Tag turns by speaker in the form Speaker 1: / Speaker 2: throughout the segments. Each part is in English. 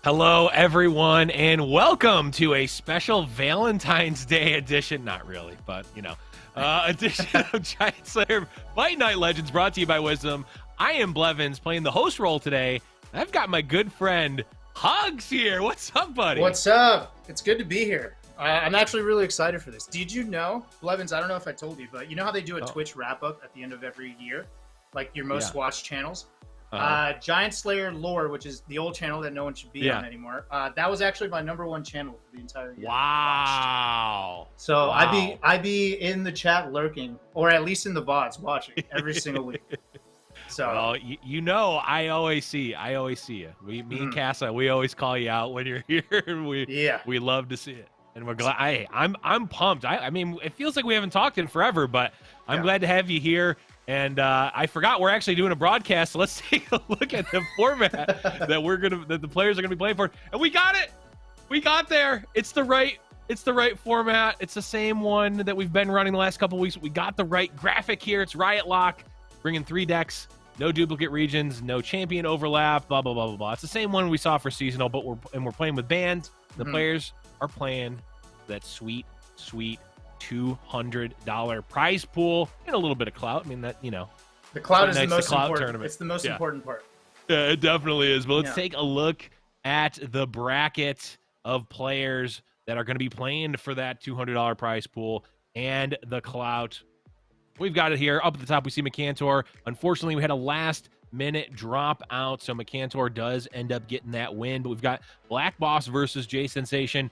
Speaker 1: Hello, everyone, and welcome to a special Valentine's Day edition. Not really, but, edition of Giant Slayer Fight Night Legends brought to you by Wisdom. I am Blevins playing the host role today. I've got my good friend Hugs here. What's up, buddy?
Speaker 2: What's up? It's good to be here. I'm actually really excited for this. Did you know, Blevins, I don't know if I told you, but you know how they do a Twitch wrap-up at the end of every year? Like your most watched channels? Giant Slayer LoR, which is the old channel that no one should be on anymore. That was actually my #1 channel for the entire year.
Speaker 1: Wow.
Speaker 2: So wow. I be in the chat lurking, or at least in the VODs watching every single week. So
Speaker 1: well, I always see you. Me and Casa, we always call you out when you're here. We love to see it. And we're glad. I'm pumped. I mean, it feels like we haven't talked in forever, but I'm glad to have you here. And I forgot we're actually doing a broadcast, so let's take a look at the format that the players are gonna be playing for. And we got it. We got there. It's the right format. It's the same one that we've been running the last couple weeks. We got the right graphic here. It's Riot Lock, bringing 3 decks, no duplicate regions, no champion overlap, blah blah blah blah blah. It's the same one we saw for seasonal, but we're playing with bands. The players are playing that sweet $200 prize pool and a little bit of clout. I mean, that,
Speaker 2: the clout is the most important tournament. It's the most important part.
Speaker 1: Yeah, it definitely is. But let's take a look at the bracket of players that are going to be playing for that $200 prize pool and the clout. We've got it here. Up at the top, we see Mcantor. Unfortunately, we had a last-minute drop out, so Mcantor does end up getting that win. But we've got Black Boss versus J Sensation,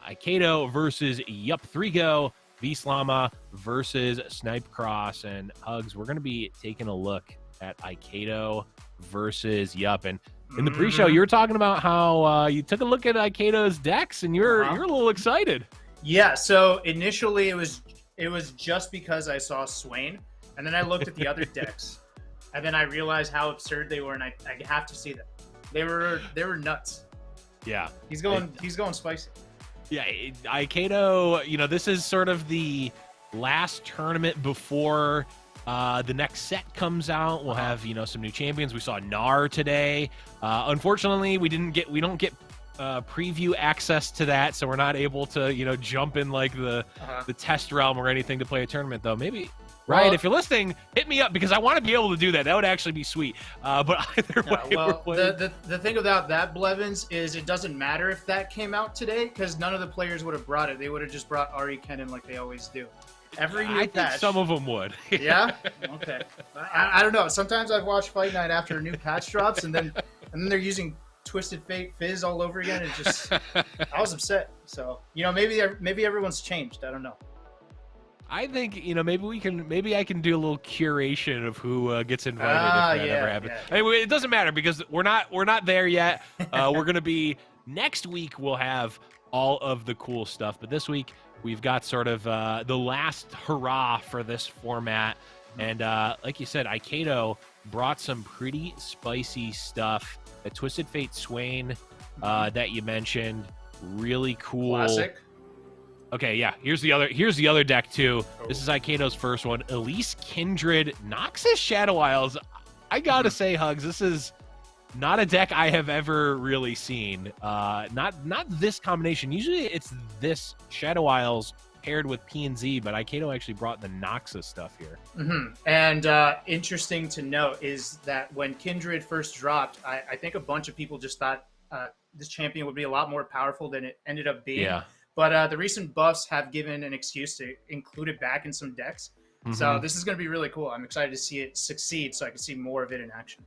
Speaker 1: Aikedo versus Yup 3Go, V-Slama versus Snipe Cross, and Hugs. We're going to be taking a look at Aikedo versus Yup. And in the pre-show, you were talking about how you took a look at Aikedo's decks, and you're a little excited.
Speaker 2: Yeah. So initially, it was just because I saw Swain, and then I looked at the other decks, and then I realized how absurd they were, and I have to see them. They were nuts.
Speaker 1: Yeah.
Speaker 2: He's going spicy.
Speaker 1: Yeah, Aikedo, this is sort of the last tournament before the next set comes out. We'll have, some new champions. We saw Gnar today. Unfortunately, we don't get preview access to that, so we're not able to, jump in like the test realm or anything to play a tournament, though. Maybe Ryan, if you're listening, hit me up because I want to be able to do that. That would actually be sweet. But either way,
Speaker 2: the thing about that, Blevins, is it doesn't matter if that came out today because none of the players would have brought it. They would have just brought Ahri, Kennan like they always do. Every new patch.
Speaker 1: I think some of them would.
Speaker 2: Yeah? Okay. I don't know. Sometimes I've watched Fight Night after a new patch drops, and then they're using Twisted Fate Fizz all over again. It just, I was upset. So, maybe everyone's changed. I don't know.
Speaker 1: I think, maybe I can do a little curation of who gets invited if that ever happens. Yeah. Anyway, it doesn't matter because we're not there yet. We're going to be, next week we'll have all of the cool stuff. But this week we've got sort of the last hurrah for this format. And like you said, Aikedo brought some pretty spicy stuff. The Twisted Fate Swain that you mentioned, really cool.
Speaker 2: Classic.
Speaker 1: Okay, yeah. Here's the other deck too. This is Aikedo's first one. Elise Kindred, Noxus Shadow Isles. I gotta say, Hugs, this is not a deck I have ever really seen. Not this combination. Usually it's this Shadow Isles paired with P&Z, but Aikedo actually brought the Noxus stuff here.
Speaker 2: And interesting to note is that when Kindred first dropped, I think a bunch of people just thought this champion would be a lot more powerful than it ended up being.
Speaker 1: Yeah.
Speaker 2: But the recent buffs have given an excuse to include it back in some decks. So this is going to be really cool. I'm excited to see it succeed so I can see more of it in action.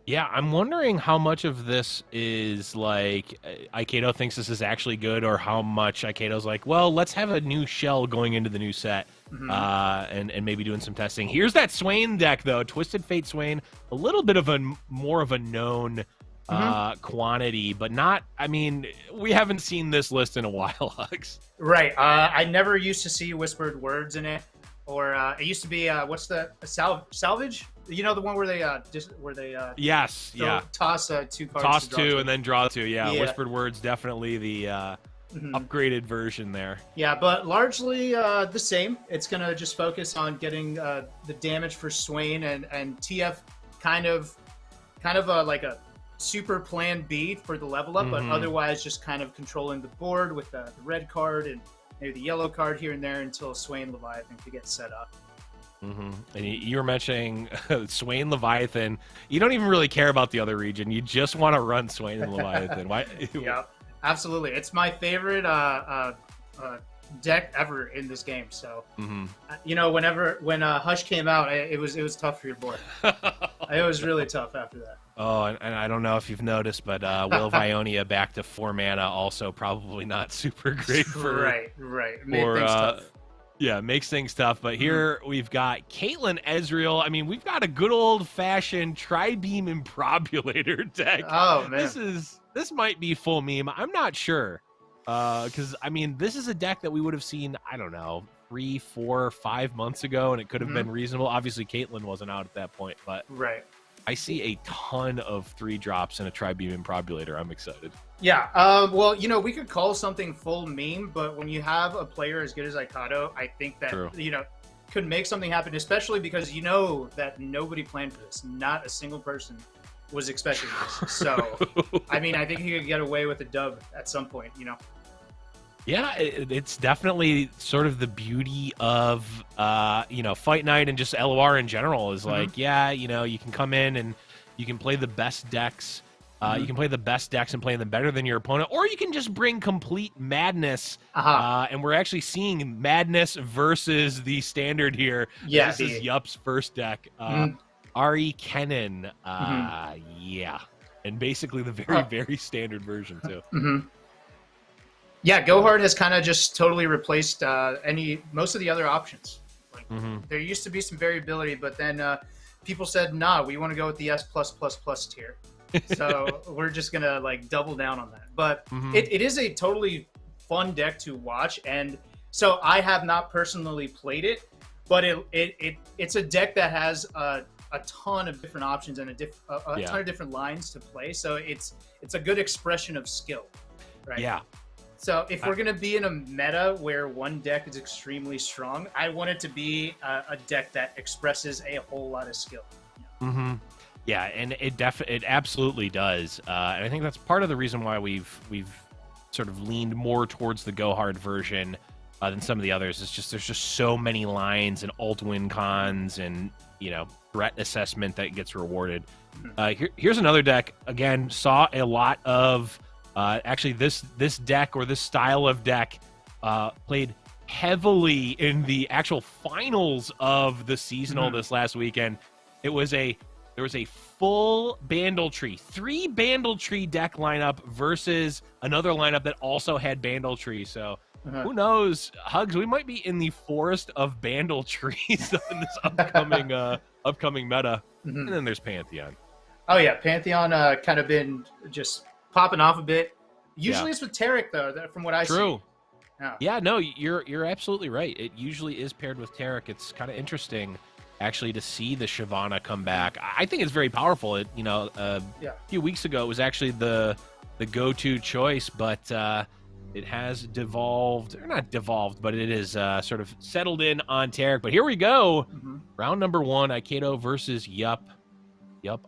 Speaker 1: Yeah, I'm wondering how much of this is like Aikedo thinks this is actually good, or how much Aikedo's like, well, let's have a new shell going into the new set and maybe doing some testing. Here's that Swain deck, though. Twisted Fate Swain, a little bit of more of a known quantity, but not, I mean, we haven't seen this list in a while, Hugs.
Speaker 2: Right. I never used to see Whispered Words in it, or it used to be what's the salvage, the one where they toss 2 cards,
Speaker 1: toss 2 and then draw 2. Yeah, Whispered Words, definitely the upgraded version there.
Speaker 2: Yeah, but largely the same. It's gonna just focus on getting the damage for Swain and TF kind of like a super plan B for the level up, but otherwise just kind of controlling the board with the red card and maybe the yellow card here and there until Swain Leviathan could get set up.
Speaker 1: And you were mentioning Swain Leviathan. You don't even really care about the other region. You just want to run Swain and Leviathan. Why?
Speaker 2: Yeah, absolutely. It's my favorite deck ever in this game. So, you know, when Hush came out, it was tough for your boy. It was really tough after that.
Speaker 1: Oh, and I don't know if you've noticed, but Will Vionia back to 4 mana, also probably not super great for
Speaker 2: right. Made things tough.
Speaker 1: Yeah, makes things tough. But here we've got Caitlyn Ezreal. I mean, we've got a good old-fashioned Tri-Beam Improbulator deck.
Speaker 2: Oh, man.
Speaker 1: This might be full meme. I'm not sure. Because, I mean, this is a deck that we would have seen, I don't know, 3, 4, 5 months ago, and it could have been reasonable. Obviously, Caitlyn wasn't out at that point, but I see a ton of 3-drops in a Tri-Beam Improbulator. I'm excited.
Speaker 2: Yeah, well, you know, we could call something full meme, but when you have a player as good as Ikato, I think that, you know, could make something happen, especially because you know that nobody planned for this. Not a single person was expecting this. So, I mean, I think he could get away with a dub at some point, you know?
Speaker 1: Yeah, it's definitely sort of the beauty of, you know, Fight Night and just LOR in general is like, yeah, you know, you can come in and you can play the best decks. You can play the best decks and play them better than your opponent, or you can just bring complete madness. And we're actually seeing madness versus the standard here.
Speaker 2: Yeah,
Speaker 1: this is Yup's first deck. Ahri, kennan. Yeah. And basically the very standard version, too.
Speaker 2: Yeah, Go Hard has kind of just totally replaced most of the other options. Like, there used to be some variability, but then people said, nah, we want to go with the S+++ tier. So we're just going to like double down on that. But it is a totally fun deck to watch. And so I have not personally played it, but it's a deck that has a ton of different options and a ton of different lines to play. So it's a good expression of skill, right?
Speaker 1: Yeah.
Speaker 2: So if we're going to be in a meta where one deck is extremely strong, I want it to be a deck that expresses a whole lot of skill.
Speaker 1: Yeah, and it absolutely does. And I think that's part of the reason why we've sort of leaned more towards the Go Hard version than some of the others. It's just there's just so many lines and alt win cons and, you know, threat assessment that gets rewarded. Here's another deck. Again, saw a lot of actually this deck or this style of deck played heavily in the actual finals of the seasonal this last weekend. There was a full Bandletree, 3 Bandletree deck lineup versus another lineup that also had Bandletree. So who knows, Hugs, we might be in the forest of Bandletrees in this upcoming meta. And then there's Pantheon.
Speaker 2: Oh yeah, Pantheon kind of been just popping off a bit. Usually it's with Taric though, from what I see. Yeah, no, you're absolutely right. It usually is paired with Taric. It's kind of interesting actually to see the Shyvana come back. I think it's very powerful. It, you know, a few weeks ago it was actually the go-to choice, but it has devolved, or not devolved, but it is sort of settled in on Taric. But here we go. Round number 1, Ikedo versus Yup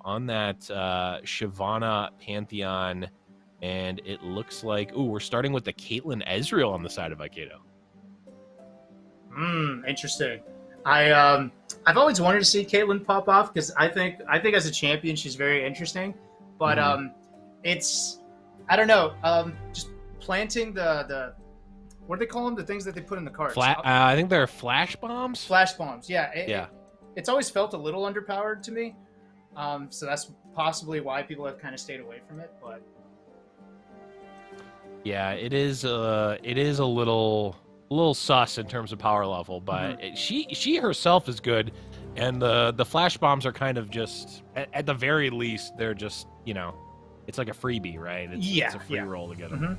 Speaker 2: on that Shyvana Pantheon. And it looks like, we're starting with the Caitlyn Ezreal on the side of Ikedo. Interesting. I've always wanted to see Caitlyn pop off because I think as a champion she's very interesting, but it's, I don't know, just planting the what do they call them, the things that they put in the cards?
Speaker 1: I think they're flash bombs.
Speaker 2: Flash bombs, yeah. It's always felt a little underpowered to me, so that's possibly why people have kind of stayed away from it. But yeah,
Speaker 1: it is a little sus in terms of power level, but she herself is good, and the flash bombs are kind of just at the very least they're just, you know, it's like a freebie, right? It's a free roll to get them.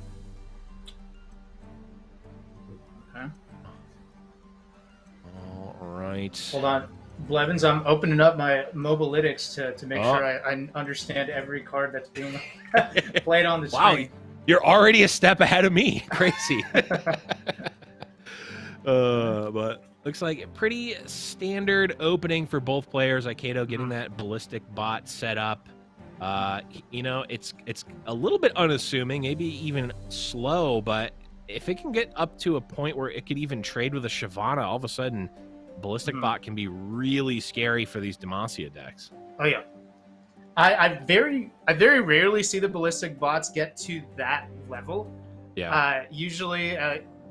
Speaker 1: All right.
Speaker 2: Hold on, Blevins. I'm opening up my Mobalytics to make sure I understand every card that's being played on the screen.
Speaker 1: Wow, you're already a step ahead of me. Crazy. But looks like a pretty standard opening for both players. Ikedo getting that ballistic bot set up. You know, it's a little bit unassuming, maybe even slow, but if it can get up to a point where it could even trade with a Shyvana, all of a sudden, Ballistic Bot can be really scary for these Demacia decks.
Speaker 2: Oh yeah, I very rarely see the Ballistic Bots get to that level.
Speaker 1: Yeah.
Speaker 2: Usually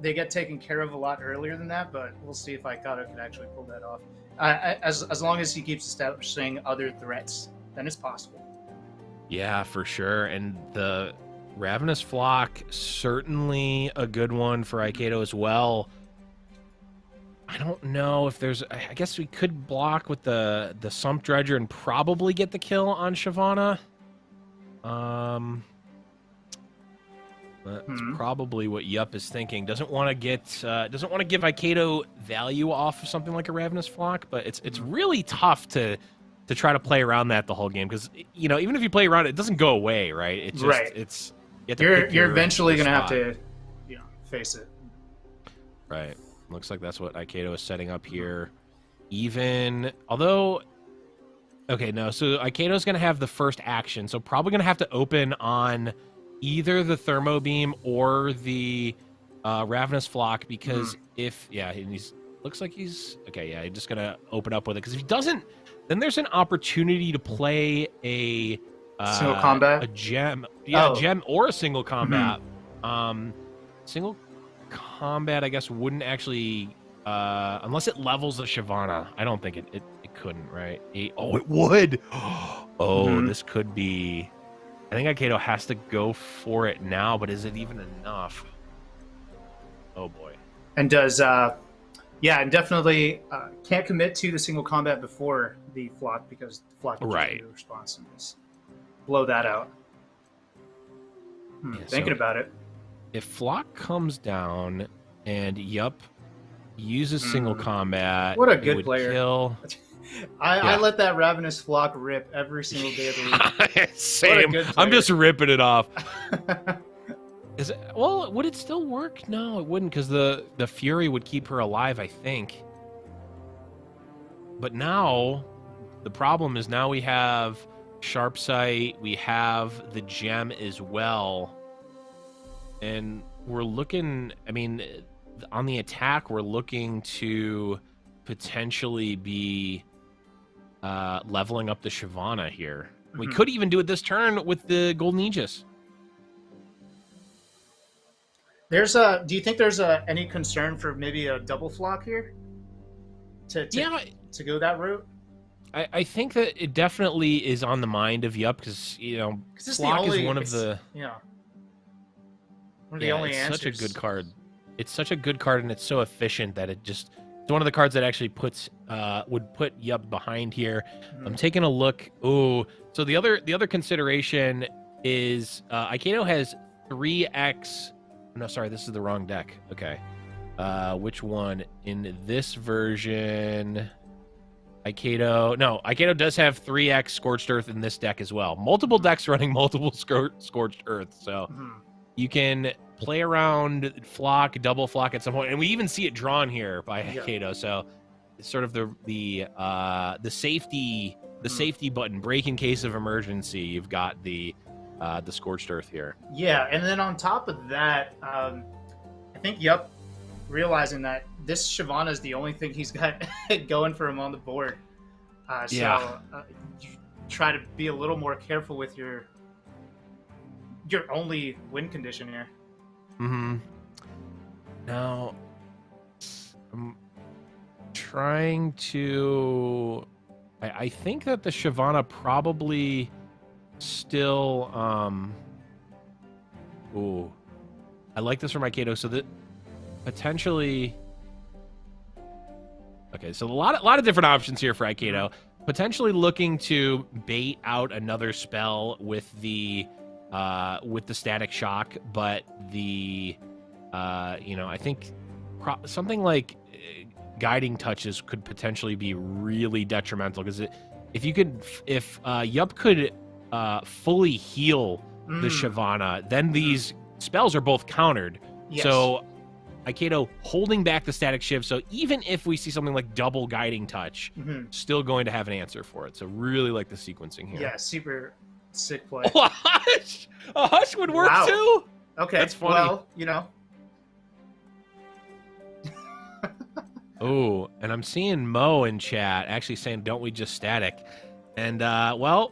Speaker 2: they get taken care of a lot earlier than that, but we'll see if Ikato can actually pull that off. As long as he keeps establishing other threats, then it's possible.
Speaker 1: Yeah, for sure. And the Ravenous Flock, certainly a good one for Ikato as well. I don't know if there's... I guess we could block with the Sump Dredger and probably get the kill on Shyvana. That's probably what Yup is thinking. Doesn't want to get... doesn't want to give Ikato value off of something like a Ravenous Flock, but it's really tough to try to play around that the whole game, because, you know, even if you play around it, it doesn't go away, right? It's just... You're
Speaker 2: eventually going to have to, you know, face it.
Speaker 1: Right. Looks like that's what Ikato is setting up here. Even, although, okay, no. So Ikato's going to have the first action, so probably going to have to open on either the Thermo Beam or the Ravenous Flock, because if, yeah, he's looks like he's, okay, yeah, he's just going to open up with it, because if he doesn't, then there's an opportunity to play a
Speaker 2: single combat,
Speaker 1: a gem, yeah, gem or a single combat. Single combat, I guess, wouldn't actually, unless it levels the Shyvana. I don't think it couldn't, right? Oh, it would. Oh, this could be. I think Ikato has to go for it now, but is it even enough? Oh boy.
Speaker 2: And does yeah, and definitely can't commit to the single combat before the Flock, because the Flock can just do the response and just blow that out. Yeah, thinking about it.
Speaker 1: If Flock comes down and Yup uses single combat,
Speaker 2: what a good player!
Speaker 1: Kill.
Speaker 2: I let that Ravenous Flock rip every single day of the week.
Speaker 1: Same. I'm just ripping it off. Is it, well, would it still work? No, it wouldn't, because the Fury would keep her alive, I think. But now, the problem is now we have Sharp Sight, we have the Gem as well. And we're looking, I mean, on the attack, we're looking to potentially be leveling up the Shyvana here. We could even do it this turn with the Golden Aegis.
Speaker 2: There's a. Do you think there's any concern for maybe a double Flock here? To go that route?
Speaker 1: I think that it definitely is on the mind of Yup, because, you know, Flock is one of the...
Speaker 2: Yeah. One of the only answers.
Speaker 1: Such a good card. It's such a good card, and it's so efficient that it just... It's one of the cards that actually puts would put Yup behind here. I'm taking a look. Oh, so the other consideration is Ikato has 3x... No, sorry, this is the wrong deck. Okay. Which one? In this version, Ikato does have 3x Scorched Earth in this deck as well. Multiple decks running multiple Scorched Earth, so you can play around Flock, double Flock at some point, and we even see it drawn here by Ikato. So it's sort of the safety button. Break in case of emergency. You've got the Scorched Earth here.
Speaker 2: Yeah, and then on top of that, I think Yup realizing that this Shyvana is the only thing he's got going for him on the board. So try to be a little more careful with your only win condition here.
Speaker 1: Now, I'm trying to... I think that the Shyvana probably still... Ooh. I like this from Ikato, so that potentially... Okay, so a lot of different options here for Ikato. Potentially looking to bait out another spell with the Static Shock, but the I think something like Guiding Touches could potentially be really detrimental, because if Yup could fully heal the Shyvana, then these spells are both countered. Yes. So Ikato holding back the Static Shiv, so even if we see something like double Guiding Touch, still going to have an answer for it. So really like the sequencing here.
Speaker 2: Yeah, super Sick play.
Speaker 1: Oh, a hush would work too.
Speaker 2: Okay,
Speaker 1: that's funny.
Speaker 2: Well, you know.
Speaker 1: Oh, and I'm seeing Mo in chat actually saying, "Don't we just static?" And well,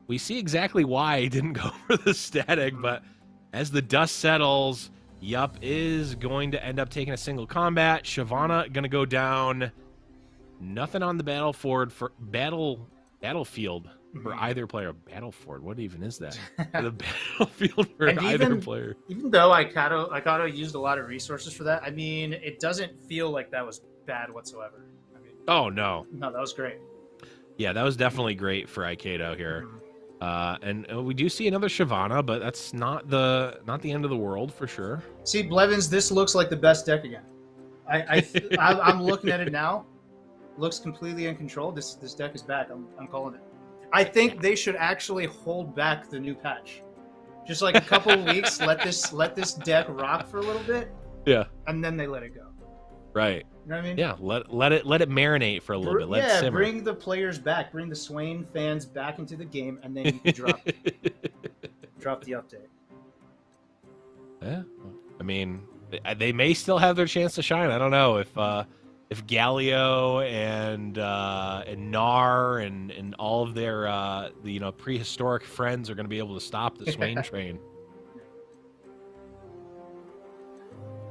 Speaker 1: we see exactly why he didn't go for the static, but as the dust settles, Yup is going to end up taking a single combat. Shyvana gonna go down. Nothing on the battlefield for either player. Battleford, what even is that? The battlefield for either player.
Speaker 2: Even though Ikato used a lot of resources for that, I mean, it doesn't feel like that was bad whatsoever. I mean,
Speaker 1: oh no,
Speaker 2: that was great.
Speaker 1: Yeah, that was definitely great for Ikato here. And we do see another Shyvana, but that's not the end of the world for sure.
Speaker 2: See, Blevins, this looks like the best deck again. I'm looking at it now. Looks completely in control. This deck is back. I'm calling it. I think they should actually hold back the new patch. Just like a couple of weeks, let this deck rock for a little bit.
Speaker 1: Yeah.
Speaker 2: And then they let it go.
Speaker 1: Right.
Speaker 2: You know what I mean?
Speaker 1: Yeah, let it marinate for a little bit. Let it simmer.
Speaker 2: Bring the players back. Bring the Swain fans back into the game, and then you can drop the update.
Speaker 1: Yeah, I mean, they may still have their chance to shine. I don't know if Galio and Nar and all of their prehistoric friends are going to be able to stop the Swain train.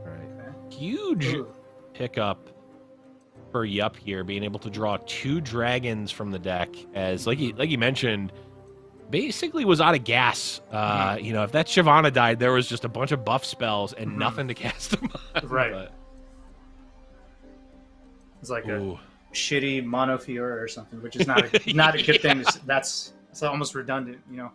Speaker 1: All right, huge pickup for Yup here, being able to draw 2 dragons from the deck, as like you mentioned, basically was out of gas. If that Shyvana died, there was just a bunch of buff spells and nothing to cast them on.
Speaker 2: Right.
Speaker 1: But...
Speaker 2: it's like a shitty Mono Fiora or something, which is not a good thing. That's almost redundant, you know.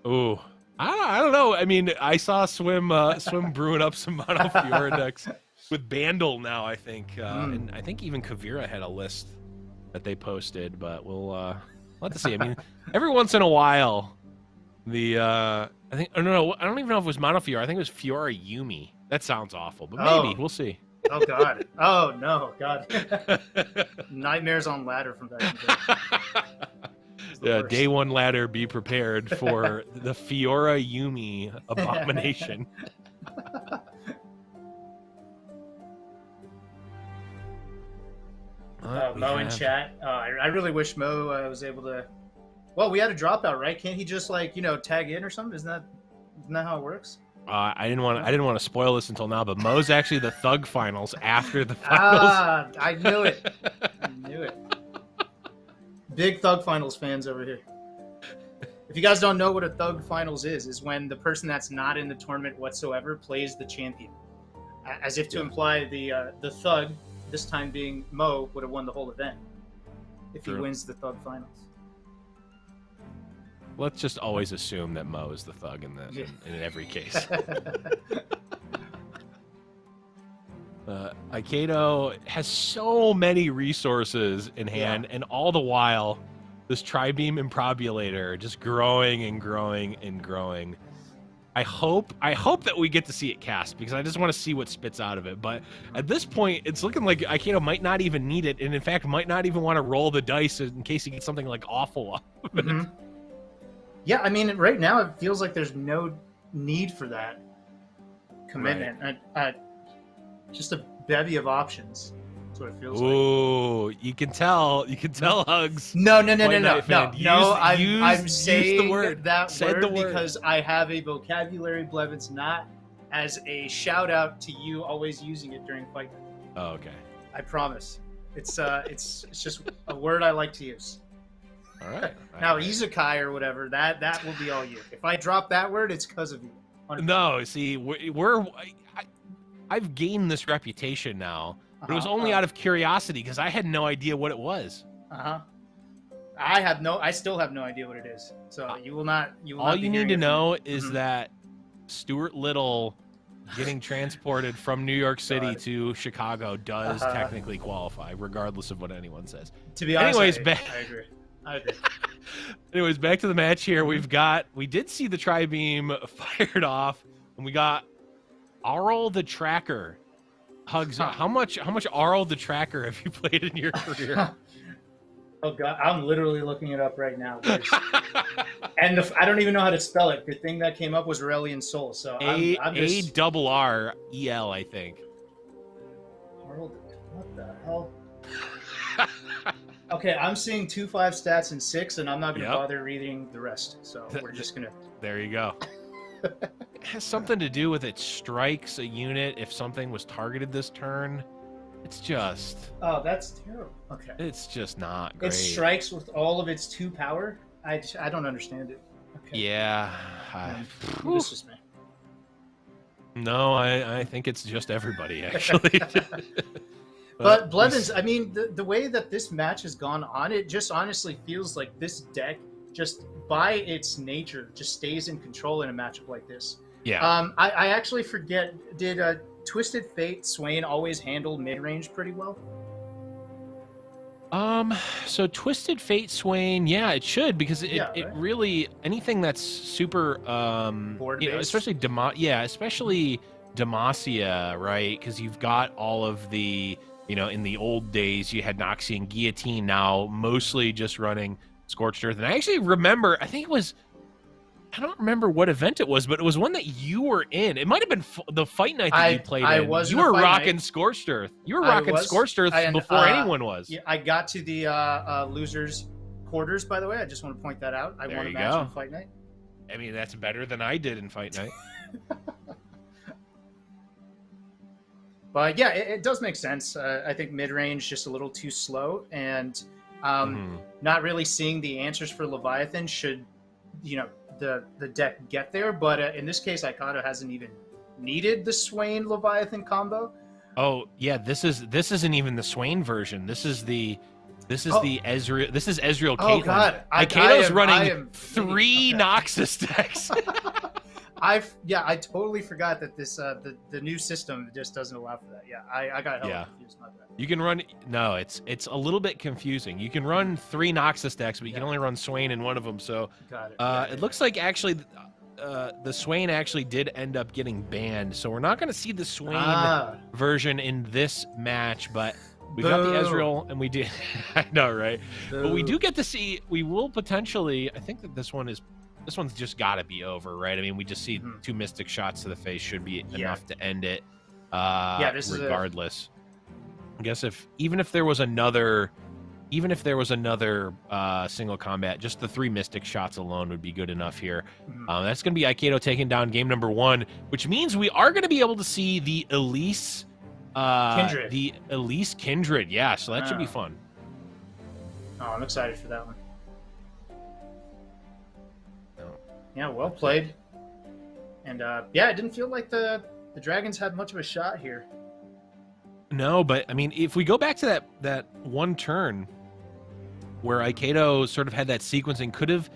Speaker 1: Ooh. I don't know. I mean, I saw Swim brewing up some Mono Fiora decks with Bandle now, I think. And I think even Kavira had a list that they posted, but we'll have to see. I mean, every once in a while, I don't even know if it was Mono Fiora. I think it was Fiora Yumi. That sounds awful, but maybe. We'll see.
Speaker 2: Oh, God. Oh, no. God. Nightmares on ladder from back in the day.
Speaker 1: Yeah, day 1 ladder, be prepared for the Fiora Yumi abomination.
Speaker 2: Mo in chat. I really wish Mo was able to... Well, we had a dropout, right? Can't he just, tag in or something? Isn't that how it works?
Speaker 1: I didn't want to spoil this until now, but Mo's actually the Thug finals after the finals.
Speaker 2: I knew it. Big Thug finals fans over here. If you guys don't know what a Thug finals is when the person that's not in the tournament whatsoever plays the champion, as if to imply the Thug, this time being Mo, would have won the whole event if he wins the Thug finals.
Speaker 1: Let's just always assume that Mo is the Thug in every case. Ikato has so many resources in hand, and all the while, this Tri-Beam Improbulator just growing and growing and growing. I hope that we get to see it cast, because I just want to see what spits out of it. But at this point, it's looking like Ikato might not even need it, and in fact, might not even want to roll the dice in case he gets something awful off of it.
Speaker 2: Yeah, I mean, right now it feels like there's no need for that commitment. Right. Just a bevy of options. That's what it feels like.
Speaker 1: Ooh, you can tell, Hugs.
Speaker 2: No. I'm saying the word because I have a vocabulary, Blevins, not as a shout out to you always using it during fight night.
Speaker 1: Oh, okay.
Speaker 2: I promise. It's just a word I like to use.
Speaker 1: All right.
Speaker 2: Now, Izukai or whatever, that will be all you. If I drop that word, it's because of you. 100%.
Speaker 1: No, see, I've gained this reputation now, but it was only out of curiosity because I had no idea what it was.
Speaker 2: I still have no idea what it is. So you will not.
Speaker 1: All you need to know is that Stuart Little getting transported from New York City to Chicago does technically qualify, regardless of what anyone says.
Speaker 2: To be honest,
Speaker 1: anyways,
Speaker 2: I agree.
Speaker 1: Anyways, back to the match here. We did see the Tri-Beam fired off, and we got Arl the Tracker. Hugs, how much Arl the Tracker have you played in your career?
Speaker 2: Oh god, I'm literally looking it up right now. And I don't even know how to spell it. The thing that came up was Aurelian Soul. So I'm just
Speaker 1: A-double-R-E-L, I think.
Speaker 2: What the hell? Okay, I'm seeing 2 5 stats and 6, and I'm not going to bother reading the rest. So we're just going to.
Speaker 1: There you go. It has something to do with it strikes a unit if something was targeted this turn. It's just...
Speaker 2: Oh, that's terrible. Okay.
Speaker 1: It's just not great.
Speaker 2: It strikes with all of its 2 power? I don't understand it. Okay.
Speaker 1: Yeah.
Speaker 2: This is me.
Speaker 1: No, I think it's just everybody, actually.
Speaker 2: But Blevins, I mean, the way that this match has gone on, it just honestly feels like this deck, just by its nature, just stays in control in a matchup like this.
Speaker 1: Yeah.
Speaker 2: I actually forget, did Twisted Fate Swain always handle mid-range pretty well?
Speaker 1: So Twisted Fate Swain, yeah, it should, because it really, anything that's super, you know, especially especially Demacia, right? Because you've got all of the, you know, in the old days you had Noxie and Guillotine, now mostly just running Scorched Earth. And I actually remember, I think it was, I don't remember what event it was, but it was one that you were in. It might have been the fight night that you played in. You were rocking Scorched Earth. You were rocking Scorched Earth before anyone was.
Speaker 2: Yeah, I got to the losers quarters, by the way. I just want to point that out. I won a match on fight night.
Speaker 1: I mean, that's better than I did in fight night.
Speaker 2: But yeah, it does make sense. I think mid-range just a little too slow, and not really seeing the answers for Leviathan should, you know, the deck get there. But in this case, Ikato hasn't even needed the Swain Leviathan combo.
Speaker 1: Oh yeah, this isn't even the Swain version. This is the Ezreal. This is Ezreal Caitlyn.
Speaker 2: Oh god,
Speaker 1: Ikato's running 3 Noxus decks.
Speaker 2: I totally forgot that this the new system just doesn't allow for that. Yeah, I got hella confused about that.
Speaker 1: You can run it's a little bit confusing. You can run 3 Noxus decks, but you can only run Swain in one of them. So it looks like actually the Swain actually did end up getting banned. So we're not going to see the Swain version in this match, but we got the Ezreal, and we did. I know, right? But we do get to see. We will potentially. I think that this one's just got to be over, right? I mean, we just see 2 Mystic shots to the face should be enough to end it. Regardless, I guess even if there was another single combat, just the 3 Mystic shots alone would be good enough here. That's going to be Ikato taking down game number 1, which means we are going to be able to see the Elise Kindred. The Elise Kindred, yeah. So that should be fun.
Speaker 2: Oh, I'm excited for that one. Yeah, well played. And yeah, it didn't feel like the Dragons had much of a shot here.
Speaker 1: No, but I mean, if we go back to that one turn where Ikato sort of had that sequencing, could have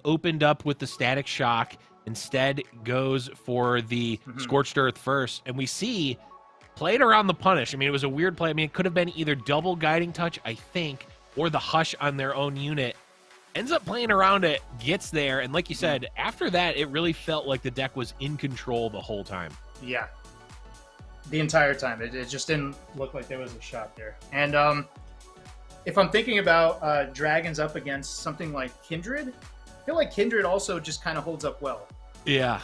Speaker 1: opened up with the Static Shock, instead goes for the Scorched Earth first, and we see played around the punish. I mean, it was a weird play. I mean, it could have been either double Guiding Touch, I think, or the Hush on their own unit. Ends up playing around it, gets there, and like you said, after that, it really felt like the deck was in control the whole time.
Speaker 2: Yeah. The entire time. It just didn't look like there was a shot there. And if I'm thinking about Dragons up against something like Kindred, I feel like Kindred also just kind of holds up well.
Speaker 1: Yeah.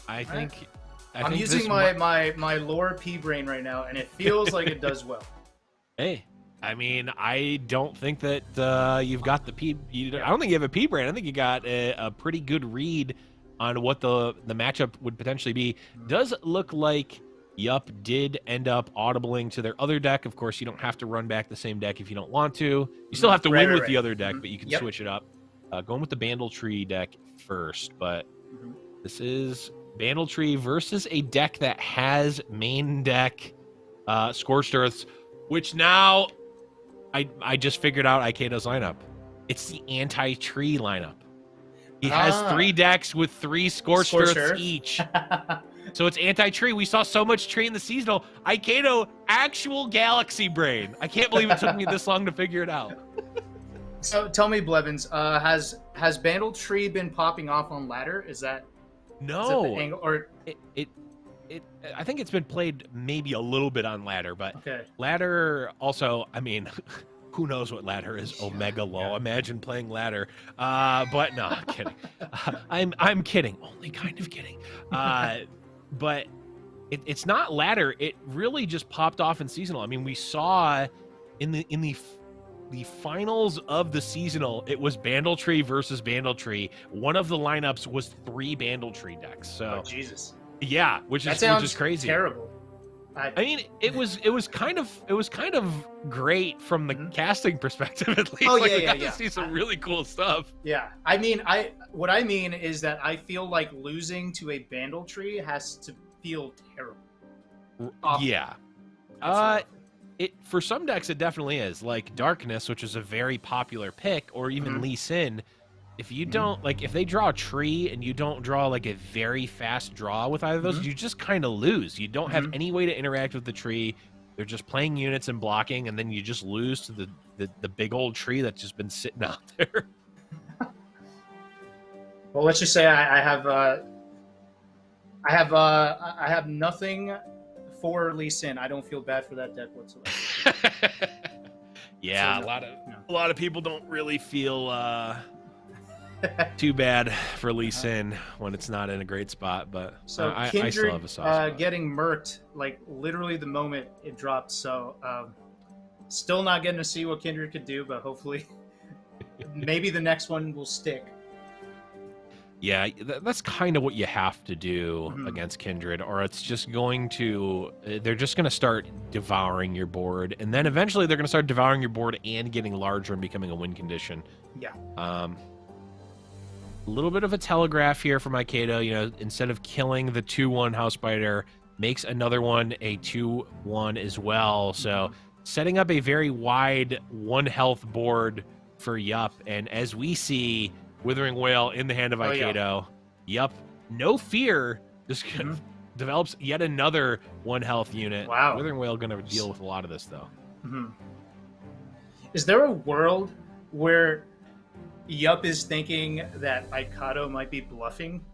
Speaker 1: I think
Speaker 2: I'm using my lore P brain right now, and it feels like it does well.
Speaker 1: Hey. I mean, I don't think that you've got the P. I don't think you have a P brain. I think you got a pretty good read on what the matchup would potentially be. Does look like Yup did end up audibling to their other deck. Of course, you don't have to run back the same deck if you don't want to. You still have to win with the other deck, but you can switch it up. Going with the Bandletree deck first, but this is Bandletree versus a deck that has main deck Scorched Earths, which now I just figured out Ikato's lineup. It's the anti-tree lineup. He has 3 decks with 3 Scorched Earths each. So it's anti-tree. We saw so much tree in the seasonal. Ikato, actual galaxy brain. I can't believe it took me this long to figure it out.
Speaker 2: So tell me, Blevins, has Bandletree been popping off on ladder? Is that
Speaker 1: no?
Speaker 2: Is that the angle, or
Speaker 1: I think it's been played maybe a little bit on ladder, but ladder also, I mean, Who knows what ladder is? Omega low. Yeah. Imagine playing ladder. But no, I'm kidding. I'm kidding. Only kind of kidding. But it's not ladder. It really just popped off in seasonal. I mean, we saw in the finals of the seasonal, it was Bandletree versus Bandletree. One of the lineups was 3 Bandletree decks. So
Speaker 2: Jesus.
Speaker 1: Yeah, which is crazy.
Speaker 2: Terrible.
Speaker 1: I mean, it was kind of great from the casting perspective, at least.
Speaker 2: Oh,
Speaker 1: like, we got to see some really cool stuff.
Speaker 2: Yeah, I mean, what I mean is that I feel like losing to a Bandletree has to feel terrible. Awful.
Speaker 1: Yeah. For some decks it definitely is. Like Darkness, which is a very popular pick, or even Lee Sin. If you don't if they draw a tree and you don't draw like a very fast draw with either of those, you just kind of lose. You don't have any way to interact with the tree. They're just playing units and blocking, and then you just lose to the big old tree that's just been sitting out there.
Speaker 2: Well, let's just say I have nothing for Lee Sin. I don't feel bad for that deck whatsoever.
Speaker 1: Yeah, so, a lot of people don't really feel too bad for Lee Sin when it's not in a great spot, but
Speaker 2: so
Speaker 1: I
Speaker 2: Kindred,
Speaker 1: still have a soft spot.
Speaker 2: Getting murked like literally the moment it dropped. So still not getting to see what Kindred could do, but hopefully maybe the next one will stick.
Speaker 1: Yeah, that's kind of what you have to do against Kindred, or it's just going to... They're just going to start devouring your board, and then eventually they're going to start devouring your board and getting larger and becoming a win condition.
Speaker 2: Yeah.
Speaker 1: A little bit of a telegraph here for my Kato. You know, instead of killing the 2/1 House Spider, makes another one a 2/1 as well. So setting up a very wide 1 health board for Yup, and as we see... Withering Wail in the hand of Aikedo. Yup. No fear. Just develops yet another 1 health unit.
Speaker 2: Wow.
Speaker 1: Withering Wail going to deal with a lot of this, though.
Speaker 2: Is there a world where Yup is thinking that Aikedo might be bluffing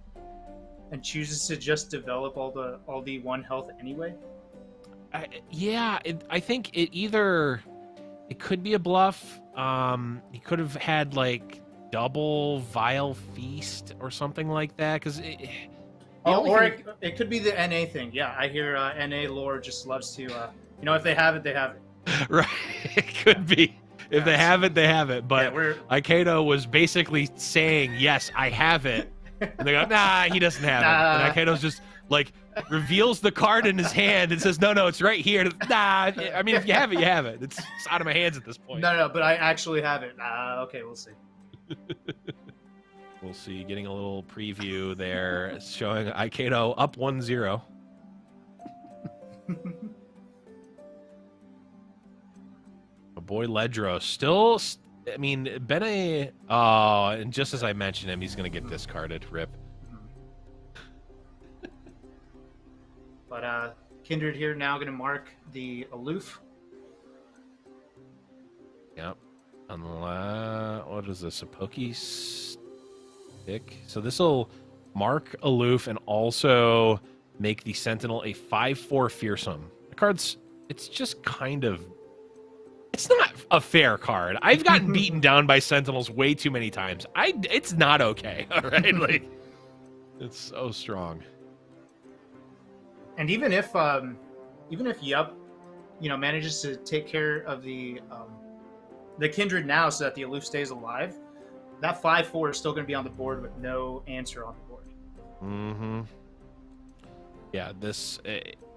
Speaker 2: and chooses to just develop all the 1 health anyway?
Speaker 1: Yeah, I think it could be a bluff. He could have had, like... double Vile Feast or something like that, because
Speaker 2: it could be the NA thing. Yeah, I hear NA lore just loves to if they have it, they have it.
Speaker 1: Right. It could be. If they have it, they have it. But Aikedo was basically saying, yes, I have it. And they go, nah, he doesn't have it. And Aikedo's just like reveals the card in his hand and says, no, it's right here. Nah, I mean, if you have it, you have it. It's out of my hands at this point.
Speaker 2: No, but I actually have it. Okay, we'll see.
Speaker 1: We'll see. Getting a little preview there, showing Aikedo up 1-0. My boy Ledro still. I mean, Bene. Oh, and just as I mentioned him, he's gonna get discarded. Rip.
Speaker 2: But Kindred here now gonna mark the aloof.
Speaker 1: Yep. What is this? A pokey stick? So this will mark aloof and also make the Sentinel a 5/4 fearsome. The card's it's just kind of it's not a fair card. I've gotten beaten down by Sentinels way too many times. It's not okay. All right, like it's so strong.
Speaker 2: And even if Yup, manages to take care of the Kindred now so that the aloof stays alive, that 5/4 is still going to be on the board with no answer on the board.
Speaker 1: Yeah, this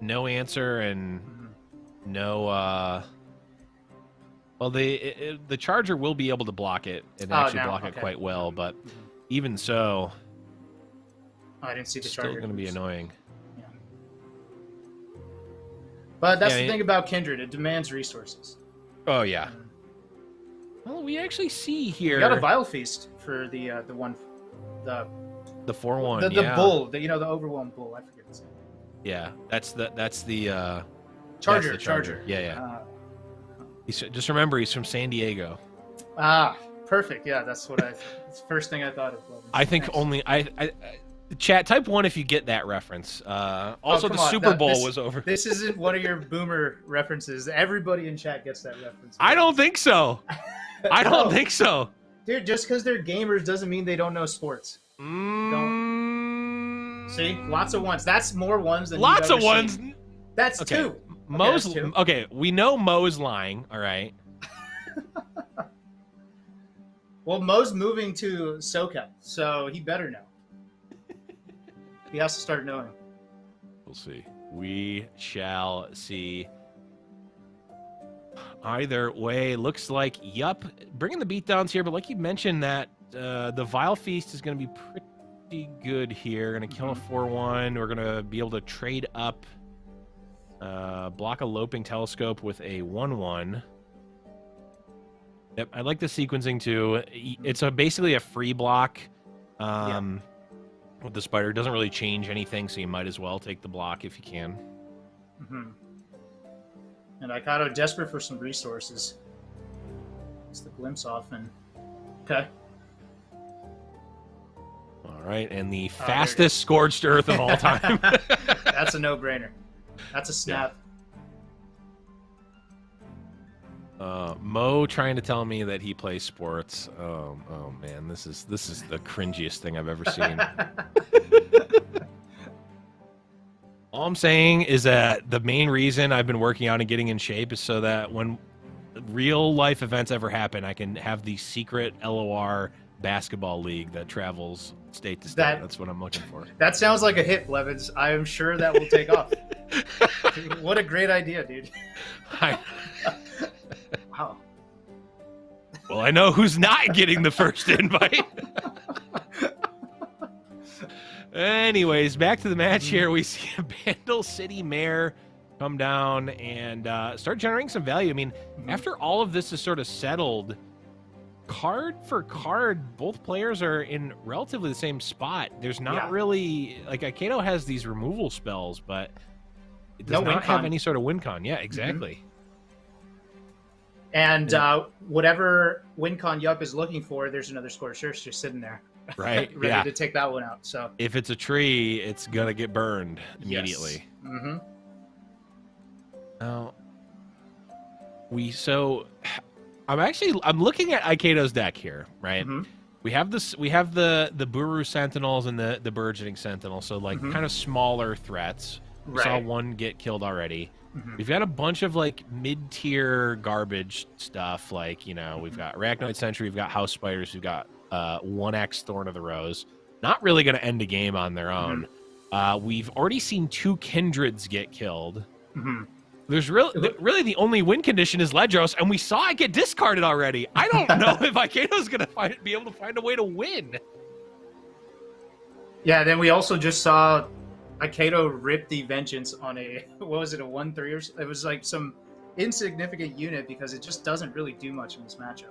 Speaker 1: no answer and no. Well, the Charger will be able to block it and block it quite well, but even so,
Speaker 2: I didn't see the Charger.
Speaker 1: Still going to be annoying.
Speaker 2: Yeah. But that's the thing about Kindred; it demands resources.
Speaker 1: Oh yeah. Well, we actually see here.
Speaker 2: We got a Vile Feast for the 4/1. The bull, the overwhelmed bull. I forget his name.
Speaker 1: Yeah, that's the
Speaker 2: Charger.
Speaker 1: That's the Charger. Yeah. Just remember, he's from San Diego.
Speaker 2: Perfect. Yeah, that's what it's the first thing I thought of.
Speaker 1: I think only Chat, type 1 if you get that reference. Also, the Super Bowl was over.
Speaker 2: This isn't one of your boomer references. Everybody in chat gets that reference.
Speaker 1: I don't think so. I don't think so.
Speaker 2: Dude, just because they're gamers doesn't mean they don't know sports. Don't. See? Lots of ones. That's more ones than
Speaker 1: lots of ones.
Speaker 2: Seen. That's
Speaker 1: okay.
Speaker 2: 2.
Speaker 1: Mo's, okay, that's 2. Okay, we know Mo's lying, all right?
Speaker 2: Well, Mo's moving to SoCal, so he better know. He has to start knowing.
Speaker 1: We'll see. We shall see. Either way, looks like, yup, bringing the beatdowns here, but like you mentioned that the Vile Feast is going to be pretty good here. Going to kill a 4-1. We're going to be able to trade up, block a Loping Telescope with a 1-1. Yep, I like the sequencing too. It's basically a free block. With the spider, it doesn't really change anything, so you might as well take the block if you can.
Speaker 2: And Aikato desperate for some resources. It's the glimpse off and okay.
Speaker 1: All right, and the fastest scorched earth of all time.
Speaker 2: That's a no-brainer. That's a snap.
Speaker 1: Mo trying to tell me that he plays sports. Oh man, this is the cringiest thing I've ever seen. All I'm saying is that the main reason I've been working out and getting in shape is so that when real life events ever happen, I can have the secret LOR basketball league that travels state to state. That's what I'm looking for.
Speaker 2: That sounds like a hit, Blevins. I am sure that will take off. What a great idea, dude. Wow.
Speaker 1: Well, I know who's not getting the first invite. Anyways, back to the match here. We see a Bandle City Mayor come down and start generating some value. I mean, after all of this is sort of settled, card for card, both players are in relatively the same spot. There's not really... Like, Aikato has these removal spells, but it does not have any sort of win con. Yeah, exactly.
Speaker 2: And whatever win con Yup is looking for, there's another Scorched Earth just sitting there.
Speaker 1: Right.
Speaker 2: Ready to take that one out. So
Speaker 1: if it's a tree, it's going to get burned immediately.
Speaker 2: Yes.
Speaker 1: Now, I'm looking at Aikato's deck here, right? We have the Buru Sentinels and the Burgeoning Sentinel, so like kind of smaller threats. We saw one get killed already. We've got a bunch of like mid-tier garbage stuff, like, you know, we've got Arachnoid Sentry, we've got House Spiders, we've got 1X Thorn of the Rose. Not really going to end a game on their own. We've already seen 2 Kindreds get killed. There's really the only win condition is Ledros, and we saw it get discarded already. I don't know if Aikato's going to be able to find a way to win.
Speaker 2: Yeah, then we also just saw Aikato rip the Vengeance on a, what was it, a 1-3 or so? It was like some insignificant unit because it just doesn't really do much in this matchup.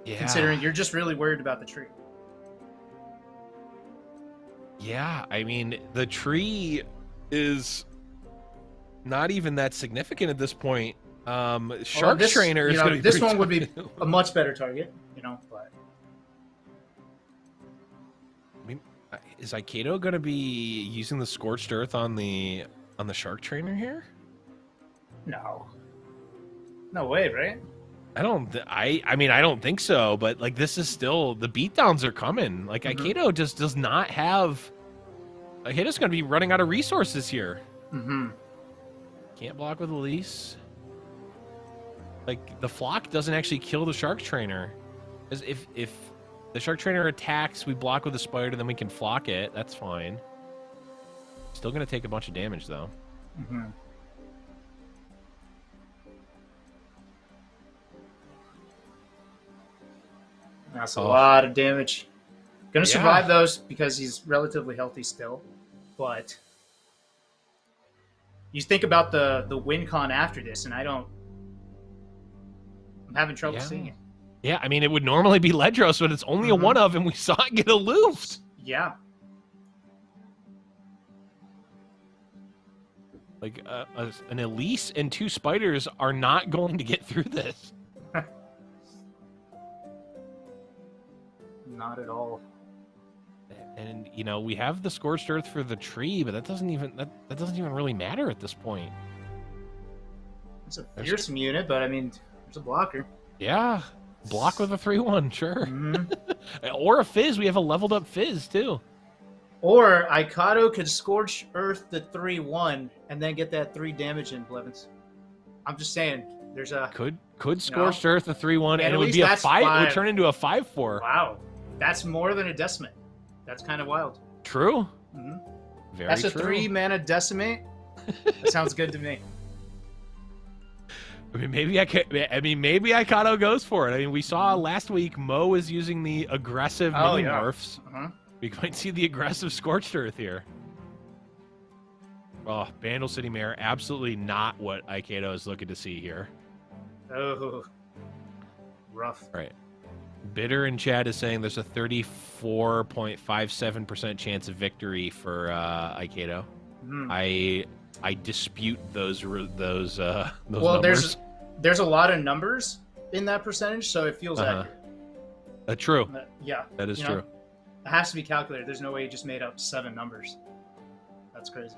Speaker 2: Yeah. Considering you're just really worried about the tree.
Speaker 1: Yeah, I mean, the tree is not even that significant at this point. Shark Trainer is going to be
Speaker 2: this one would be a much better target, you know, but
Speaker 1: I mean, is Aikato going to be using the Scorched Earth on the Shark Trainer here?
Speaker 2: No. No way, right?
Speaker 1: I mean, I don't think so, but like this is still, the beatdowns are coming. Like Aikato just does not have, Aikato's going to be running out of resources here. Can't block with Elise. Like the Flock doesn't actually kill the Shark Trainer. If the Shark Trainer attacks, we block with the Spider, then we can Flock it. That's fine. Still going to take a bunch of damage though.
Speaker 2: That's a lot of damage. Gonna survive those because he's relatively healthy still. But you think about the win con after this, and I'm having trouble seeing it.
Speaker 1: Yeah, I mean, it would normally be Ledros, but it's only a one of, and we saw it get aloofed.
Speaker 2: Yeah.
Speaker 1: Like, an Elise and 2 Spiders are not going to get through this.
Speaker 2: Not at all.
Speaker 1: And you know, we have the Scorched Earth for the tree, but that doesn't even really matter at this point.
Speaker 2: It's a fearsome unit, but I mean, there's a blocker.
Speaker 1: Yeah, block with a 3/1, sure.
Speaker 2: Mm-hmm.
Speaker 1: Or a Fizz. We have a leveled up Fizz too.
Speaker 2: Or Ikato could Scorch Earth the 3/1 and then get that 3 damage in Blevins. I'm just saying, there's a
Speaker 1: could Scorched Earth the 3/1, and it would be a 5. It would turn into a 5/4.
Speaker 2: Wow, that's more than a decimate. That's kind of wild.
Speaker 1: True.
Speaker 2: Mm-hmm.
Speaker 1: Very
Speaker 2: That's
Speaker 1: true.
Speaker 2: a 3-mana decimate. That sounds good to me.
Speaker 1: I mean, maybe Ikato goes for it. I mean, we saw last week Mo was using the aggressive mini morphs. We might see the aggressive Scorched Earth here. Oh, Bandle City Mare, absolutely not what Ikato is looking to see here.
Speaker 2: Oh, rough.
Speaker 1: All right. Bitter in chat is saying there's a 34.57% chance of victory for Ikato. I dispute those numbers.
Speaker 2: There's a lot of numbers in that percentage, so it feels accurate.
Speaker 1: True.
Speaker 2: Yeah.
Speaker 1: That is true.
Speaker 2: It has to be calculated. There's no way you just made up 7 numbers. That's crazy.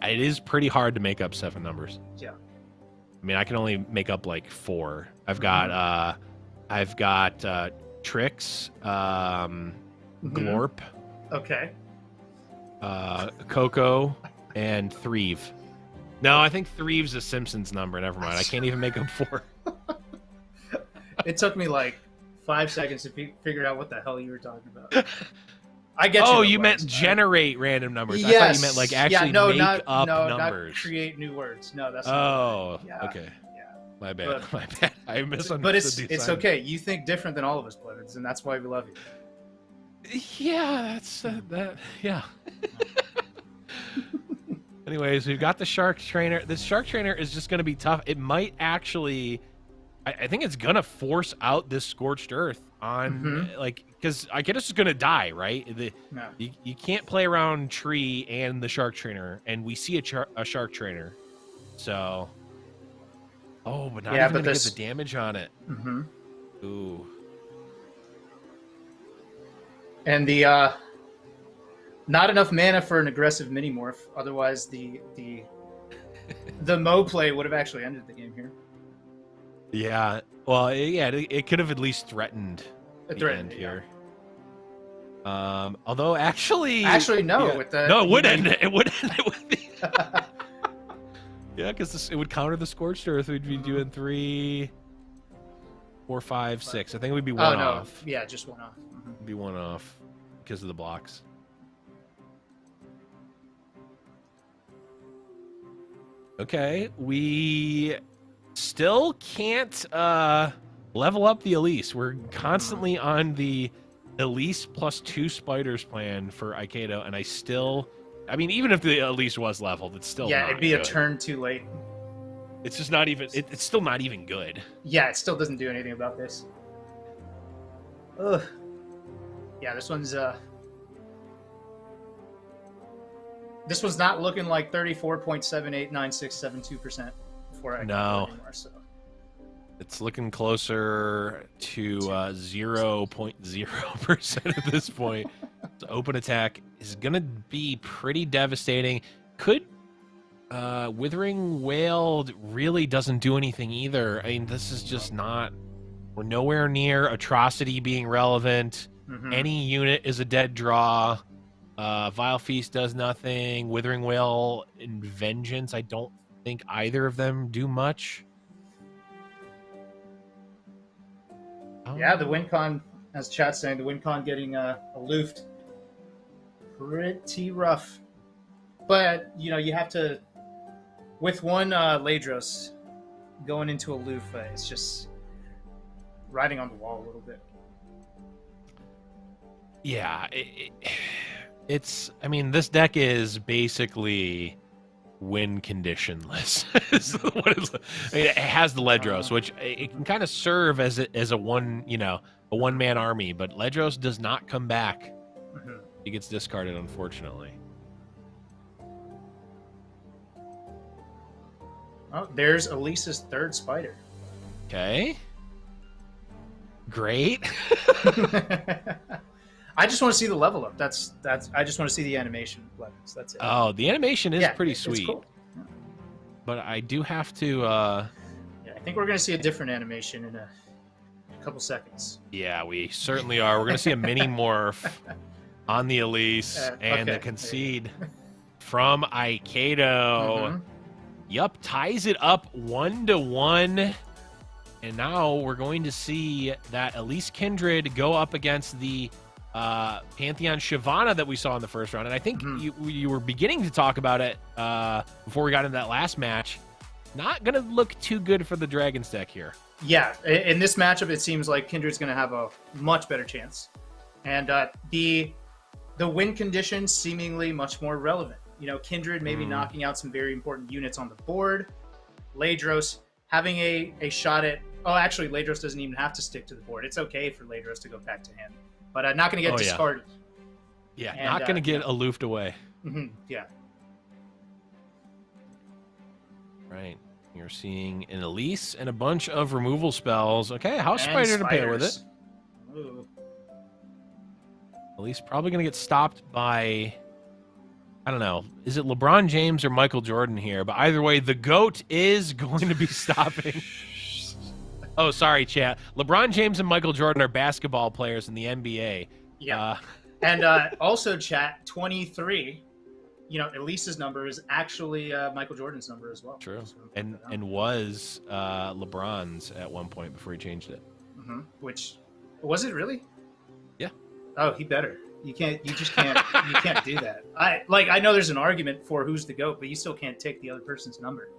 Speaker 1: It is pretty hard to make up 7 numbers.
Speaker 2: Yeah.
Speaker 1: I mean, I can only make up like 4. I've got Trix, Glorp.
Speaker 2: Okay.
Speaker 1: Coco, and Threve. No, I think Threve's a Simpsons number. Never mind. I can't even make up 4.
Speaker 2: It took me like 5 seconds to figure out what the hell you were talking about. I get you.
Speaker 1: Oh, you meant generate random numbers.
Speaker 2: Yes.
Speaker 1: I thought you meant like actually make up numbers.
Speaker 2: Not create new words. No, that's
Speaker 1: not
Speaker 2: yeah.
Speaker 1: Okay.
Speaker 2: Yeah.
Speaker 1: My bad. My bad. I misunderstood.
Speaker 2: But it's okay. You think different than all of us, Blevins, and that's why we love you.
Speaker 1: Yeah, that's that. Yeah. Anyways, we've got the Shark Trainer. This Shark Trainer is just going to be tough. It might actually, I think it's going to force out this Scorched Earth on, like, because I guess it's going to die, right?
Speaker 2: No.
Speaker 1: You can't play around Tree and the Shark Trainer, and we see a Shark Trainer. So, but not even going to get the damage on it. Ooh.
Speaker 2: And the not enough mana for an aggressive mini morph. Otherwise, the Mo play would have actually ended the game here.
Speaker 1: Yeah. Well, yeah, it could have at least threatened the end here. Although actually
Speaker 2: no.
Speaker 1: Yeah.
Speaker 2: With the
Speaker 1: no, it would end it. It would end it with the. Yeah, because it would counter the Scorched Earth. We'd be doing 3, 4, 5, 6. I think we'd be one off.
Speaker 2: Yeah, just one off.
Speaker 1: Be one off because of the blocks. Okay, we still can't level up the Elise. We're constantly on the Elise plus 2 spiders plan for Ikato, and I mean, even if the Elise was leveled, it's still not
Speaker 2: it'd be
Speaker 1: good.
Speaker 2: a turn too late.
Speaker 1: It's just not even. It's still not even good.
Speaker 2: Yeah, it still doesn't do anything about this. Ugh. Yeah, this one's not looking like 34.789672% before I
Speaker 1: no.
Speaker 2: Anymore, so.
Speaker 1: It's looking closer to 0.0% at this point. So open attack is gonna be pretty devastating. Could Withering Wail really doesn't do anything either. I mean, this is just not. We're nowhere near Atrocity being relevant. Any unit is a dead draw. Vile Feast does nothing. Withering Wail and Vengeance, I don't think either of them do much.
Speaker 2: Yeah, the WinCon, as chat's saying, the WinCon getting aloofed. Pretty rough. But, you have to, with one Ladros going into aloof, it's just riding on the wall a little bit.
Speaker 1: Yeah, it's. I mean, this deck is basically win conditionless. I mean, it has the Ledros, which it can kind of serve as a one-man army, but Ledros does not come back. He gets discarded, unfortunately.
Speaker 2: Oh, there's Elise's 3rd spider.
Speaker 1: Okay. Great.
Speaker 2: I just want to see the level up. That's. I just want to see the animation. That's it.
Speaker 1: Oh, the animation is pretty sweet.
Speaker 2: It's cool. Yeah.
Speaker 1: But I do have to.
Speaker 2: Yeah, I think we're gonna see a different animation in a couple seconds.
Speaker 1: Yeah, we certainly are. We're gonna see a mini morph on the Elise and the concede from Aikido. Yup, ties it up 1-1. And now we're going to see that Elise Kindred go up against the Pantheon Shyvana that we saw in the first round. And I think you were beginning to talk about it before we got into that last match. Not going to look too good for the Dragon's deck here.
Speaker 2: Yeah, in this matchup, it seems like Kindred's going to have a much better chance. And the win conditions seemingly much more relevant. You know, Kindred maybe knocking out some very important units on the board. Ladros having a shot at... Oh, actually, Ladros doesn't even have to stick to the board. It's okay for Ladros to go back to hand. But not going to get discarded.
Speaker 1: Yeah, and, not going to get aloofed away.
Speaker 2: Yeah.
Speaker 1: Right. You're seeing an Elise and a bunch of removal spells. Okay, House Spider to pair with it.
Speaker 2: Ooh.
Speaker 1: Elise probably going to get stopped by... I don't know. Is it LeBron James or Michael Jordan here? But either way, the GOAT is going to be stopping. Oh, sorry, chat. LeBron James and Michael Jordan are basketball players in the NBA.
Speaker 2: Yeah. And also, chat, 23, you know, Elise's number is actually Michael Jordan's number as well.
Speaker 1: True. And was LeBron's at one point before he changed it.
Speaker 2: Which, was it really?
Speaker 1: Yeah.
Speaker 2: Oh, he better. You just can't do that. I know there's an argument for who's the GOAT, but you still can't take the other person's number.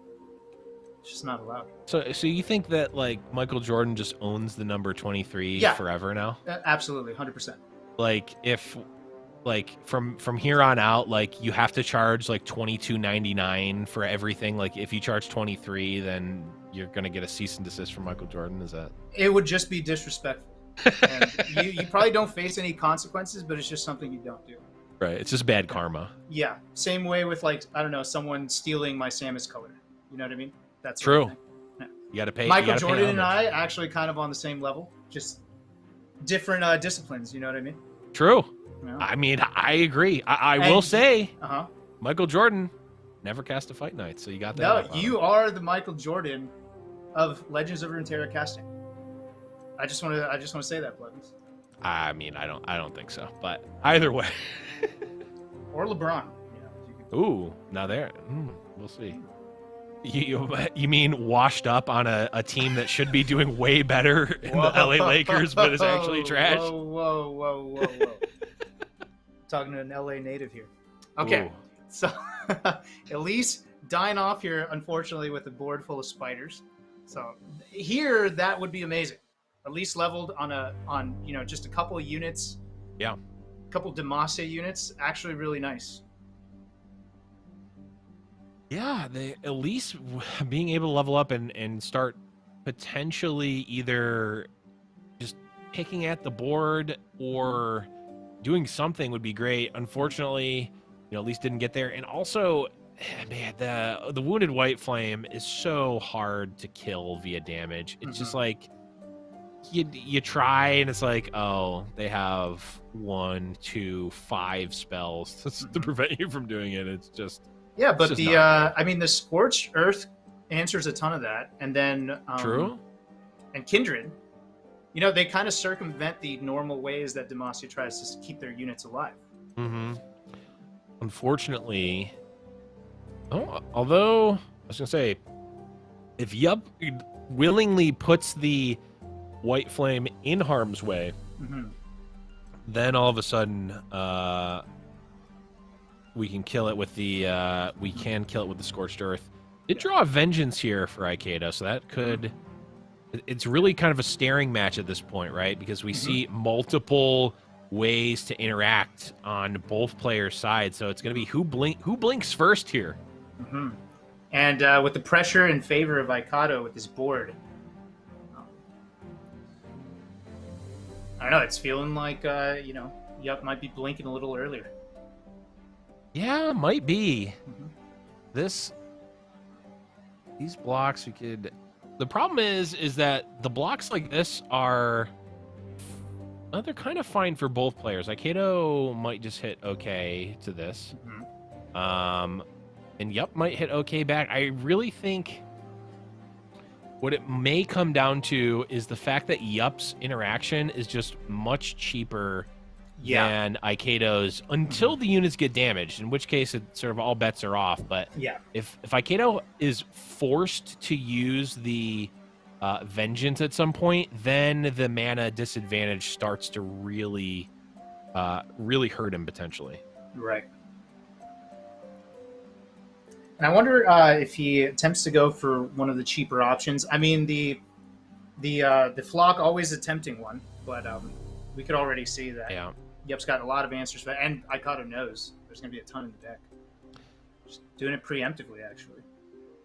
Speaker 2: It's just not allowed. So
Speaker 1: you think that like Michael Jordan just owns the number 23 forever now?
Speaker 2: Absolutely, 100%.
Speaker 1: Like if from here on out, like you have to charge like $22.99 for everything. Like if you charge 23, then you're gonna get a cease and desist from Michael Jordan. Is that?
Speaker 2: It would just be disrespectful. And you probably don't face any consequences, but it's just something you don't do.
Speaker 1: Right. It's just bad karma.
Speaker 2: Yeah. Same way with like, I don't know, someone stealing my Samus color. You know what I mean? That's
Speaker 1: true. Yeah. You got to pay.
Speaker 2: Michael Jordan and I actually kind of on the same level, just different disciplines. You know what I mean?
Speaker 1: True.
Speaker 2: Yeah.
Speaker 1: I mean, I agree. I will say, Michael Jordan never cast a fight night, so you got that.
Speaker 2: No, you are the Michael Jordan of Legends of Runeterra casting. I just want to say that, Blevins.
Speaker 1: I mean, I don't think so, but either way.
Speaker 2: Or LeBron.
Speaker 1: Yeah, ooh, now there. We'll see. You mean washed up on a team that should be doing way better in the LA Lakers, but is actually trash?
Speaker 2: Whoa. Talking to an LA native here. Okay, so Elise dying off here, unfortunately, with a board full of spiders. So here, that would be amazing. At least leveled on you know, just a couple of units.
Speaker 1: Yeah.
Speaker 2: A couple Demacia units. Actually really nice.
Speaker 1: Yeah, at least being able to level up and start potentially either just picking at the board or doing something would be great. Unfortunately, you know, at least didn't get there. And also, man, the Wounded White Flame is so hard to kill via damage. It's just like you try and it's like, oh, they have 1, 2, 5 spells to prevent you from doing it. It's just
Speaker 2: but the I mean, the Scorched Earth answers a ton of that, and then
Speaker 1: True,
Speaker 2: and Kindred, you know, they kind of circumvent the normal ways that Demacia tries to keep their units alive.
Speaker 1: Unfortunately, although I was gonna say, if Yup willingly puts the White Flame in harm's way, then all of a sudden we can kill it with the Scorched Earth. Did draw a Vengeance here for Aikido, so that could it's really kind of a staring match at this point, right? Because we see multiple ways to interact on both players' sides, so it's going to be who blinks first here.
Speaker 2: And with the pressure in favor of Aikido with this board, I don't know, it's feeling like you know, Yup might be blinking a little earlier.
Speaker 1: Yeah, might be. These blocks we could. The problem is that the blocks like this are they're kind of fine for both players. Aikido might just hit okay to this. And Yup might hit okay back. I really think what it may come down to is the fact that Yup's interaction is just much cheaper than Aikido's until the units get damaged, in which case it sort of all bets are off. But if Aikido is forced to use the Vengeance at some point, then the mana disadvantage starts to really hurt him potentially.
Speaker 2: Right. And I wonder if he attempts to go for one of the cheaper options. I mean, the flock always attempting one, but we could already see that.
Speaker 1: Yeah.
Speaker 2: Yup's got a lot of answers for that, and Aikido knows there's going to be a ton in the deck. Just doing it preemptively, actually.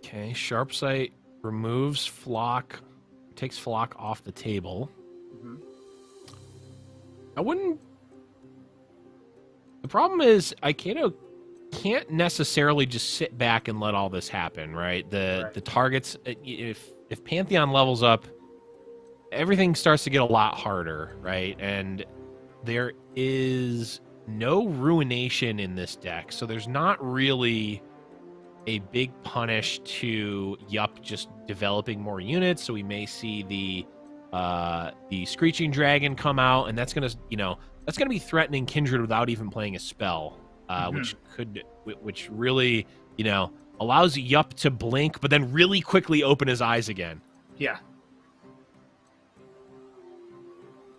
Speaker 1: Okay, Sharp Sight removes flock, takes flock off the table. I wouldn't... The problem is Aikido can't necessarily just sit back and let all this happen, right? The targets, if Pantheon levels up, everything starts to get a lot harder, right? And there is no ruination in this deck, so there's not really a big punish to Yup just developing more units. So we may see the Screeching Dragon come out, and that's gonna be threatening Kindred without even playing a spell. Which really, allows Yup to blink, but then really quickly open his eyes again.
Speaker 2: Yeah.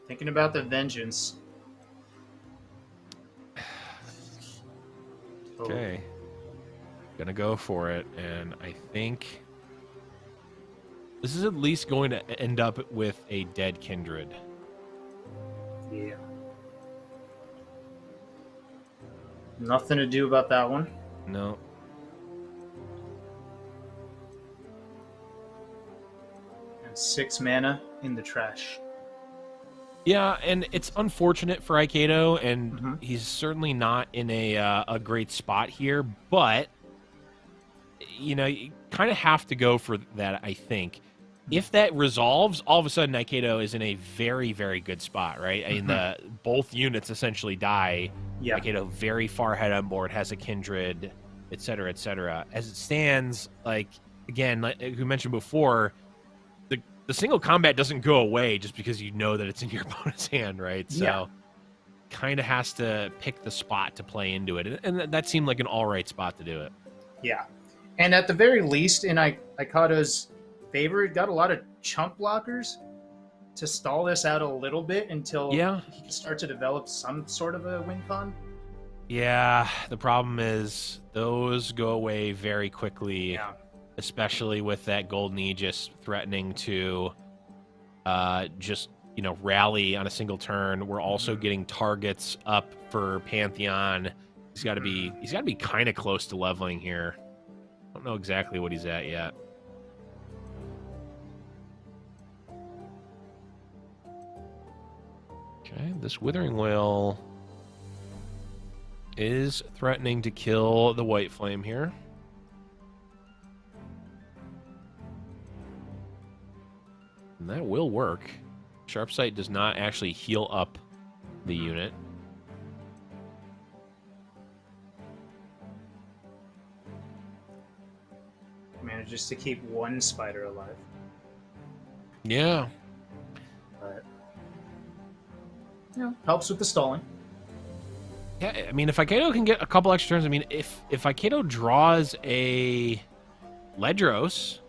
Speaker 2: Thinking about the Vengeance.
Speaker 1: Okay. Gonna go for it, and I think this is at least going to end up with a dead Kindred.
Speaker 2: Yeah. Nothing to do about that one.
Speaker 1: No.
Speaker 2: And 6 mana in the trash.
Speaker 1: Yeah, and it's unfortunate for Aikido, and he's certainly not in a great spot here, but you kind of have to go for that, I think. If that resolves, all of a sudden Aikido is in a very, very good spot, right? I mean, both units essentially die.
Speaker 2: Yeah.
Speaker 1: Aikido very far ahead on board, has a Kindred, et cetera, et cetera. As it stands, again, like we mentioned before, the single combat doesn't go away just because you know that it's in your opponent's hand, right? So kind of has to pick the spot to play into it. And that seemed like an all right spot to do it.
Speaker 2: Yeah. And at the very least, in Aikido's favor, it got a lot of chump blockers to stall this out a little bit until he can start to develop some sort of a win con.
Speaker 1: Yeah, the problem is those go away very quickly, especially with that Golden Aegis threatening to just, rally on a single turn. We're also getting targets up for Pantheon. He's got to be kind of close to leveling here. I don't know exactly what he's at yet. Okay, this Withering Wail is threatening to kill the White Flame here. And that will work. Sharp Sight does not actually heal up the unit.
Speaker 2: Manages to keep one spider alive.
Speaker 1: Yeah.
Speaker 2: But helps with the stalling.
Speaker 1: Yeah, I mean, if Aikido can get a couple extra turns, I mean, if Aikido draws a Ledros,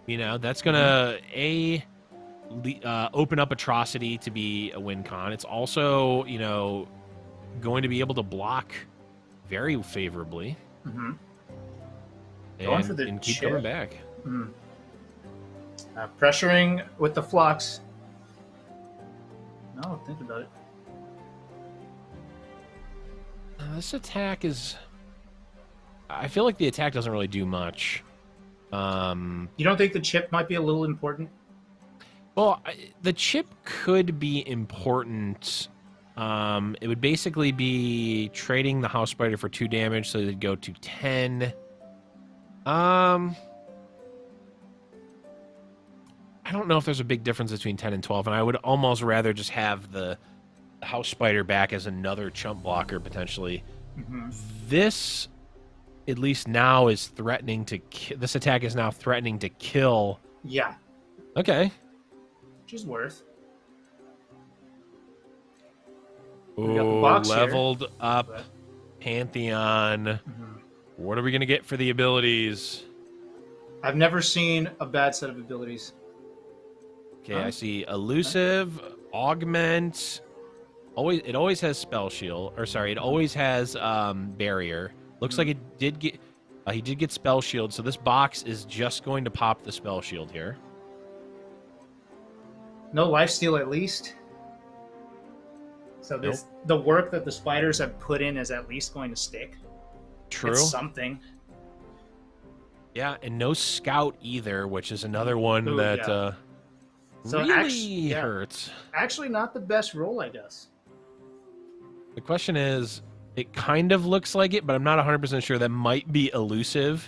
Speaker 1: that's gonna open up Atrocity to be a win con. It's also, going to be able to block very favorably.
Speaker 2: Going for the
Speaker 1: and keep coming back.
Speaker 2: Pressuring with the flux. No, think about it.
Speaker 1: This attack is... I feel like the attack doesn't really do much.
Speaker 2: You don't think the chip might be a little important?
Speaker 1: Well, the chip could be important. It would basically be trading the House Spider for 2 damage, so they'd go to 10. I don't know if there's a big difference between 10 and 12, and I would almost rather just have the house spider back as another chump blocker potentially.
Speaker 2: Mm-hmm.
Speaker 1: This, at least now, is threatening to. This attack is now threatening to kill.
Speaker 2: Yeah.
Speaker 1: Okay.
Speaker 2: Which is worth.
Speaker 1: Ooh, leveled here. Up but... Pantheon.
Speaker 2: Mm-hmm.
Speaker 1: What are we gonna get for the abilities?
Speaker 2: I've never seen a bad set of abilities.
Speaker 1: Okay, I see elusive, augment. It always has spell shield, or sorry, it always has barrier. Looks like it did get. He did get spell shield, so this box is just going to pop the spell shield here.
Speaker 2: No lifesteal at least. So this the work that the spiders have put in is at least going to stick.
Speaker 1: True.
Speaker 2: It's something.
Speaker 1: Yeah, and no scout either, which is another one that
Speaker 2: so
Speaker 1: really hurts.
Speaker 2: Actually, not the best roll, I guess.
Speaker 1: The question is, it kind of looks like it, but I'm not 100% sure. That might be elusive,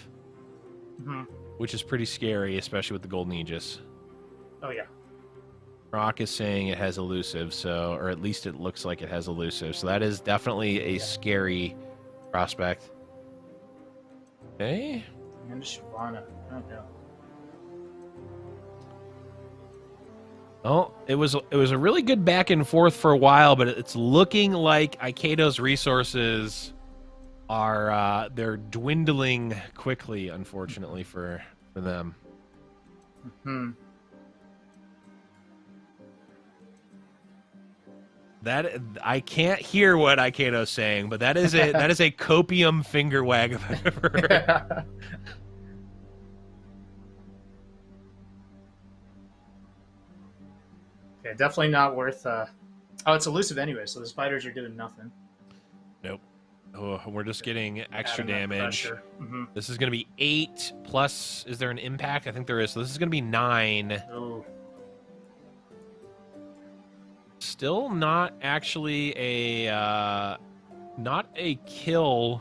Speaker 1: which is pretty scary, especially with the Golden Aegis.
Speaker 2: Oh, yeah.
Speaker 1: Rock is saying it has elusive, so, or at least it looks like it has elusive. So that is definitely a scary prospect. Okay.
Speaker 2: And Shyvana. Oh, no.
Speaker 1: Well, it was a really good back and forth for a while, but it's looking like Aikedo's resources are they're dwindling quickly, unfortunately for them. That I can't hear what Aikedo's saying, but that is a copium finger wag if I've ever heard.
Speaker 2: Yeah, definitely not worth. Oh, it's elusive anyway, so the spiders are doing nothing.
Speaker 1: Nope. Oh, we're just getting extra damage.
Speaker 2: Mm-hmm.
Speaker 1: This is going to be 8 plus. Is there an impact? I think there is. So this is going to be 9.
Speaker 2: Oh.
Speaker 1: Still not actually a not a kill,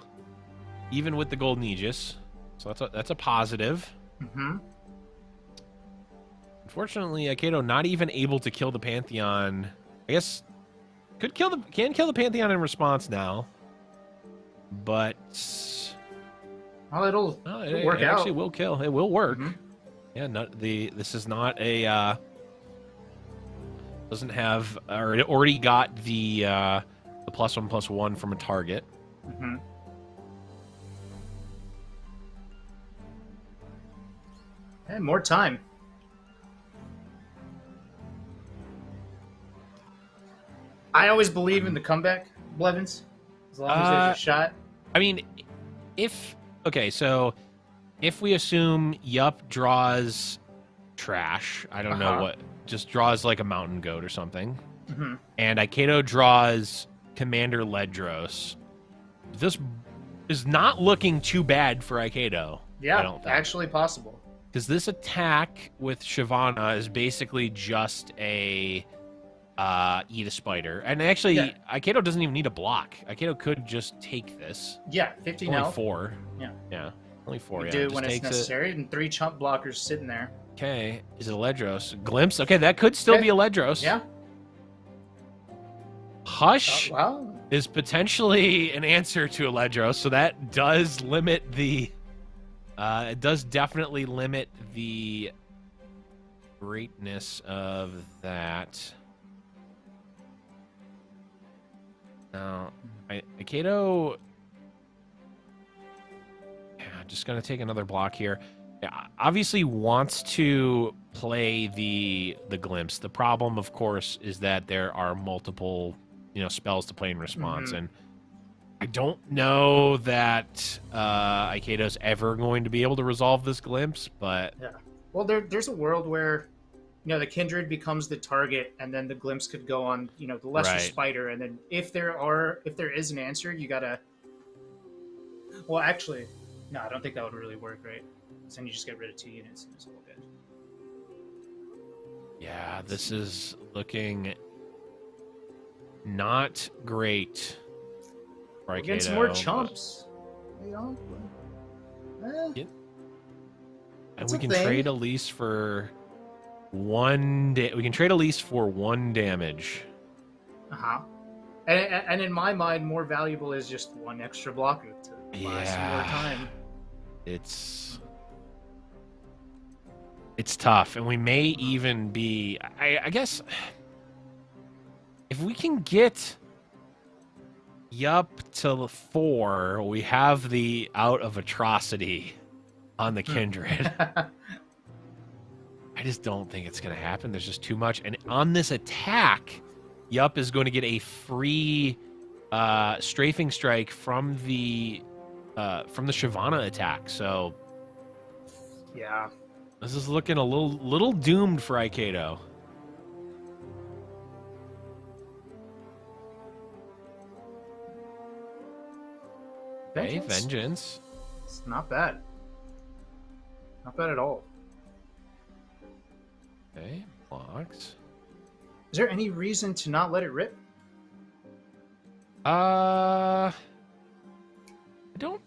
Speaker 1: even with the Golden Aegis. So that's a positive.
Speaker 2: Mm-hmm.
Speaker 1: Unfortunately, Aikedo not even able to kill the Pantheon. I guess can kill the Pantheon in response now, but
Speaker 2: it'll work out.
Speaker 1: Actually, will kill. It will work.
Speaker 2: Mm-hmm.
Speaker 1: Yeah, this is not a doesn't have, or it already got the +1/+1 from a target.
Speaker 2: Mm-hmm. And more time. I always believe in the comeback, Blevins, as long as there's a shot.
Speaker 1: I mean, so if we assume Yup draws trash, I don't know what, just draws like a mountain goat or something, and Aikedo draws Commander Ledros, this is not looking too bad for Aikedo.
Speaker 2: Yeah,
Speaker 1: I don't think.
Speaker 2: Actually possible.
Speaker 1: Because this attack with Shyvana is basically just a eat a spider. And actually, Aikedo doesn't even need a block. Aikedo could just take this.
Speaker 2: Yeah, 15
Speaker 1: only
Speaker 2: health.
Speaker 1: 4.
Speaker 2: Yeah.
Speaker 1: Yeah, only 4.
Speaker 2: Do it when it's necessary, and 3 chump blockers sitting there.
Speaker 1: Okay, is it a Ledros? Glimpse? Okay, that could still be a Ledros.
Speaker 2: Yeah.
Speaker 1: Hush is potentially an answer to a Ledros, so that does limit the... it does definitely limit the greatness of that. Now, Aikedo... Yeah, just going to take another block here. Obviously wants to play the glimpse. The problem, of course, is that there are multiple, spells to play in response, and I don't know that Aikedo's ever going to be able to resolve this glimpse, but
Speaker 2: well, there's a world where the kindred becomes the target, and then the glimpse could go on the lesser spider, and then if there is an answer, you gotta. Well, actually, no, I don't think that would really work, right? So then you just get rid of 2 units and it's all good.
Speaker 1: Yeah, this is looking not great.
Speaker 2: Against more chumps.
Speaker 1: And we can trade Elise for 1 we can trade Elise for 1 damage.
Speaker 2: And in my mind, more valuable is just one extra blocker to buy some more time.
Speaker 1: It's tough, and we may even be. I guess if we can get Yup to 4, we have the out of atrocity on the Kindred. I just don't think it's going to happen. There's just too much. And on this attack, Yup is going to get a free strafing strike from the Shyvana attack. So
Speaker 2: yeah,
Speaker 1: this is looking a little doomed for Aikido. Okay, Vengeance.
Speaker 2: It's not bad. Not bad at all.
Speaker 1: Okay, blocks.
Speaker 2: Is there any reason to not let it rip?
Speaker 1: I don't.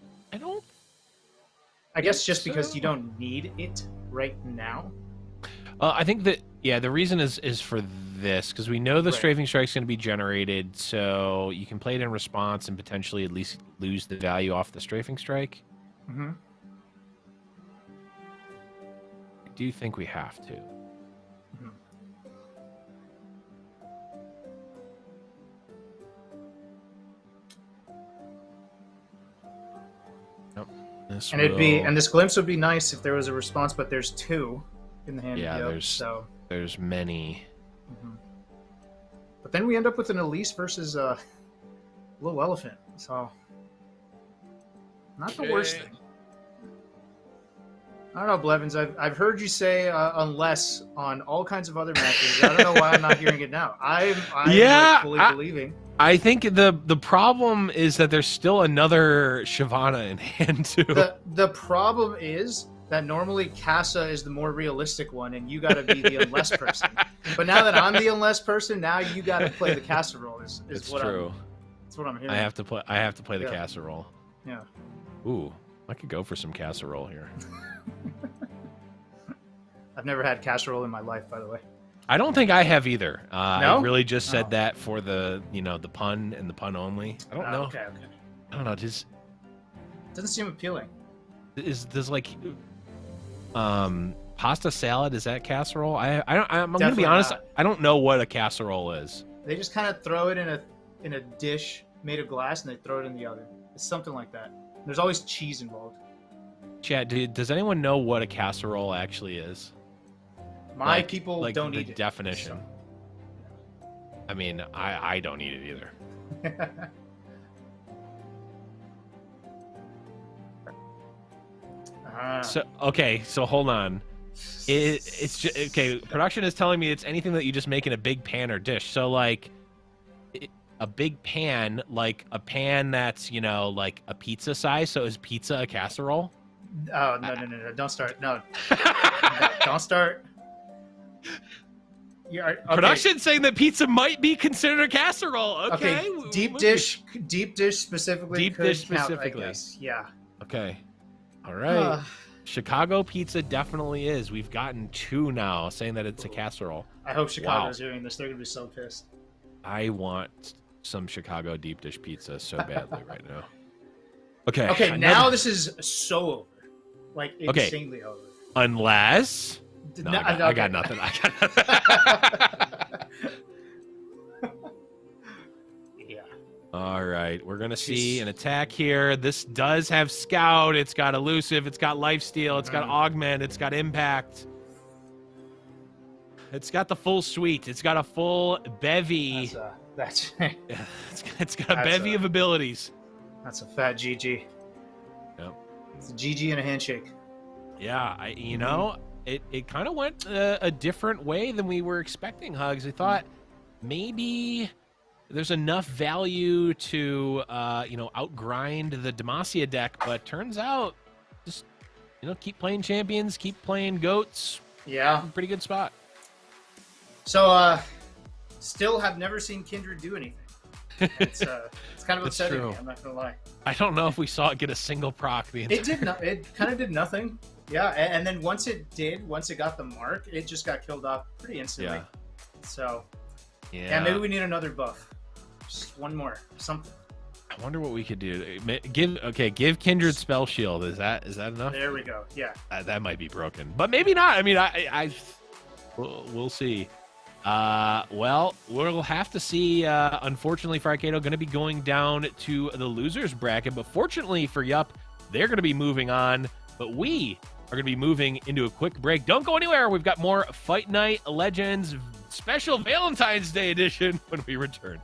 Speaker 2: I guess just because you don't need it right now.
Speaker 1: I think that the reason is for this, because we know the strafing strike's going to be generated, so you can play it in response and potentially at least lose the value off the strafing strike.
Speaker 2: Mm-hmm.
Speaker 1: I do think we have to.
Speaker 2: Mm-hmm.
Speaker 1: Nope.
Speaker 2: And this glimpse would be nice if there was a response, but there's 2 in the hand.
Speaker 1: Yeah,
Speaker 2: so
Speaker 1: there's many.
Speaker 2: Mm-hmm. But then we end up with an Elise versus a Little Elephant. So not the worst thing. I don't know, Blevins. I've heard you say unless on all kinds of other matches. I don't know why I'm not hearing it now. I'm fully believing.
Speaker 1: I think the problem is that there's still another Shyvana in hand too.
Speaker 2: The problem is that normally Casa is the more realistic one, and you got to be the unless person. But now that I'm the unless person, now you got to play the Casa role. It's true. That's what I'm hearing.
Speaker 1: I have to play the Casa role.
Speaker 2: Yeah.
Speaker 1: Ooh, I could go for some casserole here.
Speaker 2: I've never had casserole in my life, by the way.
Speaker 1: I don't think I have either.
Speaker 2: No?
Speaker 1: I really just said that for the the pun and the pun only. I don't know.
Speaker 2: Okay.
Speaker 1: I don't know. Just
Speaker 2: doesn't seem appealing.
Speaker 1: Does like pasta salad, is that casserole? I'm gonna be honest.
Speaker 2: Not.
Speaker 1: I don't know what a casserole is.
Speaker 2: They just kind of throw it in a dish made of glass and they throw it in the oven. It's something like that. There's always cheese involved.
Speaker 1: Chat, does anyone know what a casserole actually is?
Speaker 2: My people don't eat it.
Speaker 1: Definition. So. I mean, I don't eat it either. So hold on. It's just, okay. Production is telling me it's anything that you just make in a big pan or dish. So like a big pan, like a pan that's like a pizza size. So is pizza a casserole?
Speaker 2: Oh no! Don't start. No, don't start. Okay.
Speaker 1: Production saying that pizza might be considered a casserole. Okay.
Speaker 2: Deep dish specifically.
Speaker 1: Deep dish specifically.
Speaker 2: Count, I guess. Yeah.
Speaker 1: Okay. All right. Chicago pizza definitely is. We've gotten 2 now saying that it's a casserole.
Speaker 2: I hope Chicago's hearing this. They're gonna be so pissed.
Speaker 1: I want some Chicago deep dish pizza so badly right now. Okay.
Speaker 2: Okay. Now this is so over. Like insanely over.
Speaker 1: Unless. No, I got nothing.
Speaker 2: Yeah.
Speaker 1: All right, we're gonna see an attack here. This does have Scout. It's got Elusive. It's got Lifesteal. It's got Augment. It's got Impact. It's got the full suite. It's got a full bevy. It's got a bevy of abilities.
Speaker 2: That's a fat GG.
Speaker 1: Yep.
Speaker 2: It's a GG and a handshake.
Speaker 1: Yeah, It kind of went a different way than we were expecting, Hugs. I thought maybe there's enough value to, outgrind the Demacia deck, but turns out just, keep playing champions, keep playing goats.
Speaker 2: Yeah.
Speaker 1: Pretty good spot.
Speaker 2: So, still have never seen Kindred do anything. It's kind of upsetting me, I'm not going to lie.
Speaker 1: I don't know if we saw it get a single proc.
Speaker 2: It kind of did nothing. Yeah, and then once it got the mark, it just got killed off pretty instantly.
Speaker 1: Yeah.
Speaker 2: So, yeah, maybe we need another buff. Just one more. Something.
Speaker 1: I wonder what we could do. Give Kindred Spell Shield. Is that enough?
Speaker 2: There we go. Yeah.
Speaker 1: That might be broken, but maybe not. I mean, we'll see. Well, we'll have to see. Unfortunately for Arcado, going to be going down to the losers bracket, but fortunately for Yup, they're going to be moving on. But we are going to be moving into a quick break. Don't go anywhere. We've got more Fight Night Legends special Valentine's Day edition when we return.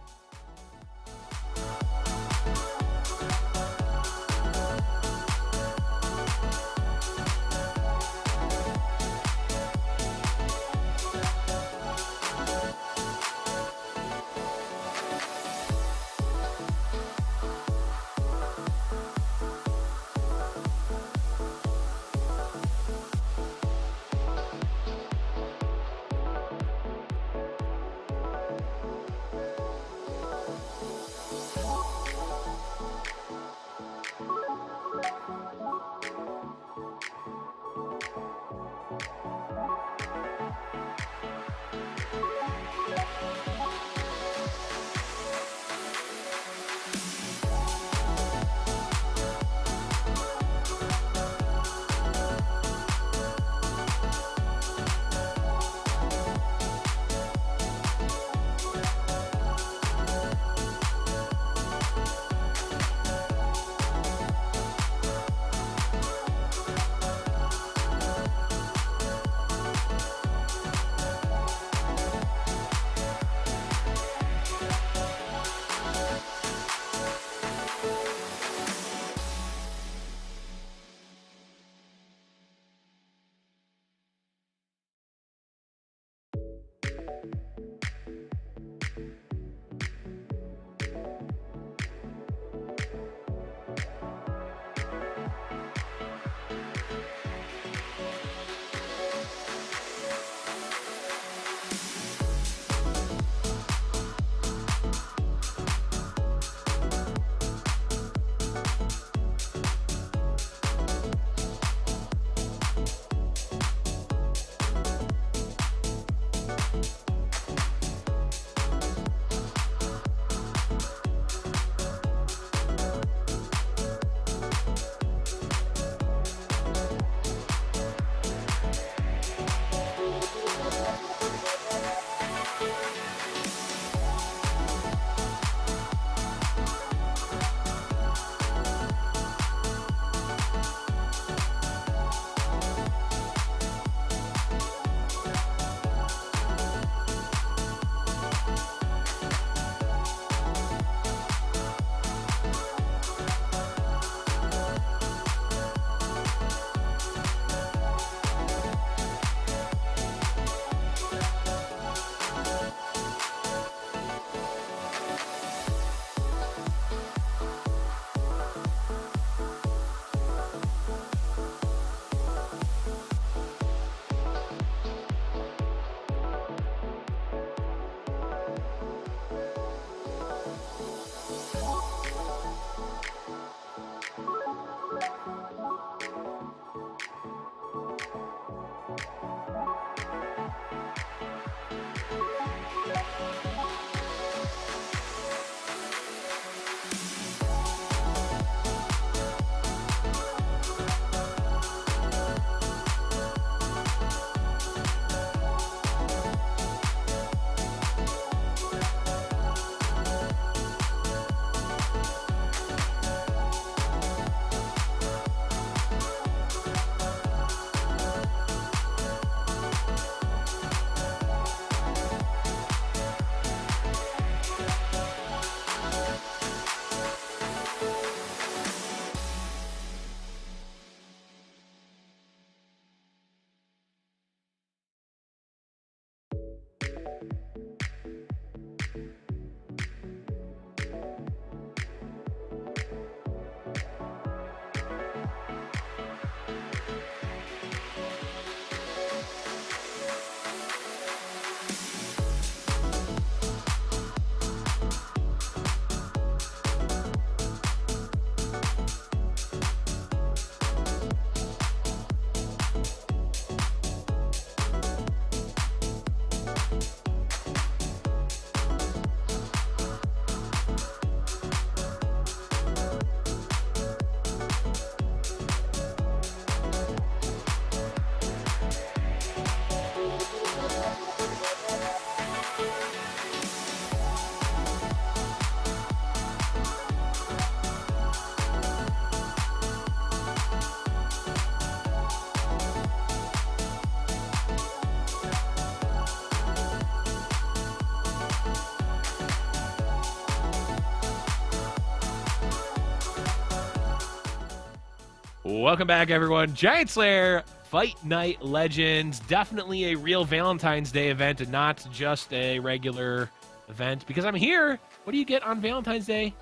Speaker 1: Welcome back, everyone. Giant Slayer Fight Night Legends. Definitely a real Valentine's Day event and not just a regular event. Because I'm here. What do you get on Valentine's Day?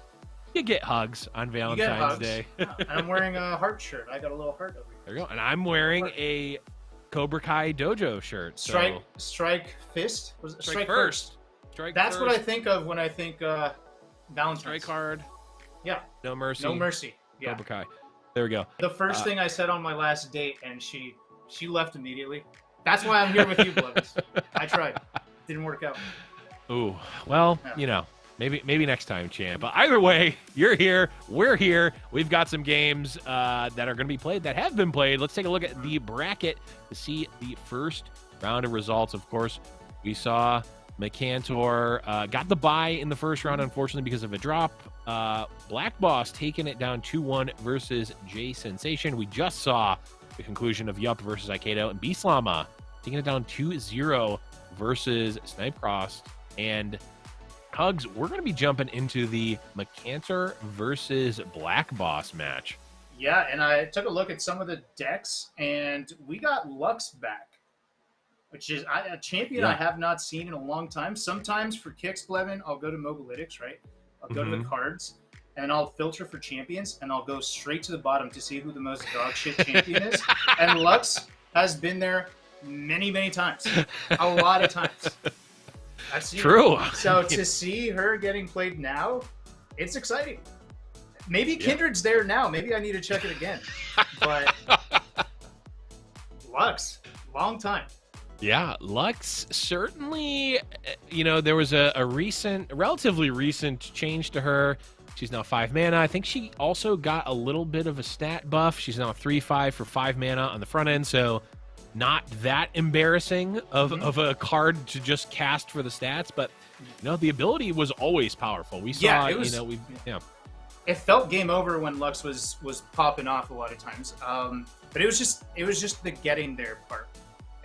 Speaker 1: You get hugs on Valentine's Day.
Speaker 2: And I'm wearing a heart shirt. I got a little heart over here.
Speaker 1: There you go. And I'm wearing a Cobra Kai Dojo shirt. So.
Speaker 2: Strike Fist? Was it
Speaker 1: Strike First. Strike
Speaker 2: That's
Speaker 1: first.
Speaker 2: what I think of when I think Valentine's.
Speaker 1: Strike hard.
Speaker 2: Yeah.
Speaker 1: No mercy.
Speaker 2: No mercy. Yeah.
Speaker 1: Cobra Kai. There we go.
Speaker 2: The first thing I said on my last date, and she left immediately. That's why I'm here with you, Blevins. I tried. Didn't work out.
Speaker 1: Ooh, well, you know, maybe next time, champ. But either way, you're here. We're here. We've got some games that are going to be played, that have been played. Let's take a look at the bracket to see the first round of results. Of course, we saw McCantor got the bye in the first round, unfortunately, because of a drop. Black Boss taking it down 2-1 versus J Sensation. We just saw the conclusion of Yup versus Aikido, and Beaslama taking it down 2-0 versus Snipe Cross. And Hugs, we're going to be jumping into the McCantor versus Black Boss match.
Speaker 2: Yeah, and I took a look at some of the decks, and we got Lux back, which is a champion I have not seen in a long time. Sometimes for kicks, Blevin, I'll go to Mobalytics, right? I'll go to the cards, and I'll filter for champions, and I'll go straight to the bottom to see who the most dog shit champion is. And Lux has been there many, many times. A lot of times. I've seen
Speaker 1: True.
Speaker 2: It. So to see her getting played now, it's exciting. Maybe Kindred's there now. Maybe I need to check it again. But Lux, long time.
Speaker 1: Yeah, Lux certainly, you know, there was a relatively recent change to her. She's now 5 mana. I think she also got a little bit of a stat buff. She's now 3/5 for 5 mana on the front end, so not that embarrassing of a card to just cast for the stats, but you know, the ability was always powerful. We saw,
Speaker 2: It felt game over when Lux was popping off a lot of times. But it was just the getting there part.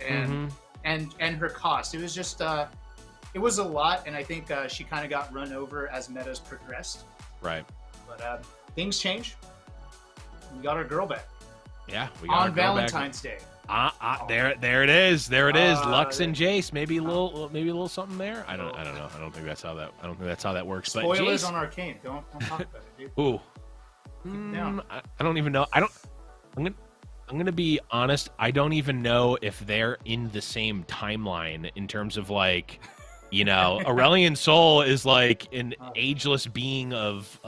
Speaker 2: And and her cost. It was just it was a lot, and I think she kind of got run over as metas progressed.
Speaker 1: Right.
Speaker 2: But things change. We got our girl back.
Speaker 1: Yeah, we got
Speaker 2: on Valentine's Day.
Speaker 1: There it is. There it is. Lux and Jace. Maybe a little something there. I don't know. I don't think that's how that works.
Speaker 2: Spoilers
Speaker 1: but
Speaker 2: on Arcane. Don't talk about it, dude.
Speaker 1: Ooh. I don't even know. I'm gonna be honest. I don't even know if they're in the same timeline in terms of, like, you know, Aurelian Soul is like an ageless being of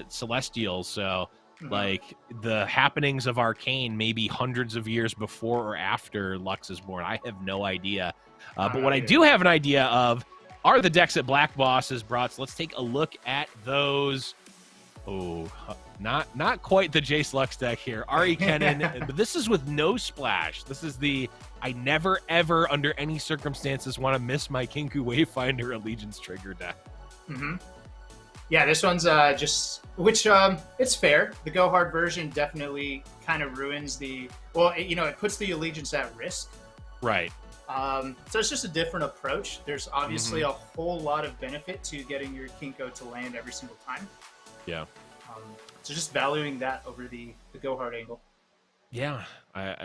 Speaker 1: celestials. So like the happenings of Arcane maybe hundreds of years before or after Lux is born. I have no idea. But what I do have an idea of are the decks that Black Boss has brought. So let's take a look at those. Oh, not quite the Jace Lux deck here. Ahri Kennan, but this is with no splash. This is the I never ever under any circumstances want to miss my Kinku Wayfinder Allegiance trigger deck.
Speaker 2: Yeah, this one's which it's fair. The Go Hard version definitely kind of ruins it puts the Allegiance at risk.
Speaker 1: Right.
Speaker 2: So it's just a different approach. There's obviously a whole lot of benefit to getting your Kinko to land every single time.
Speaker 1: Yeah.
Speaker 2: So just valuing that over the Go Hard angle.
Speaker 1: Yeah.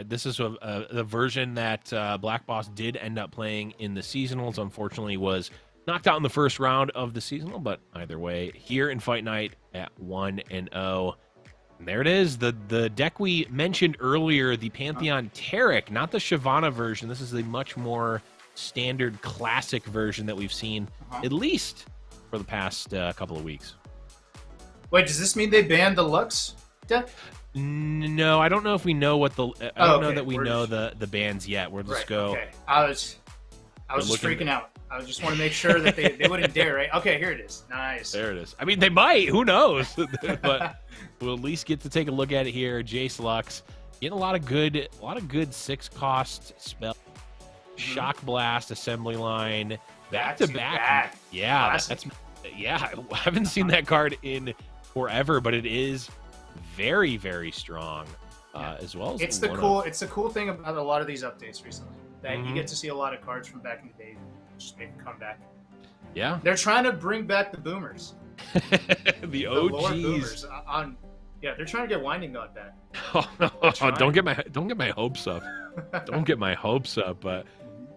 Speaker 1: This is the version that Black Boss did end up playing in the seasonals. Unfortunately, was knocked out in the first round of the seasonal, but either way, here in Fight Night at 1-0. And there it is, the deck we mentioned earlier, the Pantheon Taric, not the Shyvana version. This is the much more standard classic version that we've seen, at least for the past couple of weeks.
Speaker 2: Wait, does this mean they banned the Lux deck?
Speaker 1: No, I don't know if we know what the. I don't know that we know the bans yet. We'll just go.
Speaker 2: Okay. I was just freaking out. I just want to make sure that they wouldn't dare, right? Okay, here it is. Nice.
Speaker 1: There it is. I mean, they might. Who knows? But we'll at least get to take a look at it here. Jace Lux getting a lot of good 6-cost spell. Shock Blast, Assembly Line, back to back. Yeah, I haven't seen that card in forever, but it is very, very strong. As well as
Speaker 2: it's the cool thing about a lot of these updates recently that you get to see a lot of cards from back in the day just make a comeback.
Speaker 1: Yeah,
Speaker 2: they're trying to bring back the boomers,
Speaker 1: the OGs.
Speaker 2: LoR boomers. Yeah, they're trying to get Winding God back.
Speaker 1: Oh, don't get my hopes up. Don't get my hopes up. But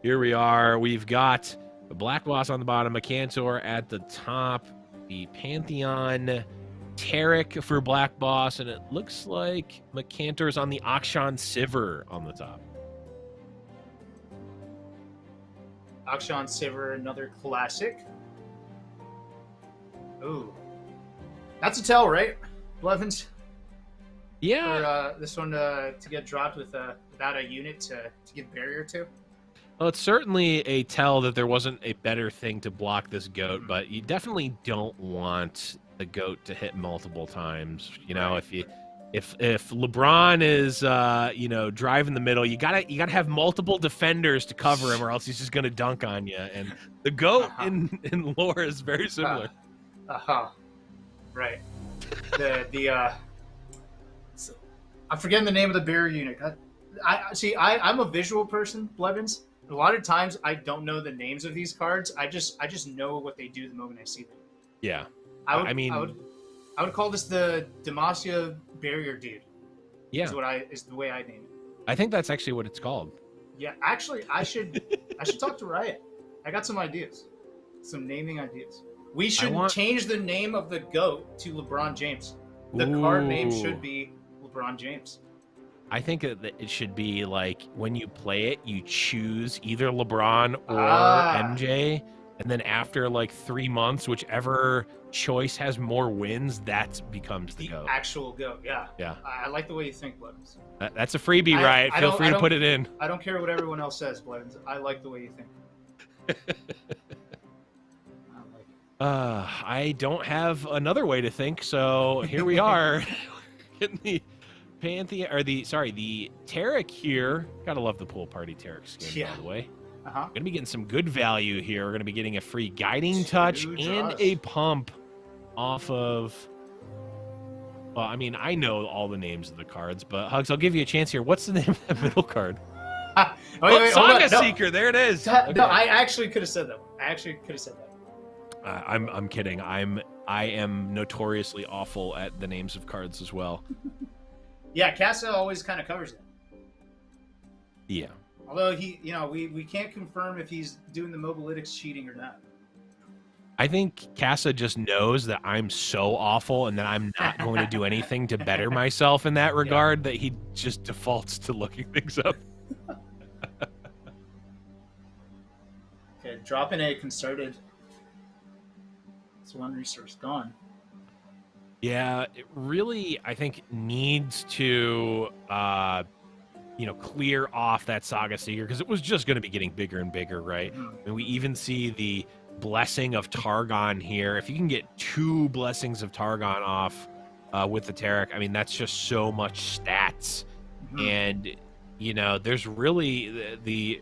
Speaker 1: here we are. We've got the Black Boss on the bottom, a Cantor at the top, the Pantheon Taric for Black Boss, and it looks like McCantor's on the Akshan Sivir on the top.
Speaker 2: Akshan Sivir, another classic. Ooh. That's a tell, right, Blevins?
Speaker 1: Yeah.
Speaker 2: For this one to get dropped without a unit to give barrier to?
Speaker 1: Well, it's certainly a tell that there wasn't a better thing to block this goat, but you definitely don't want the goat to hit multiple times. You know, if LeBron is you know, driving the middle, you gotta have multiple defenders to cover him, or else he's just gonna dunk on you. And the goat in lore is very similar.
Speaker 2: Right. I'm forgetting the name of the barrier unit. I'm a visual person, Blevins. A lot of times I don't know the names of these cards. I just know what they do the moment I see them.
Speaker 1: Yeah.
Speaker 2: I would call this the Demacia barrier dude.
Speaker 1: Yeah.
Speaker 2: Is the way I name it.
Speaker 1: I think that's actually what it's called.
Speaker 2: Yeah, actually I should talk to Riot. I got some ideas. Some naming ideas. We should change the name of the GOAT to LeBron James. The card name should be LeBron James.
Speaker 1: I think that it should be like when you play it, you choose either LeBron or MJ, and then after like 3 months, whichever choice has more wins, that becomes the GOAT.
Speaker 2: Actual GOAT, yeah.
Speaker 1: Yeah.
Speaker 2: I like the way you think, Blevins.
Speaker 1: That's a freebie, Riot. Feel free to put it in.
Speaker 2: I don't care what everyone else says, Blevins. I like the way you think.
Speaker 1: I don't have another way to think, so here we are. Getting the Pantheon, or the Taric here. Gotta love the pool party Taric skin, by the way. Gonna be getting some good value here. We're gonna be getting a free guiding touch and a pump off of. Well, I mean, I know all the names of the cards, but Hugs, I'll give you a chance here. What's the name of that middle card? Saga Seeker. There it is.
Speaker 2: Okay. No, I actually could have said that.
Speaker 1: I'm kidding. I am notoriously awful at the names of cards as well.
Speaker 2: Yeah, Casa always kind of covers it.
Speaker 1: Yeah.
Speaker 2: Although we can't confirm if he's doing the mobalytics cheating or not.
Speaker 1: I think Casa just knows that I'm so awful and that I'm not going to do anything to better myself in that regard, that he just defaults to looking things up.
Speaker 2: Okay, dropping a concerted. It's one resource gone.
Speaker 1: Yeah, it really, I think, needs to, clear off that Saga Seeker, because it was just going to be getting bigger and bigger, right? And we even see the Blessing of Targon here. If you can get 2 Blessings of Targon off with the Taric, I mean, that's just so much stats. And, there's really the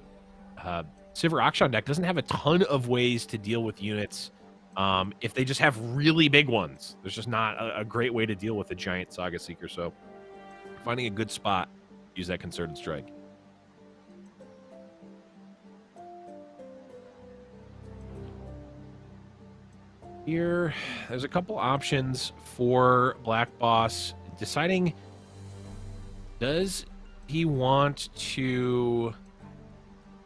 Speaker 1: Sivir Akshan deck doesn't have a ton of ways to deal with units. If they just have really big ones, there's just not a great way to deal with a giant Saga Seeker. So finding a good spot, use that Concerted Strike. Here, there's a couple options for Black Boss deciding, does he want to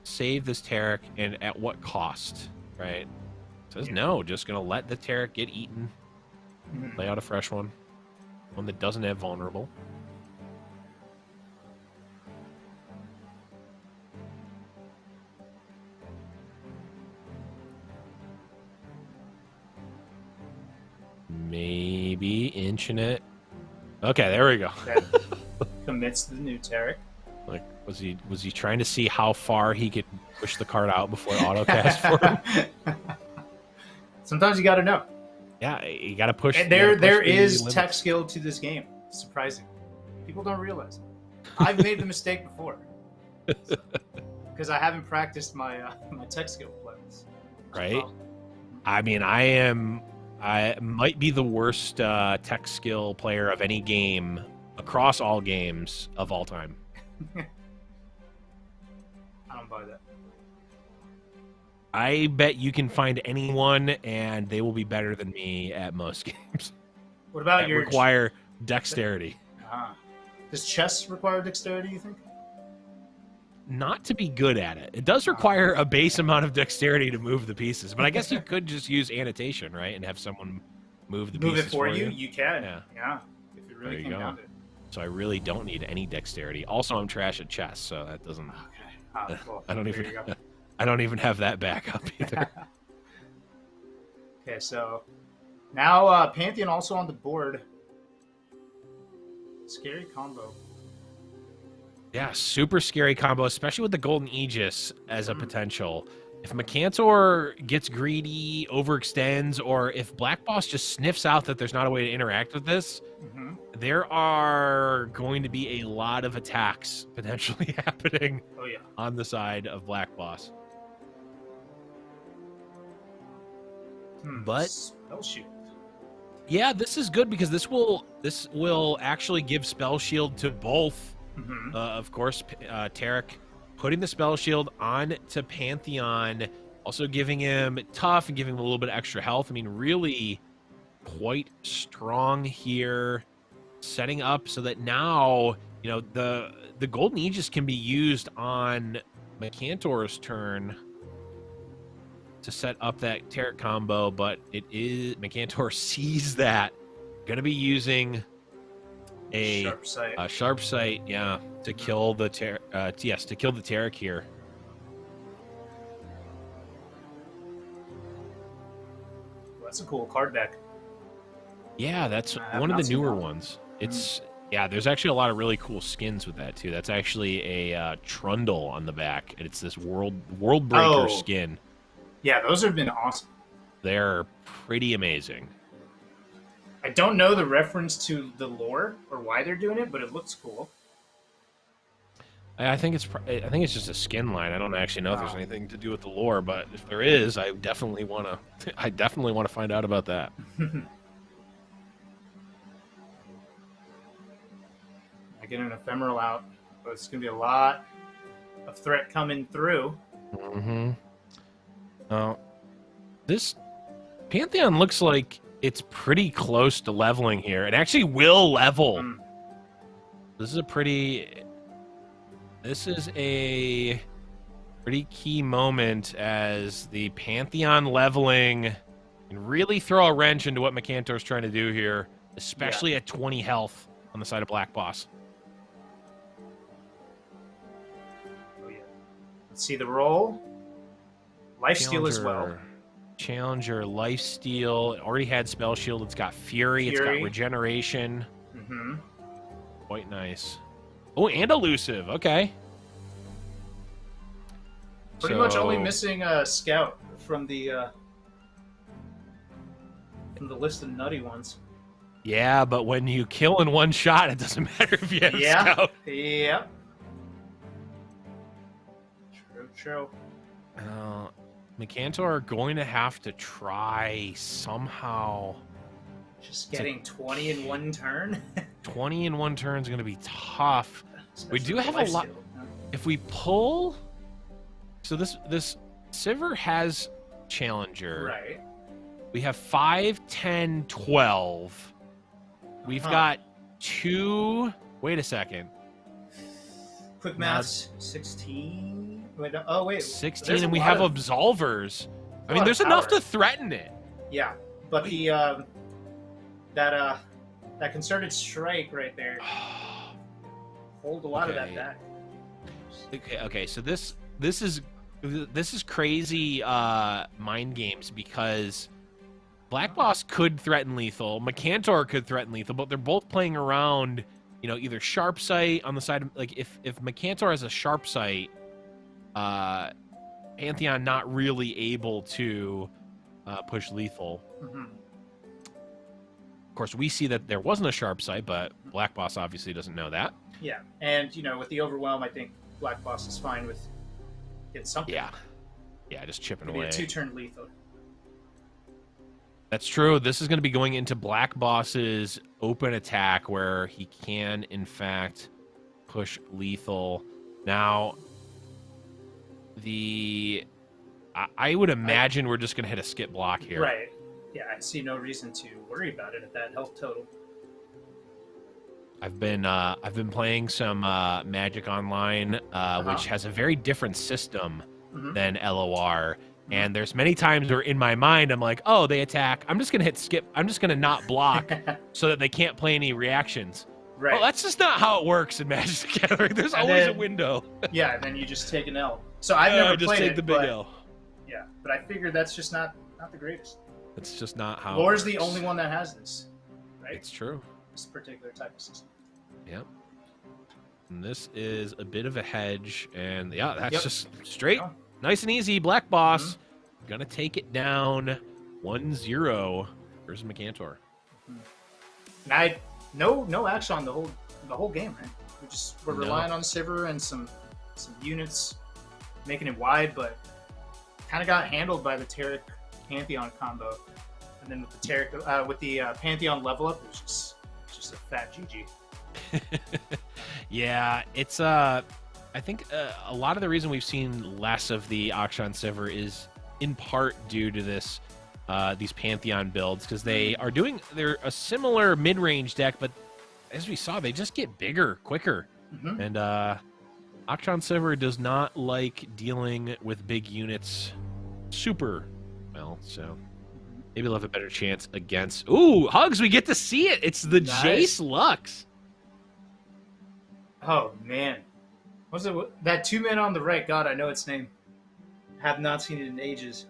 Speaker 1: save this Taric and at what cost, right? Says no, just gonna let the Taric get eaten. Lay out a fresh one that doesn't have vulnerable. Maybe inching it. Okay, there we go.
Speaker 2: Commits the new Taric.
Speaker 1: Like, was he trying to see how far he could push the card out before autocast for him?
Speaker 2: Sometimes you got to know.
Speaker 1: Yeah, you got to push.
Speaker 2: And there is tech skill to this game. Surprising. People don't realize it. I've made the mistake before. Because I haven't practiced my tech skill levels.
Speaker 1: Right. I mean, I might be the worst tech skill player of any game across all games of all time.
Speaker 2: I don't buy that.
Speaker 1: I bet you can find anyone, and they will be better than me at most games.
Speaker 2: What about
Speaker 1: dexterity.
Speaker 2: Does chess require dexterity, you think?
Speaker 1: Not to be good at it. It does require a base amount of dexterity to move the pieces, but I guess you could just use annotation, right, and have someone move the pieces
Speaker 2: it for you. You can.
Speaker 1: Yeah.
Speaker 2: If it really came down to it.
Speaker 1: So I really don't need any dexterity. Also, I'm trash at chess, so that doesn't.
Speaker 2: Okay. Cool.
Speaker 1: I don't even have that backup either.
Speaker 2: Okay, so now Pantheon also on the board. Scary combo.
Speaker 1: Yeah, super scary combo, especially with the Golden Aegis as a potential. If Mycantor gets greedy, overextends, or if Black Boss just sniffs out that there's not a way to interact with this, there are going to be a lot of attacks potentially happening on the side of Black Boss. But
Speaker 2: Spell Shield.
Speaker 1: Yeah, this is good because this will actually give Spell Shield to both. Of course, Tarek putting the Spell Shield on to Pantheon, also giving him tough and giving him a little bit of extra health. I mean, really quite strong here, setting up so that now, you know, the Golden Aegis can be used on Mycantor's turn to set up that Tarek combo, but it is Mycantor sees that. Gonna be using a sharp sight, yeah, to kill the to kill the Tarek here.
Speaker 2: Well, that's a cool card deck.
Speaker 1: Yeah, that's one of the newer ones. It's yeah, there's actually a lot of really cool skins with that too. That's actually a Trundle on the back, and it's this World Breaker skin.
Speaker 2: Yeah, those have been awesome.
Speaker 1: They're pretty amazing.
Speaker 2: I don't know the reference to the lore or why they're doing it, but it looks cool.
Speaker 1: I think it's just a skin line. I don't actually know if there's anything to do with the lore, but if there is, I definitely want to find out about that.
Speaker 2: I get an ephemeral out, but it's gonna be a lot of threat coming through.
Speaker 1: This Pantheon looks like it's pretty close to leveling here. It actually will level. This is a pretty key moment as the Pantheon leveling can really throw a wrench into what Mycantor's trying to do here, especially at 20 health on the side of Black Boss.
Speaker 2: Oh yeah. Let's see the roll. Lifesteal as well.
Speaker 1: Challenger, Lifesteal. It already had Spell Shield. It's got Fury. It's got Regeneration. Quite nice. Oh, and Elusive. Okay.
Speaker 2: Pretty much only missing a Scout from the list of nutty ones.
Speaker 1: Yeah, but when you kill in one shot, it doesn't matter if you have Scout.
Speaker 2: Yeah. True.
Speaker 1: Mycantor are going to have to try somehow.
Speaker 2: Just getting 20 in one turn?
Speaker 1: 20 in one turn is going to be tough. Especially we do have a lot. If we pull... So this Sivir has Challenger.
Speaker 2: Right.
Speaker 1: We have 5, 10, 12. We've got 2... Wait a second.
Speaker 2: Quick maths, 16... Wait, oh, wait.
Speaker 1: 16, and we have Absolvers. I mean, there's enough to threaten it.
Speaker 2: Yeah, but the that concerted strike right there hold a lot of that back.
Speaker 1: Okay. So this is crazy mind games because Black Boss could threaten lethal, Mycantor could threaten lethal, but they're both playing around. You know, either sharp sight on the side of, like if Mycantor has a sharp sight. Pantheon not really able to push lethal. Of course, we see that there wasn't a sharp sight, but Black Boss obviously doesn't know that.
Speaker 2: Yeah, and you know, with the overwhelm, I think Black Boss is fine with getting something.
Speaker 1: Yeah, just chipping away.
Speaker 2: A 2-turn lethal.
Speaker 1: That's true. This is going to be going into Black Boss's open attack, where he can, in fact, push lethal. Now, I would imagine we're just going to hit a skip block here.
Speaker 2: Right. Yeah, I see no reason to worry about it at that health total.
Speaker 1: I've been playing some Magic Online, which has a very different system than LOR. And there's many times where in my mind I'm like, oh, they attack. I'm just gonna hit skip. I'm just gonna not block so that they can't play any reactions. Right. Well, that's just not how it works in Magic the Gathering. There's always a window.
Speaker 2: Yeah, and then you just take an L. So I've never
Speaker 1: just
Speaker 2: played
Speaker 1: take
Speaker 2: it,
Speaker 1: the big L.
Speaker 2: Yeah, but I figured that's just not the greatest.
Speaker 1: It's just not how.
Speaker 2: LoR's the only one that has this, right?
Speaker 1: It's true.
Speaker 2: This particular type of system.
Speaker 1: Yep. And this is a bit of a hedge, and yeah, that's just straight, nice and easy. Black Boss gonna take it down 1-0. Here's Megantor.
Speaker 2: And no action on the whole game, right? We're relying on Sivir and some units making it wide, but kind of got handled by the Taric Pantheon combo, and then with the Taric with the Pantheon level up, it was just a fat GG.
Speaker 1: Yeah, it's I think a lot of the reason we've seen less of the Akshan Sivir is in part due to this these Pantheon builds, because they're a similar mid-range deck, but as we saw, they just get bigger quicker. And Akshan Sivir does not like dealing with big units super well, so maybe they'll have a better chance against. Ooh, Hugs, we get to see it. It's the Jace Lux.
Speaker 2: Oh man, what's it? That 2-man on the right? God, I know its name. Have not seen it in ages.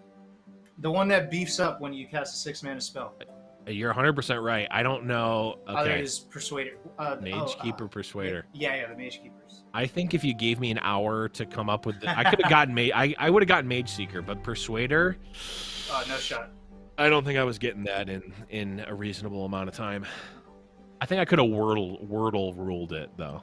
Speaker 2: The one that beefs up when you cast a 6-mana spell.
Speaker 1: You're 100% right. I don't know. Okay.
Speaker 2: That is Persuader.
Speaker 1: Mage Keeper Persuader.
Speaker 2: Yeah, the Mage Keepers.
Speaker 1: I think if you gave me an hour to come up with I could have gotten I would have gotten Mage Seeker, but Persuader.
Speaker 2: No shot.
Speaker 1: I don't think I was getting that in a reasonable amount of time. I think I could have Wordle ruled it though.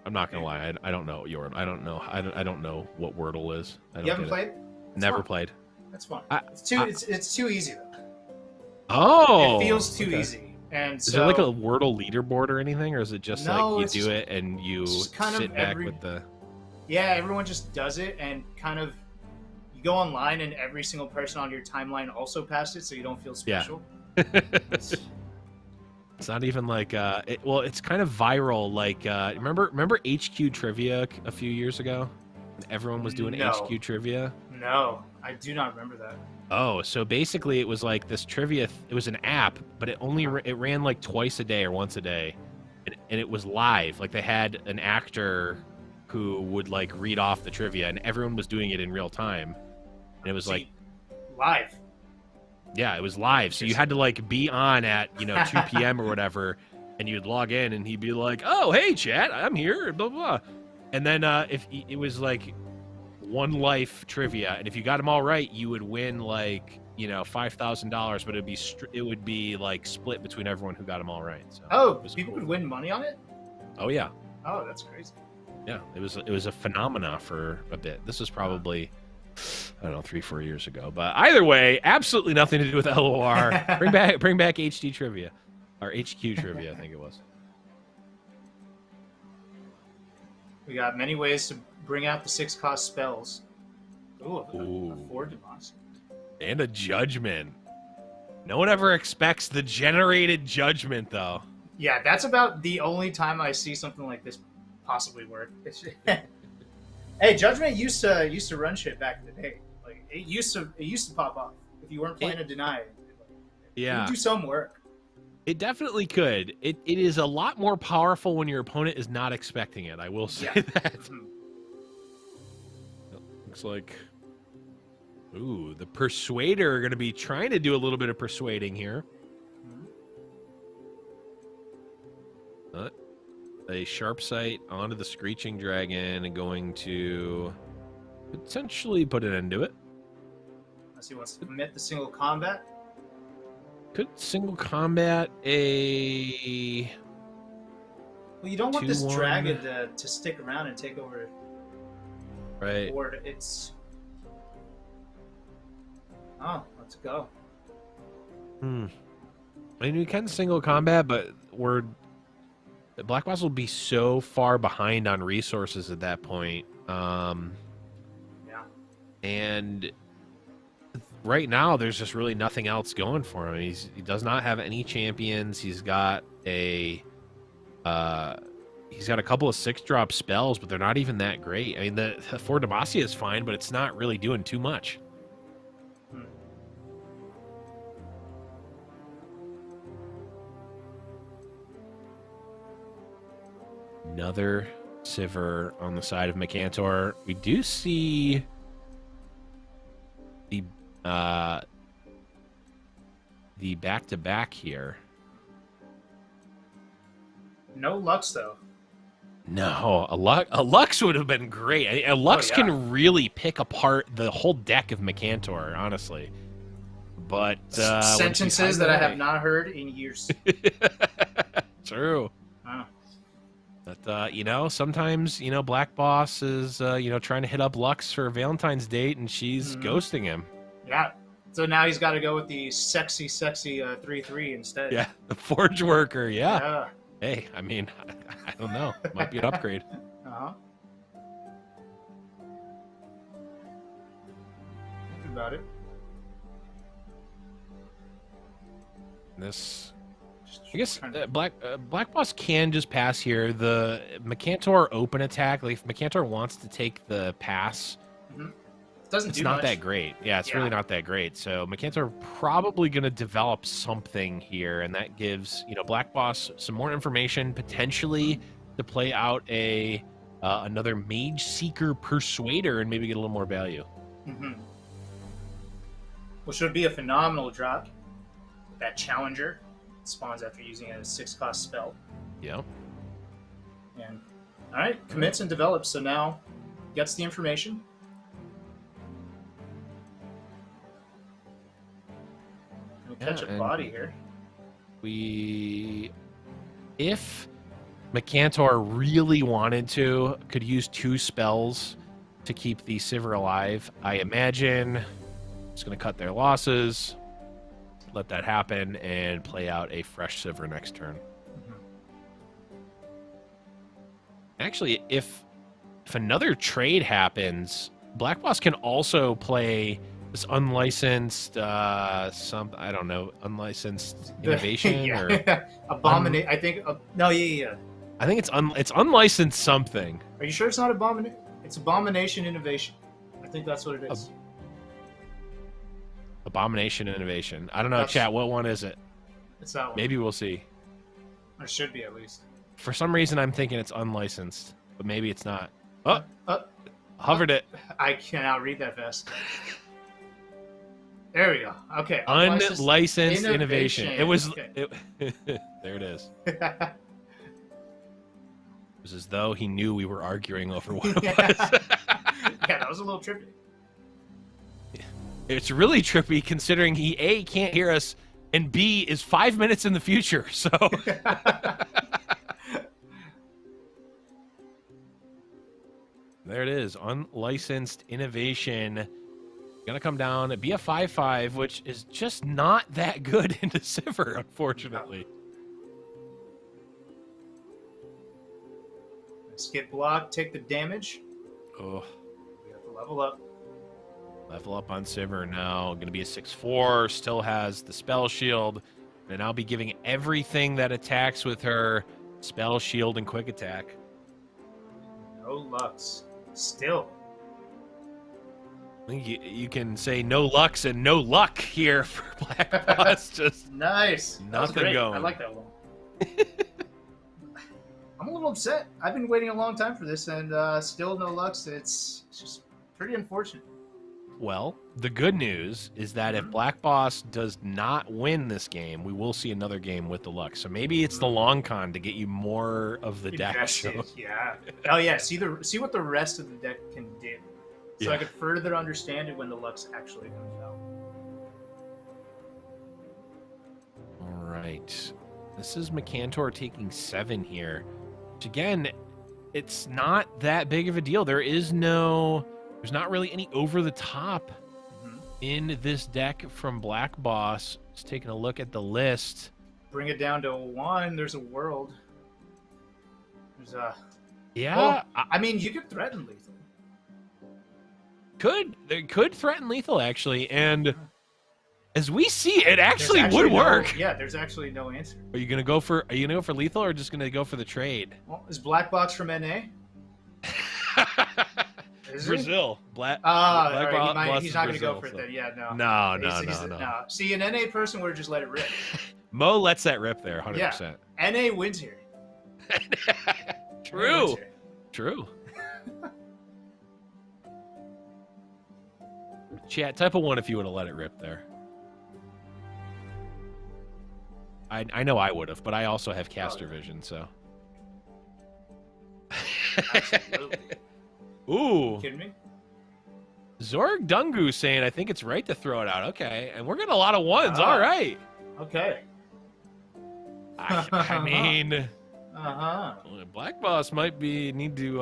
Speaker 1: I'm not gonna lie. I don't know I don't know what Wordle is.
Speaker 2: You haven't played?
Speaker 1: Never played.
Speaker 2: That's fun. It's too easy though.
Speaker 1: Oh,
Speaker 2: it feels too easy. And so,
Speaker 1: is it like a Wordle leaderboard or anything, or is it just like you do it and you sit back with the? Yeah,
Speaker 2: everyone just does it, and kind of you go online, and every single person on your timeline also passed it, so you don't feel special.
Speaker 1: Yeah. It's not even like it's kind of viral. Like remember HQ Trivia a few years ago? Everyone was doing HQ Trivia.
Speaker 2: No, I do not remember that.
Speaker 1: Oh, so basically it was like this trivia. It was an app, but it ran like twice a day or once a day, and it was live. Like they had an actor who would like read off the trivia, and everyone was doing it in real time. And it was like
Speaker 2: live.
Speaker 1: Yeah, it was live. So you had to like be on at 2 p.m. or whatever, and you'd log in, and he'd be like, "Oh, hey, chat, I'm here." Blah blah. And then if it was like one life trivia, and if you got them all right, you would win like $5,000, but it would be like split between everyone who got them all right. So
Speaker 2: people could win money on it.
Speaker 1: Oh yeah.
Speaker 2: Oh, that's crazy.
Speaker 1: Yeah, it was a phenomena for a bit. This was probably I don't know 3-4 years ago, but either way, absolutely nothing to do with LOR. bring back HD trivia or HQ trivia, I think it was.
Speaker 2: We got many ways to bring out the 6-cost spells. Ooh. A 4 Demons.
Speaker 1: And a Judgment. No one ever expects the generated Judgment, though.
Speaker 2: Yeah, that's about the only time I see something like this possibly work. Hey, Judgment used to run shit back in the day. Like it used to pop off if you weren't playing a deny.
Speaker 1: Yeah,
Speaker 2: it would do some work. It
Speaker 1: definitely could. It is a lot more powerful when your opponent is not expecting it. I will say that. Looks like, ooh, the Persuader are going to be trying to do a little bit of persuading here. A Sharp Sight onto the Screeching Dragon and going to potentially put an end to it.
Speaker 2: Unless he wants to commit the single combat.
Speaker 1: Could single combat a...
Speaker 2: Well, you don't want this dragon to stick around and take over
Speaker 1: the
Speaker 2: board. It's... Oh, let's go.
Speaker 1: I mean, we can single combat, but Black Boss will be so far behind on resources at that point.
Speaker 2: Yeah.
Speaker 1: And right now there's just really nothing else going for him. He does not have any champions. He's got a couple of 6-drop spells, but they're not even that great. I mean, the for Demacia is fine, but it's not really doing too much. Another Sivir on the side of Mekantor. We do see the back-to-back here.
Speaker 2: No Lux, though.
Speaker 1: No, a Lux would have been great. A Lux can really pick apart the whole deck of Mekantor, honestly. But
Speaker 2: sentences that I have not heard in years.
Speaker 1: True. But, you know, sometimes, you know, Black Boss is, you know, trying to hit up Lux for Valentine's date, and she's ghosting him.
Speaker 2: Yeah. So now he's got to go with the sexy 3/3 instead.
Speaker 1: Yeah, the Forge Worker, yeah. Hey, I mean, I don't know. Might be an upgrade.
Speaker 2: Uh-huh. Think about it.
Speaker 1: This... I guess Black Boss can just pass here. The Mekantor open attack, like if Mekantor wants to take the pass, it's not that great. Yeah, it's really not that great. So Mekantor probably going to develop something here, and that gives, you know, Black Boss some more information, potentially to play out a another Mage Seeker Persuader and maybe get a little more value.
Speaker 2: Which would be a phenomenal drop. That Challenger spawns after using a 6-cost spell.
Speaker 1: Yeah.
Speaker 2: And all right, commits and develops. So now gets the information. We'll catch a body here.
Speaker 1: If Mekantor really wanted to, could use 2 spells to keep the Sivir alive. I imagine it's going to cut their losses. Let that happen and play out a fresh Sivir next turn. Actually, if another trade happens, Black Boss can also play this unlicensed I don't know, unlicensed innovation or
Speaker 2: abominate. I think
Speaker 1: I think it's unlicensed something.
Speaker 2: Are you sure it's not abomination? It's abomination innovation. I think that's what it is.
Speaker 1: Abomination innovation. I don't know, chat. What one is it?
Speaker 2: It's that one.
Speaker 1: Maybe we'll see.
Speaker 2: Or should be, at least.
Speaker 1: For some reason, I'm thinking it's unlicensed, but maybe it's not. Hovered it.
Speaker 2: I cannot read that fast. There we go. Okay.
Speaker 1: Unlicensed innovation. It was. There it is. It was as though he knew we were arguing over what it was.
Speaker 2: Yeah, that was a little trippy.
Speaker 1: It's really trippy considering he A, can't hear us, and B, is 5 minutes in the future, so... There it is. Unlicensed innovation. Gonna come down, be a 5/5, which is just not that good into Sivir, unfortunately.
Speaker 2: Let's get blocked, take the damage.
Speaker 1: Oh.
Speaker 2: We have to level up.
Speaker 1: Level up on Sivir now. Going to be a 6/4. Still has the spell shield. And I'll be giving everything that attacks with her spell shield and quick attack.
Speaker 2: No Lux. Still.
Speaker 1: I think you can say no Lux and no luck here for Black Boss. Just
Speaker 2: nice.
Speaker 1: Nothing going.
Speaker 2: I like that one. I'm a little upset. I've been waiting a long time for this, and still no Lux. It's just pretty unfortunate.
Speaker 1: Well, the good news is that if Black Boss does not win this game, we will see another game with the Lux. So maybe it's the long con to get you more of the deck. So.
Speaker 2: Yeah. Oh yeah. See what the rest of the deck can do, so I could further understand it when the Lux actually comes out.
Speaker 1: All right. This is Mekantor taking 7 here, which again, it's not that big of a deal. There's not really any over the top in this deck from Black Boss. Just taking a look at the list.
Speaker 2: Bring it down to 1. There's a world. There's a.
Speaker 1: Yeah.
Speaker 2: Well, I mean, you could threaten lethal.
Speaker 1: They could threaten lethal actually, and As we see, it actually would work.
Speaker 2: Yeah, there's actually no answer.
Speaker 1: Are you gonna go for lethal or just gonna go for the trade?
Speaker 2: Well, is Black Box from NA?
Speaker 1: Brazil.
Speaker 2: He's not going to go for it then. Yeah, no.
Speaker 1: No.
Speaker 2: See, an NA person would have just let it rip.
Speaker 1: Mo lets that rip there, 100%.
Speaker 2: Yeah. NA wins here.
Speaker 1: True. True. Chat, type of 1 if you would have let it rip there. I know I would have, but I also have caster vision, so.
Speaker 2: Absolutely.
Speaker 1: Ooh.
Speaker 2: You kidding me?
Speaker 1: Zorg Dungu saying, I think it's right to throw it out. Okay. And we're getting a lot of 1s. All right.
Speaker 2: Okay.
Speaker 1: I mean, Black Boss might need to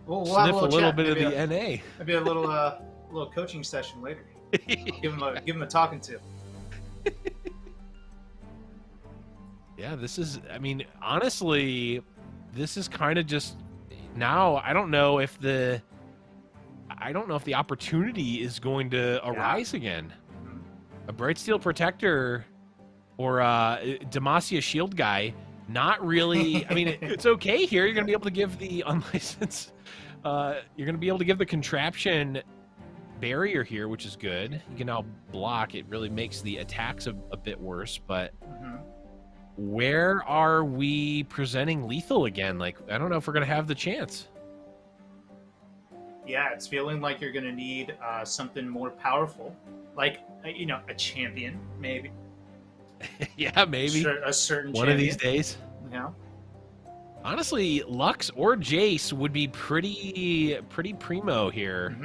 Speaker 1: sniff a little bit of the NA.
Speaker 2: Maybe a little coaching session later. give him a talking to.
Speaker 1: Yeah, this is, I mean, honestly, this is kind of just now. I don't know if the opportunity is going to arise again. A Bright Steel Protector or Demacia Shield guy, not really. I mean, it's okay here. You're going to be able to give the unlicensed. You're going to be able to give the contraption barrier here, which is good. You can now block. It really makes the attacks a bit worse, but. Where are we presenting lethal again? Like, I don't know if we're going to have the chance.
Speaker 2: Yeah, it's feeling like you're going to need something more powerful. Like, a champion, maybe.
Speaker 1: Yeah, maybe.
Speaker 2: A certain
Speaker 1: one of these days.
Speaker 2: Yeah.
Speaker 1: Honestly, Lux or Jace would be pretty primo here.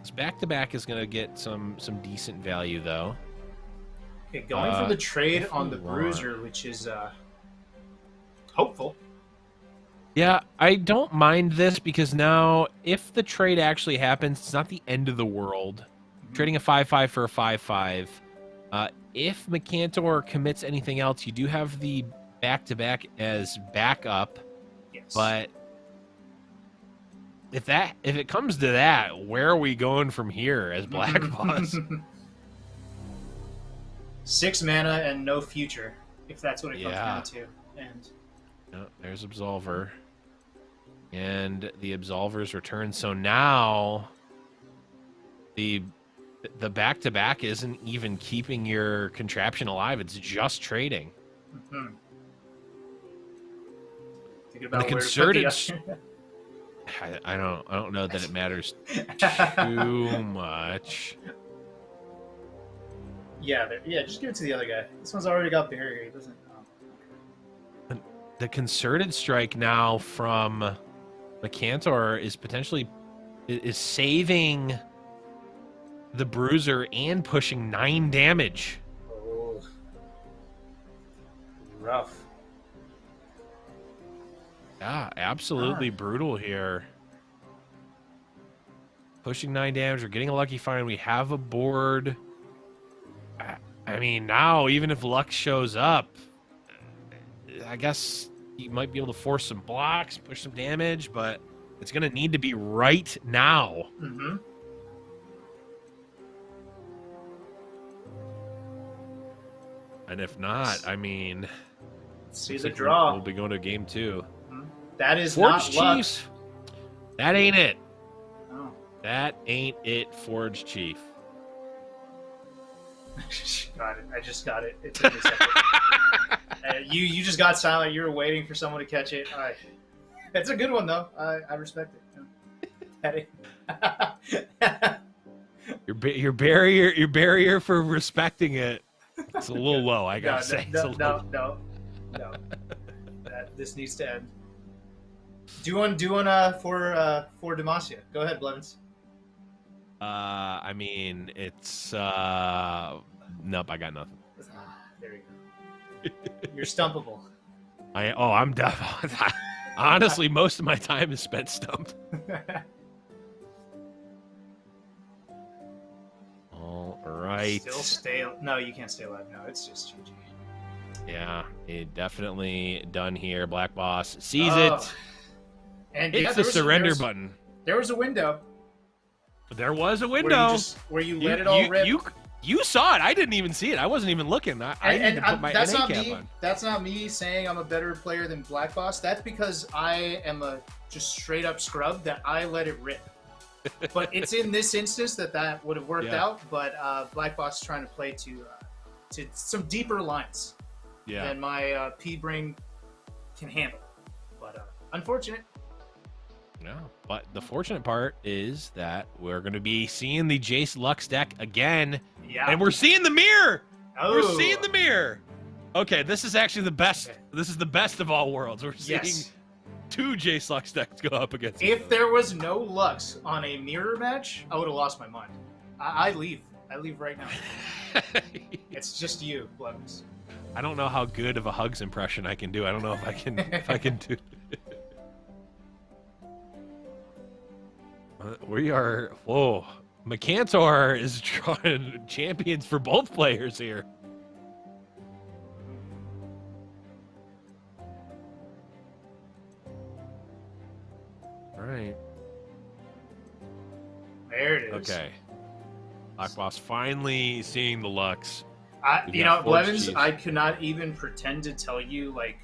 Speaker 1: This back-to-back is going to get some decent value, though.
Speaker 2: Okay, going for the trade on the Bruiser, which is hopeful.
Speaker 1: Yeah, I don't mind this because now if the trade actually happens, it's not the end of the world. Trading a 5/5 for a 5/5. If Mecantor commits anything else, you do have the back-to-back as backup.
Speaker 2: Yes.
Speaker 1: But if it comes to that, where are we going from here as Black Boss?
Speaker 2: 6 mana and no future, if that's what it comes down to. And
Speaker 1: there's Absolver. And the Absolver's return. So now the back-to-back isn't even keeping your contraption alive. It's just trading.
Speaker 2: The
Speaker 1: concerted... I don't know that it matters too much.
Speaker 2: Yeah, just give it to the other guy. This one's already got barrier. He doesn't.
Speaker 1: The concerted strike now from Mecantor is potentially saving the Bruiser and pushing 9 damage.
Speaker 2: Oh, rough.
Speaker 1: Yeah, absolutely brutal here. Pushing 9 damage. We're getting a lucky find. We have a board. I mean, now, even if Lux shows up, I guess he might be able to force some blocks, push some damage, but it's going to need to be right now. And if not, I mean...
Speaker 2: See the draw.
Speaker 1: We'll be going to game 2.
Speaker 2: That is
Speaker 1: Forge
Speaker 2: not
Speaker 1: Chiefs.
Speaker 2: Lux.
Speaker 1: That ain't it.
Speaker 2: Oh.
Speaker 1: That ain't it, Forge Chief.
Speaker 2: Got it. I just got it. It took me a second. You just got silent. You were waiting for someone to catch it. It's a good one though. I respect it.
Speaker 1: Your barrier for respecting it. It's a little low. I gotta say.
Speaker 2: No. This needs to end. Do one for Demacia. Go ahead, Blevins.
Speaker 1: I mean, it's nope, I got nothing.
Speaker 2: There you go. You're stumpable.
Speaker 1: I'm definitely. Honestly, most of my time is spent stumped. All right.
Speaker 2: Still stay. No, you can't stay alive. No, it's just GG.
Speaker 1: Yeah, it definitely done here. Black Boss sees it.
Speaker 2: And
Speaker 1: it's the surrender button.
Speaker 2: There was a window.
Speaker 1: There was a window
Speaker 2: where you let it all rip.
Speaker 1: You saw it. I didn't even see it. I wasn't even looking. I need to put my NA cap on.
Speaker 2: That's not me saying I'm a better player than Black Boss. That's because I am a just straight up scrub that I let it rip. But it's in this instance that would have worked out. But Black Boss is trying to play to some deeper lines than my P-Bring can handle. But unfortunate.
Speaker 1: No, but the fortunate part is that we're going to be seeing the Jace Lux deck again. Yeah. And we're seeing the mirror. Oh. We're seeing the mirror. Okay, this is actually the best. Okay. This is the best of all worlds. We're seeing two Jace Lux decks go up against each other.
Speaker 2: If there was no Lux on a mirror match, I would have lost my mind. I leave. I leave right now. It's just you, Blevins.
Speaker 1: I don't know how good of a Hugs impression I can do. I don't know if I can do. We are, whoa, Micantor is drawing champions for both players here. All right.
Speaker 2: There it is.
Speaker 1: Okay. Black Boss finally seeing the Lux.
Speaker 2: You know, Blevins, I could not even pretend to tell you, like,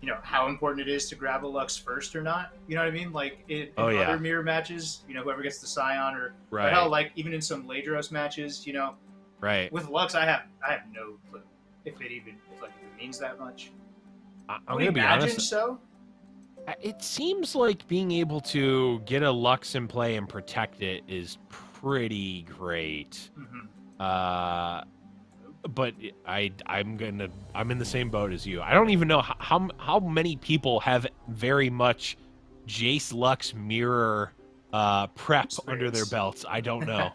Speaker 2: you know, how important it is to grab a Lux first or not. You know what I mean? Like, in other mirror matches, you know, whoever gets the Scion or hell, like, even in some Ladros matches, you know.
Speaker 1: Right.
Speaker 2: With Lux, I have no clue if it means that much.
Speaker 1: I'm going to be honest.
Speaker 2: So?
Speaker 1: It seems like being able to get a Lux in play and protect it is pretty great. Mm-hmm. But I'm in the same boat as you. I don't even know how many people have very much Jace Lux mirror prep under their belts. I don't know.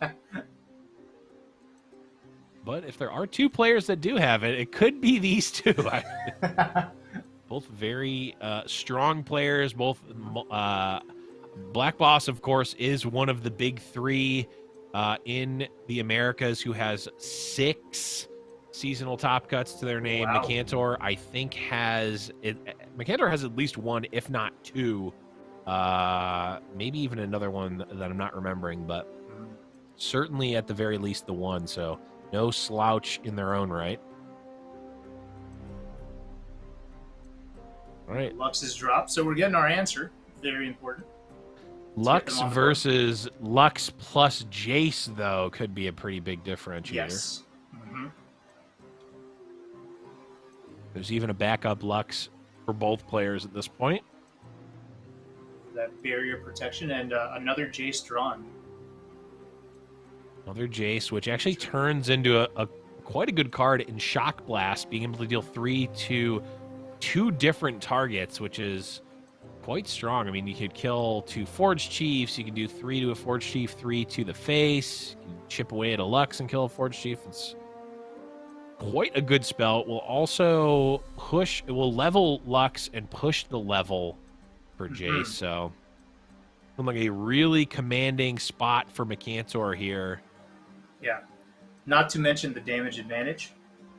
Speaker 1: But if there are two players that do have it, it could be these two. Both very strong players. Both Black Boss, of course, is one of the big three in the Americas who has 6 seasonal top cuts to their name. Wow. Micantor, I think, Micantor has at least 1, if not 2. Maybe even another one that I'm not remembering, but certainly at the very least the 1. So no slouch in their own right. All right.
Speaker 2: Lux is dropped, so we're getting our answer. Very important.
Speaker 1: Lux versus Lux plus Jace, though, could be a pretty big differentiator.
Speaker 2: Yes. Mm-hmm.
Speaker 1: There's even a backup Lux for both players at this point.
Speaker 2: That barrier protection and another Jace drawn.
Speaker 1: Another Jace, which actually turns into a quite a good card in Shock Blast, being able to deal 3 to 2 different targets, which is quite strong. I mean, you could kill 2 Forge Chiefs. You can do 3 to a Forge Chief, 3 to the face. You can chip away at a Lux and kill a Forge Chief. It's quite a good spell. It will also push. It will level Lux and push the level for Jace. So, like a really commanding spot for Micantor here.
Speaker 2: Yeah. Not to mention the damage advantage.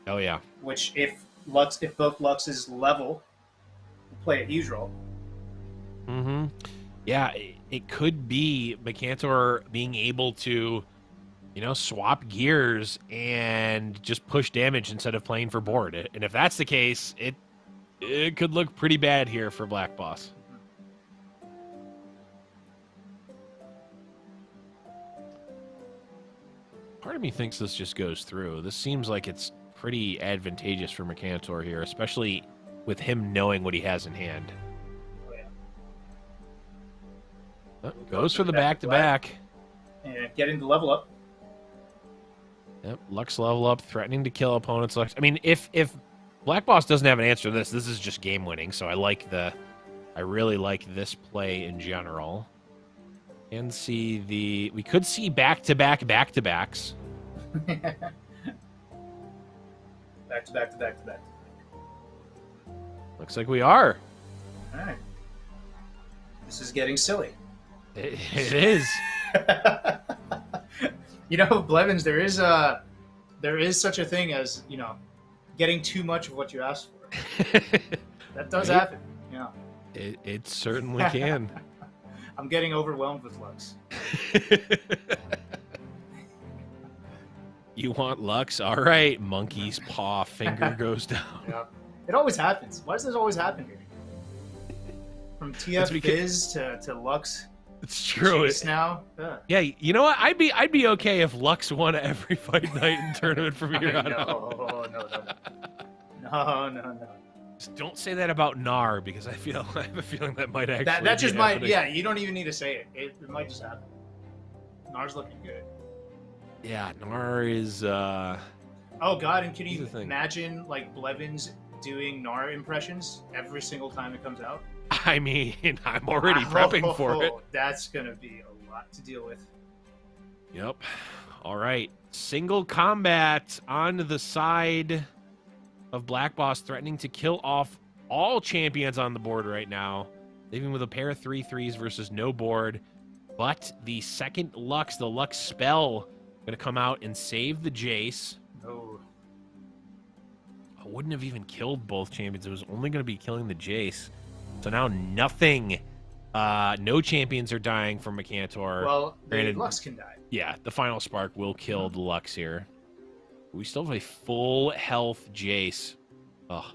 Speaker 1: Oh yeah.
Speaker 2: Which, if both Luxes level, play a huge role.
Speaker 1: Mm-hmm. Yeah, it could be Micantor being able to, swap gears and just push damage instead of playing for board. And if that's the case, it could look pretty bad here for Black Boss. Part of me thinks this just goes through. This seems like it's pretty advantageous for Micantor here, especially with him knowing what he has in hand. Goes for the back-to-back.
Speaker 2: And getting the level up.
Speaker 1: Yep, Lux level up, threatening to kill opponents. Lux. I mean, if Black Boss doesn't have an answer to this is just game winning. So I really like this play in general. And we could see back-to-backs.
Speaker 2: Back-to-back.
Speaker 1: Looks like we are.
Speaker 2: All right. This is getting silly.
Speaker 1: It is.
Speaker 2: Blevins, there is such a thing as, getting too much of what you ask for. That does happen. Yeah.
Speaker 1: It certainly can.
Speaker 2: I'm getting overwhelmed with Lux.
Speaker 1: You want Lux? All right, monkey's paw finger goes down.
Speaker 2: Yeah. It always happens. Why does this always happen here? From TF Fizz to Lux.
Speaker 1: It's true.
Speaker 2: It's now.
Speaker 1: Yeah, you know what? I'd be okay if Lux won every fight night and tournament from here on out.
Speaker 2: No.
Speaker 1: Just don't say that about Gnar, because I have a feeling that might actually.
Speaker 2: That just might. Yeah, you don't even need to say it. It might just happen. Gnar's looking good.
Speaker 1: Yeah, Gnar is.
Speaker 2: Oh God! And can you imagine like Blevins doing Gnar impressions every single time it comes out?
Speaker 1: I mean, I'm already prepping for it.
Speaker 2: That's gonna be a lot to deal with.
Speaker 1: Yep. All right. Single combat on the side of Black Boss, threatening to kill off all champions on the board right now, leaving with a pair of 3/3s versus no board. But the second Lux, the Lux spell, going to come out and save the Jace.
Speaker 2: No.
Speaker 1: I wouldn't have even killed both champions. It was only going to be killing the Jace. So now nothing. No champions are dying from Mecantor.
Speaker 2: Well, the Lux can die.
Speaker 1: Yeah, the final spark will kill the Lux here. We still have a full health Jace. Oh,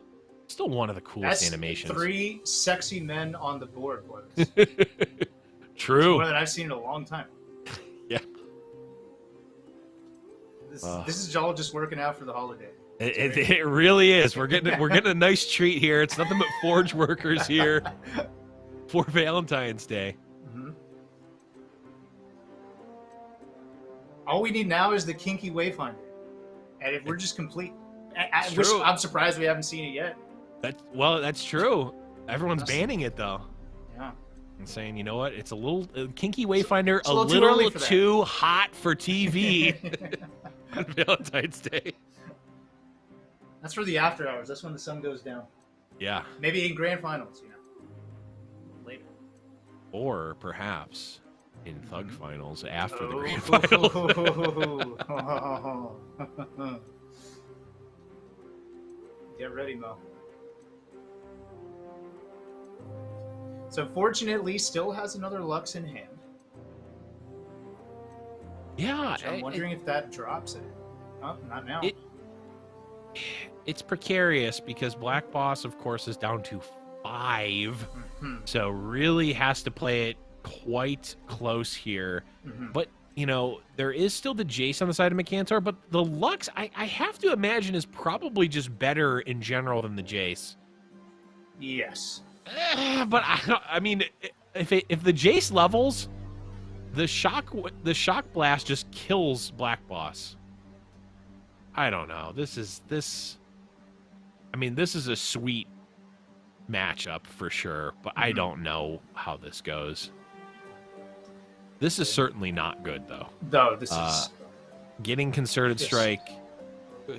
Speaker 1: still one of the coolest animations.
Speaker 2: 3 sexy men on the board, boys.
Speaker 1: True.
Speaker 2: More than I've seen in a long time.
Speaker 1: Yeah.
Speaker 2: This is all just working out for the holiday.
Speaker 1: It really is. We're getting a nice treat here. It's nothing but forge workers here for Valentine's Day.
Speaker 2: Mm-hmm. All we need now is the kinky wayfinder, and if we're just complete, I'm surprised we haven't seen it yet.
Speaker 1: That's true. Everyone's banning it though.
Speaker 2: Yeah.
Speaker 1: And saying, you know what? It's a little kinky wayfinder, a little too hot for TV on Valentine's Day.
Speaker 2: That's for the after hours. That's when the sun goes down.
Speaker 1: Yeah.
Speaker 2: Maybe in grand finals, later.
Speaker 1: Or perhaps in Thug finals after the grand finals.
Speaker 2: Get ready, Mo. So fortunately, still has another Lux in hand.
Speaker 1: Yeah.
Speaker 2: I'm wondering if that drops it. Oh, not now.
Speaker 1: It's precarious because Black Boss, of course, is down to 5.
Speaker 2: Mm-hmm.
Speaker 1: So really has to play it quite close here.
Speaker 2: Mm-hmm.
Speaker 1: But, there is still the Jace on the side of Mecantor, but the Lux, I have to imagine, is probably just better in general than the Jace.
Speaker 2: Yes.
Speaker 1: But I mean, if the Jace levels, the shock blast just kills Black Boss. I don't know. This is a sweet matchup for sure, but I don't know how this goes. This is certainly not good though.
Speaker 2: No, this is
Speaker 1: getting Concerted Strike.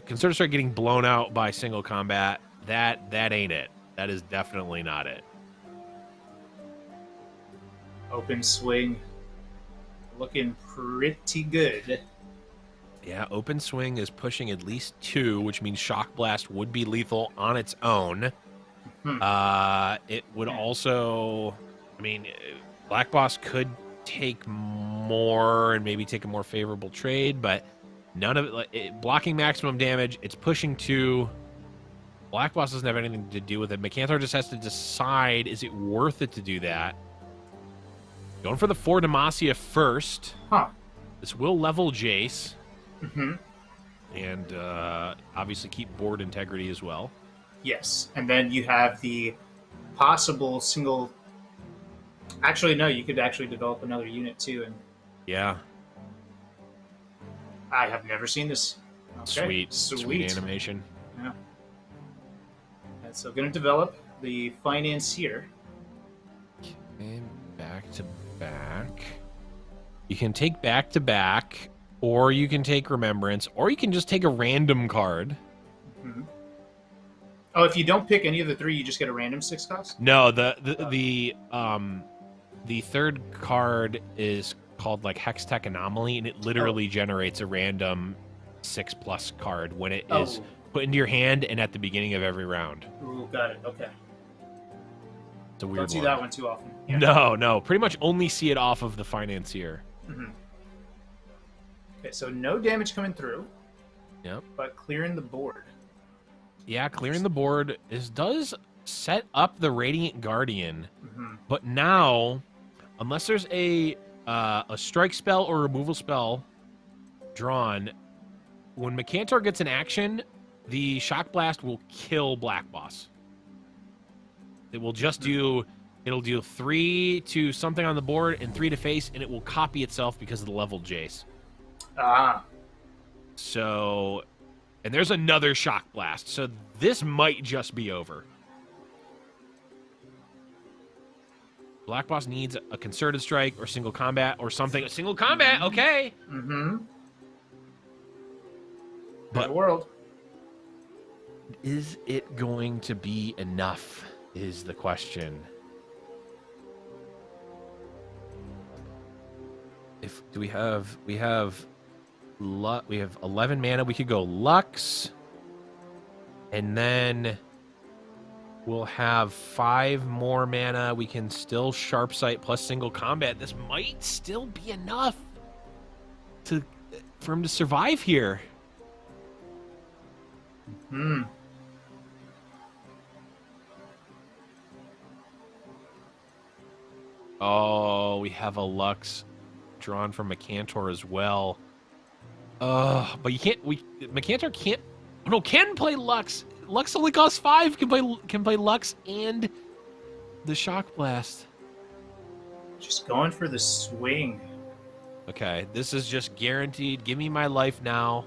Speaker 1: Concerted Strike getting blown out by single combat. That ain't it. That is definitely not it.
Speaker 2: Open swing, looking pretty good.
Speaker 1: Yeah, open swing is pushing at least 2, which means Shock Blast would be lethal on its own. It would also, Black Boss could take more and maybe take a more favorable trade, but none of it, blocking maximum damage. It's pushing 2. Black Boss doesn't have anything to do with it. Mecantor just has to decide, is it worth it to do that? Going for the 4 Demacia first. This will level Jace.
Speaker 2: Mm-hmm.
Speaker 1: And obviously keep board integrity as well.
Speaker 2: Yes, and then you have the possible single... Actually, no, you could actually develop another unit too. And
Speaker 1: yeah.
Speaker 2: I have never seen this. Okay.
Speaker 1: Sweet animation.
Speaker 2: Yeah. And so going to develop the financier.
Speaker 1: And back to back. You can take back to back, or you can take Remembrance, or you can just take a random card.
Speaker 2: Mm-hmm. Oh, if you don't pick any of the 3, you just get a random 6 cost?
Speaker 1: No, the third card is called like Hextech Anomaly, and it literally generates a random 6+ card when it is put into your hand and at the beginning of every round.
Speaker 2: Ooh, got it. Okay.
Speaker 1: It's a weird
Speaker 2: Don't see that one too often. Yeah.
Speaker 1: No. Pretty much only see it off of the financier.
Speaker 2: Okay, so no damage coming through.
Speaker 1: Yep.
Speaker 2: But clearing the board.
Speaker 1: Yeah, clearing the board does set up the Radiant Guardian. But now, unless there's a strike spell or removal spell drawn, when Mikantor gets an action, the Shock Blast will kill Black Boss. It will just do... It'll do 3 to something on the board and 3 to face, and it will copy itself because of the level Jace. So... And there's another Shock Blast, so this might just be over. Black Boss needs a concerted strike or single combat or something. A single combat, okay.
Speaker 2: But world.
Speaker 1: Is it going to be enough is the question. We have 11 mana. We could go Lux, and then we'll have 5 more mana. We can still Sharp Sight plus single combat. This might still be enough for him to survive here. Oh, we have a Lux drawn from Mikantor as well. But you can't. Mikantor can't. No, can play Lux. Lux only costs 5. Can play Lux and the Shock Blast.
Speaker 2: Just going for the swing.
Speaker 1: Okay, this is just guaranteed. Give me my life now.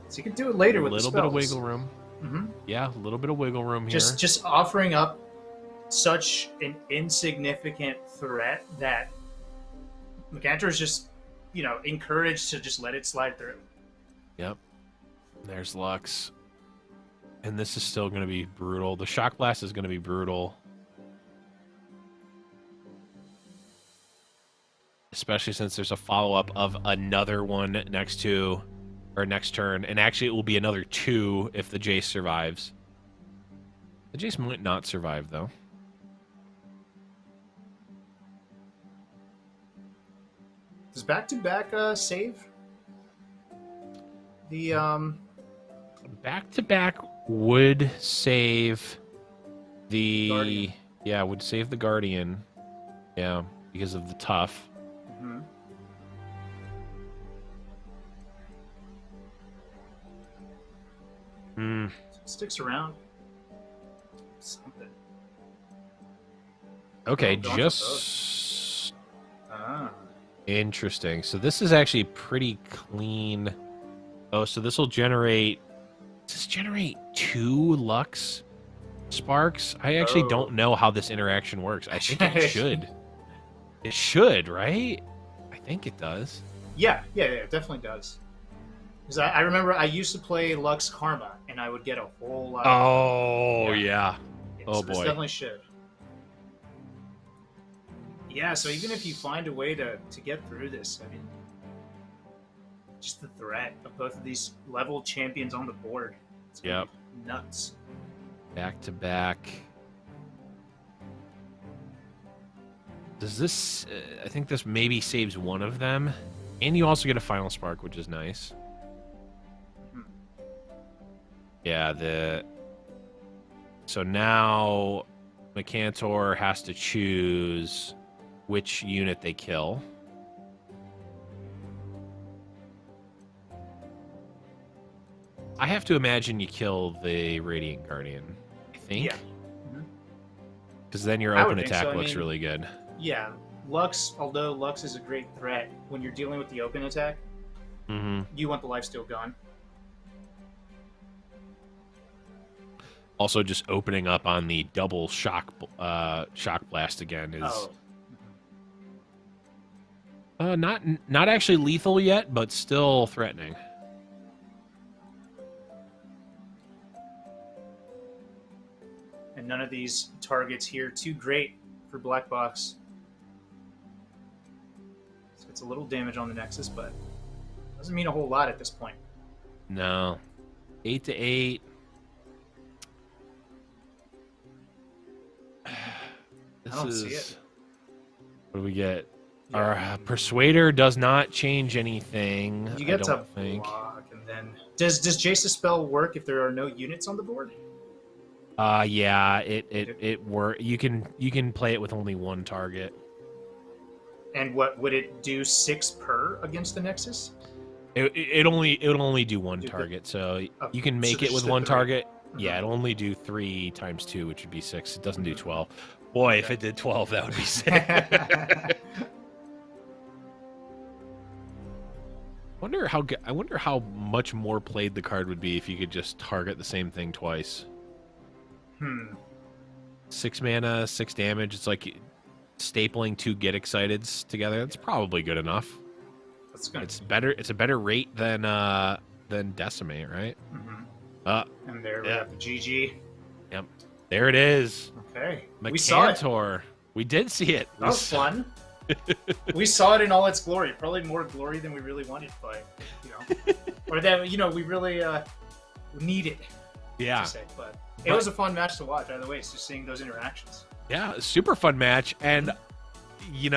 Speaker 2: So you can do it later with the spells.
Speaker 1: A little bit of wiggle room. Yeah, a little bit of wiggle room here.
Speaker 2: Just offering up such an insignificant threat that Mikantor is just, encouraged to just let it slide through.
Speaker 1: Yep. There's Lux. And this is still going to be brutal. The Shock Blast is going to be brutal. Especially since there's a follow-up of another one next turn. And actually it will be another 2 if the Jace survives. The Jace might not survive, though.
Speaker 2: Does back-to-back save? The
Speaker 1: back-to-back would save the
Speaker 2: Guardian.
Speaker 1: Yeah, would save the Guardian. Yeah, because of the tough.
Speaker 2: Sticks around. Something.
Speaker 1: Okay, just interesting. So this is actually pretty clean. Oh, so this will generate. Does this generate 2 Lux sparks? I actually don't know how this interaction works. I think it should. It should, right? I think it does.
Speaker 2: Yeah, it definitely does. Because I remember I used to play Lux Karma, and I would get a whole lot.
Speaker 1: Yeah. Oh,
Speaker 2: so this definitely should. Yeah, so even if you find a way to get through this, I mean, just the threat of both of these level champions on the board. It's nuts.
Speaker 1: Back to back. Does this... I think this maybe saves one of them. And you also get a final spark, which is nice. Yeah, so now Mikantor has to choose which unit they kill. I have to imagine you kill the Radiant Guardian, I think.
Speaker 2: Yeah.
Speaker 1: Because then your open attack looks really good.
Speaker 2: Yeah, Lux, although Lux is a great threat, when you're dealing with the open attack, you want the lifesteal gone.
Speaker 1: Also, just opening up on the double shock blast again is not actually lethal yet, but still threatening.
Speaker 2: And none of these targets here too great for Black Box. So it's a little damage on the Nexus, but doesn't mean a whole lot at this point.
Speaker 1: No, 8 to 8. is. What do we get? Yeah. Our Persuader does not change anything.
Speaker 2: You get to block, and then does Jace's spell work if there are no units on the board?
Speaker 1: Yeah, it work. You can play it with only one target.
Speaker 2: And what would it do? 6 per against the Nexus?
Speaker 1: It only do one target, so you can make it with one target. Yeah, it'll only do 3 times 2, which would be 6. It doesn't do 12. Boy, if it did 12, that would be sick. I wonder how much more played the card would be if you could just target the same thing twice. 6 mana, 6 damage. It's like stapling 2 Get Exciteds together. That's probably good enough. That's good. It's better. It's a better rate than Decimate, right?
Speaker 2: And there we have the GG.
Speaker 1: Yep. There it is.
Speaker 2: Okay.
Speaker 1: We saw it. We did see it.
Speaker 2: That was fun. We saw it in all its glory. Probably more glory than we really wanted, but or that we really needed.
Speaker 1: Yeah.
Speaker 2: To say. But it was a fun match to watch. Either way, it's just seeing those interactions.
Speaker 1: Yeah, super fun match, and you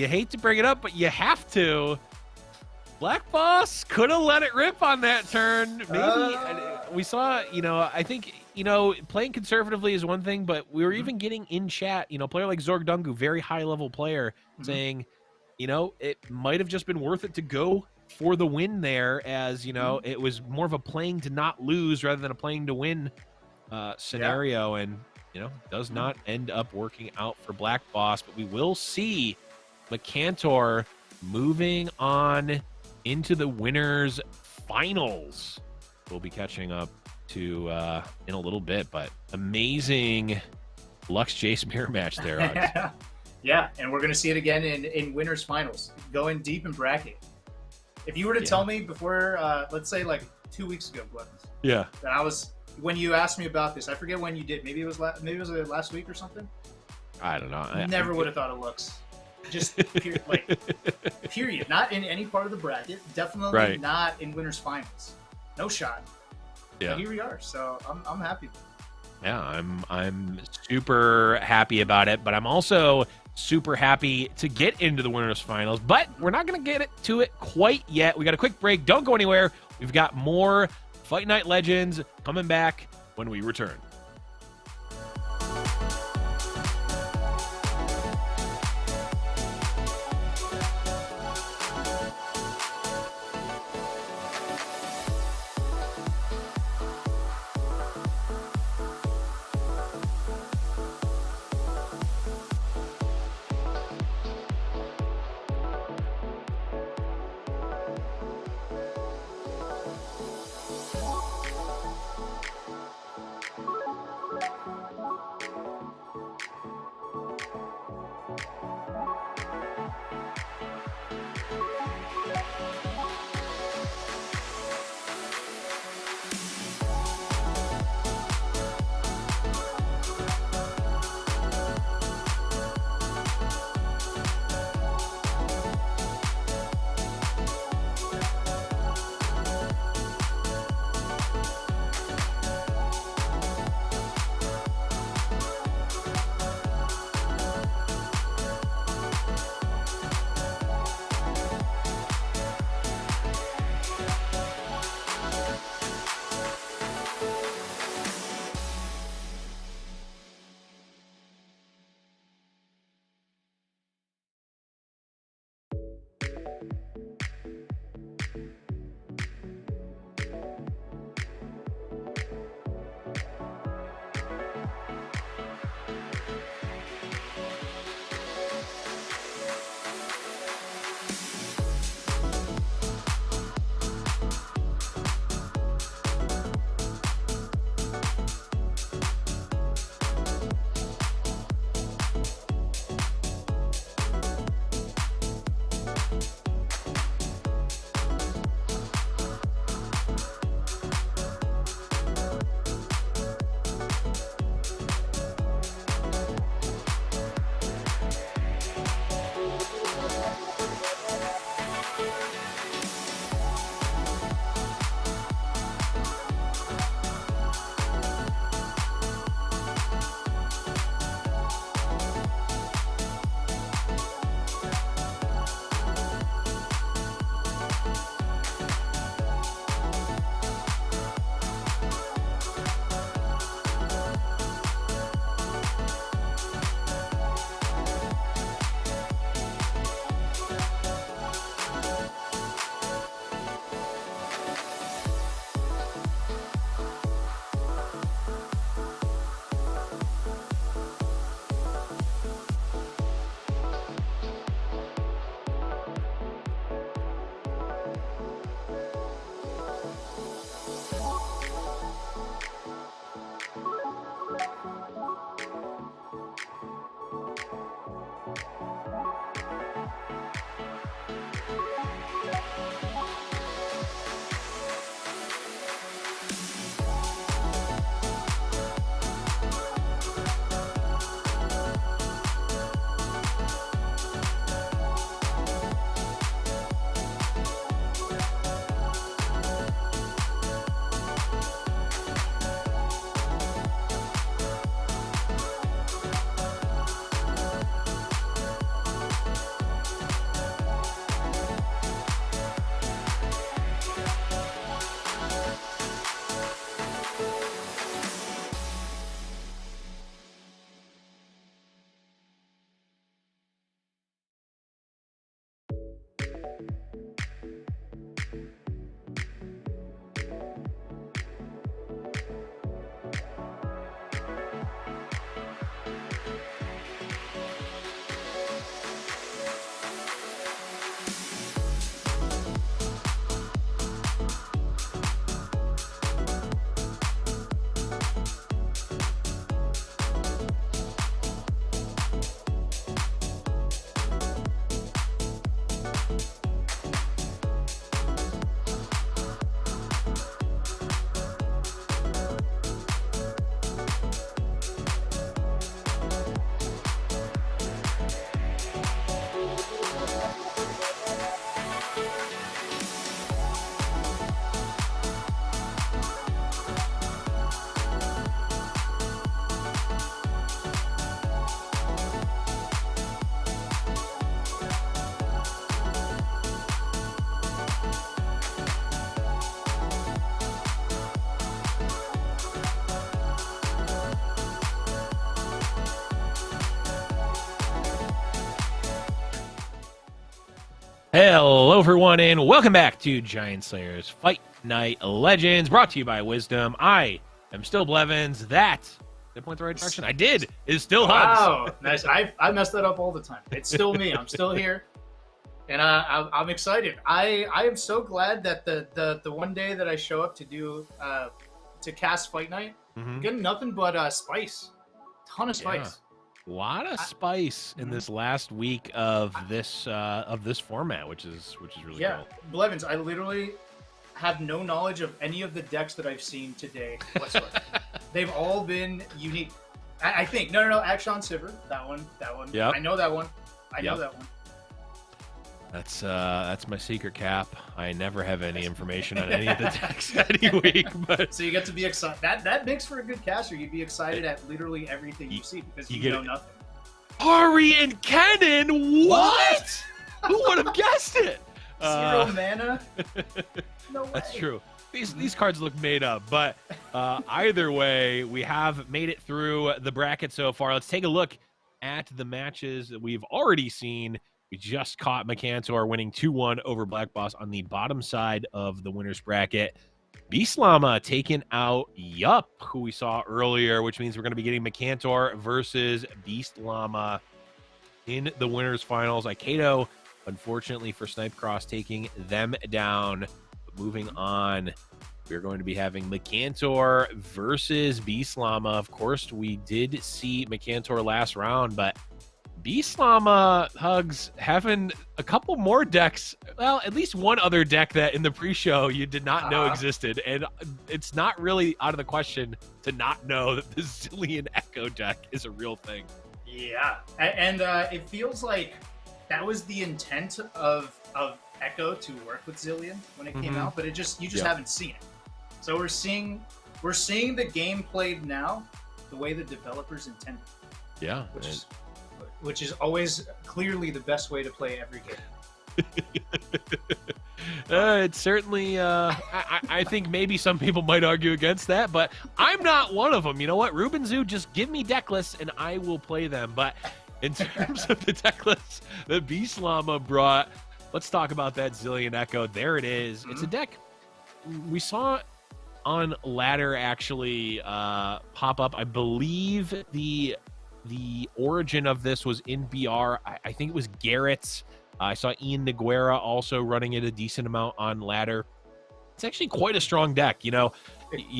Speaker 1: hate to bring it up, but you have to. Black Boss could have let it rip on that turn. Maybe we saw, I think, playing conservatively is one thing, but we were even getting in chat, a player like Zorg Dungu, very high level player, saying, it might have just been worth it to go for the win there, as, it was more of a playing to not lose rather than a playing to win scenario. And, does not end up working out for Black Boss, but we will see Macantor moving on into the winners finals. We'll be catching up to in a little bit, but amazing Lux Jace mirror match there.
Speaker 2: Yeah, and we're gonna see it again in winners finals, going deep in bracket. If you were to tell me before, let's say like 2 weeks ago, Blevins, that when you asked me about this, I forget when you did. Maybe it was last week or something.
Speaker 1: I don't know.
Speaker 2: I never would have thought of Lux. Just period. Not in any part of the bracket. Definitely not in winners finals. No shot. Yeah. But here we are. So I'm happy.
Speaker 1: Yeah, I'm super happy about it, but I'm also super happy to get into the winners finals. But we're not going to get to it quite yet. We got a quick break. Don't go anywhere. We've got more Fight Night Legends coming back when we return. Hello, everyone, and welcome back to Giant Slayer's Fight Night Legends, brought to you by Wisdom. I am still Blevins. That, did I point the right direction? I did. Is still Hugs.
Speaker 2: Wow, nice. I mess that up all the time. It's still me. I'm still here, and I'm excited. I am so glad that the one day that I show up to do to cast Fight Night, I'm getting nothing but spice, ton of spice.
Speaker 1: Yeah. A lot of spice in this last week of this format, which is really cool.
Speaker 2: Blevins, I literally have no knowledge of any of the decks that I've seen today whatsoever. They've all been unique. I think. No. Action Sivir. That one.
Speaker 1: Yeah.
Speaker 2: I know that one. I know that one.
Speaker 1: That's my secret cap. I never have any information on any of the decks any week. But
Speaker 2: so you get to be excited. That makes for a good caster. You'd be excited at literally everything you see because you know nothing.
Speaker 1: Ahri and Kennan. What? Who would have guessed it?
Speaker 2: 0 mana. No way.
Speaker 1: That's true. These cards look made up, but either way, we have made it through the bracket so far. Let's take a look at the matches that we've already seen. We just caught Mikantor winning 2-1 over Black Boss on the bottom side of the winner's bracket. Beast Llama taking out Yup, who we saw earlier, which means we're going to be getting Mikantor versus Beast Llama in the winner's finals. Aikido, unfortunately for Snipe Cross, taking them down. But moving on, we're going to be having Mikantor versus Beast Llama. Of course, we did see Mikantor last round, but Beast Llama, Hugs, having a couple more decks. Well, at least one other deck that in the pre-show you did not know existed. And it's not really out of the question to not know that the Zillion Echo deck is a real thing.
Speaker 2: Yeah. And it feels like that was the intent of Echo to work with Zillion when it came out, but you just haven't seen it. So we're seeing the game played now the way the developers intended.
Speaker 1: Yeah.
Speaker 2: Which is always clearly the best way to play every game.
Speaker 1: It's certainly, I think maybe some people might argue against that, but I'm not one of them. You know what? Ruben Zoo, just give me deck lists and I will play them. But in terms of the deck lists that Beast Llama brought, let's talk about that Zillion Echo. There it is. It's a deck we saw on ladder actually pop up. I believe the origin of this was in BR. I think it was Garrett's. I saw Ian Neguera also running it a decent amount on ladder. It's actually quite a strong deck, you know.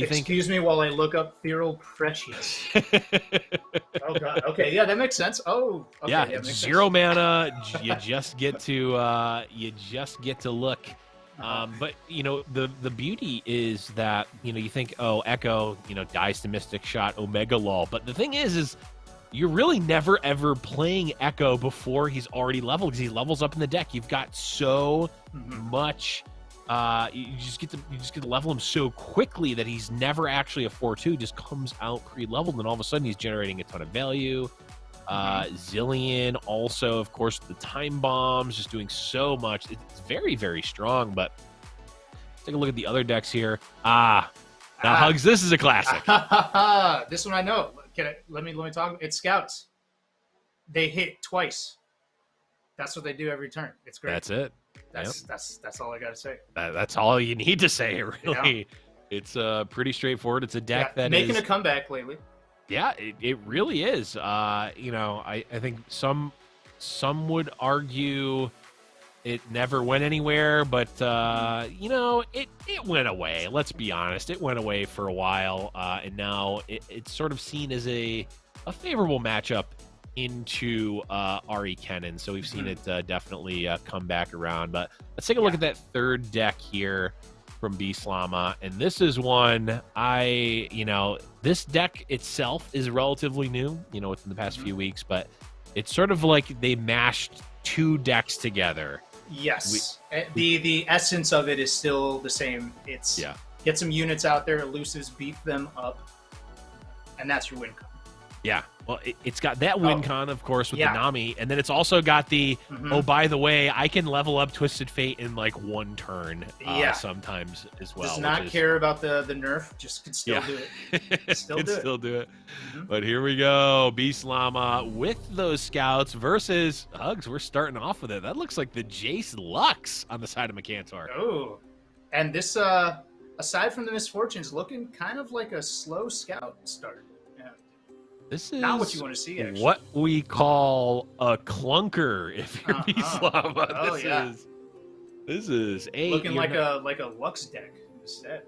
Speaker 2: Excuse me while I look up Feral Precious. Oh god. Okay, yeah, that makes sense. Oh, okay,
Speaker 1: yeah, it's 0 mana. You just get to look. But you know, the beauty is that, you know, you think, oh, Echo, you know, dies to Mystic Shot, Omega Lol. But the thing is you're really never ever playing Echo before he's already leveled, because he levels up in the deck. You've got so much. You just get to level him so quickly that he's never actually a 4/2. Just comes out pre-leveled, and all of a sudden he's generating a ton of value. Zillion also, of course, the time bombs, just doing so much. It's very, very strong. But let's take a look at the other decks here. Now, Hugs, this is a classic.
Speaker 2: This one I know. Let me talk. It's Scouts. They hit twice. That's what they do every turn. It's great.
Speaker 1: That's it.
Speaker 2: That's all I gotta say.
Speaker 1: That's all you need to say, really. Yeah. It's pretty straightforward. It's a deck that
Speaker 2: making
Speaker 1: is
Speaker 2: a comeback lately.
Speaker 1: Yeah, it really is. You know, I think some would argue it never went anywhere, but you know, it went away. Let's be honest, it went away for a while, and now it's sort of seen as a favorable matchup into ahri kennan, so we've seen it definitely come back around. But let's take a look at that third deck here from Beast Llama, and this is one this deck itself is relatively new, within the past few weeks, but it's sort of like they mashed two decks together.
Speaker 2: Yes, the essence of it is still the same. It's get some units out there, elusives, beat them up, and that's your win con.
Speaker 1: Yeah, well, it's got that win con, of course, with the Nami, and then it's also got the, oh, by the way, I can level up Twisted Fate in like one turn sometimes as well.
Speaker 2: Does not care about the nerf, just can still do it.
Speaker 1: Still do it. But here we go, Beast Llama with those scouts versus Hugs. We're starting off with it. That looks like the Jace Lux on the side of Macantor.
Speaker 2: Oh, and this, aside from the misfortunes, looking kind of like a slow scout start.
Speaker 1: This is
Speaker 2: not what you want to see, actually.
Speaker 1: What we call a clunker if you're Beast Llama. This is
Speaker 2: looking like a Lux deck instead.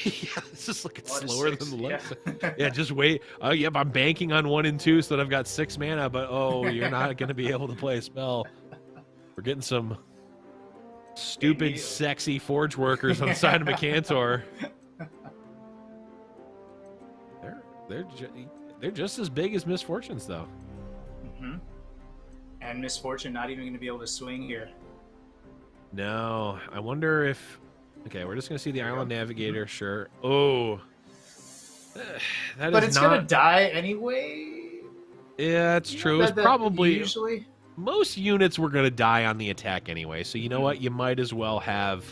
Speaker 1: This is looking slower than the Lux. Yeah, just wait. Oh, yep, I'm banking on 1 and 2 so that I've got 6 mana, but you're not going to be able to play a spell. We're getting some stupid, sexy Forge workers on the side of Macantor. They're just as big as Misfortunes, though.
Speaker 2: And Misfortune not even going to be able to swing here.
Speaker 1: No, I wonder if... Okay, we're just going to see the Island Navigator, sure. Oh.
Speaker 2: But it's going to die anyway?
Speaker 1: Yeah, it's true. It's probably...
Speaker 2: Usually?
Speaker 1: Most units were going to die on the attack anyway, so you know what? You might as well have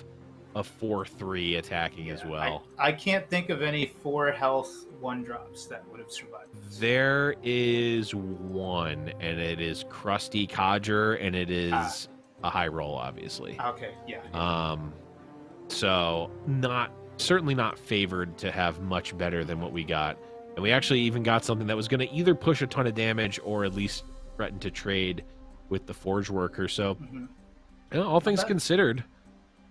Speaker 1: a 4/3 attacking as well.
Speaker 2: I can't think of any 4 health 1-drops that would have survived.
Speaker 1: There is one, and it is Krusty Codger, and it is a high roll, obviously.
Speaker 2: Okay, yeah.
Speaker 1: So certainly not favored to have much better than what we got. And we actually even got something that was going to either push a ton of damage or at least threaten to trade with the Forge Worker. So, all things considered,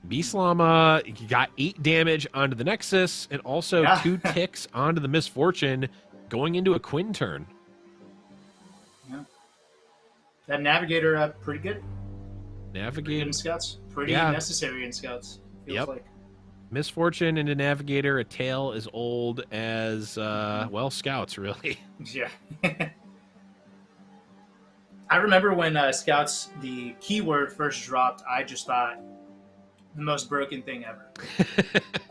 Speaker 1: Beast Llama got 8 damage onto the Nexus and also 2 ticks onto the Misfortune going into a Quinn turn.
Speaker 2: Yeah. That Navigator, pretty good.
Speaker 1: Pretty good
Speaker 2: in Scouts. Pretty necessary in Scouts, feels like.
Speaker 1: Misfortune into Navigator, a tail as old as, Scouts, really.
Speaker 2: Yeah. I remember when Scouts, the keyword first dropped, I just thought the most broken thing ever.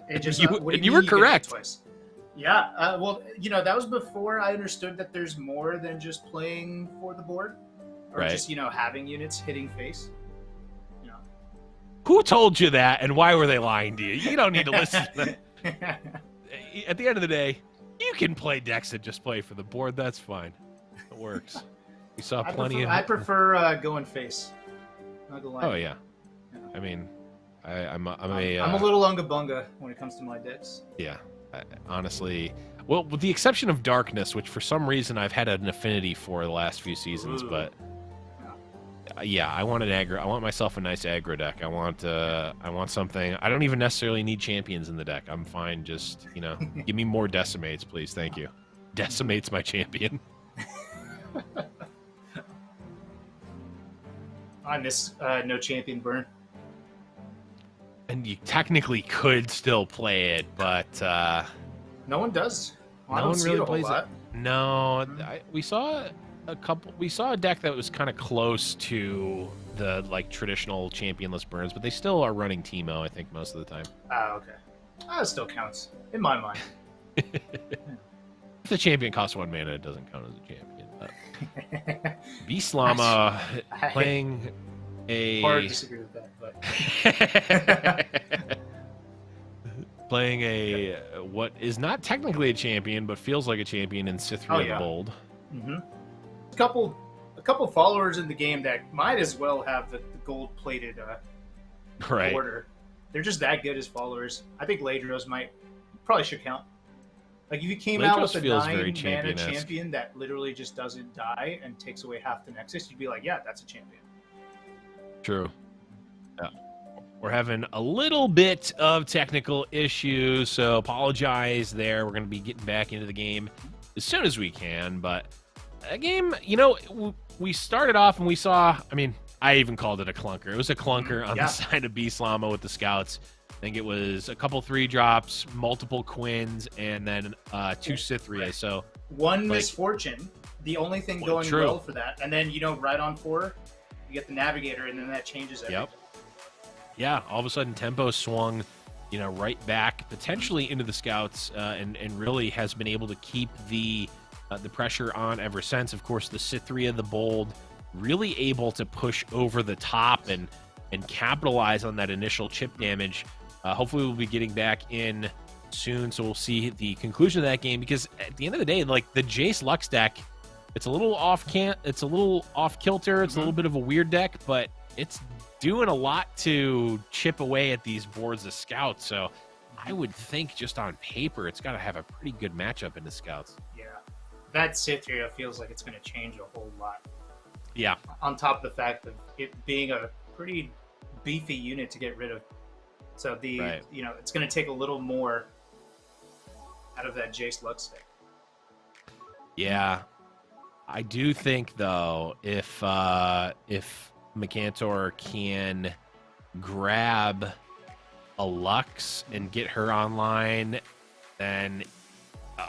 Speaker 2: It just
Speaker 1: you were correct.
Speaker 2: Twice. Yeah, well, that was before I understood that there's more than just playing for the board, or just having units hitting face.
Speaker 1: Who told you that, and why were they lying to you? You don't need to listen to them. At the end of the day, you can play decks that just play for the board. That's fine. It works. We saw plenty of...
Speaker 2: I prefer going face. Not gonna lie.
Speaker 1: Oh, yeah. I mean, I'm
Speaker 2: a little unga bunga when it comes to my decks.
Speaker 1: Yeah. Honestly, well, with the exception of Darkness, which for some reason I've had an affinity for the last few seasons, but... Yeah, I want an aggro. I want myself a nice aggro deck. I want something. I don't even necessarily need champions in the deck. I'm fine. Just give me more decimates, please. Thank you. Decimates my champion.
Speaker 2: I miss no champion burn.
Speaker 1: And you technically could still play it, but
Speaker 2: no one does.
Speaker 1: Well, no one really plays it. No, we saw a deck that was kind of close to the traditional championless burns, but they still are running Teemo, I think, most of the time.
Speaker 2: Oh, okay. That still counts in my mind.
Speaker 1: If the champion costs 1 mana, it doesn't count as a champion. But Beast Llama playing a...
Speaker 2: Hard to disagree with that, but...
Speaker 1: playing a what is not technically a champion, but feels like a champion in Cythria the Bold.
Speaker 2: A couple followers in the game that might as well have the gold-plated order. They're just that good as followers. I think Ladros probably should count. Like, if you came out with a 9-mana champion that literally just doesn't die and takes away half the Nexus, you'd be like, yeah, that's a champion.
Speaker 1: True. Yeah. We're having a little bit of technical issues, so apologize there. We're going to be getting back into the game as soon as we can, but That game, you know, we started off and we saw, I mean, I even called it a clunker. It was a clunker on the side of Beast Llama with the scouts. I think it was a couple 3-drops, multiple Quins, and then 2 Cythria. So
Speaker 2: one misfortune, the only thing going well for that. And then, you know, right on 4, you get the Navigator, and then that changes everything. Yep.
Speaker 1: Yeah, all of a sudden tempo swung, you know, right back, potentially into the scouts, and really has been able to keep the pressure on ever since. Of course, the Cythria, the Bold, really able to push over the top and capitalize on that initial chip damage. Hopefully we'll be getting back in soon, so we'll see the conclusion of that game, because at the end of the day, like, the Jace Lux deck, it's a little off kilter, it's a little bit of a weird deck, but it's doing a lot to chip away at these boards of scouts. So I would think, just on paper, it's got to have a pretty good matchup in the scouts.
Speaker 2: Yeah, that Cythria feels like it's going to change a whole lot.
Speaker 1: Yeah.
Speaker 2: On top of the fact of it being a pretty beefy unit to get rid of. So the you know, it's going to take a little more out of that Jace Lux deck.
Speaker 1: Yeah. I do think, though, if Mecantor can grab a Lux and get her online, then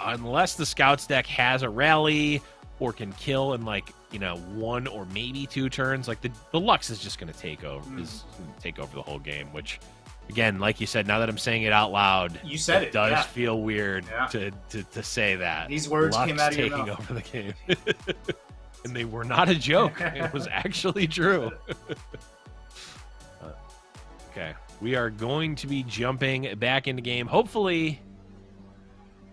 Speaker 1: unless the Scouts deck has a rally or can kill in, like, you know, 1 or maybe 2 turns, like, the Lux is just going to take over, take over the whole game, which, again, like you said, now that I'm saying it out loud,
Speaker 2: you said it
Speaker 1: does feel weird to say that.
Speaker 2: These words
Speaker 1: Lux
Speaker 2: came out of your mouth.
Speaker 1: taking over the game. And they were not a joke. It was actually true. Okay. We are going to be jumping back into game. Hopefully,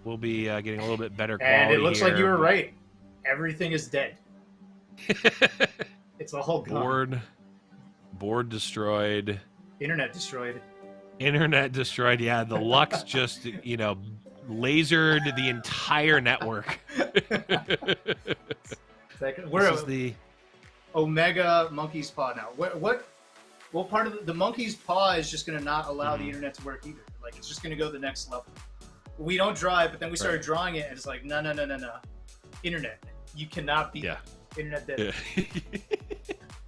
Speaker 1: we'll be getting a little bit better quality.
Speaker 2: And it looks
Speaker 1: here.
Speaker 2: like you were right. Everything is dead. It's a whole
Speaker 1: board destroyed.
Speaker 2: Internet destroyed.
Speaker 1: Internet destroyed. Yeah, the Lux just, you know, lasered the entire network.
Speaker 2: This is the Omega Monkey's Paw now. What part of the Monkey's Paw is just going to not allow the internet to work either? Like, it's just going to go to the next level. We don't drive, but then we started drawing it, and it's like, no. Internet, you cannot beat internet dead. Yeah.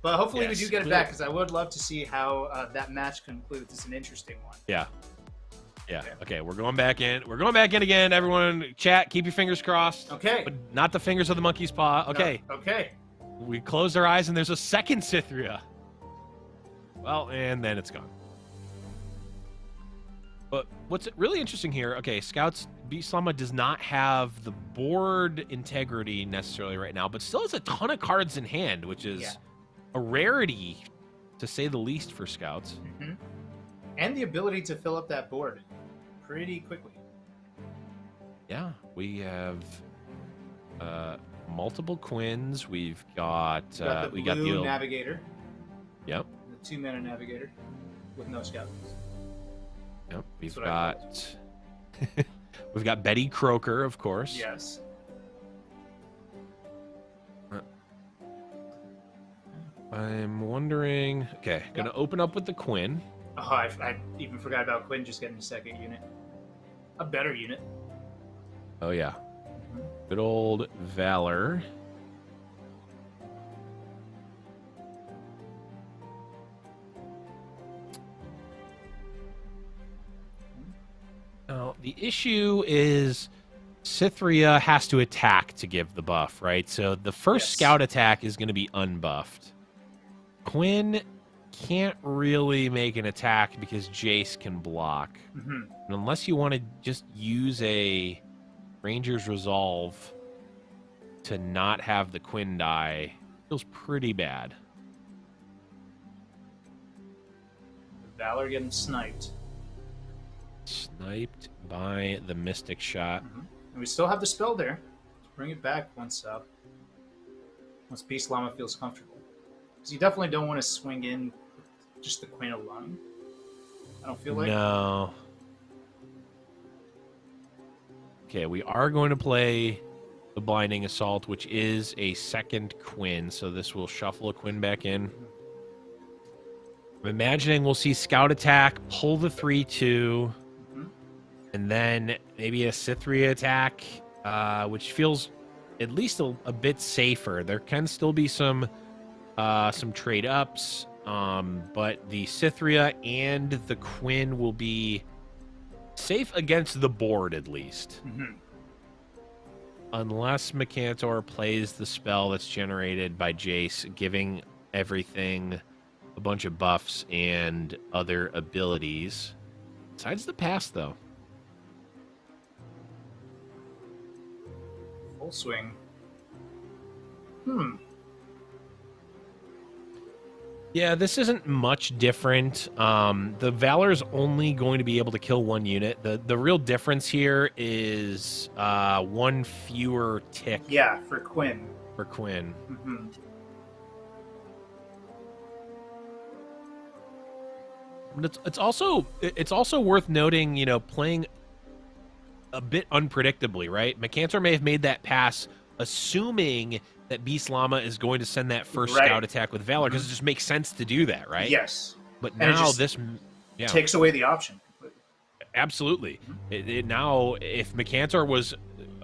Speaker 2: But hopefully we do get it back, because I would love to see how that match concludes. It's an interesting one.
Speaker 1: Yeah. Okay, we're going back in. We're going back in again. Everyone, chat, keep your fingers crossed.
Speaker 2: Okay.
Speaker 1: But not the fingers of the Monkey's Paw. Okay.
Speaker 2: No. Okay.
Speaker 1: We close our eyes, and there's a second Cythria. Well, and then it's gone. But what's really interesting here, okay, Scouts, Beast Llama does not have the board integrity necessarily right now, but still has a ton of cards in hand, which is a rarity, to say the least, for Scouts.
Speaker 2: And the ability to fill up that board pretty quickly.
Speaker 1: Yeah, we have multiple Quins. We've got
Speaker 2: we got the Navigator.
Speaker 1: Yep.
Speaker 2: The 2-mana Navigator with no Scouts.
Speaker 1: Yep. We've got we've got Betty Croker, of course.
Speaker 2: Yes.
Speaker 1: I'm wondering. Okay, gonna open up with the Quinn.
Speaker 2: Oh, I even forgot about Quinn just getting a second unit. A better unit.
Speaker 1: Oh, yeah. Good old Valor. Now, the issue is Cythria has to attack to give the buff, right? So the first Scout attack is going to be unbuffed. Quinn can't really make an attack because Jace can block. And unless you want to just use a Ranger's Resolve to not have the Quinn die, feels pretty bad.
Speaker 2: Valor getting sniped.
Speaker 1: Sniped by the Mystic Shot.
Speaker 2: And we still have the spell there. Let's bring it back once Beast Llama feels comfortable. Because you definitely don't want to swing in just the Quinn alone. I don't feel like.
Speaker 1: No. Okay, we are going to play the Blinding Assault, which is a second Quinn, so this will shuffle a Quinn back in. I'm imagining we'll see Scout attack, pull the 3-2, and then maybe a Cythria attack, which feels at least a bit safer. There can still be some trade ups, but the Cythria and the Quinn will be safe against the board at least. Unless Mekantor plays the spell that's generated by Jace, giving everything a bunch of buffs and other abilities. Besides the pass, though.
Speaker 2: Full swing.
Speaker 1: Yeah, this isn't much different. The Valor's only going to be able to kill one unit. The real difference here is one fewer tick.
Speaker 2: Yeah, for Quinn.
Speaker 1: For Quinn. But it's also worth noting, you know, playing a bit unpredictably, right? Mekantor may have made that pass assuming that Beast Llama is going to send that first scout attack with Valor, because it just makes sense to do that, right?
Speaker 2: Yes.
Speaker 1: But now this
Speaker 2: takes away the option completely.
Speaker 1: Absolutely. Now, if Mekantor was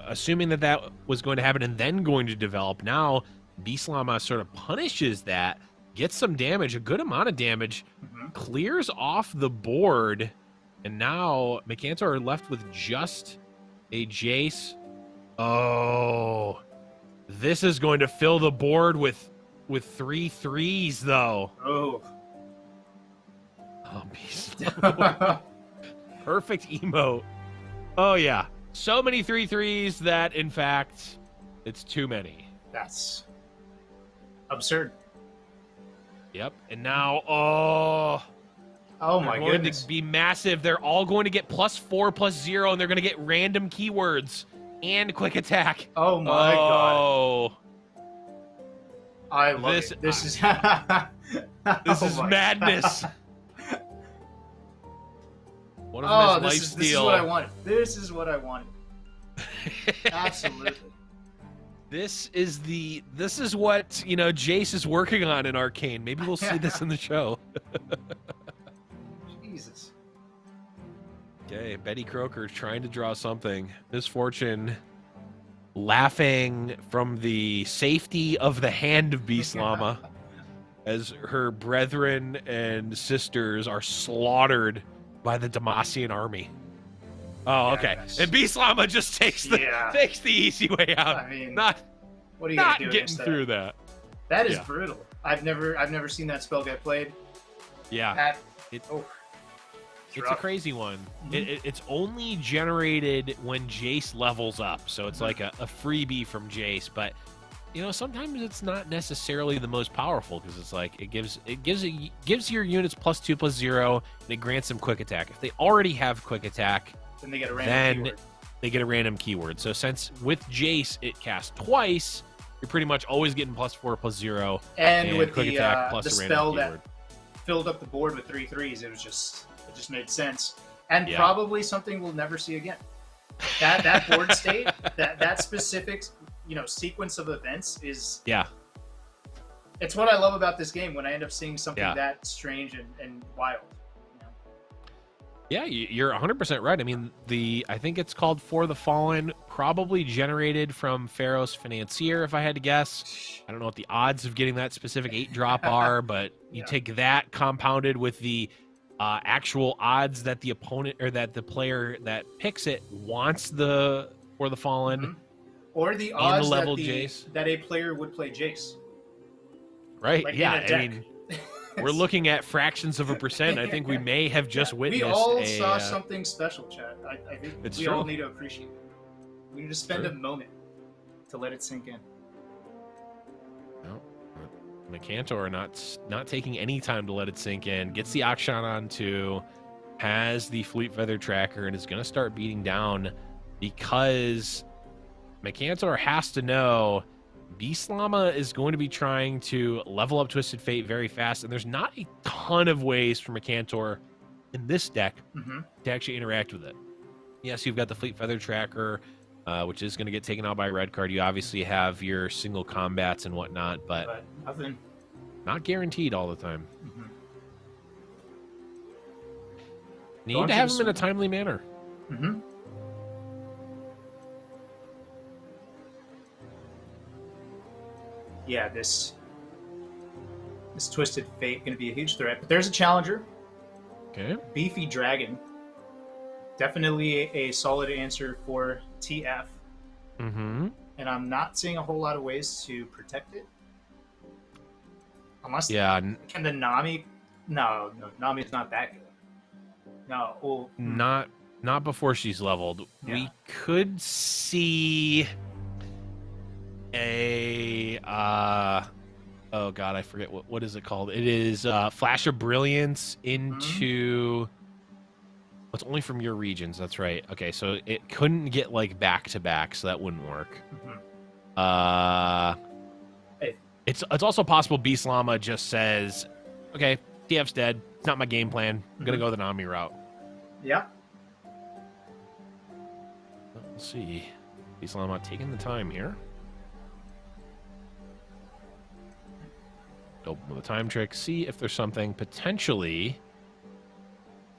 Speaker 1: assuming that was going to happen and then going to develop, now Beast Llama sort of punishes that, gets some damage, a good amount of damage, clears off the board, and now Mekantor are left with just a Jace. Oh, this is going to fill the board with 3 3s, though.
Speaker 2: Oh,
Speaker 1: Beast. Perfect emote. Oh, yeah. So many 3 3s that, in fact, it's too many.
Speaker 2: That's absurd.
Speaker 1: Yep. And now, oh my goodness. Going to be massive. They're all going to get +4/+0, and they're going to get random keywords and quick attack.
Speaker 2: Oh my god. I love it. This is
Speaker 1: this is madness. One of them is lifesteal.
Speaker 2: This is what I wanted. This is what I wanted. Absolutely.
Speaker 1: This is what, you know, Jace is working on in Arcane. Maybe we'll see this in the show.
Speaker 2: Jesus.
Speaker 1: Okay, Betty Croker trying to draw something. Misfortune laughing from the safety of the hand of Beast Llama as her brethren and sisters are slaughtered by the Demacian army. Oh, okay. And Beast Llama just takes the easy way out.
Speaker 2: I mean,
Speaker 1: what are you gonna do getting through that?
Speaker 2: That is brutal. I've never seen that spell get played.
Speaker 1: Yeah. It's a crazy one. It's only generated when Jace levels up, so it's like a freebie from Jace. But you know, sometimes it's not necessarily the most powerful, because it's like it gives your units +2/+0, and it grants them quick attack. If they already have quick attack,
Speaker 2: then they get a random keyword.
Speaker 1: They get a random keyword. So since with Jace it casts twice, you're pretty much always getting +4/+0
Speaker 2: and with
Speaker 1: quick attack plus
Speaker 2: the
Speaker 1: a
Speaker 2: spell
Speaker 1: random
Speaker 2: that filled up the board with 3 3s. It just made sense, and probably something we'll never see again. That board state, that specific, you know, sequence of events is it's what I love about this game, when I end up seeing something that strange and wild.
Speaker 1: Yeah, you're 100% right. I mean, I think it's called For the Fallen, probably generated from Pharaoh's Financier, if I had to guess. I don't know what the odds of getting that specific 8-drop are, but you take that compounded with the actual odds that the opponent or that the player that picks it wants the For the Fallen,
Speaker 2: or the odds
Speaker 1: level Jace,
Speaker 2: that a player would play Jace.
Speaker 1: Right?
Speaker 2: Like
Speaker 1: I mean, we're looking at fractions of a percent. I think we may have just witnessed.
Speaker 2: We all saw something special, Chad. I think we all need to appreciate it. We need to spend a moment to let it sink in.
Speaker 1: No, Mekantor not taking any time to let it sink in. Gets the Akshan on 2, has the Fleet Feather Tracker, and is going to start beating down, because Mekantor has to know Beast Llama is going to be trying to level up Twisted Fate very fast, and there's not a ton of ways for Mekantor in this deck to actually interact with it. Yes, you've got the Fleet Feather Tracker, which is going to get taken out by a red card. You obviously have your single combats and whatnot, but
Speaker 2: nothing.
Speaker 1: Not guaranteed all the time. Need to have them in a timely manner.
Speaker 2: yeah, this Twisted Fate going to be a huge threat. But there's a challenger.
Speaker 1: Okay.
Speaker 2: Beefy Dragon. Definitely a solid answer for TF.
Speaker 1: Mm-hmm.
Speaker 2: And I'm not seeing a whole lot of ways to protect it. Unless, can the Nami? No, Nami's not that good. No, well,
Speaker 1: not before she's leveled. Yeah. We could see a oh god, I forget what is it called. It is Flash of Brilliance into. It's only from your regions. That's right. Okay, so it couldn't get like back to back, so that wouldn't work. It's also possible Beast Llama just says, okay, TF's dead. It's not my game plan. I'm gonna go the Nami route.
Speaker 2: Yeah.
Speaker 1: Let's see. Beast Llama taking the time here. Open with a time trick. See if there's something potentially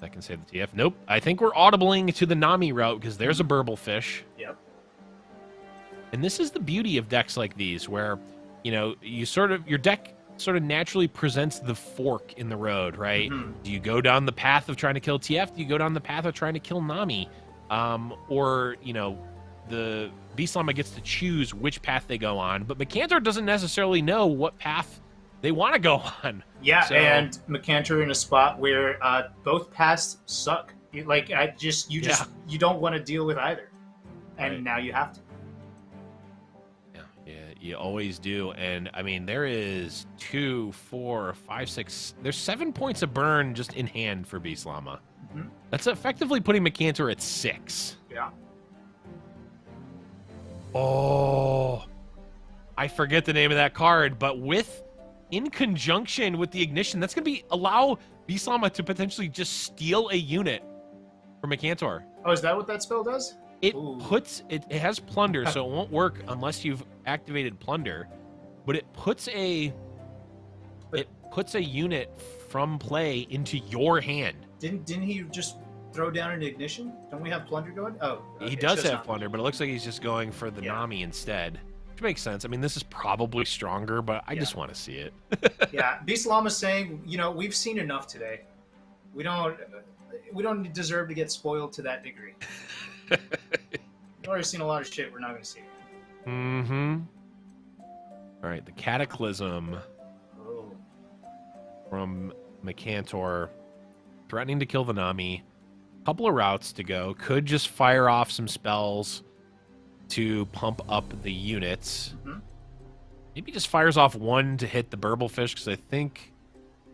Speaker 1: that can save the TF. Nope. I think we're audibling to the Nami route because there's a burble fish.
Speaker 2: Yep.
Speaker 1: And this is the beauty of decks like these, where, you know, your deck sort of naturally presents the fork in the road, right? Do you go down the path of trying to kill TF? Do you go down the path of trying to kill Nami? Or, you know, the Beast Llama gets to choose which path they go on, but Mekantor doesn't necessarily know what path they want to go on.
Speaker 2: Yeah, so, and Mekantor in a spot where both paths suck. You don't want to deal with either, and now you have to.
Speaker 1: Yeah, you always do. And I mean, there is 2, 4, 5, 6. There's 7 points of burn just in hand for Beast Llama. That's effectively putting Mekantor at 6.
Speaker 2: Yeah.
Speaker 1: Oh, I forget the name of that card, but in conjunction with the ignition, that's going to allow Beast Llama to potentially just steal a unit from Mekantor.
Speaker 2: Oh, is that what that spell does?
Speaker 1: It has plunder, so it won't work unless you've activated plunder. But it puts a unit from play into your hand.
Speaker 2: Didn't he just throw down an ignition? Don't we have plunder going? Oh, okay.
Speaker 1: He does have plunder, but it looks like he's just going for the Nami instead. Which makes sense. I mean, this is probably stronger, but I just want to see it.
Speaker 2: Yeah, Beast Llama's saying, you know, we've seen enough today. We don't deserve to get spoiled to that degree. We've already seen a lot of shit. We're not going to see it.
Speaker 1: All right, the Cataclysm from Mekantor, threatening to kill the Nami. Couple of routes to go. Could just fire off some spells to pump up the units. Maybe just fires off one to hit the burblefish, because I think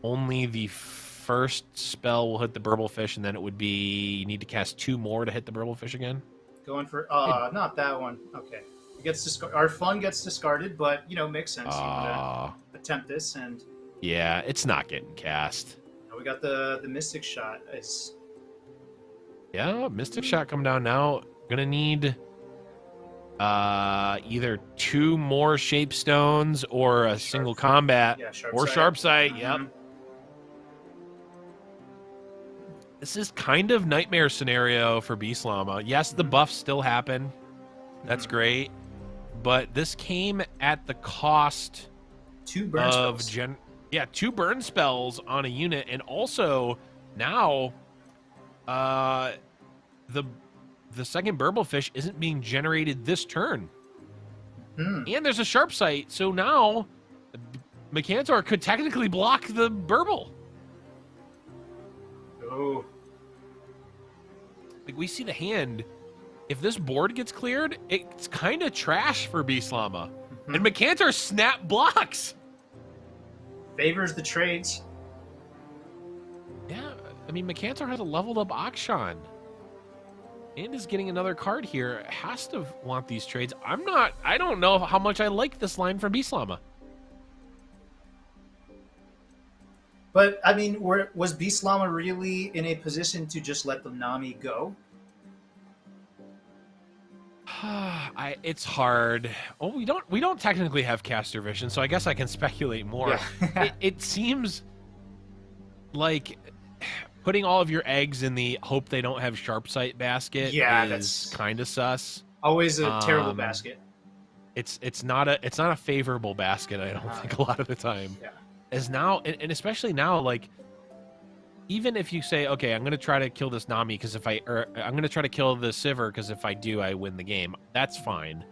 Speaker 1: only the first spell will hit the burblefish, and then it would be you need to cast 2 more to hit the burblefish again.
Speaker 2: Going for not that one. Okay, it gets our fun gets discarded, but you know, makes sense. You want to attempt this, and
Speaker 1: yeah, it's not getting cast.
Speaker 2: Now we got the Mystic Shot.
Speaker 1: Mystic Shot coming down now. Gonna need either 2 more shape stones or a single combat or sharp sight. Yep. This is kind of nightmare scenario for Beast Llama. Yes, the buffs still happen. That's great. But this came at the cost
Speaker 2: 2 burn spells.
Speaker 1: 2 burn spells on a unit, and also now the second burblefish isn't being generated this turn. And there's a sharp sight, so now Mekantor could technically block the burble.
Speaker 2: Oh.
Speaker 1: Like, we see the hand. If this board gets cleared, it's kind of trash for Beast Llama. And Mekantor snap blocks.
Speaker 2: Favors the trades.
Speaker 1: Yeah, I mean, Mekantor has a leveled up Akshan. And is getting another card here. Has to want these trades. I don't know how much I like this line from Beast Llama.
Speaker 2: But, I mean, was Beast Llama really in a position to just let the Nami go?
Speaker 1: It's hard. Oh, we don't technically have caster vision, so I guess I can speculate more. Yeah. it seems like putting all of your eggs in the hope they don't have sharp sight basket is kind of sus.
Speaker 2: Always a terrible basket.
Speaker 1: it's not a favorable basket. I don't think a lot of the time.
Speaker 2: Yeah.
Speaker 1: As now, and especially now, like, even if you say, okay, I'm gonna try to kill this Nami because I'm gonna try to kill the Sivir because if I do, I win the game. That's fine.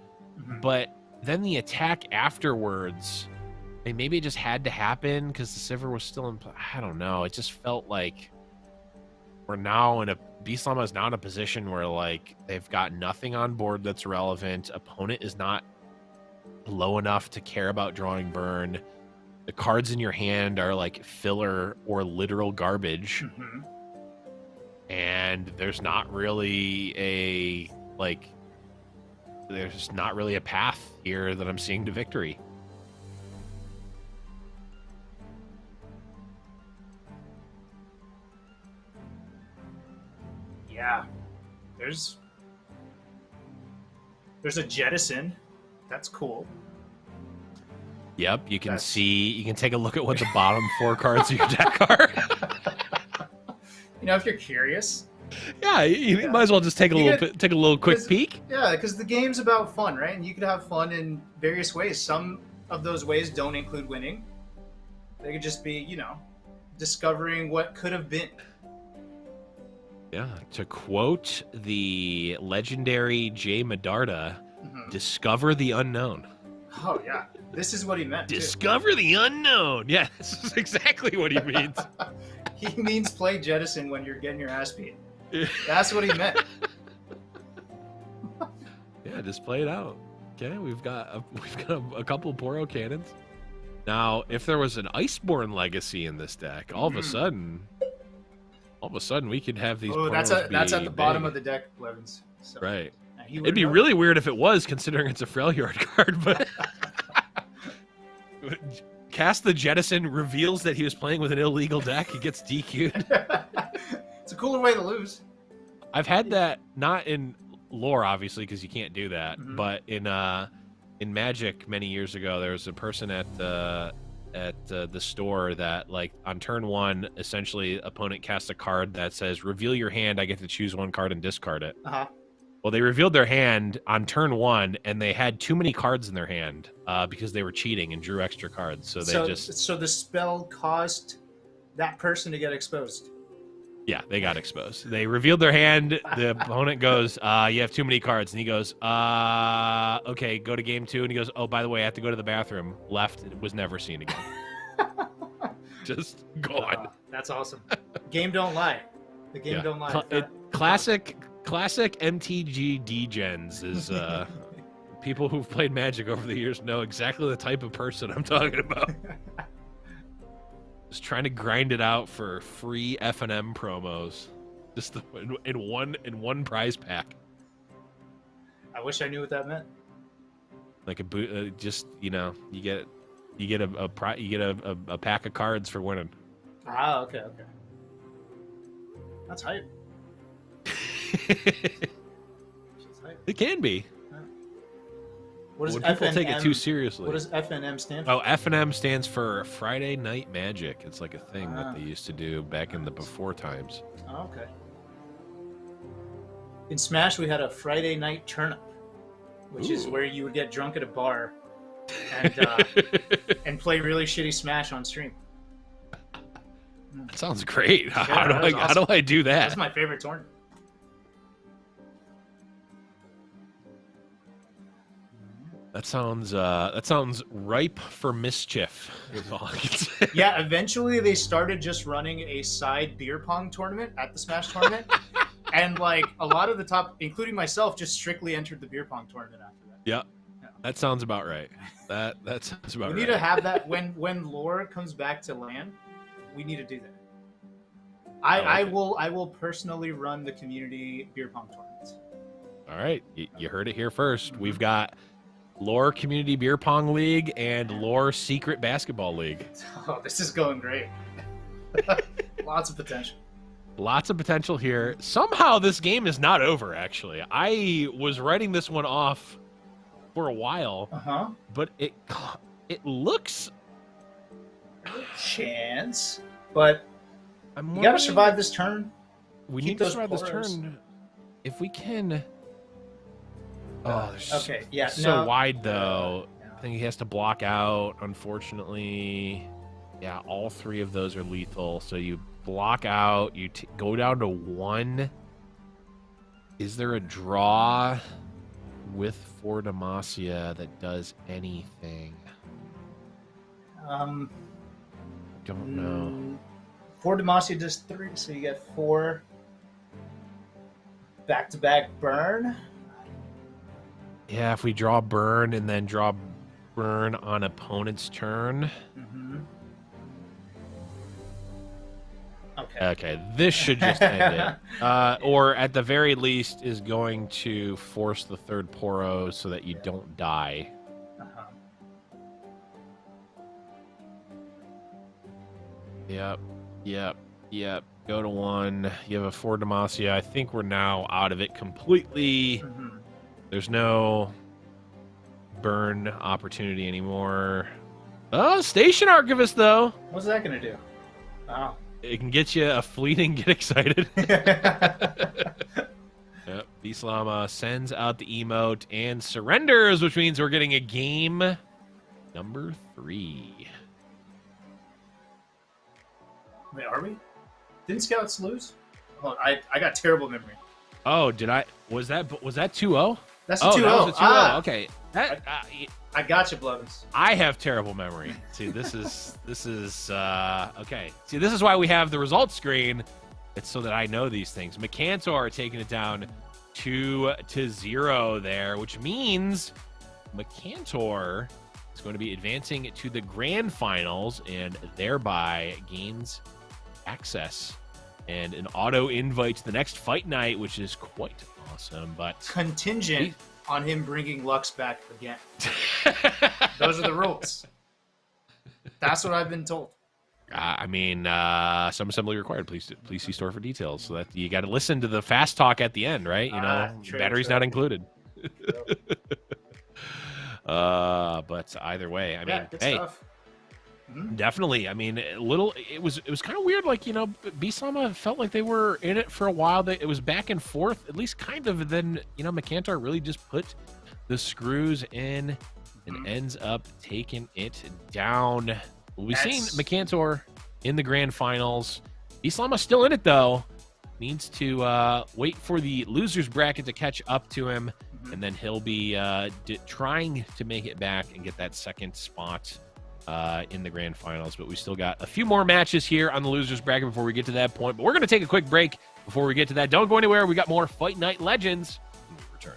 Speaker 1: But then the attack afterwards, and maybe it just had to happen because the Sivir was still in. I don't know. It just felt like we're now in a Beastlama is now in a position where like they've got nothing on board that's relevant. Opponent is not low enough to care about drawing burn. The cards in your hand are like filler or literal garbage. And there's not really there's not really a path here that I'm seeing to victory.
Speaker 2: Yeah. There's a jettison. That's cool.
Speaker 1: Yep, you can take a look at what the bottom 4 cards of your deck are.
Speaker 2: You know, if you're curious.
Speaker 1: Yeah, you might as well just take a little quick peek.
Speaker 2: Yeah, because the game's about fun, right? And you could have fun in various ways. Some of those ways don't include winning. They could just be, you know, discovering what could have been.
Speaker 1: Yeah, to quote the legendary Jay Medarda, discover the unknown.
Speaker 2: Oh, yeah. This is what he meant,
Speaker 1: Discover the unknown. Yeah, this is exactly what he means.
Speaker 2: He means play jettison when you're getting your ass beat. That's what he meant.
Speaker 1: Yeah, just play it out. Okay, we've got a couple Poro cannons. Now, if there was an Iceborne legacy in this deck, all of a sudden we could have these.
Speaker 2: Oh, that's at the bottom of the deck, Blevins. So,
Speaker 1: right. It'd be really weird if it was, considering it's a Freljord card, but. Cast the Jettison reveals that he was playing with an illegal deck. He gets DQ'd.
Speaker 2: It's a cooler way to lose.
Speaker 1: I've had that, not in lore, obviously, because you can't do that, but in Magic many years ago, there was a person at the store that, like, on turn 1, essentially, opponent casts a card that says, reveal your hand, I get to choose 1 card and discard it. Well, they revealed their hand on turn 1, and they had too many cards in their hand because they were cheating and drew extra cards. So
Speaker 2: the spell caused that person to get exposed.
Speaker 1: Yeah, they got exposed. They revealed their hand. The opponent goes, "You have too many cards," and he goes, "Okay, go to game 2." And he goes, "Oh, by the way, I have to go to the bathroom." Left, was never seen again. Just gone.
Speaker 2: That's awesome. Game don't lie. The game don't lie.
Speaker 1: Classic MTG degens is people who've played Magic over the years know exactly the type of person I'm talking about. Just trying to grind it out for free F&M promos, just in one prize pack.
Speaker 2: I wish I knew what that meant.
Speaker 1: Like just you get a pack of cards for winning.
Speaker 2: Ah, okay. That's hype.
Speaker 1: It can be.
Speaker 2: What does
Speaker 1: when people take it too seriously.
Speaker 2: What does FNM stand for?
Speaker 1: Oh, FNM stands for Friday Night Magic. It's like a thing that they used to do back in the before times.
Speaker 2: Oh, okay. In Smash, we had a Friday Night Turnip, which is where you would get drunk at a bar and play really shitty Smash on stream.
Speaker 1: That sounds great. How do I do that?
Speaker 2: That's my favorite tournament.
Speaker 1: That sounds ripe for mischief. Is all I can say.
Speaker 2: Yeah, eventually they started just running a side beer pong tournament at the Smash tournament, and like a lot of the top, including myself, just strictly entered the beer pong tournament after that.
Speaker 1: Yeah, that sounds about right. That sounds about right.
Speaker 2: We need to have that when LoR comes back to LAN. We need to do that. I will personally run the community beer pong tournaments.
Speaker 1: All right, you heard it here first. We've got LoR Community Beer Pong League and LoR Secret Basketball League.
Speaker 2: Oh, this is going great. Lots of potential.
Speaker 1: Lots of potential here. Somehow this game is not over, actually. I was writing this one off for a while, but it looks...
Speaker 2: Chance, but you gotta survive this turn.
Speaker 1: We need to survive this turn. If we can... Oh,
Speaker 2: okay. Yeah.
Speaker 1: So wide though. I think he has to block out. Unfortunately, yeah, all 3 of those are lethal. So you block out. You go down to 1. Is there a draw with For Demacia that does anything? Don't know.
Speaker 2: For Demacia does 3, so you get 4 back-to-back burn.
Speaker 1: Yeah, if we draw burn and then draw burn on opponent's turn. Okay, this should just end it. Or at the very least is going to force the 3rd Poro so that you don't die. Yep. Go to 1. You have a For Demacia. I think we're now out of it completely. There's no burn opportunity anymore. Oh, Station Archivist, though.
Speaker 2: What's that going to do? Oh.
Speaker 1: It can get you a fleeting get excited. Yep. Bislama sends out the emote and surrenders, which means we're getting a game number 3.
Speaker 2: Wait, are we? Didn't Scouts lose? Oh, I got terrible memory.
Speaker 1: Oh, did I? Was that 2-0?
Speaker 2: That's a 2-0.
Speaker 1: That was a 2-0. Okay.
Speaker 2: I got you, Blevins.
Speaker 1: I have terrible memory. See, this is okay. See, this is why we have the results screen. It's so that I know these things. Mekantor taking it down 2-0 there, which means Mekantor is going to be advancing to the grand finals and thereby gains access and an auto invite to the next fight night, which is quite awesome. But
Speaker 2: contingent on him bringing Lux back again. Those are the rules. That's what I've been told.
Speaker 1: I mean, some assembly required. Please see store for details. So that you got to listen to the fast talk at the end, right? You know, battery's not included. But either way, I mean, hey, stuff. Definitely. I mean, it was kind of weird. Like, you know, Bislama felt like they were in it for a while. It was back and forth, at least kind of. Then, you know, Mekantor really just put the screws in and ends up taking it down. We've seen Mekantor in the grand finals. Bislama's still in it, though. Needs to wait for the losers bracket to catch up to him, and then he'll be trying to make it back and get that second spot in the grand finals. But we still got a few more matches here on the losers bracket before we get to that point. But we're going to take a quick break before we get to that. Don't go anywhere. We got more Fight Night Legends when we return.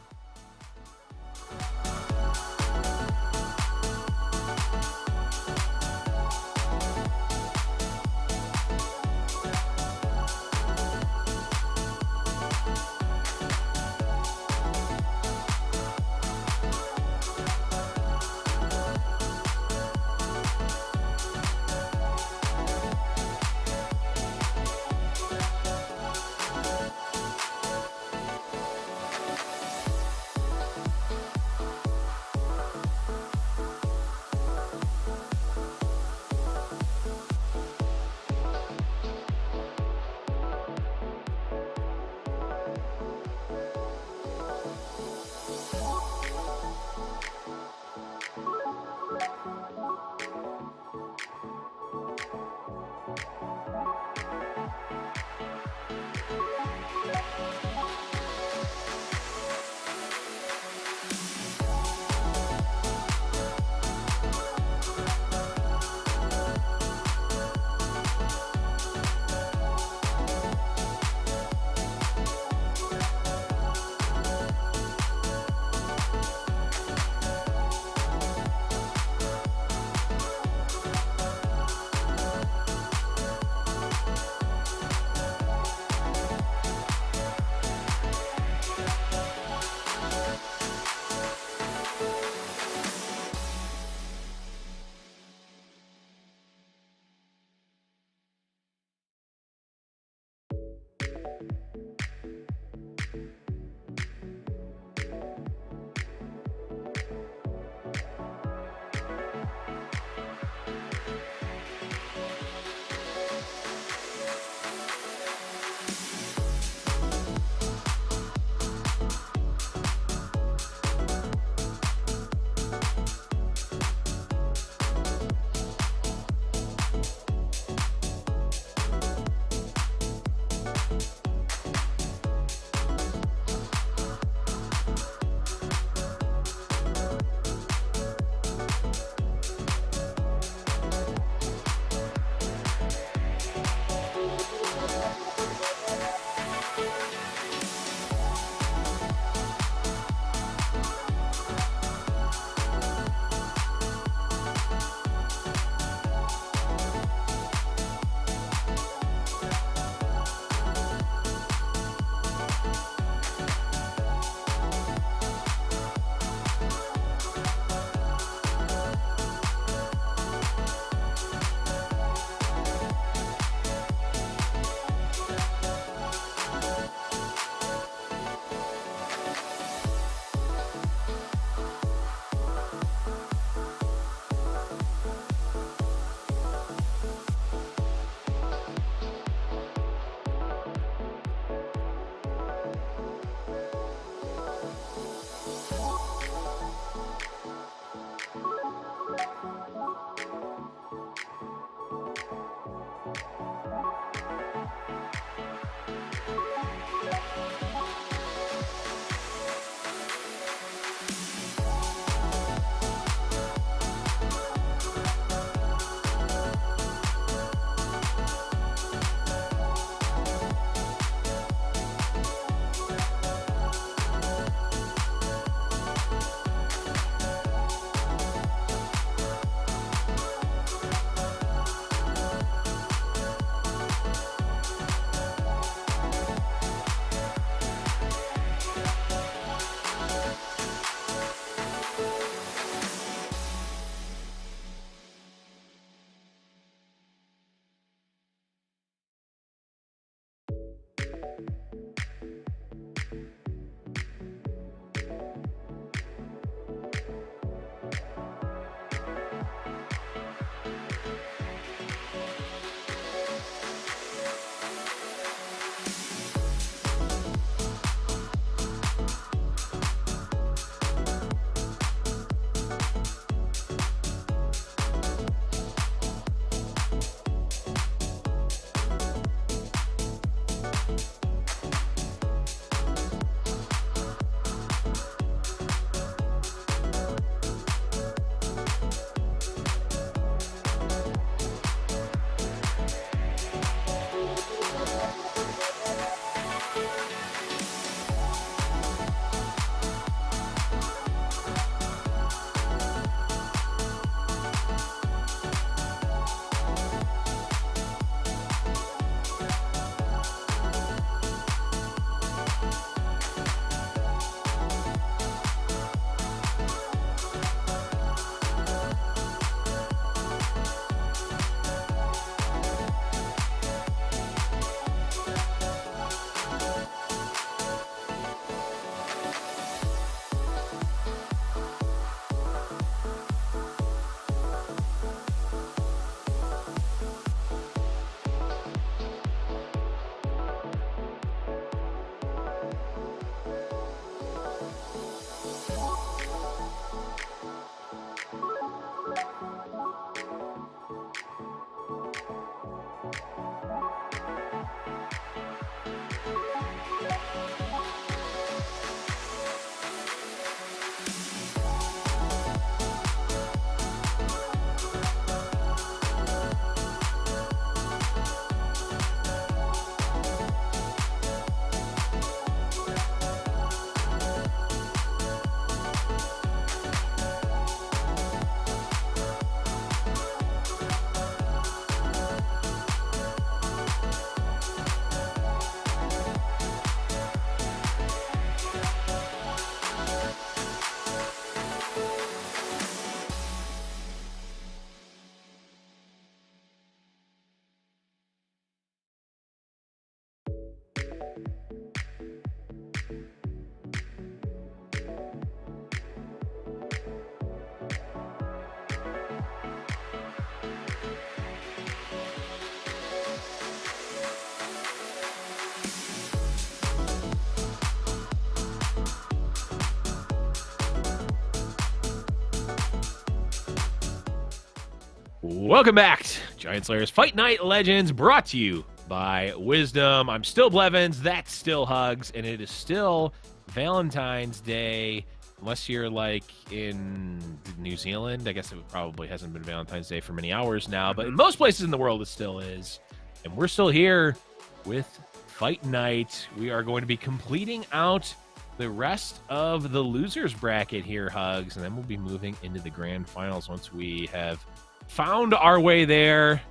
Speaker 1: Welcome back to Giant Slayer's Fight Night Legends, brought to you by Wisdom. I'm still Blevins, that's still Hugs, and it is still Valentine's Day. Unless you're like in New Zealand, I guess it probably hasn't been Valentine's Day for many hours now, but in most places in the world it still is. And we're still here with Fight Night. We are going to be completing out the rest of the losers bracket here, Hugs, and then we'll be moving into the grand finals once we have found our way there.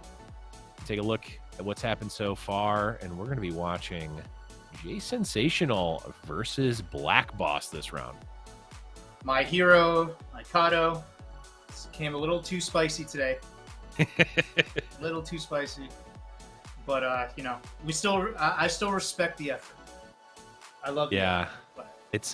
Speaker 1: Take a look at what's happened so far, and we're going to be watching Sensational versus Black Boss this round.
Speaker 2: My hero, my Kato, came a little too spicy today. A little too spicy, but you know, I still respect the effort. I love
Speaker 1: it. It's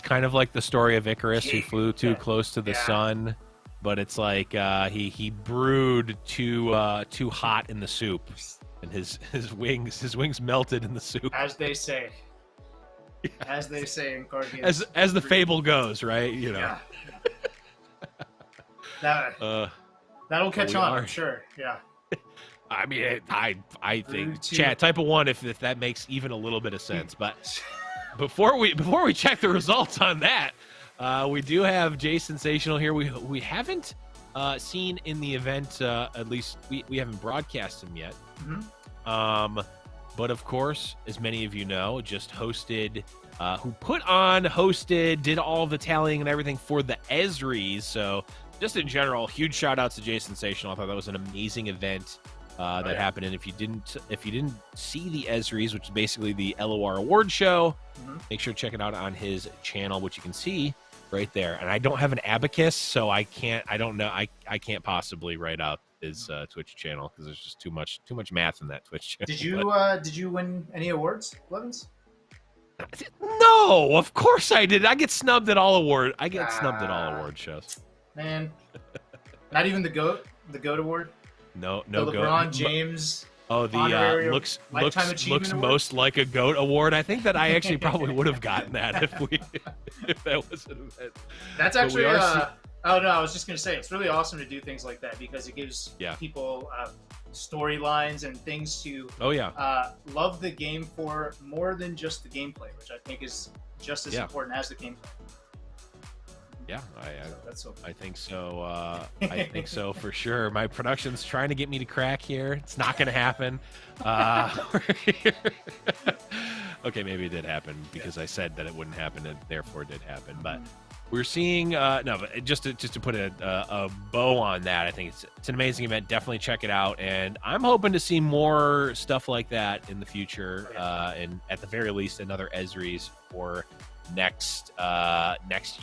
Speaker 1: kind of like the story of Icarus, who flew too close to the sun, but it's like he brewed too hot in the soup, and his wings melted in the soup,
Speaker 2: as they say. As they say in Cardigan.
Speaker 1: As the fable goes, right? You know.
Speaker 2: Yeah. That'll catch on, I'm sure. Yeah.
Speaker 1: I mean, I think chat type of 1 if that makes even a little bit of sense, but. Before we check the results on that, we do have Sensational here. We haven't seen in the event, at least we haven't broadcast him yet. But of course, as many of you know, just hosted, did all the tallying and everything for the Esries. So just in general, huge shout outs to Sensational. I thought that was an amazing event. That happened, and if you didn't see the Esries, which is basically the LOR award show, make sure to check it out on his channel, which you can see right there. And I don't have an abacus, so I can't possibly write out his Twitch channel because there's just too much math in that Twitch channel.
Speaker 2: Did you win any awards, Blevins?
Speaker 1: No, of course I did. I get snubbed at all award. I get snubbed at all award shows.
Speaker 2: Man, not even the GOAT award.
Speaker 1: No,
Speaker 2: the LeBron James.
Speaker 1: Oh, the looks most like a GOAT award. I think that I actually probably would have gotten that if that was an event.
Speaker 2: That's actually oh no, I was just gonna say it's really awesome to do things like that because it gives people storylines and things to love the game for more than just the gameplay, which I think is just as important as the gameplay.
Speaker 1: Yeah, I think so. I think so for sure. My production's trying to get me to crack here. It's not going to happen. Okay, maybe it did happen because I said that it wouldn't happen, and therefore it did happen. But we're seeing but just to put a bow on that, I think it's an amazing event. Definitely check it out, and I'm hoping to see more stuff like that in the future. And at the very least, another Esries for next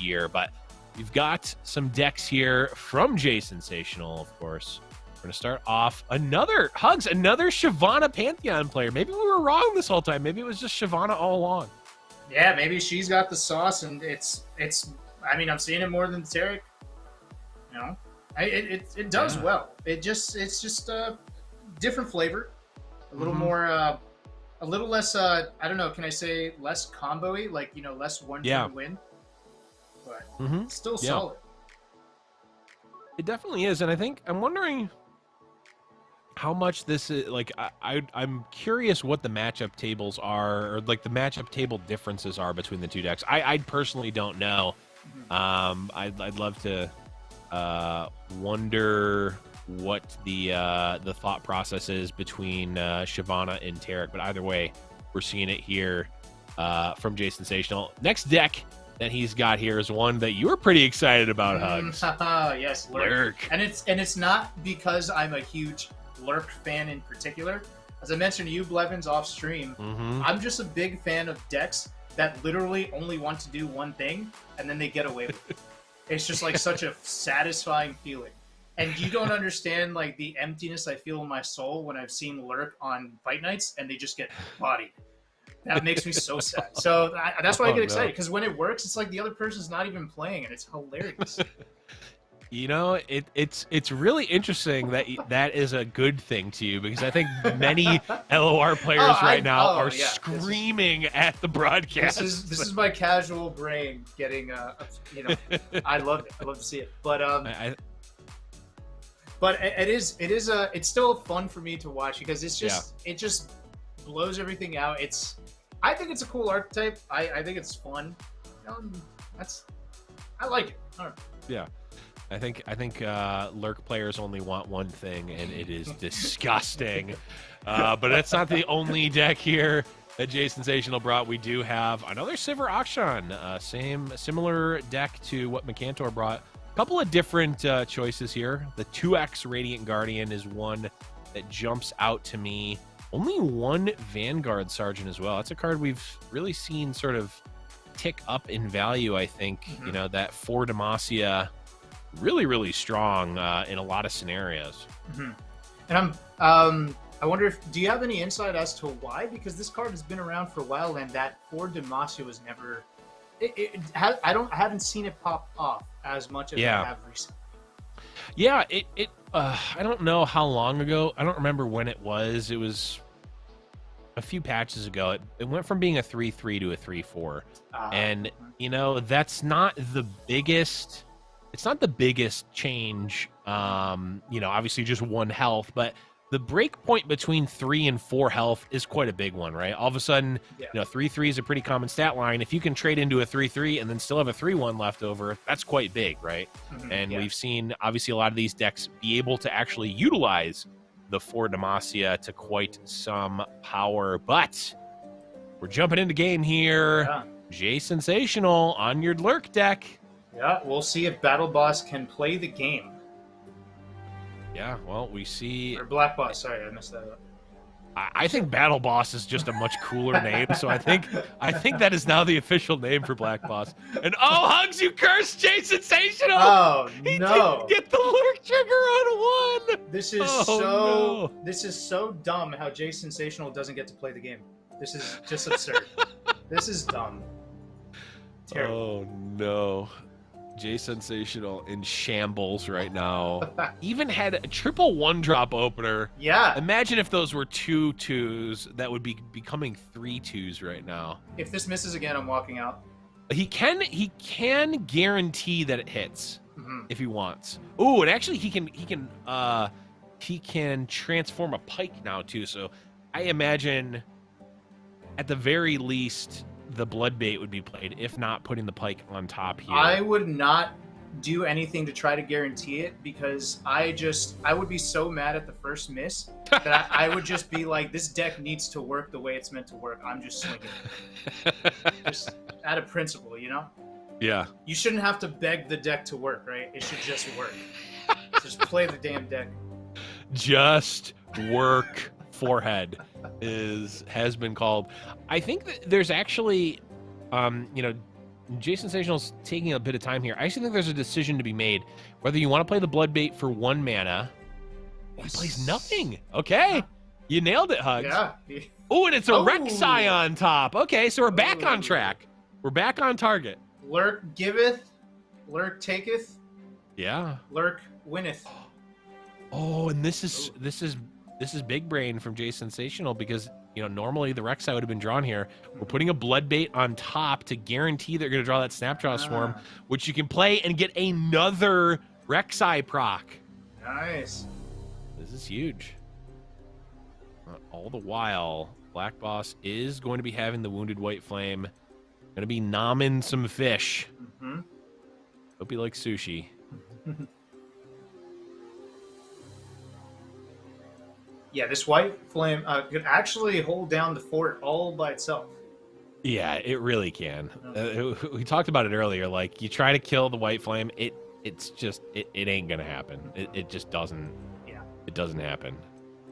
Speaker 1: year, but. We've got some decks here from Sensational, of course. We're going to start off another Shyvana Pantheon player. Maybe we were wrong this whole time. Maybe it was just Shyvana all along.
Speaker 2: Yeah, maybe she's got the sauce, and it's. I mean, I'm seeing it more than Tarek. You know, it does well. It's just a different flavor, a little more, a little less. I don't know. Can I say less combo-y? Like less one-turn win. But still solid.
Speaker 1: It definitely is, and I'm wondering how much this is like. I'm curious what the matchup tables are, or like the matchup table differences are between the two decks. I personally don't know. I'd love to wonder what the thought process is between Shyvana and Tarek, but either way, we're seeing it here from Sensational. Next deck that he's got here is one that you were pretty excited about, Hugs.
Speaker 2: Yes, Lurk. And it's not because I'm a huge Lurk fan in particular. As I mentioned to you, Blevins, off stream, I'm just a big fan of decks that literally only want to do one thing, and then they get away with it. It's just like such a satisfying feeling. And you don't understand like the emptiness I feel in my soul when I've seen Lurk on fight nights, and they just get bodied. That makes me so sad. So that's why I get excited, because when it works, it's like the other person's not even playing, and it's hilarious.
Speaker 1: It's really interesting that that is a good thing to you, because I think many LOR players now are screaming at the broadcast.
Speaker 2: This is my casual brain getting I love it. I love to see it. But But it's still fun for me to watch because it's just it just blows everything out. I think it's a cool archetype. I think it's fun. I like it. All right.
Speaker 1: Yeah. I think lurk players only want one thing, and it is disgusting. But that's not the only deck here that GiantSlayerTV brought. We do have another Sivir Auction, similar deck to what Mccantor brought. A couple of different choices here. The 2x Radiant Guardian is one that jumps out to me. Only one Vanguard Sergeant as well. That's a card we've really seen sort of tick up in value, I think. You know, that 4 Demacia, really, really strong in a lot of scenarios.
Speaker 2: And I wonder do you have any insight as to why? Because this card has been around for a while, and that 4 Demacia was never. I haven't seen it pop off as much as I have recently.
Speaker 1: Yeah, I don't know how long ago. I don't remember when it was. It was a few patches ago. It went from being a 3/3 to a 3/4, and you know that's not the biggest. It's not the biggest change. You know, obviously just 1 health, but the break point between 3 and 4 health is quite a big one, right? All of a sudden, you know, 3/3 is a pretty common stat line. If you can trade into a 3/3 and then still have a 3/1 left over, that's quite big, right? And we've seen, obviously, a lot of these decks be able to actually utilize the 4 Demacia to quite some power. But we're jumping into game here. GiantSlayerTV on your lurk deck.
Speaker 2: Yeah, we'll see if Battle Boss can play the game.
Speaker 1: Yeah, well, we see...
Speaker 2: Or Black Boss, sorry, I messed that up.
Speaker 1: I think Battle Boss is just a much cooler name, so I think that is now the official name for Black Boss. And Hugs, you cursed GiantSlayerTV!
Speaker 2: Oh,
Speaker 1: he
Speaker 2: no.
Speaker 1: didn't get the lurk trigger on 1!
Speaker 2: This is so dumb how GiantSlayerTV doesn't get to play the game. This is just absurd. This is dumb. Terrible.
Speaker 1: Oh, no. GiantSlayerTV in shambles right now. Even had a triple 1-drop opener.
Speaker 2: Yeah.
Speaker 1: Imagine if those were 2 2s. That would be becoming 3 2s right now.
Speaker 2: If this misses again, I'm walking out.
Speaker 1: He can guarantee that it hits if he wants. Oh, and actually he can transform a pike now too. So I imagine at the very least the blood bait would be played, if not putting the pike on top here.
Speaker 2: I would not do anything to try to guarantee it because I would be so mad at the first miss that I would just be like, this deck needs to work the way it's meant to work. I'm just swinging it. Just out of principle, you know?
Speaker 1: Yeah.
Speaker 2: You shouldn't have to beg the deck to work, right? It should just work. Just play the damn deck.
Speaker 1: Just work. Forehead has been called. I think that there's actually, you know, GiantSlayerTV's taking a bit of time here. I actually think there's a decision to be made whether you want to play the blood bait for 1 mana. He plays nothing. Okay, you nailed it, Hugs.
Speaker 2: Yeah.
Speaker 1: Oh, and it's a Rek'Sai on top. Okay, so we're back on track. We're back on target.
Speaker 2: Lurk giveth, lurk taketh.
Speaker 1: Yeah.
Speaker 2: Lurk winneth.
Speaker 1: Oh, and this is big brain from GiantSlayerTV because, you know, normally the Rek'Sai would have been drawn here. We're putting a blood bait on top to guarantee they're going to draw that Snapjaw Swarm, which you can play and get another Rek'Sai proc.
Speaker 2: Nice.
Speaker 1: This is huge. All the while, Black Boss is going to be having the Wounded White Flame. Going to be nomming some fish. Hope you like sushi.
Speaker 2: Yeah, this white flame could actually hold down the fort all by itself.
Speaker 1: Yeah, it really can. We talked about it earlier. Like, you try to kill the white flame, it's just it ain't gonna happen. It just doesn't.
Speaker 2: Yeah,
Speaker 1: it doesn't happen.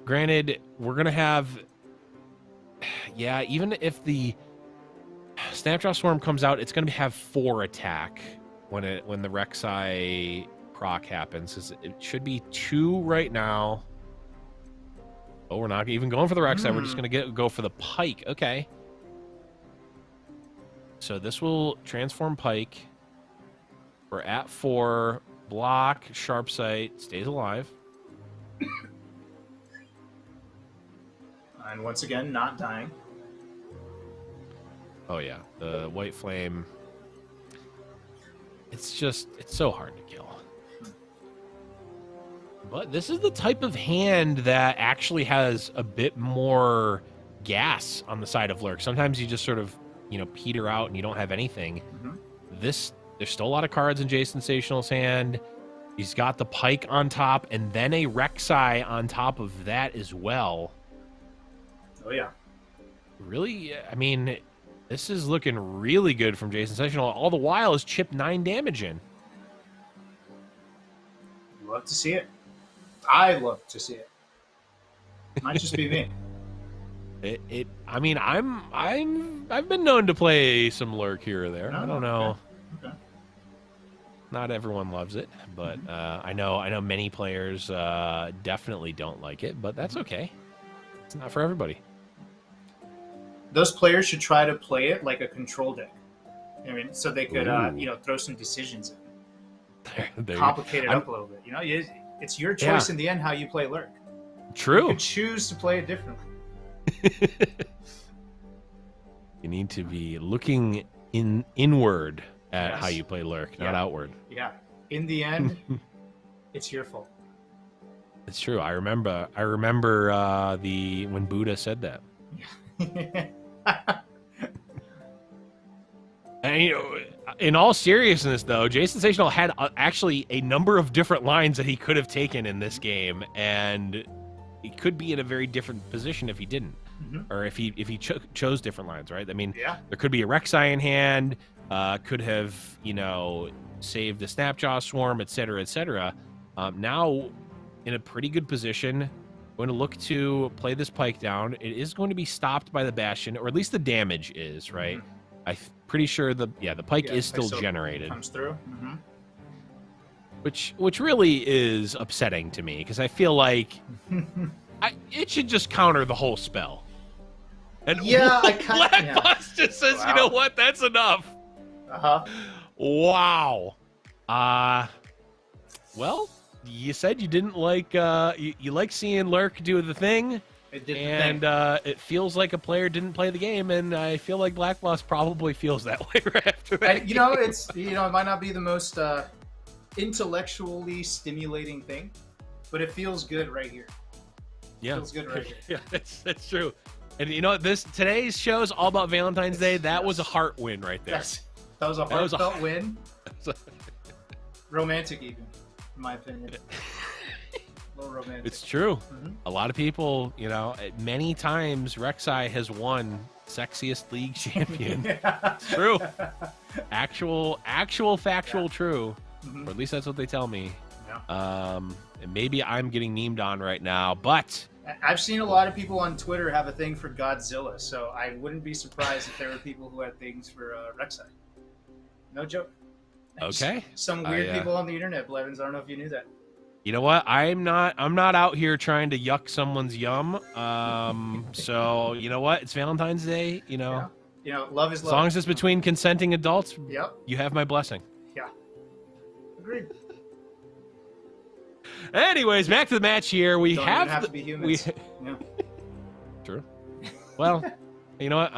Speaker 1: Granted, we're gonna have. Yeah, even if the Snapjaw Swarm comes out, it's gonna have 4 attack when the Rek'Sai proc happens. It should be 2 right now. Oh, we're not even going for the Rek'Sai. We're just going to go for the Pike. Okay. So this will transform Pike. We're at 4. Block. Sharp Sight. Stays alive.
Speaker 2: And once again, not dying.
Speaker 1: Oh, yeah. The White Flame. It's so hard to kill. But this is the type of hand that actually has a bit more gas on the side of lurk. Sometimes you just sort of, you know, peter out and you don't have anything. There's still a lot of cards in Jason Sensational's hand. He's got the Pike on top and then a Rek'Sai on top of that as well.
Speaker 2: Oh, yeah.
Speaker 1: Really, I mean, this is looking really good from Jason Sensational. All the while is chip 9 damage in.
Speaker 2: Love to see it. I love to see it. Might just be me.
Speaker 1: I mean, I've been known to play some lurk here or there. I don't know.
Speaker 2: Okay.
Speaker 1: Not everyone loves it, but I know many players definitely don't like it, but that's okay. It's not for everybody.
Speaker 2: Those players should try to play it like a control deck. I mean, so they could you know, throw some decisions in. Complicate it up a little bit. You know, it's your choice in the end how you play lurk.
Speaker 1: True.
Speaker 2: You could choose to play it differently.
Speaker 1: You need to be looking inward at how you play lurk, not outward.
Speaker 2: Yeah. In the end, it's your fault.
Speaker 1: It's true. I remember when Buddha said that. And, you know, in all seriousness, though, Jason Sensational had actually a number of different lines that he could have taken in this game, and he could be in a very different position if he didn't, or if he chose different lines, right? I mean, there could be a Rek'Sai in hand, could have, you know, saved the Snapjaw Swarm, etc., etc. Now, in a pretty good position, going to look to play this Pike down. It is going to be stopped by the Bastion, or at least the damage is, right? I'm pretty sure the Pike is still generated.
Speaker 2: Comes through.
Speaker 1: Which really is upsetting to me, because I feel like it should just counter the whole spell. And Black Boss just says, you know what, that's enough. Wow. Well, you said you didn't like you like seeing lurk do the thing. It feels like a player didn't play the game, and I feel like Black Boss probably feels that way right after that.
Speaker 2: You know, it might not be the most intellectually stimulating thing, but it feels good right here.
Speaker 1: Yeah,
Speaker 2: it feels good right here.
Speaker 1: Yeah, that's true. And you know, today's show is all about Valentine's Day. That was a heart win right there.
Speaker 2: Yes, that was a heartfelt win. Romantic, even, in my opinion. A little romantic.
Speaker 1: It's true. A lot of people, you know, many times Rek'Sai has won sexiest league champion. It's true. Actual factual true. Or at least that's what they tell me. And maybe I'm getting memed on right now, but
Speaker 2: I've seen a lot of people on Twitter have a thing for Godzilla, so I wouldn't be surprised if there were people who had things for Rek'Sai. No joke.
Speaker 1: Okay.
Speaker 2: Some weird people on the internet, Blevins. I don't know if you knew that.
Speaker 1: You know what? I'm not out here trying to yuck someone's yum. So you know what? It's Valentine's Day. You know.
Speaker 2: You know, love is love.
Speaker 1: As long as it's between consenting adults. You have my blessing.
Speaker 2: Yeah. Agreed.
Speaker 1: Anyways, back to the match here. We
Speaker 2: don't have to be humans.
Speaker 1: True. Well, you know what?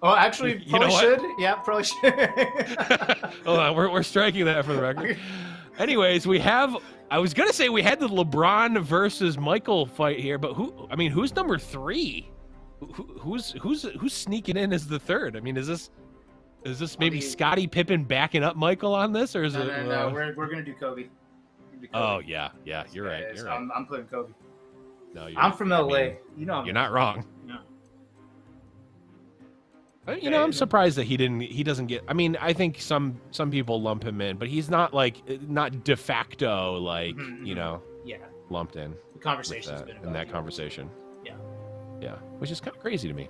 Speaker 2: Oh, actually, probably should. Yeah, probably should.
Speaker 1: Hold on, we're striking that for the record. Anyways, I was gonna say we had the LeBron versus Michael fight here, but who's number 3? Who's sneaking in as the third? I mean, is this maybe Scottie Pippen backing up Michael on this, or is it?
Speaker 2: No, we're gonna do Kobe.
Speaker 1: Oh yeah, you're right.
Speaker 2: I'm putting Kobe.
Speaker 1: No,
Speaker 2: I'm from LA. You know,
Speaker 1: you're not wrong.
Speaker 2: No.
Speaker 1: You know, I'm surprised that he doesn't get. I mean, I think some people lump him in, but he's not not de facto you know, lumped in.
Speaker 2: The conversation's been
Speaker 1: in that conversation. Yeah, which is kind of crazy to me.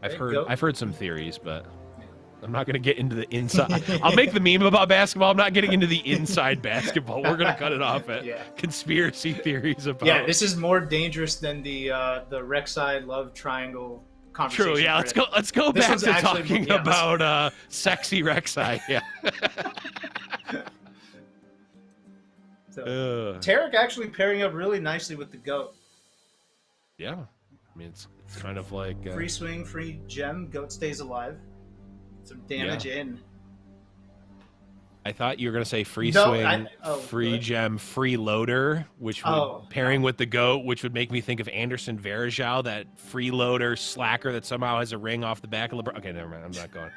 Speaker 1: I've heard some theories, but I'm not going to get into the inside. I'll make the meme about basketball. I'm not getting into the inside basketball. We're going to cut it off at conspiracy theories about.
Speaker 2: Yeah, this is more dangerous than the Rek'Sai love triangle conversation.
Speaker 1: True. Yeah, let's go back to talking about sexy Rek'Sai. Yeah.
Speaker 2: So, Tarek actually pairing up really nicely with the goat.
Speaker 1: Yeah, I mean it's kind of like
Speaker 2: free swing, free gem. Goat stays alive. Some damage in.
Speaker 1: I thought you were going to say free swing, free gem, free loader, which would pairing with the GOAT, which would make me think of Anderson Varejao, that freeloader slacker that somehow has a ring off the back of LeBron. Okay, never mind. I'm not going.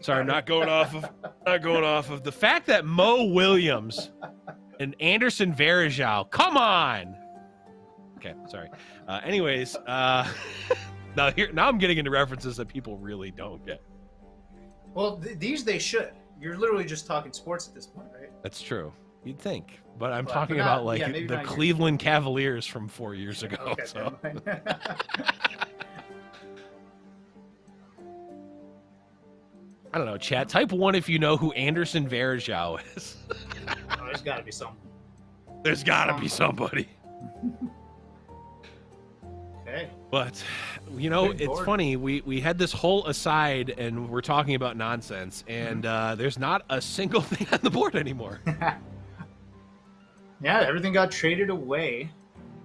Speaker 1: Sorry, I'm not going off of the fact that Mo Williams and Anderson Varejao. Come on. Okay, sorry. Anyways, now I'm getting into references that people really don't get.
Speaker 2: Well, these they should. You're literally just talking sports at this point, right?
Speaker 1: That's true. You'd think, but I'm talking about like the Cleveland Cavaliers from 4 years ago. Okay, so. I don't know, chat. Type 1 if you know who Anderson Varejao is.
Speaker 2: There's got to be someone.
Speaker 1: There's got to be somebody.
Speaker 2: Okay.
Speaker 1: But, you know, it's funny. We had this whole aside, and we're talking about nonsense, and there's not a single thing on the board anymore.
Speaker 2: Yeah, everything got traded away.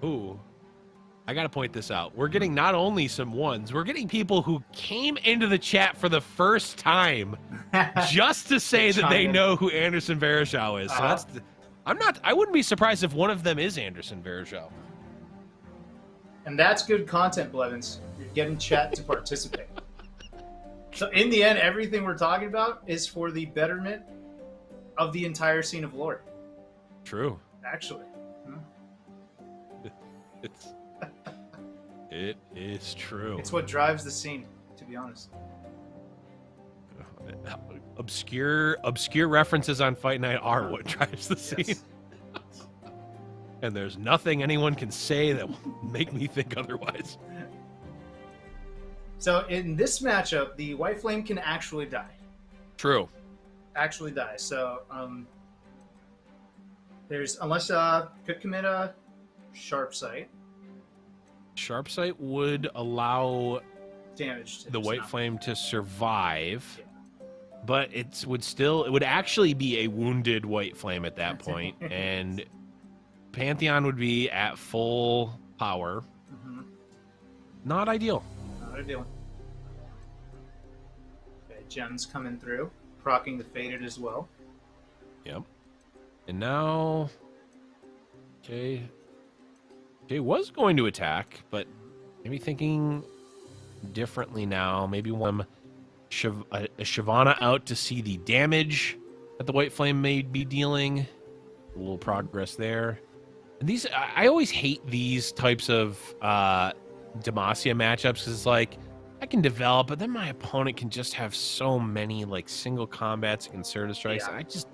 Speaker 1: Ooh. I got to point this out. We're getting not only some ones, we're getting people who came into the chat for the first time just to say that they know who Anderson Varejao is. So that's I wouldn't be surprised if one of them is Anderson Varejao.
Speaker 2: And that's good content, Blevins. You're getting chat to participate. So in the end, everything we're talking about is for the betterment of the entire scene of LoR.
Speaker 1: True.
Speaker 2: Actually.
Speaker 1: It is true.
Speaker 2: It's what drives the scene, to be honest.
Speaker 1: Obscure references on Fight Night are what drives the scene. Yes. And there's nothing anyone can say that will make me think otherwise.
Speaker 2: So in this matchup, the White Flame can actually die.
Speaker 1: True.
Speaker 2: Actually die. So there's unless could commit a Sharp Sight.
Speaker 1: Sharp Sight would allow
Speaker 2: damage to
Speaker 1: the White Flame to survive, but it would actually be a wounded White Flame at that point, and Pantheon would be at full power. Not ideal.
Speaker 2: Not ideal. Okay, Gems coming through, proccing the Faded as well.
Speaker 1: Yep. And now, okay, Jay was going to attack, but maybe thinking differently now. Maybe one a Shyvana out to see the damage that the White Flame may be dealing. A little progress there. And these, I always hate these types of Demacia matchups because it's like I can develop, but then my opponent can just have so many like single combats and concerted strikes. Yeah. I just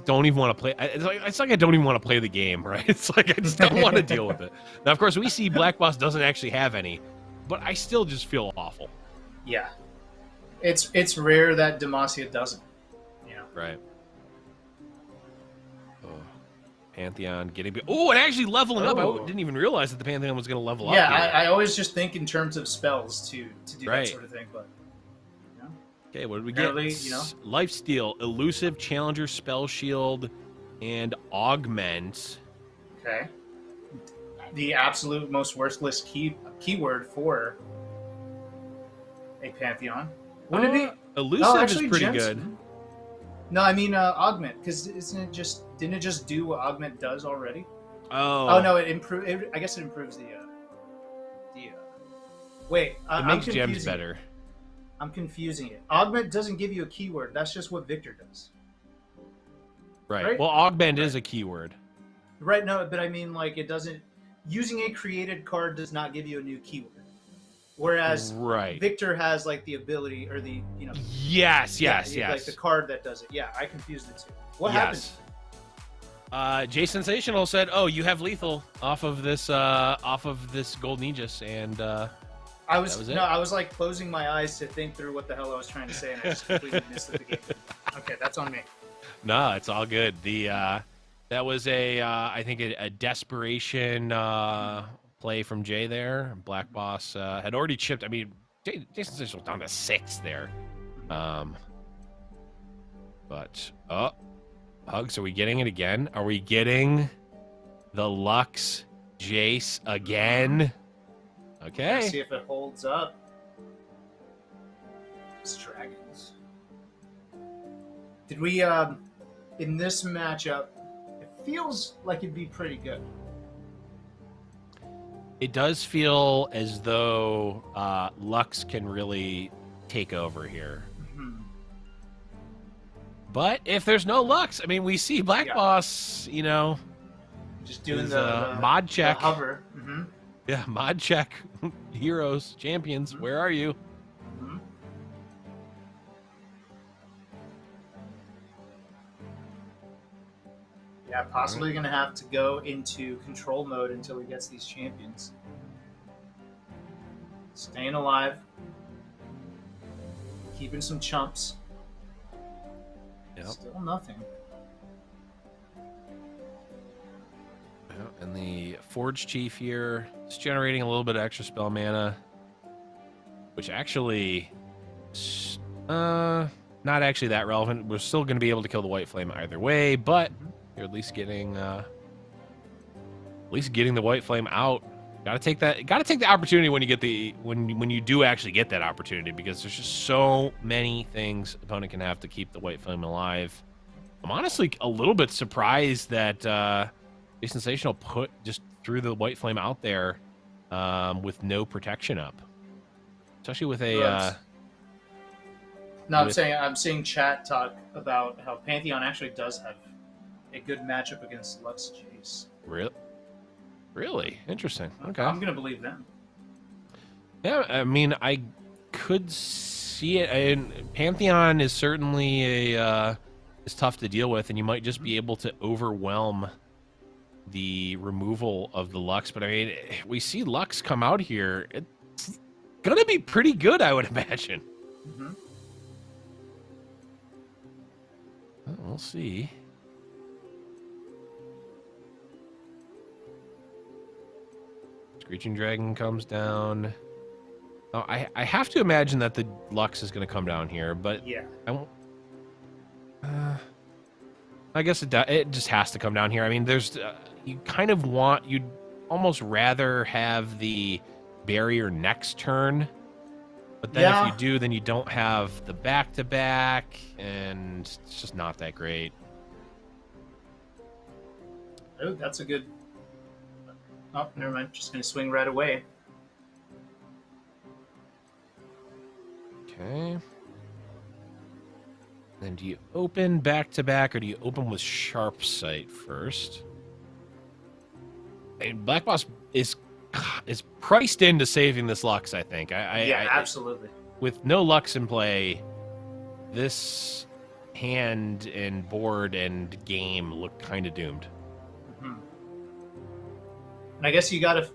Speaker 1: don't even want to play. It's like I don't even want to play the game, right? It's like I just don't want to deal with it. Now, of course, we see Black Boss doesn't actually have any, but I still just feel awful.
Speaker 2: Yeah, it's rare that Demacia doesn't. You know,
Speaker 1: right? Pantheon getting... Oh, and actually leveling up. I didn't even realize that the Pantheon was going to level up.
Speaker 2: Yeah, I always just think in terms of spells to do that sort of thing. But you know.
Speaker 1: Okay, what did we get?
Speaker 2: You know?
Speaker 1: Lifesteal, Elusive, Challenger, Spell Shield, and Augment.
Speaker 2: Okay. The absolute most worthless keyword for a Pantheon. Wouldn't it be?
Speaker 1: Elusive is pretty good.
Speaker 2: No, I mean Augment, because didn't it just do what Augment does already?
Speaker 1: Oh
Speaker 2: no, I guess it improves the wait.
Speaker 1: It makes gems better.
Speaker 2: I'm confusing it. Augment doesn't give you a keyword. That's just what Victor does.
Speaker 1: Right. Well, Augment is a keyword.
Speaker 2: Right. No, but I mean, like, it doesn't. Using a created card does not give you a new keyword. Whereas Victor has like the ability or the
Speaker 1: yes
Speaker 2: like the card that does it. Yeah, I confused the two. What happened?
Speaker 1: Jay Sensational said, "Oh, you have lethal off of this Golden Aegis," and
Speaker 2: I was like closing my eyes to think through what the hell I was trying to say, and I just completely missed the game. Okay, that's on me.
Speaker 1: No, it's all good. The that was I think a desperation play from Jay there. Black Boss had already chipped. I mean, Jay Sensational was down to 6 there. But Hugs, are we getting it again? Are we getting the Lux Jace again? Okay.
Speaker 2: Let's see if it holds up. It's dragons. Did we, in this matchup, it feels like it'd be pretty good.
Speaker 1: It does feel as though Lux can really take over here.
Speaker 2: Mm-hmm.
Speaker 1: But if there's no Lux, I mean, we see Black Boss, you know,
Speaker 2: just doing the
Speaker 1: mod check.
Speaker 2: The hover. Mm-hmm.
Speaker 1: Yeah, mod check. Heroes, champions,
Speaker 2: mm-hmm.
Speaker 1: Where are you?
Speaker 2: Mm-hmm. Yeah, possibly going to have to go into control mode until he gets these champions. Staying alive. Keeping some chumps.
Speaker 1: Yep.
Speaker 2: Still nothing.
Speaker 1: And the Forge Chief here is generating a little bit of extra spell mana, which actually, not actually that relevant. We're still going to be able to kill the White Flame either way, but you're at least getting the White Flame out. Gotta take the opportunity when you get when you do actually get that opportunity, because there's just so many things opponent can have to keep the White Flame alive. I'm honestly a little bit surprised that Sensational threw the White Flame out there with no protection up, especially with a.
Speaker 2: No, I'm seeing chat talk about how Pantheon actually does have a good matchup against Lux Jace.
Speaker 1: Really interesting. Okay,
Speaker 2: I'm gonna believe them.
Speaker 1: Yeah, I mean, I could see it. And Pantheon is certainly is tough to deal with, and you might just be able to overwhelm the removal of the Lux. But I mean, we see Lux come out here. It's gonna be pretty good, I would imagine.
Speaker 2: Mm-hmm.
Speaker 1: Well, we'll see. Screeching Dragon comes down. Oh, I have to imagine that the Lux is going to come down here, but
Speaker 2: yeah,
Speaker 1: I won't. I guess it just has to come down here. I mean, there's you'd almost rather have the barrier next turn, but then if you do, then you don't have the back-to-back, and it's just not that great.
Speaker 2: Oh, that's a good. Oh, never mind. Just going to swing right away.
Speaker 1: Okay. Then do you open back-to-back, or do you open with Sharp Sight first? And Black Boss is priced into saving this Lux, I think.
Speaker 2: Absolutely.
Speaker 1: With no Lux in play, this hand and board and game look kind of doomed.
Speaker 2: And I guess you gotta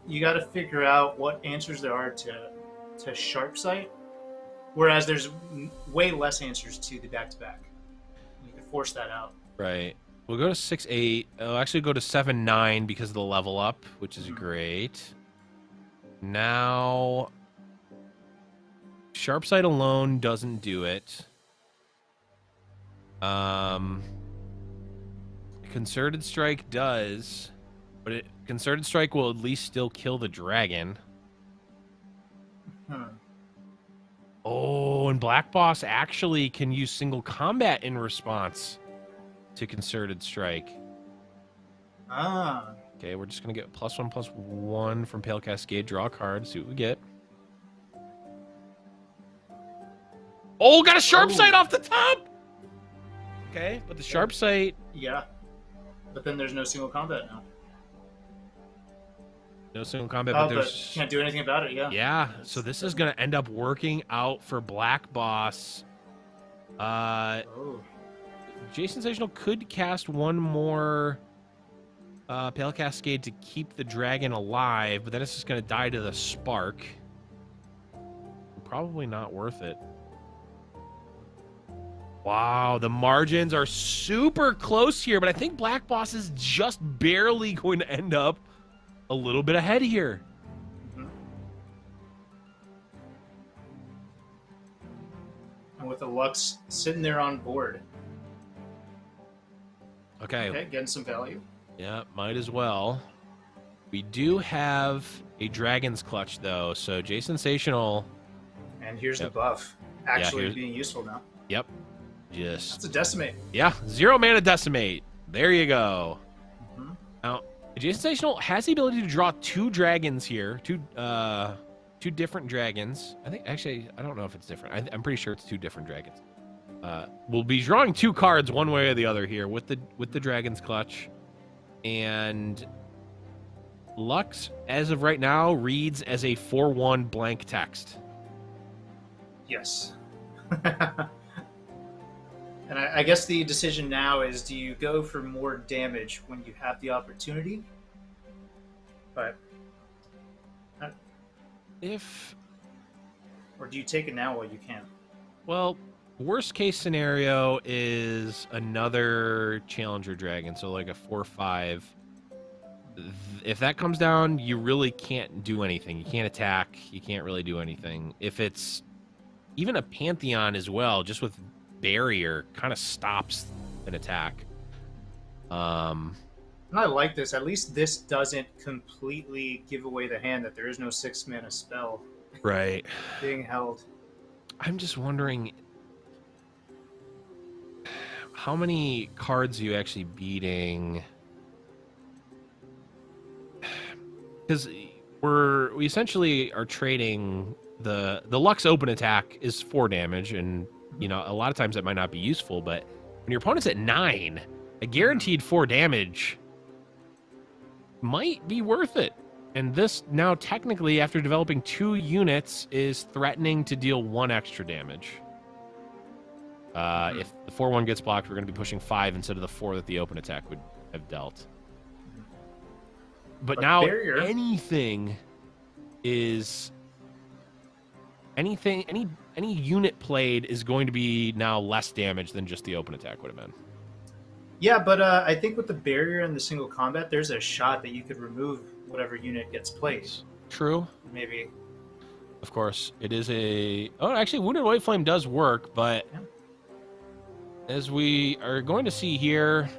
Speaker 2: figure out what answers there are to Sharp Sight, whereas there's way less answers to the back-to-back. You can force that out.
Speaker 1: Right. We'll go to 6-8. I'll actually go to 7-9 because of the level up, which is great. Now, Sharp Sight alone doesn't do it. Concerted Strike does. But Concerted Strike will at least still kill the dragon. Oh, and Black Boss actually can use single combat in response to Concerted Strike. Okay, we're just going to get +1/+1 from Pale Cascade. Draw a card, see what we get. Oh, got a Sharp Sight off the top! Okay, but the Sharp Sight...
Speaker 2: Yeah, but then there's no single combat now.
Speaker 1: No single combat, but there's...
Speaker 2: can't do anything about it,
Speaker 1: Yeah, so this is going to end up working out for Black Boss. Jay Sensational could cast one more Pale Cascade to keep the dragon alive, but then it's just going to die to the Spark. Probably not worth it. Wow, the margins are super close here, but I think Black Boss is just barely going to end up a little bit ahead here.
Speaker 2: And with the Lux sitting there on board.
Speaker 1: Okay,
Speaker 2: getting some value.
Speaker 1: Yeah, might as well. We do have a Dragon's Clutch, though, so Jay Sensational...
Speaker 2: And here's the buff. Actually being useful now.
Speaker 1: Yep. just...
Speaker 2: That's a decimate.
Speaker 1: Yeah, 0 mana decimate. There you go.
Speaker 2: Mm-hmm.
Speaker 1: Now, Adjacent Sensational has the ability to draw 2 dragons here. Two different dragons. I think, actually, I don't know if it's different. I'm pretty sure it's 2 different dragons. We'll be drawing 2 cards one way or the other here with the Dragon's Clutch. And Lux, as of right now, reads as a 4/1 blank text.
Speaker 2: Yes. And I guess the decision now is, do you go for more damage when you have the opportunity? But or do you take it now while you can?
Speaker 1: Well, worst case scenario is another Challenger Dragon, so like a 4/5. If that comes down, you really can't do anything. You can't attack. You can't really do anything. If it's even a Pantheon as well, just with barrier, kind of stops an attack.
Speaker 2: And I like this. At least this doesn't completely give away the hand that there is no 6-mana spell.
Speaker 1: Right.
Speaker 2: Being held.
Speaker 1: I'm just wondering how many cards are you actually beating? Because we essentially are trading the Lux open attack is 4 damage, and you know, a lot of times that might not be useful, but when your opponent's at 9, a guaranteed 4 damage might be worth it. And this now technically, after developing 2 units, is threatening to deal 1 extra damage. If the 4/1 gets blocked, we're going to be pushing 5 instead of the 4 that the open attack would have dealt. But now
Speaker 2: barrier.
Speaker 1: Any unit played is going to be now less damage than just the open attack would have been.
Speaker 2: Yeah, but I think with the barrier and the single combat, there's a shot that you could remove whatever unit gets played.
Speaker 1: True.
Speaker 2: Maybe.
Speaker 1: Of course, it is a... Oh, actually, Wounded White Flame does work, but as we are going to see here,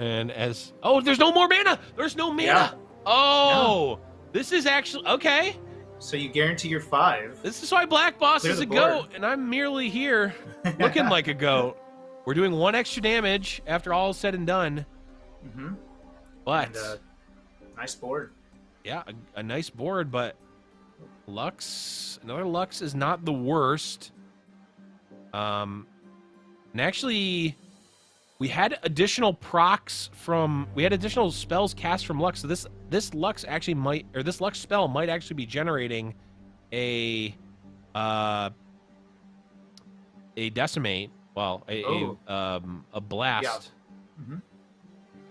Speaker 1: and as... Oh, there's no more mana! There's no mana!
Speaker 2: Yeah.
Speaker 1: Oh! Yeah. This is actually... Okay.
Speaker 2: So you guarantee your 5.
Speaker 1: This is why Black Boss is a goat, and I'm merely here looking like a goat. We're doing 1 extra damage after all is said and done.
Speaker 2: Mm-hmm.
Speaker 1: But...
Speaker 2: And, nice board.
Speaker 1: Yeah, a nice board, but another Lux is not the worst. And actually, we had additional additional spells cast from Lux. So this Lux actually might, or this Lux spell might actually be generating a decimate. Well, a blast. Yeah.
Speaker 2: Mm-hmm.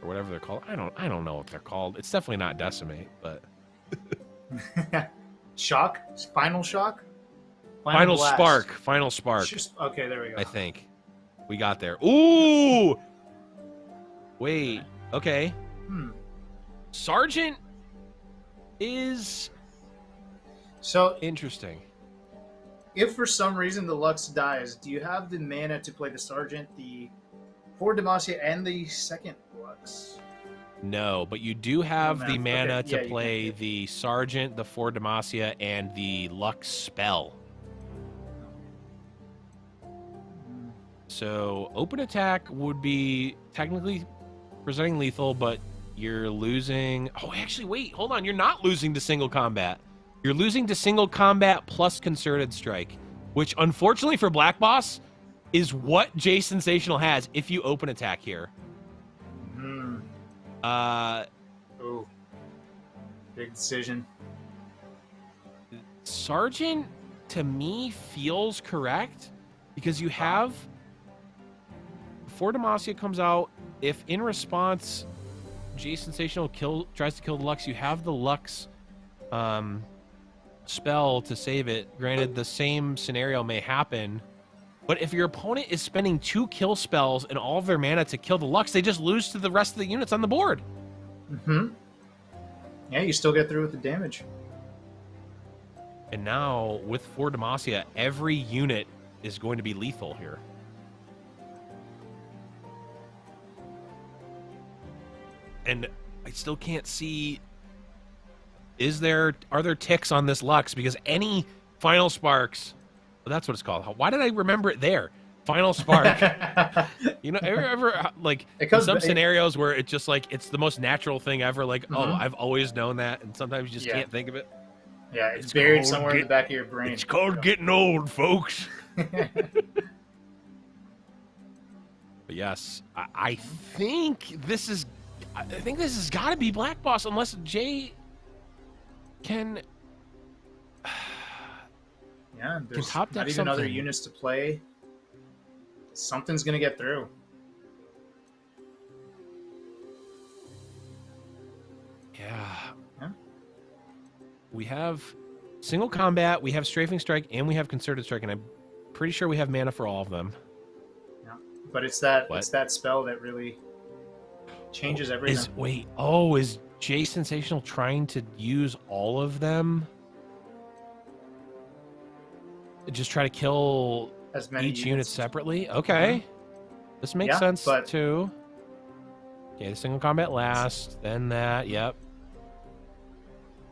Speaker 1: Or whatever they're called. I don't know what they're called. It's definitely not decimate, but
Speaker 2: shock? Final shock?
Speaker 1: Final spark. Final spark.
Speaker 2: Okay, there we go.
Speaker 1: I think we got there. Ooh! Wait. Okay. Sergeant is
Speaker 2: so
Speaker 1: interesting.
Speaker 2: If for some reason the Lux dies, do you have the mana to play the Sergeant, the 4 Demacia, and the second Lux?
Speaker 1: No, but you do have the mana to play the Sergeant, the 4 Demacia, and the Lux spell. So open attack would be technically presenting lethal, but you're losing... Oh, actually, wait, hold on. You're not losing to single combat. You're losing to single combat plus concerted strike, which unfortunately for Black Boss is what J Sensational has if you open attack here.
Speaker 2: Oh, big decision.
Speaker 1: Sergeant to me feels correct because you have 4 Demacia comes out. If in response J Sensational tries to kill the Lux, you have the Lux spell to save it. Granted, the same scenario may happen, but if your opponent is spending 2 kill spells and all of their mana to kill the Lux, they just lose to the rest of the units on the board.
Speaker 2: Yeah, you still get through with the damage.
Speaker 1: And now with 4 Demacia, every unit is going to be lethal here. And I still can't see... Are there ticks on this Lux? Because any Final Sparks... Well, that's what it's called. Why did I remember it there? Final spark. You know, ever like some scenarios where it's just like it's the most natural thing ever. Like, oh, I've always known that, and sometimes you just can't think of it.
Speaker 2: Yeah, it's buried somewhere in the back of your brain.
Speaker 1: It's called getting old, folks. But yes, I think this is. I think this has got to be Black Boss, unless Jay can.
Speaker 2: Yeah, there's not even other units to play. Something's gonna get through.
Speaker 1: Yeah. We have single combat, we have strafing strike, and we have concerted strike, and I'm pretty sure we have mana for all of them.
Speaker 2: Yeah, but it's that spell that really changes everything.
Speaker 1: Is Jay Sensational trying to use all of them? Just try to kill
Speaker 2: as many
Speaker 1: each unit separately? Okay. This makes sense too. Okay, the single combat last, then that, yep.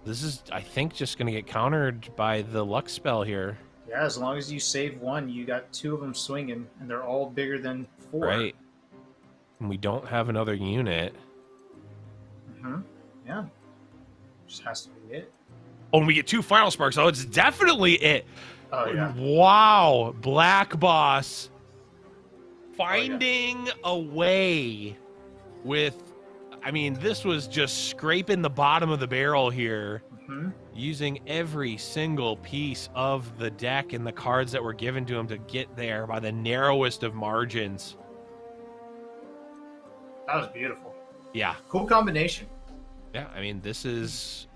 Speaker 1: This is, I think, just going to get countered by the luck spell here.
Speaker 2: Yeah, as long as you save one, you got 2 of them swinging, and they're all bigger than 4.
Speaker 1: Right. And we don't have another unit.
Speaker 2: Yeah. Just has to be it.
Speaker 1: Oh, and we get 2 final sparks. Oh, it's definitely it.
Speaker 2: Oh, yeah.
Speaker 1: Wow. Black Boss finding a way with... I mean, this was just scraping the bottom of the barrel here, using every single piece of the deck and the cards that were given to him to get there by the narrowest of margins.
Speaker 2: That was beautiful.
Speaker 1: Yeah.
Speaker 2: Cool combination.
Speaker 1: Yeah, I mean, this is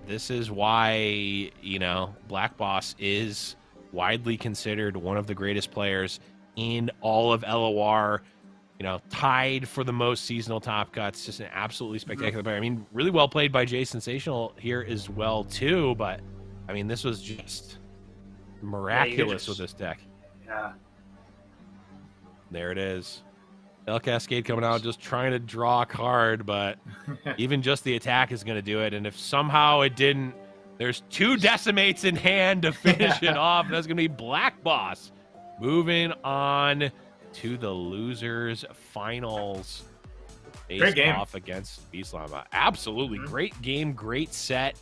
Speaker 1: why, you know, Black Boss is widely considered one of the greatest players in all of LoR. You know, tied for the most seasonal top cuts. Just an absolutely spectacular player. I mean, really well played by Jay Sensational here as well, too. But, I mean, this was just miraculous with this deck.
Speaker 2: Yeah.
Speaker 1: There it is. El Cascade coming out, just trying to draw a card, but even just the attack is going to do it. And if somehow it didn't, there's 2 decimates in hand to finish it off. That's going to be Black Boss. Moving on to the losers finals.
Speaker 2: Great game.
Speaker 1: Off against Beaslama. Absolutely. Great game, great set.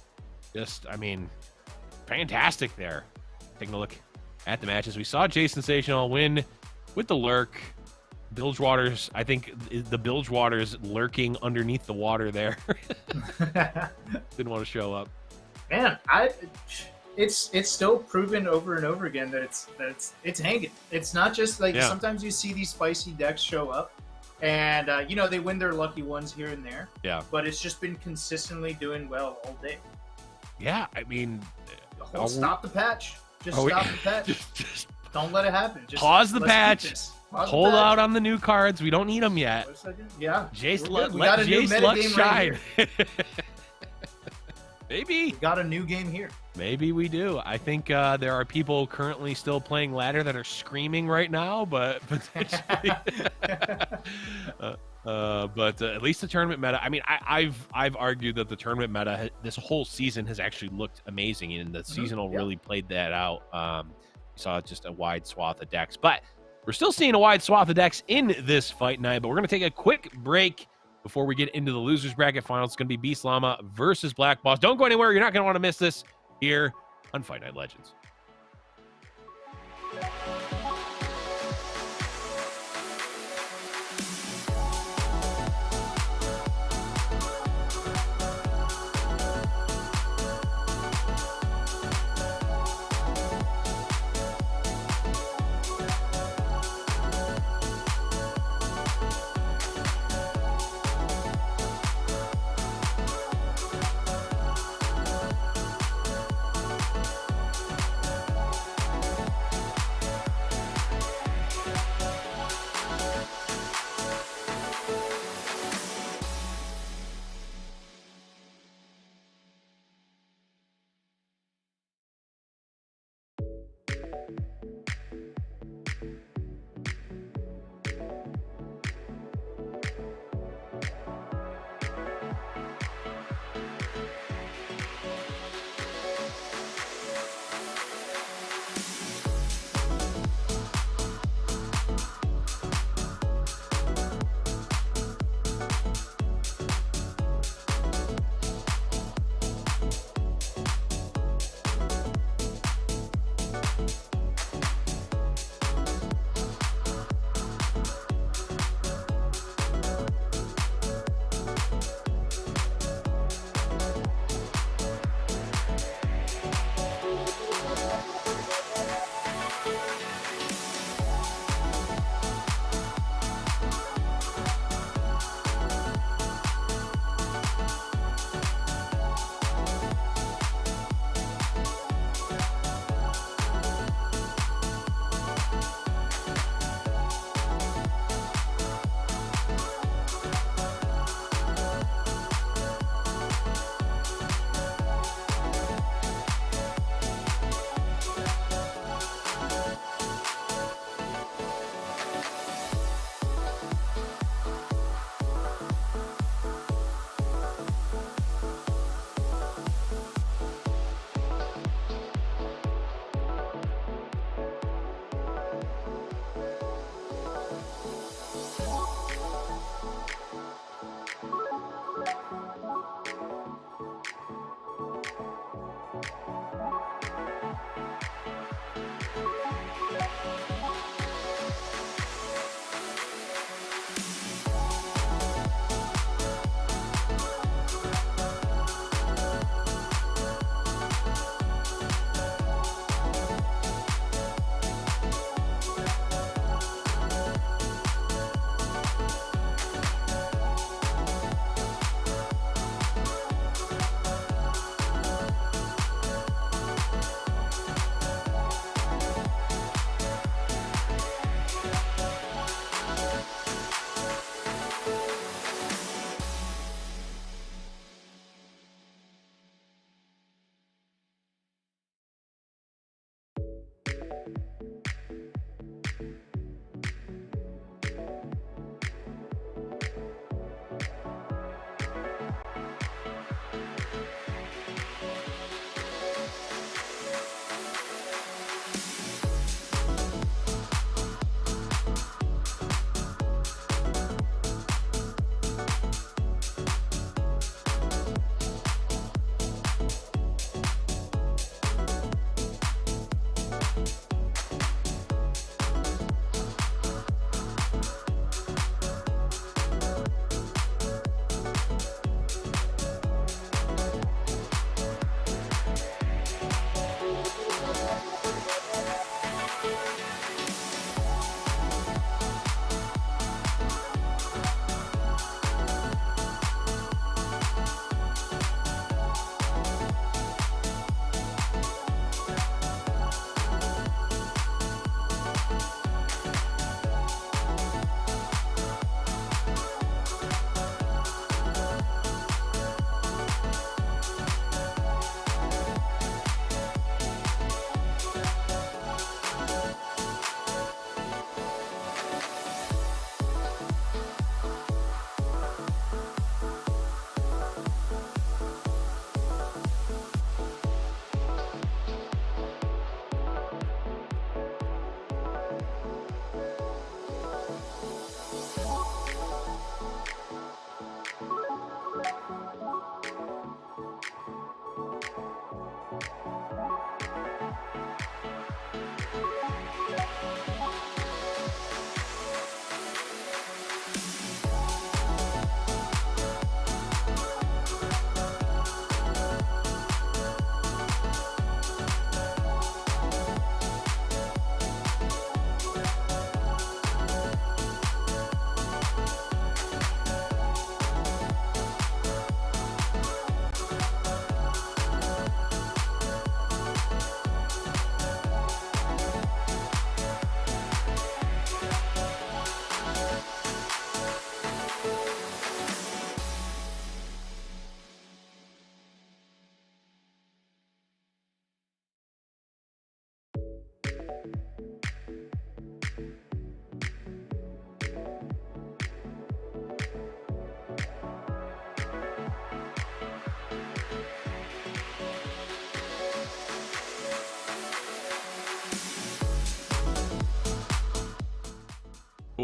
Speaker 1: Just, I mean, fantastic there. Taking a look at the matches. We saw Jay Sensational win with the lurk. Bilgewater's, I think the Bilgewater's lurking underneath the water there. Didn't want to show up.
Speaker 2: Man, it's still proven over and over again that it's hanging. It's not just like sometimes you see these spicy decks show up, and you know, they win their lucky ones here and there.
Speaker 1: Yeah.
Speaker 2: But it's just been consistently doing well all day.
Speaker 1: Yeah, I mean,
Speaker 2: stop the patch. Just stop the patch. Just don't let it happen. Just
Speaker 1: pause the patch. Hold out on the new cards. We don't need them yet.
Speaker 2: Yeah.
Speaker 1: Jace, let Jace luck shine. Maybe.
Speaker 2: We got a new game here.
Speaker 1: Maybe we do. I think there are people currently still playing ladder that are screaming right now, but potentially. But at least the tournament meta. I mean, I've argued that the tournament meta this whole season has actually looked amazing, and the seasonal really played that out. We saw just a wide swath of decks, but we're still seeing a wide swath of decks in this fight night. But we're going to take a quick break before we get into the losers bracket finals. It's going to be Beaslama versus Black Boss. Don't go anywhere. You're not going to want to miss this here on Fight Night Legends.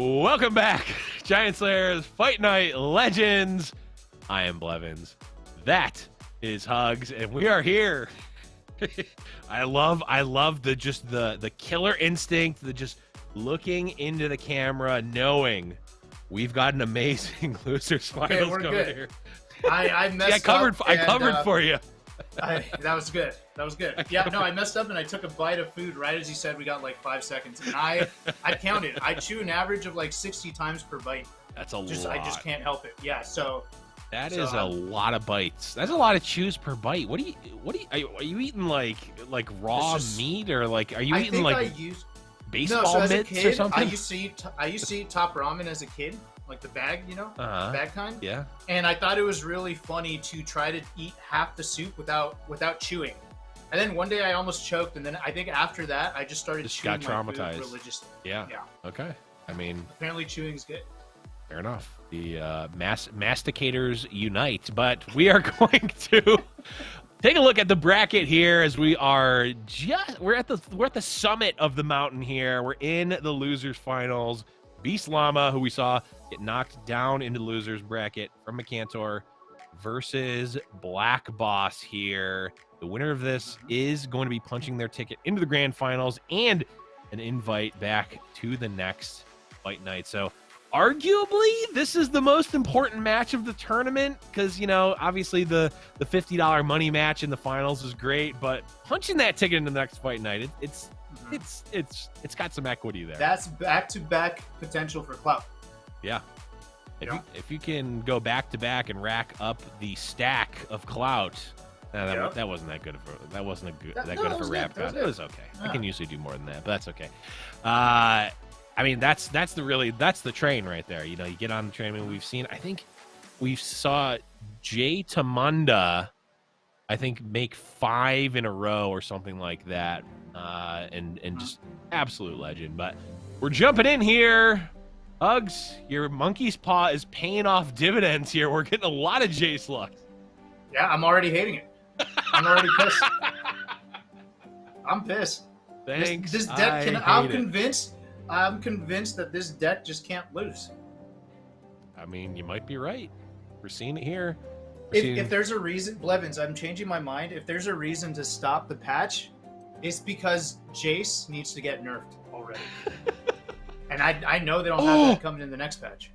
Speaker 1: Welcome back, Giant Slayers Fight Night Legends. I am Blevins. That is Hugs, and we are here. I love the killer instinct, the just looking into the camera, knowing we've got an amazing losers finals coming here.
Speaker 2: I messed up.
Speaker 1: I covered for you.
Speaker 2: That was good. That was good. Yeah, no, I messed up and I took a bite of food right as you said. We got like 5 seconds, and I counted. I chew an average of like 60 times per bite.
Speaker 1: That's a lot.
Speaker 2: I just can't help it. Yeah, so
Speaker 1: that is a lot of bites. That's a lot of chews per bite. Are you eating like raw meat, or like are you eating like baseball mitts or something?
Speaker 2: I used to eat Top Ramen as a kid. Like the bag, you know, the bag kind.
Speaker 1: Yeah. And
Speaker 2: I thought it was really funny to try to eat half the soup without chewing. And then one day I almost choked, and then I think after that I just started chewing
Speaker 1: got traumatized.
Speaker 2: My food religiously.
Speaker 1: Yeah. Okay. I mean,
Speaker 2: apparently chewing's good.
Speaker 1: Fair enough. The masticators unite, but we are going to take a look at the bracket here as we're at the summit of the mountain here. We're in the losers finals. Beast Llama, who we saw get knocked down into the losers bracket from Mecantor, versus Black Boss here. The winner of this is going to be punching their ticket into the grand finals and an invite back to the next fight night. So arguably this is the most important match of the tournament, because, you know, obviously the $50 money match in the finals is great, but punching that ticket into the next fight night, it's got some equity there.
Speaker 2: That's back-to-back potential for clout.
Speaker 1: Yeah. If you can go back-to-back and rack up the stack of clout, that wasn't that good of a wrap. It was okay. Yeah. I can usually do more than that, but that's okay. I mean, that's the train right there. You know, you get on the train. I mean, I think we saw Jay Tamanda, I think, make 5 in a row or something like that. And just absolute legend. But we're jumping in here. Hugs, your monkey's paw is paying off dividends here. We're getting a lot of Jace Lux.
Speaker 2: Yeah, I'm already hating it. I'm already pissed. I'm pissed.
Speaker 1: Thanks.
Speaker 2: This deck I'm convinced that this deck just can't lose.
Speaker 1: I mean, you might be right. We're seeing it here.
Speaker 2: If there's a reason, Blevins, I'm changing my mind. If there's a reason to stop the patch, it's because Jace needs to get nerfed already. And I know they don't have that coming in the next patch.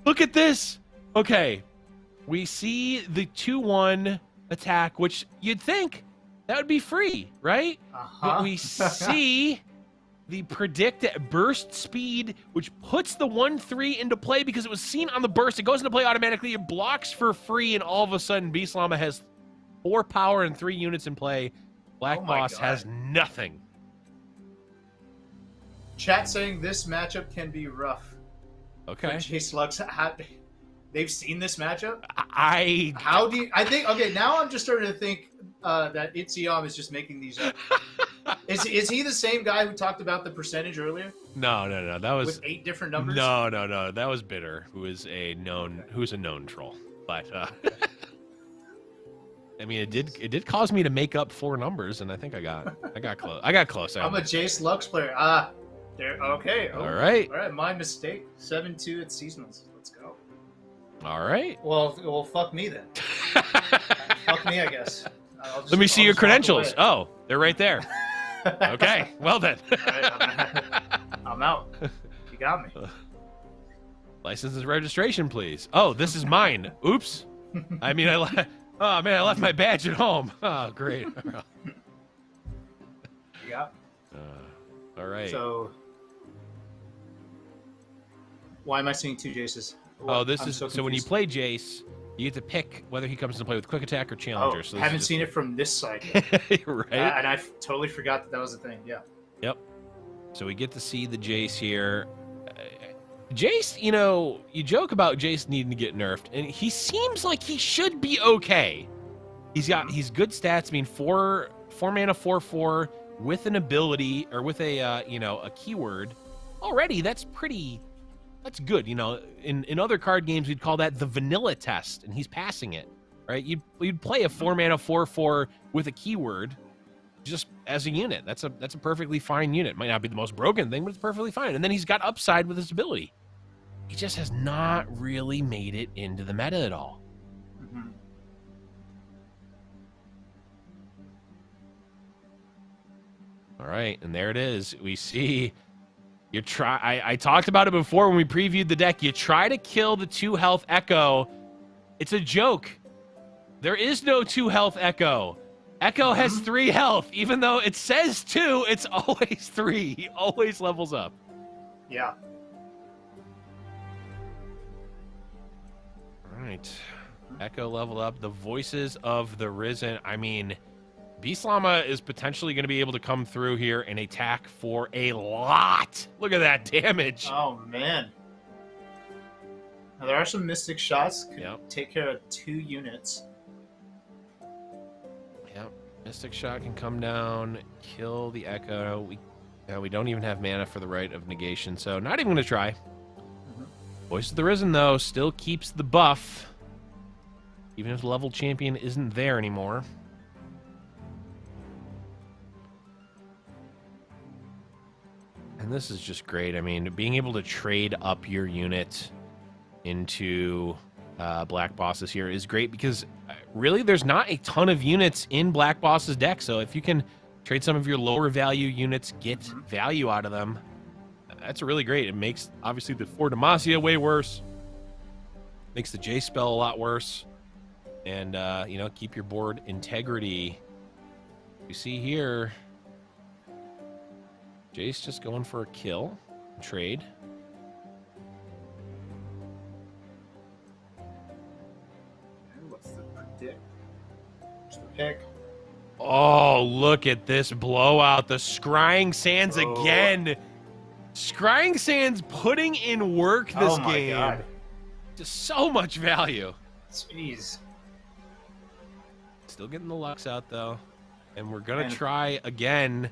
Speaker 1: Look at this. Okay. We see the 2-1 attack, which you'd think that would be free, right? But we see the predict burst speed, which puts the 1-3 into play because it was seen on the burst. It goes into play automatically. It blocks for free, and all of a sudden, Beast Llama has 4 power and 3 units in play. Black Boss has nothing.
Speaker 2: Chat saying this matchup can be rough.
Speaker 1: Okay.
Speaker 2: Jace Lux, they've seen this matchup? Okay, now I'm just starting to think that Itziam is just making these up. Is he the same guy who talked about the percentage earlier?
Speaker 1: No. That was
Speaker 2: with 8 different numbers?
Speaker 1: No. That was Bitter, who's a known troll. But I mean, it did cause me to make up 4 numbers, and I think I got close. I got close.
Speaker 2: I'm a Jace Lux player. There. Okay.
Speaker 1: All right.
Speaker 2: My mistake. 7-2 at seasonals. Let's go.
Speaker 1: All right.
Speaker 2: Well, fuck me then. Fuck me, I guess.
Speaker 1: Let me see your credentials. Oh, they're right there. Okay. Well then.
Speaker 2: All right, I'm out. You got me.
Speaker 1: License and registration, please. Oh, this is mine. Oops. I mean, I left my badge at home. Oh, great.
Speaker 2: Yeah.
Speaker 1: All right.
Speaker 2: So, why am I seeing 2 Jaces?
Speaker 1: So when you play Jace, you get to pick whether he comes into play with quick attack or challenger. So
Speaker 2: haven't seen it from this side
Speaker 1: yet. Right.
Speaker 2: And I totally forgot that was a thing. Yeah.
Speaker 1: Yep. So we get to see the Jace here. Jace, you know, you joke about Jace needing to get nerfed, and he seems like he should be okay. He's good stats. I mean, 4 mana, 4/4 with an ability or with a keyword. Already, that's good. You know, in other card games, we'd call that the vanilla test, and he's passing it, right? You'd play a 4 mana, 4/4 with a keyword, just as a unit. That's a perfectly fine unit. Might not be the most broken thing, but it's perfectly fine. And then he's got upside with his ability. He just has not really made it into the meta at all.
Speaker 2: Mm-hmm.
Speaker 1: All right, and there it is. We see you try. I talked about it before when we previewed the deck. You try to kill the 2 health Echo. It's a joke. There is no 2 health Echo. Echo has 3 health. Even though it says 2, it's always 3. He always levels up.
Speaker 2: Yeah.
Speaker 1: All right. Echo level up. The Voices of the Risen. I mean, Beast Llama is potentially going to be able to come through here and attack for a lot. Look at that damage.
Speaker 2: Oh, man. Now, there are some Mystic shots. Could take care of 2 units.
Speaker 1: Yep. Mystic shot can come down, kill the Echo. We don't even have mana for the Rite of Negation, so not even going to try. Voice of the Risen, though, still keeps the buff, even if the level champion isn't there anymore. And this is just great. I mean, being able to trade up your unit into Black Boss's here is great because really there's not a ton of units in Black Boss's deck. So if you can trade some of your lower value units, get value out of them, that's really great. It makes, obviously, the 4 Demacia way worse. Makes the J spell a lot worse. And, you know, keep your board integrity. You see here, Jace just going for a kill. Trade.
Speaker 2: What's the predict? What's the pick?
Speaker 1: Oh, look at this blowout. The Scrying Sands again. Scrying Sands putting in work this game.
Speaker 2: God.
Speaker 1: Just so much value.
Speaker 2: Jeez.
Speaker 1: Still getting the Lux out, though. And we're going to try again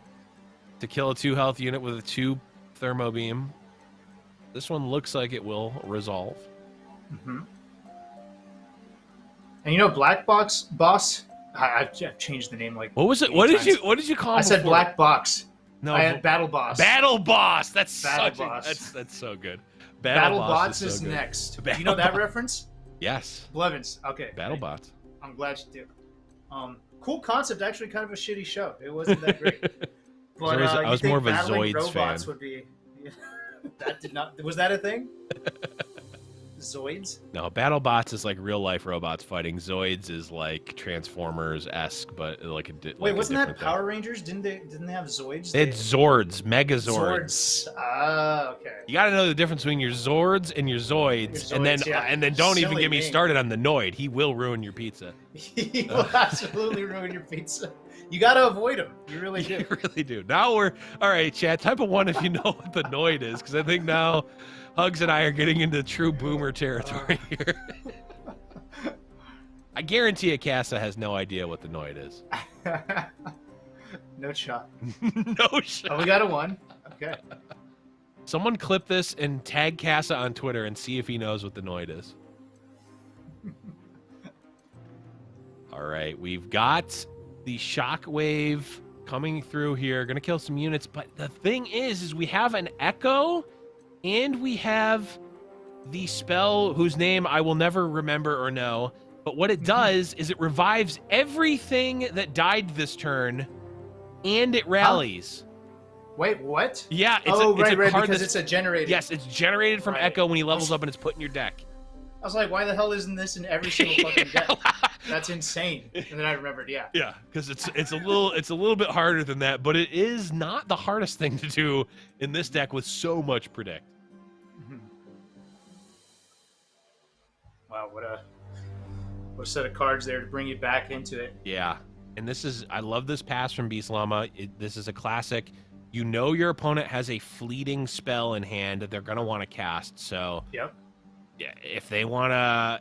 Speaker 1: to kill a 2 health unit with a 2 Thermo Beam. This one looks like it will resolve.
Speaker 2: And you know, Black Boss, I've changed the name like.
Speaker 1: What was it? What did you call him?
Speaker 2: I said Black Box. No, I had Battle Boss.
Speaker 1: Battle Boss. That's
Speaker 2: Battle Boss.
Speaker 1: That's so good.
Speaker 2: Battle Bots is so next. Do you know that reference?
Speaker 1: Yes.
Speaker 2: Blevins. Okay.
Speaker 1: Battle Bots.
Speaker 2: I'm glad you do. Cool concept. Actually, kind of a shitty show. It wasn't that great. But
Speaker 1: I was more of a Zoids
Speaker 2: robots
Speaker 1: fan.
Speaker 2: Would be, that did not. Was that a thing? Zoids?
Speaker 1: No, BattleBots is like real life robots fighting. Zoids is like Transformers-esque, but like a
Speaker 2: wait, wasn't that
Speaker 1: thing.
Speaker 2: Power Rangers? Didn't they have Zoids?
Speaker 1: They had Zords, Megazords.
Speaker 2: Okay.
Speaker 1: You got to know the difference between your Zords and your Zoids, and then don't even get me started on the Noid. He will ruin your pizza.
Speaker 2: He will absolutely ruin your pizza. You got to avoid him. You really do.
Speaker 1: You really do. Now we're all right, chat. Type of 1 if you know what the Noid is, because I think now Hugs and I are getting into true boomer territory here. I guarantee you, Casa has no idea what the Noid is.
Speaker 2: No shot.
Speaker 1: No shot.
Speaker 2: Oh, we got a 1. Okay.
Speaker 1: Someone clip this and tag Casa on Twitter and see if he knows what the Noid is. All right, we've got the Shockwave coming through here. Going to kill some units, but the thing is we have an Echo, and we have the spell whose name I will never remember or know. But what it does is it revives everything that died this turn, and it rallies.
Speaker 2: Wait, what?
Speaker 1: Yeah, it's
Speaker 2: right,
Speaker 1: a card
Speaker 2: because it's a generated.
Speaker 1: Yes, it's generated from Echo when he levels up and it's put in your deck.
Speaker 2: I was like, why the hell isn't this in every single fucking deck? That's insane. And then I remembered, yeah.
Speaker 1: Yeah, because it's a little bit harder than that, but it is not the hardest thing to do in this deck with so much predict.
Speaker 2: Wow, what a set of cards there to bring you back into it.
Speaker 1: Yeah, and I love this pass from Beast Llama. This is a classic. You know your opponent has a fleeting spell in hand that they're gonna want to cast. So
Speaker 2: yep.
Speaker 1: Yeah, if they wanna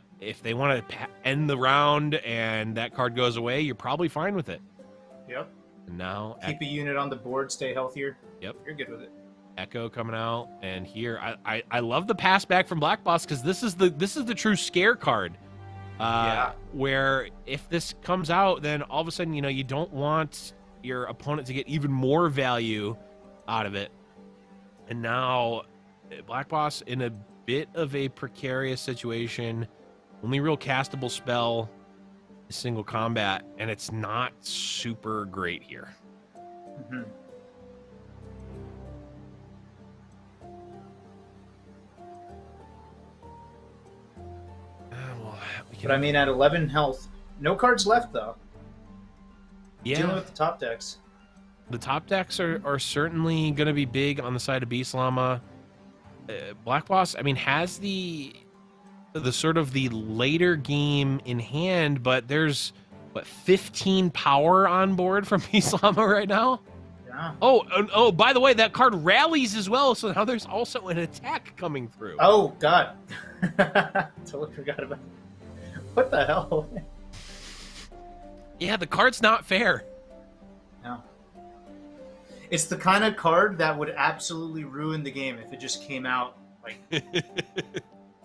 Speaker 1: end the round and that card goes away, you're probably fine with it.
Speaker 2: Yep.
Speaker 1: And now
Speaker 2: keep a unit on the board, stay healthier.
Speaker 1: Yep.
Speaker 2: You're good with it.
Speaker 1: Echo coming out, and here I love the pass back from Black Boss because this is the true scare card.
Speaker 2: Yeah.
Speaker 1: Where if this comes out, then all of a sudden you don't want your opponent to get even more value out of it. And now Black Boss in a bit of a precarious situation. Only real castable spell is single combat, and it's not super great here.
Speaker 2: Mm-hmm. But I mean, at 11 health, no cards left though.
Speaker 1: Yeah.
Speaker 2: Dealing with the top decks.
Speaker 1: The top decks are certainly going to be big on the side of Beast Llama. Black Boss, I mean, has the sort of the later game in hand, but there's what, 15 power on board from Beast Llama right now.
Speaker 2: Yeah.
Speaker 1: Oh, by the way, that card rallies as well, so now there's also an attack coming through.
Speaker 2: Oh God, totally forgot about it. What the hell?
Speaker 1: Yeah, the card's not fair.
Speaker 2: No. It's the kind of card that would absolutely ruin the game if it just came out like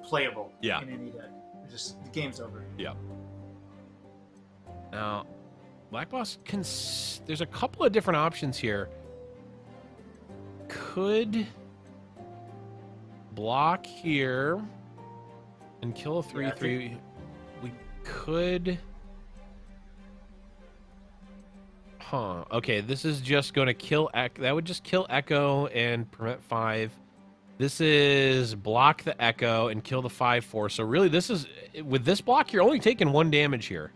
Speaker 2: playable.
Speaker 1: Yeah.
Speaker 2: In any deck. Just the game's over.
Speaker 1: Yeah. Now, Black Boss there's a couple of different options here. Could block here and kill a 3/3. We could. Huh. Okay, this is just going to kill Echo. That would just kill Echo and prevent 5. This is block the Echo and kill the 5/4. So really, this is, with this block, you're only taking 1 damage here.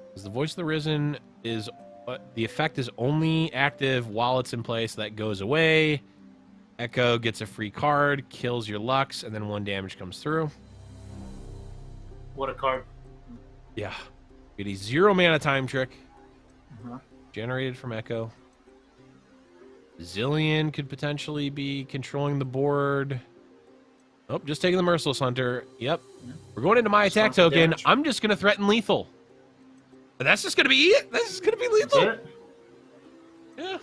Speaker 1: Because the Voice of the Risen is, the effect is only active while it's in place. So that goes away. Echo gets a free card, kills your Lux, and then 1 damage comes through.
Speaker 2: What a card.
Speaker 1: Yeah. Get a 0 mana time trick. Generated from Echo. Zillion could potentially be controlling the board. Oh, just taking the Merciless Hunter. Yep. We're going into my attack token. Damage. I'm just going to threaten lethal. And that's just going to be it. This is going to be lethal. Yeah.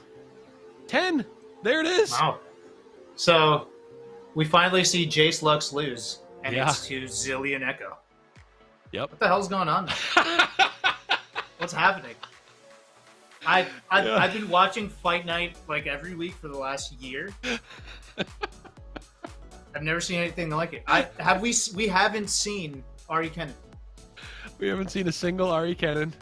Speaker 1: 10. There it is.
Speaker 2: Wow. So, we finally see Jace Lux lose. And it's to Zillion Echo.
Speaker 1: Yep.
Speaker 2: What the hell's going on? What's happening? I've been watching Fight Night like every week for the last year. I've never seen anything like it. We haven't seen Ahri Kennan.
Speaker 1: We haven't seen a single Ahri Kennan.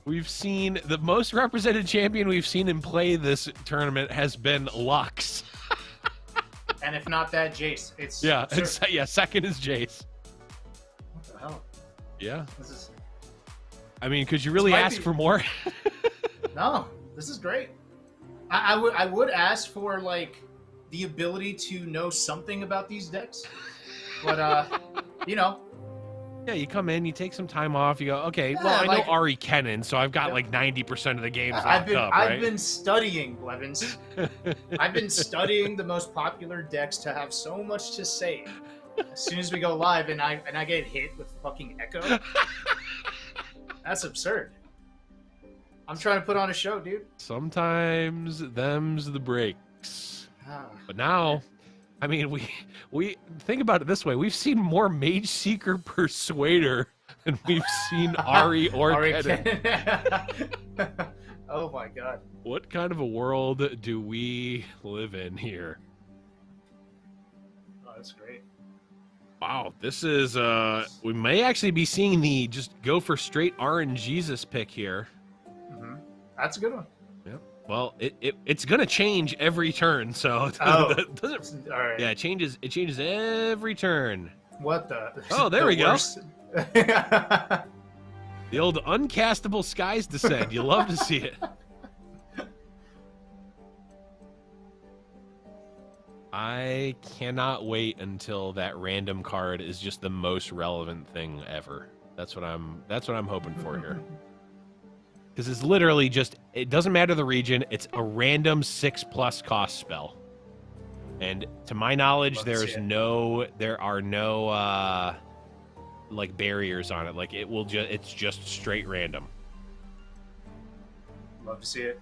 Speaker 1: We've seen the most represented champion we've seen in play this tournament has been Lux.
Speaker 2: And if not that, Jace.
Speaker 1: Second is Jace.
Speaker 2: What the hell?
Speaker 1: Yeah. I mean, could you really ask for more?
Speaker 2: No, this is great. I would ask for like the ability to know something about these decks, but you know.
Speaker 1: Yeah, you come in, you take some time off, you go, okay, well, I know Ahri Kennan, so I've got like 90% of the games locked up, right?
Speaker 2: I've been studying, Blevins. I've been studying the most popular decks to have so much to say. As soon as we go live and I get hit with fucking Echo, that's absurd. I'm trying to put on a show, dude.
Speaker 1: Sometimes them's the breaks. But now, I mean, we think about it this way. We've seen more Mage Seeker Persuader than we've seen Ahri or Kennan.
Speaker 2: Oh my god.
Speaker 1: What kind of a world do we live in here?
Speaker 2: Oh, that's great.
Speaker 1: Wow, this is, we may actually be seeing the just go for straight RNGesus pick here.
Speaker 2: That's a good one.
Speaker 1: Yep. Well, it's gonna change every turn, so
Speaker 2: all right.
Speaker 1: Yeah, it changes every turn.
Speaker 2: What the?
Speaker 1: Oh, there we
Speaker 2: go.
Speaker 1: The old uncastable skies descend. You love to see it. I cannot wait until that random card is just the most relevant thing ever. That's what I'm hoping for here. Because it's literally just, it doesn't matter the region, it's a random 6+ cost spell. And to my knowledge, there are no like barriers on it. Like it's just straight random.
Speaker 2: Love to see it.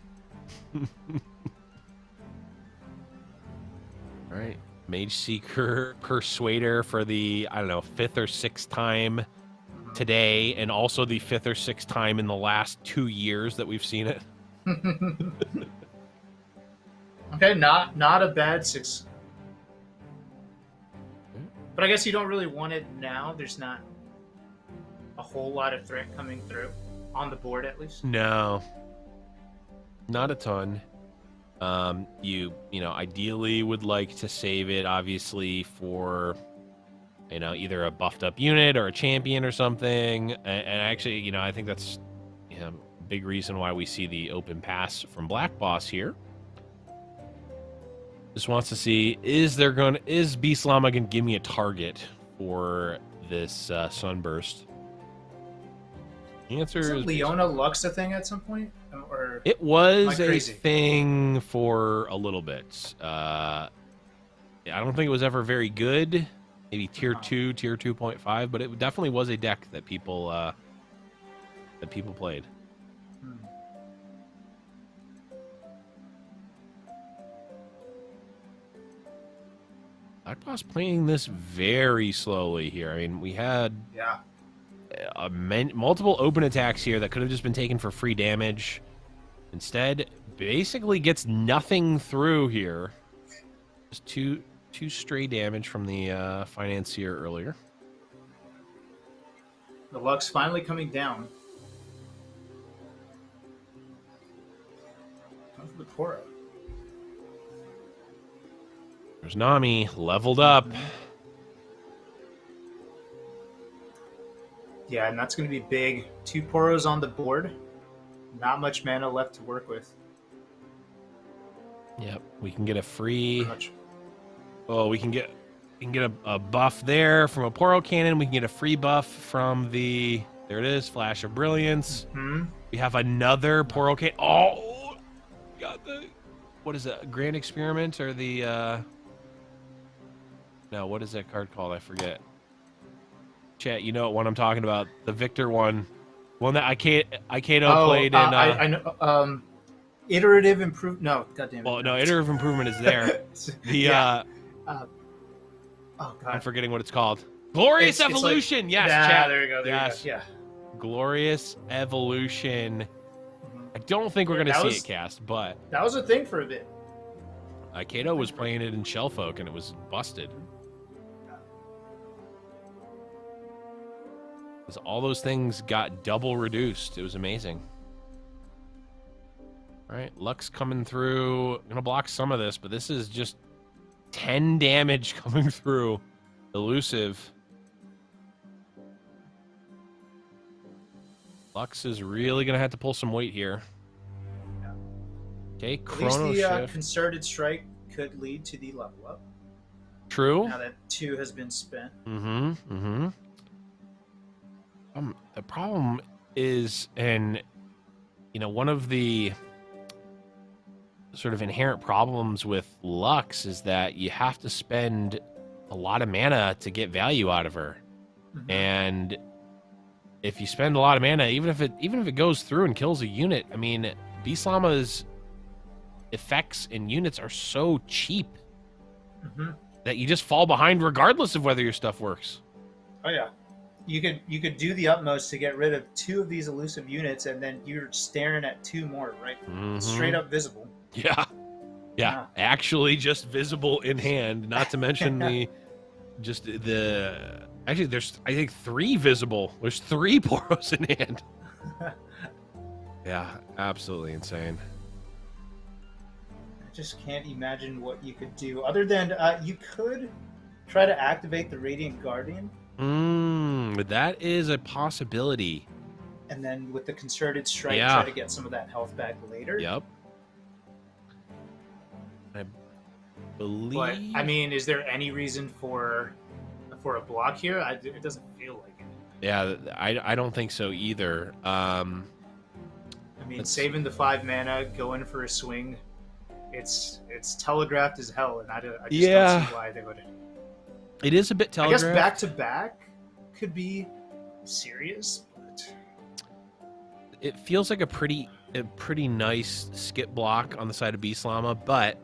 Speaker 1: All right, Mage Seeker Persuader for the, I don't know, 5th or 6th time today, and also the 5th or 6th time in the last 2 years that we've seen it.
Speaker 2: Okay, not a bad 6. But I guess you don't really want it now. There's not a whole lot of threat coming through on the board, at least.
Speaker 1: No, not a ton. You know, ideally would like to save it, obviously, for, you know, either a buffed up unit or a champion or something. And actually, you know, I think that's, you know, a big reason why we see the open pass from Black Boss here. Just wants to see, is Beast Llama gonna give me a target for this Sunburst? The answer is
Speaker 2: Leona Lux a thing at some point, or
Speaker 1: it was a thing for a little bit. I don't think it was ever very good. Maybe tier 2, tier 2.5, but it definitely was a deck that people played. Black Boss playing this very slowly here. I mean, we had multiple open attacks here that could have just been taken for free damage. Instead, basically gets nothing through here. Just two stray damage from the financier earlier.
Speaker 2: The Lux finally coming down. Time for the Poro.
Speaker 1: There's Nami, leveled up.
Speaker 2: Yeah, and that's going to be big. 2 Poros on the board. Not much mana left to work with.
Speaker 1: Yep, we can get a free... Oh, we can get a buff there from a Poro Cannon. We can get a free buff from the... There it is, Flash of Brilliance. We have another Poro Cannon. Oh! Got the... What is that? Grand Experiment or the... No, what is that card called? I forget. Chat, you know what one I'm talking about. The Victor one. One that Aikato played in...
Speaker 2: I know. Iterative Improvement... No, goddamn it.
Speaker 1: Well, no, Iterative Improvement is there. The...
Speaker 2: oh, God.
Speaker 1: I'm forgetting what it's called. Glorious Evolution! Like, yes,
Speaker 2: yeah,
Speaker 1: chat.
Speaker 2: There you go.
Speaker 1: Yes.
Speaker 2: Yeah.
Speaker 1: Glorious Evolution. I don't think we're going to see it cast, but...
Speaker 2: That was a thing for a bit.
Speaker 1: Aikato was playing it in Shellfolk, and it was busted. Because all those things got double reduced. It was amazing. All right, Lux coming through. I'm going to block some of this, but this is just 10 damage coming through. Elusive. Lux is really going to have to pull some weight here. Okay, Chrono Shift.
Speaker 2: At least the Concerted Strike could lead to the level up.
Speaker 1: True.
Speaker 2: Now that 2 has been spent.
Speaker 1: The problem is, and you know, one of the sort of inherent problems with Lux is that you have to spend a lot of mana to get value out of her. And if you spend a lot of mana, even if it goes through and kills a unit, I mean, Beast Llama's effects and units are so cheap that you just fall behind regardless of whether your stuff works.
Speaker 2: Oh yeah. You could do the utmost to get rid of 2 of these elusive units, and then you're staring at 2 more, right? Straight up visible.
Speaker 1: Yeah. Actually just visible in hand, not to mention actually there's, I think, 3 visible. There's 3 Poros in hand. Yeah, absolutely insane.
Speaker 2: I just can't imagine what you could do other than you could try to activate the Radiant Guardian.
Speaker 1: That is a possibility.
Speaker 2: And then with the Concerted Strike, try to get some of that health back later.
Speaker 1: Yep. I believe...
Speaker 2: But, I mean, is there any reason for a block here? It doesn't feel like it.
Speaker 1: Yeah, I don't think so either.
Speaker 2: I mean, saving the 5 mana, going for a swing, it's telegraphed as hell, and I just don't see why they would...
Speaker 1: It is a bit telegraphed.
Speaker 2: I guess back-to-back could be serious, but...
Speaker 1: It feels like a pretty nice skip block on the side of Beast Llama, but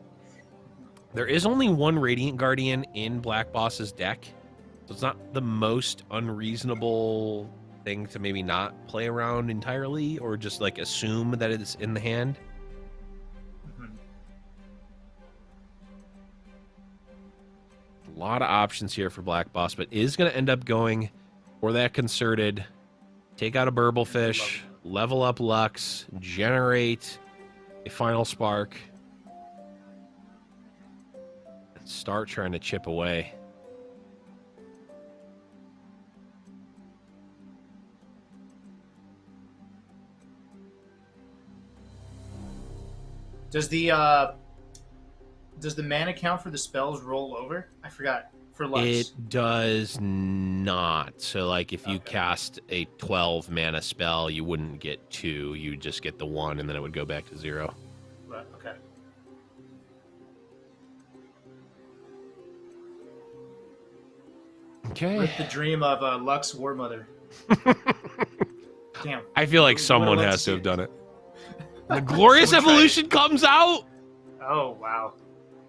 Speaker 1: there is only 1 Radiant Guardian in Black Boss's deck, so it's not the most unreasonable thing to maybe not play around entirely, or just like assume that it's in the hand. A lot of options here for Black Boss, but is going to end up going for that concerted. Take out a Burblefish, level up Lux, generate a Final Spark, and start trying to chip away.
Speaker 2: Does the mana count for the spells roll over? I forgot. For Lux.
Speaker 1: It does not. So, like, if you cast a 12 mana spell, you wouldn't get 2. You would just get the 1, and then it would go back to 0.
Speaker 2: Right, okay.
Speaker 1: Okay.
Speaker 2: Rip the dream of Lux War Mother. Damn.
Speaker 1: I feel like someone has to have done it. The Glorious Evolution comes out!
Speaker 2: Oh, wow.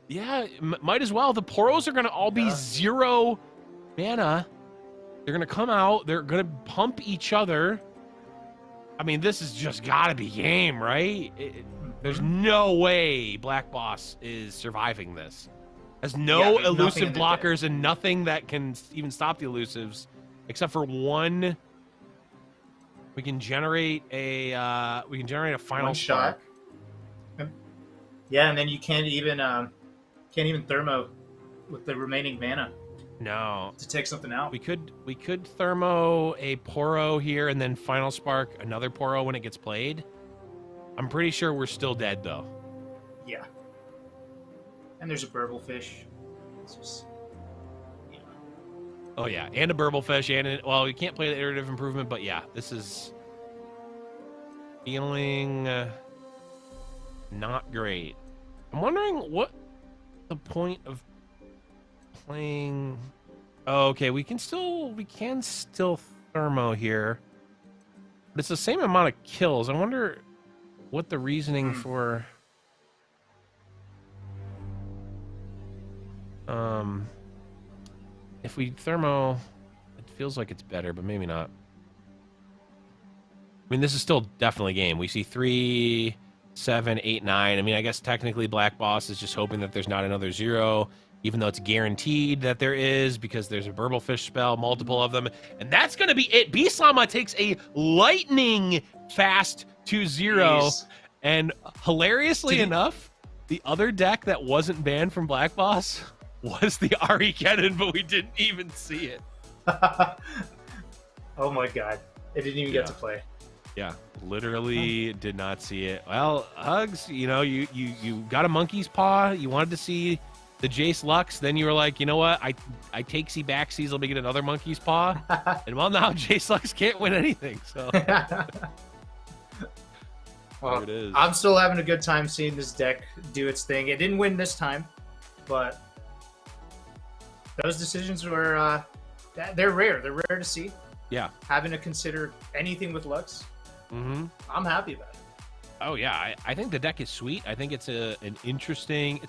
Speaker 1: Yeah, might as well. The Poros are going to all be 0 mana. They're going to come out. They're going to pump each other. I mean, this has just got to be game, right? There's no way Black Boss is surviving this. Has no elusive blockers and nothing that can even stop the elusives, except for one. We can generate a Final Spark.
Speaker 2: Yeah, and then you can't even thermo with the remaining mana.
Speaker 1: No.
Speaker 2: To take something out.
Speaker 1: We could thermo a Poro here and then Final Spark another Poro when it gets played. I'm pretty sure we're still dead though.
Speaker 2: Yeah. And there's a Burblefish. It's just, yeah.
Speaker 1: Oh yeah, and a Burblefish, and well, we can't play the iterative improvement, but yeah, this is feeling not great. I'm wondering what the point of playing. Oh, okay, we can still thermo here, but it's the same amount of kills. I wonder what the reasoning for if we thermo, it feels like it's better, but maybe not. I mean, this is still definitely game. We see 3, 7, 8, 9. I mean, I guess technically Black Boss is just hoping that there's not another 0, even though it's guaranteed that there is, because there's a Burblefish spell, multiple of them, and that's going to be it. Beast Llama takes a lightning fast 2-0, and hilariously enough, the other deck that wasn't banned from Black Boss was the ahri kennan, but we didn't even see it.
Speaker 2: Oh my god. It didn't even get to play.
Speaker 1: Yeah, literally did not see it. Well, Hugs, you know, you got a monkey's paw. You wanted to see the Jace Lux. Then you were like, you know what? I take C backsies. Let me get another monkey's paw. And well, now Jace Lux can't win anything. So
Speaker 2: well, it is. I'm still having a good time seeing this deck do its thing. It didn't win this time, but those decisions were they're rare. They're rare to see.
Speaker 1: Yeah.
Speaker 2: Having to consider anything with Lux. I'm happy about it.
Speaker 1: Oh yeah, I think the deck is sweet. I think it's an interesting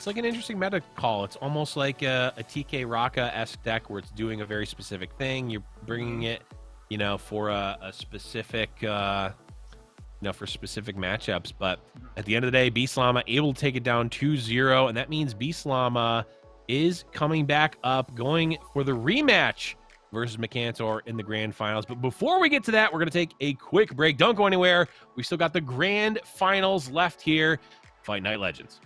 Speaker 1: meta call. It's almost like a TK Raka-esque deck where it's doing a very specific thing. You're bringing it, you know, for a specific, for specific matchups. But at the end of the day, Beast Llama able to take it down 2-0, and that means Beast Llama is coming back up, going for the rematch versus Mccantor in the grand finals. But before we get to that, we're going to take a quick break. Don't go anywhere. We still got the grand finals left here. Fight Night Legends.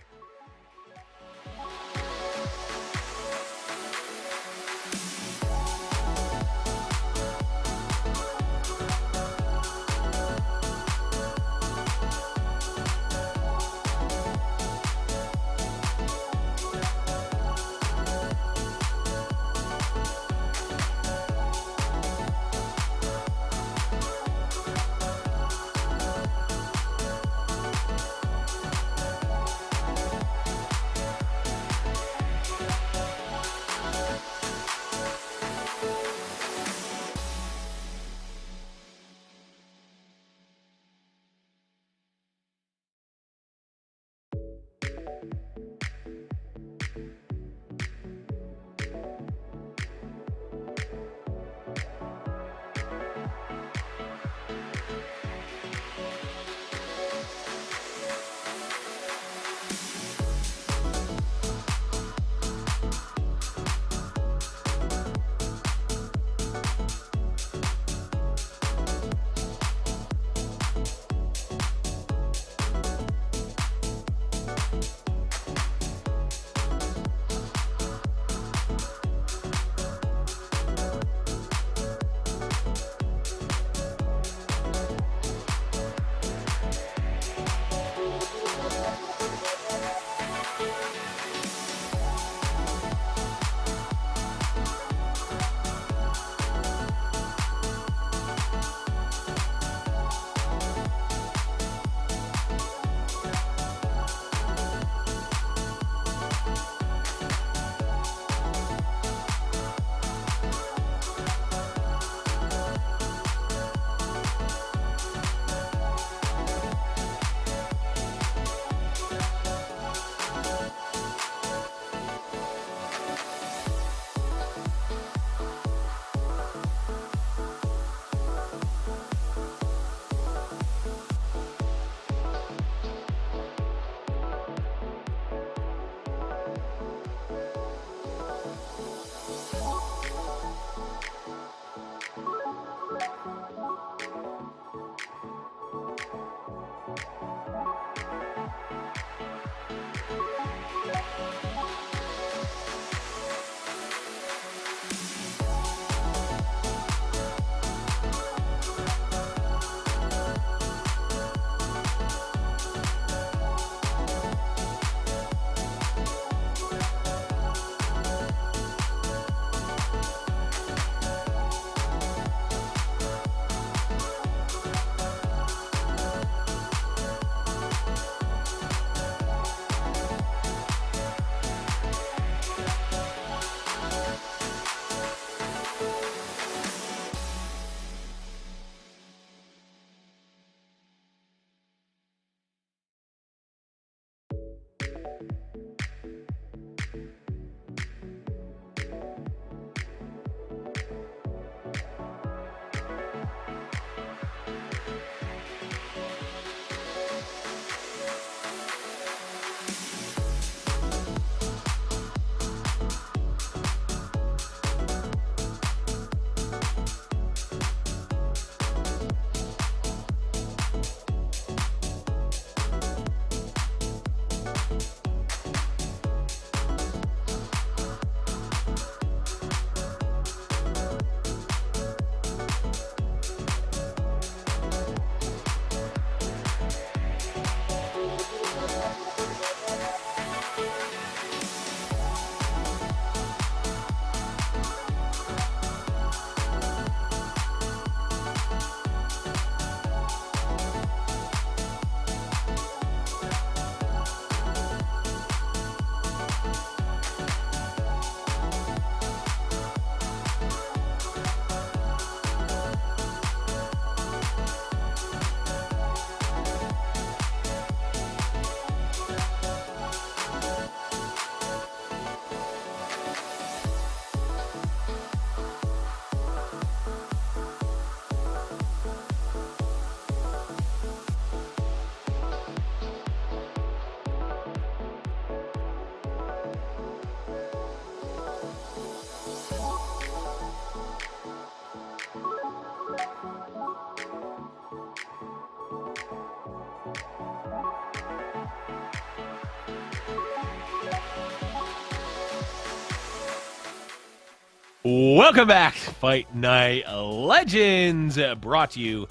Speaker 1: Welcome back, Fight Night Legends, brought to you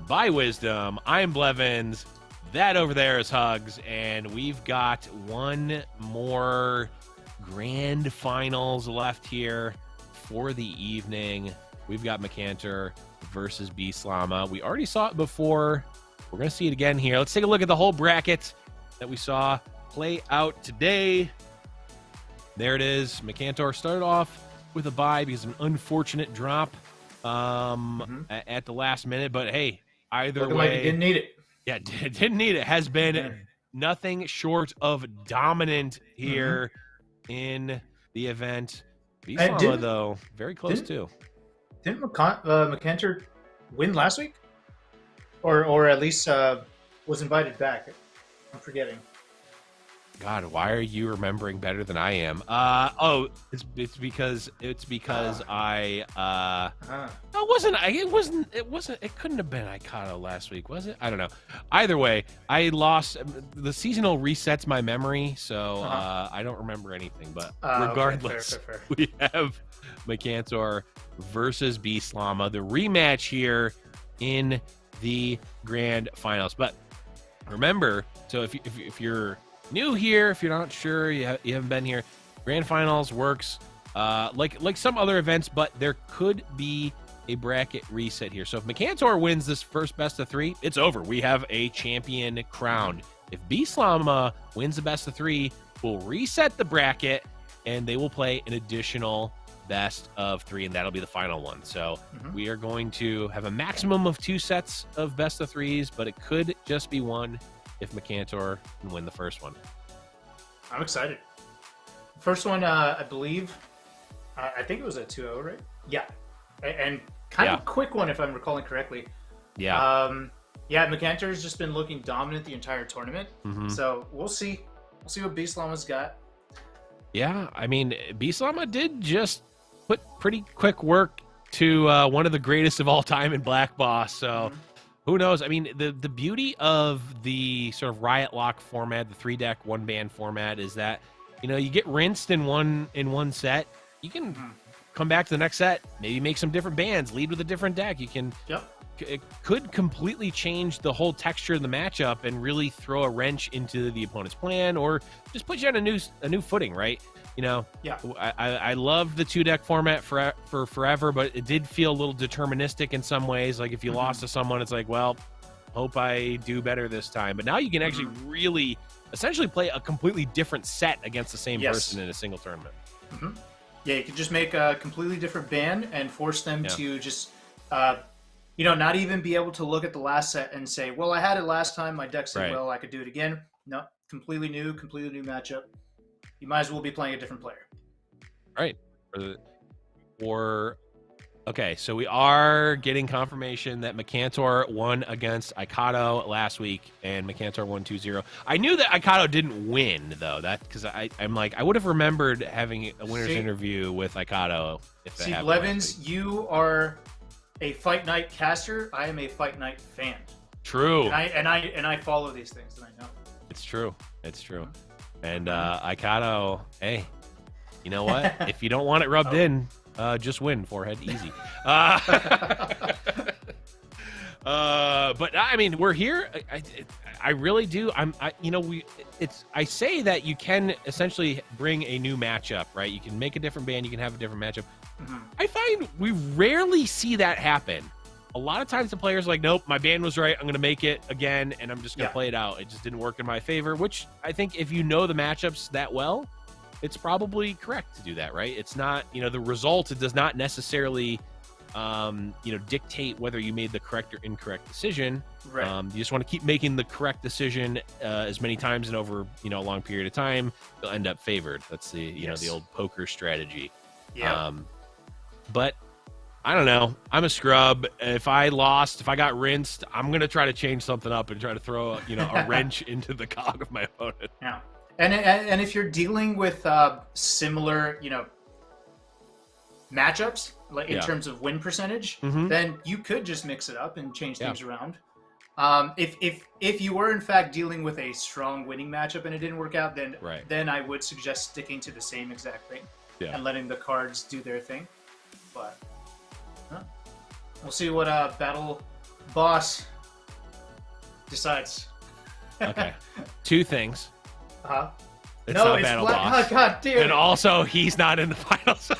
Speaker 1: by Wisdom. I'm Blevins. That over there is Hugs, and we've got one more grand finals left here for the evening. We've got Micantor versus Beastlama. We already saw it before. We're going to see it again here. Let's take a look at the whole bracket that we saw play out today. There it is. Micantor started off with a bye because of an unfortunate drop at the last minute. But hey, either
Speaker 2: Looking
Speaker 1: way,
Speaker 2: like it didn't need it.
Speaker 1: Yeah, didn't need it. Has been nothing short of dominant here in the event. Beastlama, though, very close too.
Speaker 2: Didn't Micantor win last week, or at least was invited back? I'm forgetting.
Speaker 1: God, why are you remembering better than I am? Oh, it's because I it couldn't have been Icado last week, was it? I don't know. Either way, I lost. The seasonal resets my memory, so I don't remember anything. But regardless,
Speaker 2: okay, fair.
Speaker 1: We have Micantor versus Beastlama, the rematch here in the grand finals. But remember, so if you're new here, if you're not sure, you haven't been here, grand finals works like some other events, but there could be a bracket reset here. So if Micantor wins this first best of 3, it's over. We have a champion crowned. If Beastlama wins the best of 3, we'll reset the bracket and they will play an additional best of 3, and that'll be the final one. So we are going to have a maximum of 2 sets of best of 3s, but it could just be 1 if Micantor can win the first one.
Speaker 2: I'm excited. First one, I believe, I think it was a 2-0, right? Yeah. And kind of a quick one, if I'm recalling correctly.
Speaker 1: Yeah.
Speaker 2: Micantor's just been looking dominant the entire tournament. So we'll see. We'll see what Beastlama's got.
Speaker 1: Yeah, I mean, Beastlama did just put pretty quick work to one of the greatest of all time in Black Boss. So who knows? I mean, the beauty of the sort of Riot Lock format, the 3-deck, 1-ban format, is that, you know, you get rinsed in one set. You can come back to the next set, maybe make some different bans, lead with a different deck. You can, it could completely change the whole texture of the matchup and really throw a wrench into the opponent's plan, or just put you on a new footing, right? You know, I loved the 2-deck format for forever, but it did feel a little deterministic in some ways. Like if you lost to someone, it's like, well, hope I do better this time. But now you can actually really essentially play a completely different set against the same person in a single tournament.
Speaker 2: Yeah, you can just make a completely different ban and force them to just, you know, not even be able to look at the last set and say, well, I had it last time, my deck said, well, I could do it again. No, completely new matchup. You might as well be playing a different player.
Speaker 1: Right. Okay, so we are getting confirmation that Micantor won against Icado last week, and Micantor won 2-0. I knew that Icado didn't win, though, because I'm like, I would have remembered having a winner's interview with Icado.
Speaker 2: See, Blevins, you are a Fight Night caster. I am a Fight Night fan.
Speaker 1: True.
Speaker 2: And I follow these things, and I know.
Speaker 1: It's true. It's true. And Icado, hey, you know what? If you don't want it rubbed in, just win, forehead, easy. But I mean, we're here. I really do. I say that you can essentially bring a new matchup, right? You can make a different band, you can have a different matchup. I find we rarely see that happen. A lot of times the players are like, nope, my band was right. I'm going to make it again, and I'm just going to play it out. It just didn't work in my favor, which I think if you know the matchups that well, it's probably correct to do that, right? It's not, you know, the result, it does not necessarily, you know, dictate whether you made the correct or incorrect decision.
Speaker 2: Right.
Speaker 1: You just want to keep making the correct decision as many times and over, you know, a long period of time, you'll end up favored. That's the, you know, the old poker strategy.
Speaker 2: Yeah.
Speaker 1: But I don't know. I'm a scrub. If I got rinsed, I'm going to try to change something up and try to throw, you know, a wrench into the cog of my opponent.
Speaker 2: Yeah. And if you're dealing with similar, you know, matchups, like in terms of win percentage, then you could just mix it up and change things around. If you were in fact dealing with a strong winning matchup and it didn't work out, then I would suggest sticking to the same exact thing and letting the cards do their thing. but we'll see what Battle Boss decides.
Speaker 1: Okay. 2 things. It's
Speaker 2: no,
Speaker 1: not
Speaker 2: it's
Speaker 1: Battle Boss.
Speaker 2: Oh, God damn it.
Speaker 1: And also, he's not in the finals.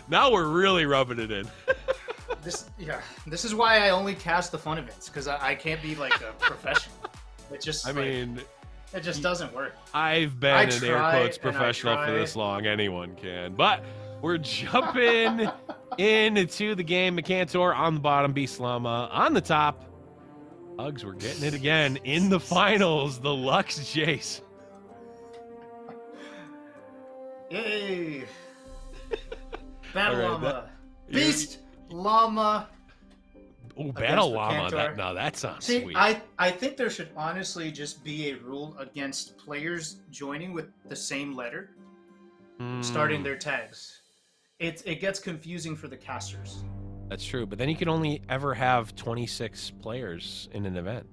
Speaker 1: Now we're really rubbing it in.
Speaker 2: This is why I only cast the fun events, because I can't be like a professional. It just, it just doesn't work.
Speaker 1: I've been in air quotes professional for this long. Anyone can. But we're jumping into the game. Mikantor on the bottom, Beastlama on the top. Hugs, we're getting it again in the finals. The Lux Jace.
Speaker 2: Yay! Battle Llama. Beast Llama.
Speaker 1: Oh, Battle Llama. That sounds sweet.
Speaker 2: I think there should honestly just be a rule against players joining with the same letter, starting their tags. It gets confusing for the casters.
Speaker 1: That's true, but then you can only ever have 26 players in an event.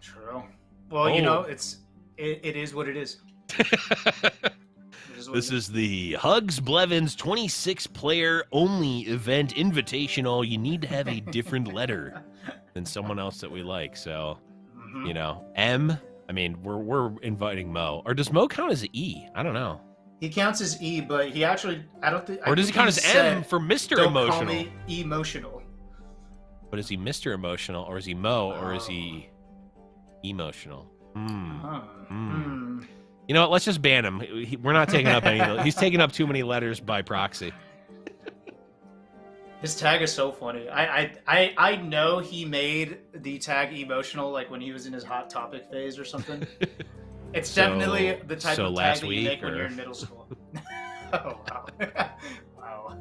Speaker 2: True. Well, you know, it is what it is.
Speaker 1: This is the Hugs Blevins 26-player only event invitational. You need to have a different letter than someone else that we like. So, you know, M. I mean, we're inviting Mo, or does Mo count as E? I don't know.
Speaker 2: He counts as E, but he actually, I don't think.
Speaker 1: Or does he count as M for Mr.
Speaker 2: Don't
Speaker 1: Emotional?
Speaker 2: Call me emotional.
Speaker 1: But is he Mr. Emotional, or is he Mo, or is he emotional? You know what? Let's just ban him. We're not taking up any. He's taking up too many letters by proxy.
Speaker 2: His tag is so funny. I know he made the tag emotional like when he was in his Hot Topic phase or something. It's definitely the type of tag that you make when you're in middle school. Oh, wow. Wow.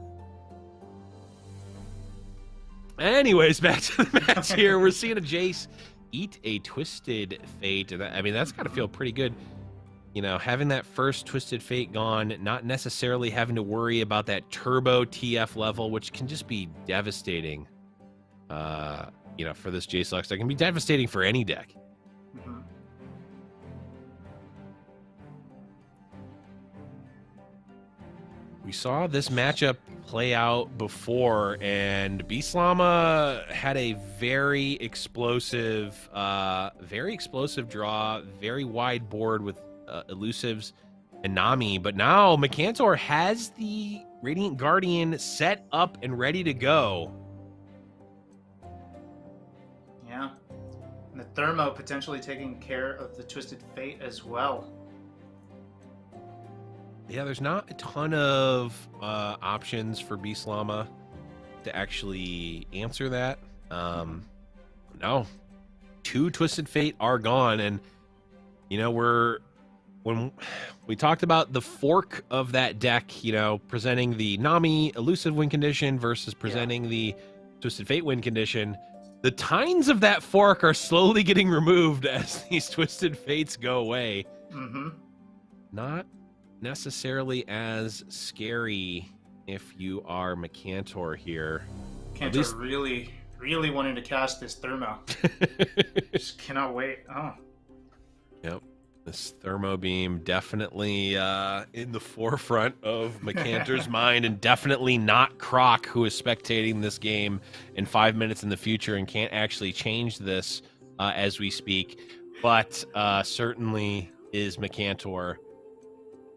Speaker 1: Anyways, back to the match here. We're seeing a Jace eat a Twisted Fate. I mean, that's got to feel pretty good. You know, having that first Twisted Fate gone, not necessarily having to worry about that turbo TF level, which can just be devastating, you know, for this Jace Lux deck. It can be devastating for any deck. We saw this matchup play out before, and Beastlama had a very explosive draw, very wide board with elusives and Nami. But now Mikantor has the Radiant Guardian set up and ready to go.
Speaker 2: Yeah. And the Thermo potentially taking care of the Twisted Fate as well.
Speaker 1: Yeah, there's not a ton of options for Beastlama to actually answer that. No. 2 Twisted Fate are gone, and you know, when we talked about the fork of that deck, you know, presenting the Nami elusive win condition versus presenting the Twisted Fate win condition, the tines of that fork are slowly getting removed as these Twisted Fates go away. Not necessarily as scary if you are Mikantor here.
Speaker 2: Mikantor really wanted to cast this Thermo. Just cannot wait. Oh.
Speaker 1: Yep. This Thermo Beam definitely in the forefront of Mikantor's mind, and definitely not Croc, who is spectating this game in 5 minutes in the future and can't actually change this as we speak. But certainly is Mikantor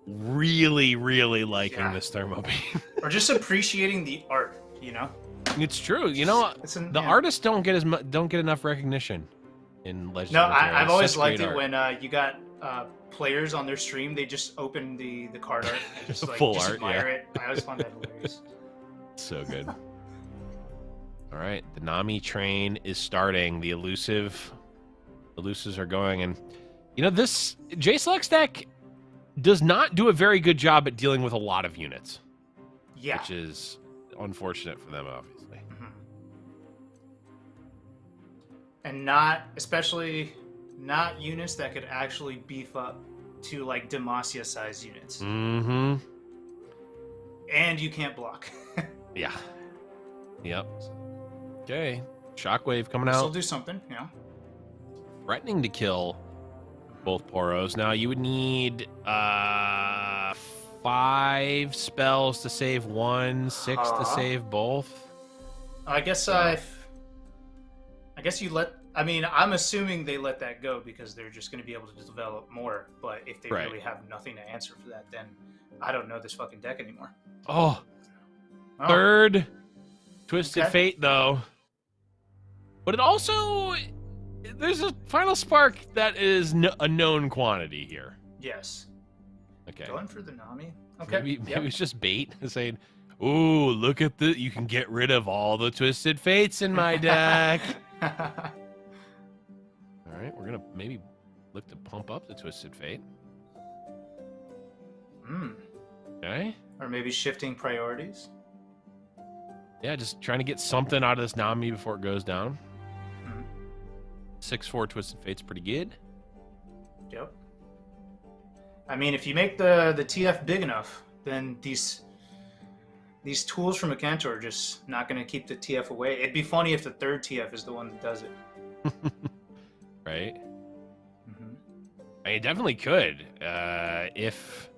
Speaker 1: really liking this Thermo Beam.
Speaker 2: Or just appreciating the art, you know?
Speaker 1: It's true. You know, the artists don't get enough recognition in Legends.
Speaker 2: No, I've always liked it when you got players on their stream, they just open the card art and just like
Speaker 1: full
Speaker 2: just
Speaker 1: art,
Speaker 2: admire it. I always find that hilarious.
Speaker 1: So good. All right, the Nami train is starting. The elusives are going, and you know, this Jace Lux deck does not do a very good job at dealing with a lot of units. Yeah. Which is unfortunate for them, obviously.
Speaker 2: And especially not units that could actually beef up to like Demacia size units. And you can't block.
Speaker 1: Yeah. Yep. Okay. Shockwave coming out.
Speaker 2: This will do something, yeah.
Speaker 1: Threatening to kill both Poros. Now you would need 5 spells to save 1, 6 to save both.
Speaker 2: I guess I guess you let. I mean, I'm assuming they let that go because they're just going to be able to develop more. But if they really have nothing to answer for that, then I don't know this fucking deck anymore.
Speaker 1: Oh. 3rd Twisted Fate, though. But it also... There's a Final Spark that is a known quantity here.
Speaker 2: Yes.
Speaker 1: Okay.
Speaker 2: Going for the Nami? Okay.
Speaker 1: Maybe it's just bait. Saying, ooh, look at the... You can get rid of all the Twisted Fates in my deck. All right, we're going to maybe look to pump up the Twisted Fate. Okay.
Speaker 2: Or maybe shifting priorities.
Speaker 1: Yeah, just trying to get something out of this Nami before it goes down. 6/4 Twisted Fate's pretty good.
Speaker 2: Yep. I mean, if you make the TF big enough, then these tools from Macantor are just not going to keep the TF away. It'd be funny if the 3rd TF is the one that does it.
Speaker 1: Right? I mean, it definitely could. If...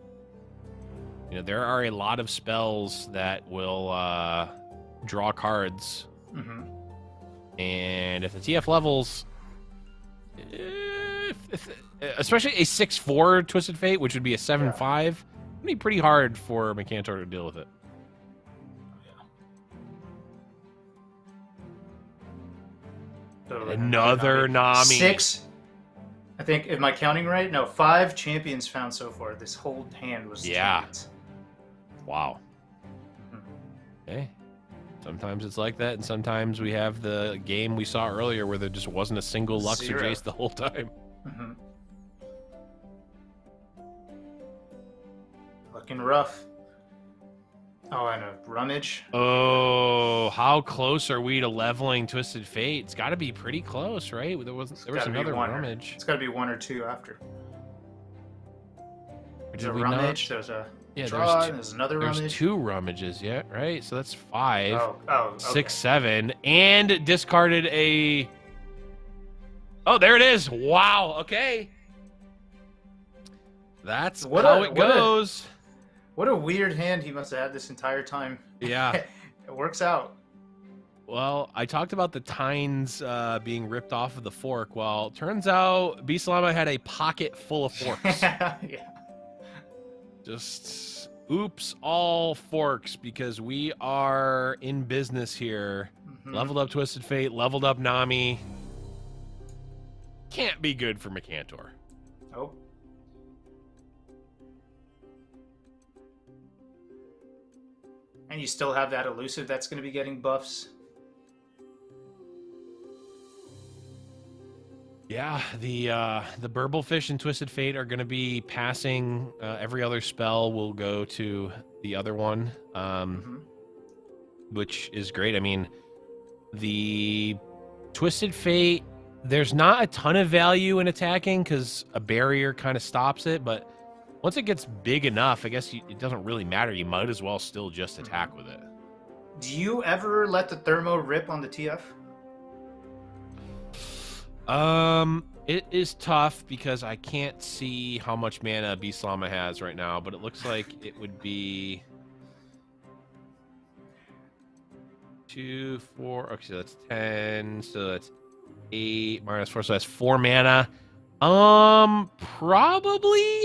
Speaker 1: You know, there are a lot of spells that will draw cards. And if the TF levels... especially a 6/4 Twisted Fate, which would be a 7/5, it'd be pretty hard for Macantor to deal with it. Another Nami.
Speaker 2: 6. I think, am I counting right? No, 5 champions found so far. This whole hand was champions.
Speaker 1: Wow. Okay. Sometimes it's like that, and sometimes we have the game we saw earlier where there just wasn't a single Lux or Jace the whole time.
Speaker 2: Looking rough. Oh, and a Rummage.
Speaker 1: Oh, how close are we to leveling Twisted Fate? It's got to be pretty close, right? There was another Rummage.
Speaker 2: It's got to be 1 or 2 after. There's a
Speaker 1: Rummage.
Speaker 2: There's a draw. There's another Rummage.
Speaker 1: There's 2 Rummages, yeah, right? So that's 5.
Speaker 2: Okay.
Speaker 1: 6, 7, and discarded a. Oh, there it is! Wow. Okay. That's how it goes.
Speaker 2: What a weird hand he must have had this entire time.
Speaker 1: Yeah.
Speaker 2: It works out.
Speaker 1: Well, I talked about the tines being ripped off of the fork. Well, turns out Beast Llama had a pocket full of forks.
Speaker 2: Yeah.
Speaker 1: Just oops, all forks, because we are in business here. Leveled up Twisted Fate, leveled up Nami. Can't be good for Macantor.
Speaker 2: Oh. And you still have that elusive that's going to be getting buffs.
Speaker 1: Yeah, the Burblefish and Twisted Fate are going to be passing. Every other spell will go to the other one, which is great. I mean, the Twisted Fate, there's not a ton of value in attacking because a barrier kind of stops it, but once it gets big enough, I guess it doesn't really matter. You might as well still just attack with it.
Speaker 2: Do you ever let the Thermo rip on the TF?
Speaker 1: It is tough because I can't see how much mana Beast Llama has right now, but it looks like it would be 2, 4. Okay, so that's 10. So that's 8 minus 4. So that's 4 mana.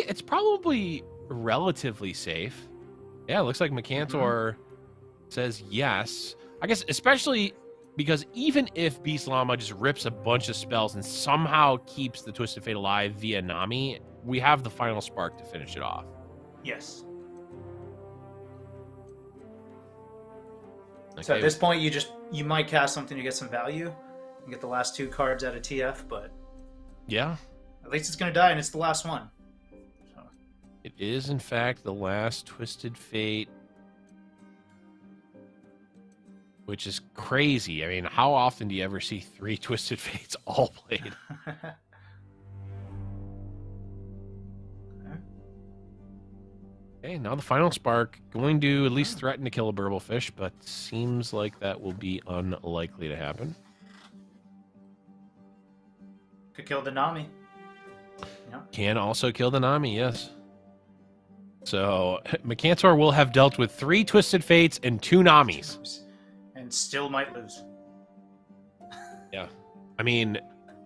Speaker 1: It's probably relatively safe. Yeah, it looks like Macantor says yes. I guess especially because even if Beast Llama just rips a bunch of spells and somehow keeps the Twisted Fate alive via Nami, we have the final spark to finish it off.
Speaker 2: Yes.
Speaker 1: Okay.
Speaker 2: So at this point, you might cast something to get some value and get the last 2 cards out of TF, but
Speaker 1: yeah,
Speaker 2: at least it's going to die and it's the last one. So.
Speaker 1: It is, in fact, the last Twisted Fate, which is crazy. I mean, how often do you ever see 3 Twisted Fates all played? Okay, now the final spark, going to at least threaten to kill a Burblefish, but seems like that will be unlikely to happen.
Speaker 2: Could kill the Nami. Yeah.
Speaker 1: Can also kill the Nami, yes. So Mikantor will have dealt with 3 Twisted Fates and 2 Namis.
Speaker 2: And still might lose.
Speaker 1: Yeah. I mean,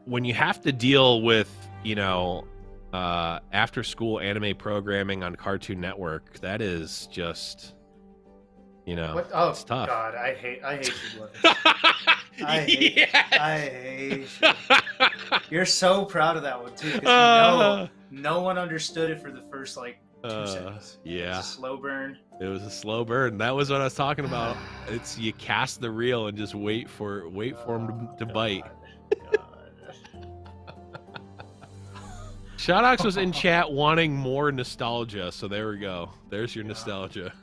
Speaker 1: when you have to deal with, you know, after school anime programming on Cartoon Network, that is just, you know,
Speaker 2: what? Oh,
Speaker 1: it's tough.
Speaker 2: God, I hate you, Blevins. I hate you. You're so proud of that one, too, because no one understood it for the first, like, 2 seconds.
Speaker 1: Yeah.
Speaker 2: It was a slow burn.
Speaker 1: It was a slow burn. That was what I was talking about. It's you cast the reel and just wait for him to bite. Shotox was in chat wanting more nostalgia, so there we go. There's your nostalgia.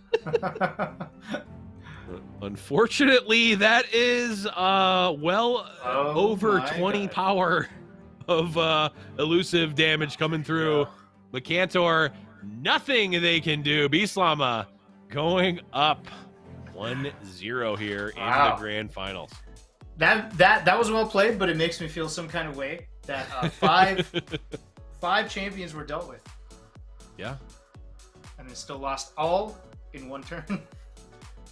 Speaker 1: Unfortunately, that is over 20 power of elusive damage coming through. Mikantor, nothing they can do. Beastlama going up 1-0 here in the grand finals.
Speaker 2: That was well played, but it makes me feel some kind of way that 5 champions were dealt with.
Speaker 1: Yeah.
Speaker 2: And they still lost all in 1 turn.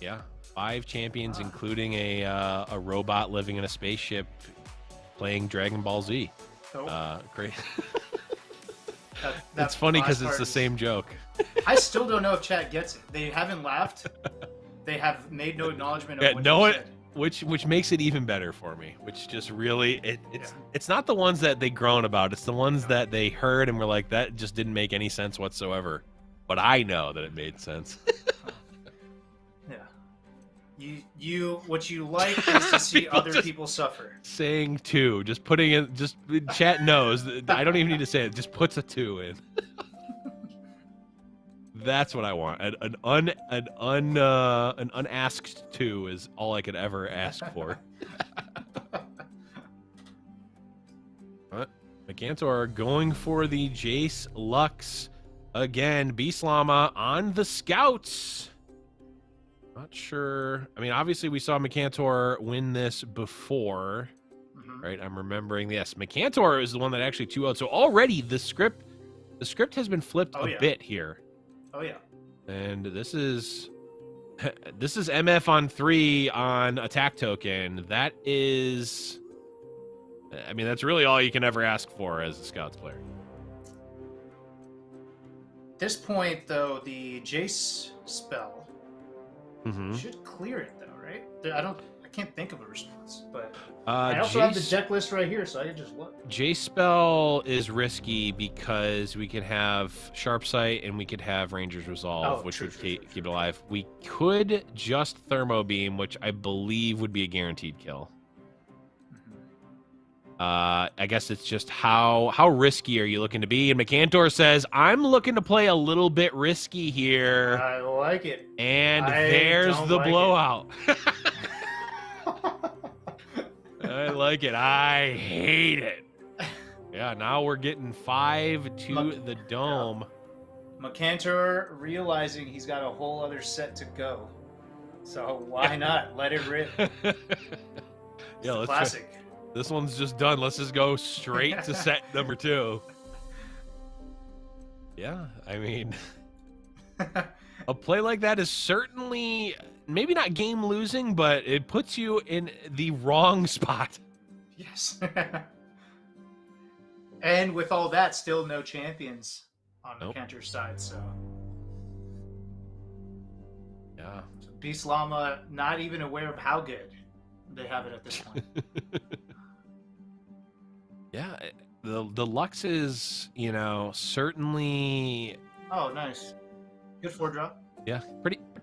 Speaker 1: Yeah. 5 champions, including a robot living in a spaceship playing Dragon Ball Z. Great. That's funny because it's the same joke.
Speaker 2: I still don't know if chat gets it. They haven't laughed. They have made no acknowledgement of what you said.
Speaker 1: Which makes it even better for me. Which just really it's not the ones that they groan about. It's the ones that they heard and were like, that just didn't make any sense whatsoever. But I know that it made sense.
Speaker 2: Yeah. What you like is to see other people suffer.
Speaker 1: Saying 2, just putting in, just chat knows. I don't even need to say it. Just puts a 2 in. That's what I want. An unasked 2 is all I could ever ask for. Mikantor going for the Jace Lux again. Beastlama on the scouts. Not sure. I mean, obviously we saw Mikantor win this before, right? I'm remembering. Yes, Mikantor is the one that actually 2-0'd. So already the script has been flipped a bit here.
Speaker 2: Oh yeah.
Speaker 1: And this is MF on 3 on attack token. That is, I mean, that's really all you can ever ask for as a Scouts player.
Speaker 2: At this point, though, the Jace spell should clear it, though, right? I can't think of a response, but I also have the deck list right here, so I can just look.
Speaker 1: Jace spell is risky because we could have Sharp Sight and we could have Ranger's Resolve, which would keep it alive. We could just Thermo Beam, which I believe would be a guaranteed kill. I guess it's just how risky are you looking to be? And Mikantor says, I'm looking to play a little bit risky here.
Speaker 2: I like it.
Speaker 1: And there's the blowout. I like it. I hate it. Yeah, now we're getting 5 to the dome.
Speaker 2: Mikantor realizing he's got a whole other set to go. So why not? Let it rip.
Speaker 1: Yeah, let's
Speaker 2: classic.
Speaker 1: This one's just done. Let's just go straight to set number 2. Yeah, I mean, a play like that is certainly maybe not game losing, but it puts you in the wrong spot.
Speaker 2: Yes. And with all that, still no champions on Mikantor's side, so.
Speaker 1: Yeah.
Speaker 2: So Beastlama not even aware of how good they have it at this point.
Speaker 1: Yeah, the Lux is, you know, certainly.
Speaker 2: Oh, nice. Good 4-drop.
Speaker 1: Yeah, pretty good.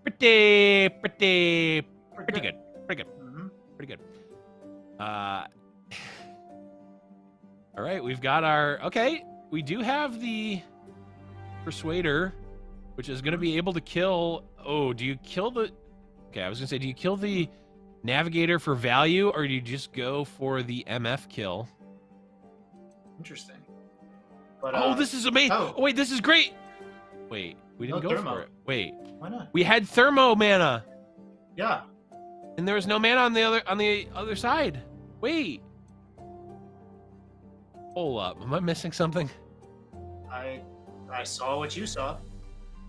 Speaker 1: Pretty good. Pretty good. All right, we've got our. Okay, we do have the Persuader, which is going to be able to kill. Oh, do you kill the? Okay, I was going to say, do you kill the Navigator for value, or do you just go for the MF kill?
Speaker 2: Interesting. But,
Speaker 1: oh, this is amazing. Oh, wait, this is great. Wait, we didn't go
Speaker 2: thermo.
Speaker 1: for it. Wait.
Speaker 2: Why not?
Speaker 1: We had Thermo mana.
Speaker 2: Yeah.
Speaker 1: And there was no mana on the other side. Wait. Hold up. Am I missing something?
Speaker 2: I saw what you saw.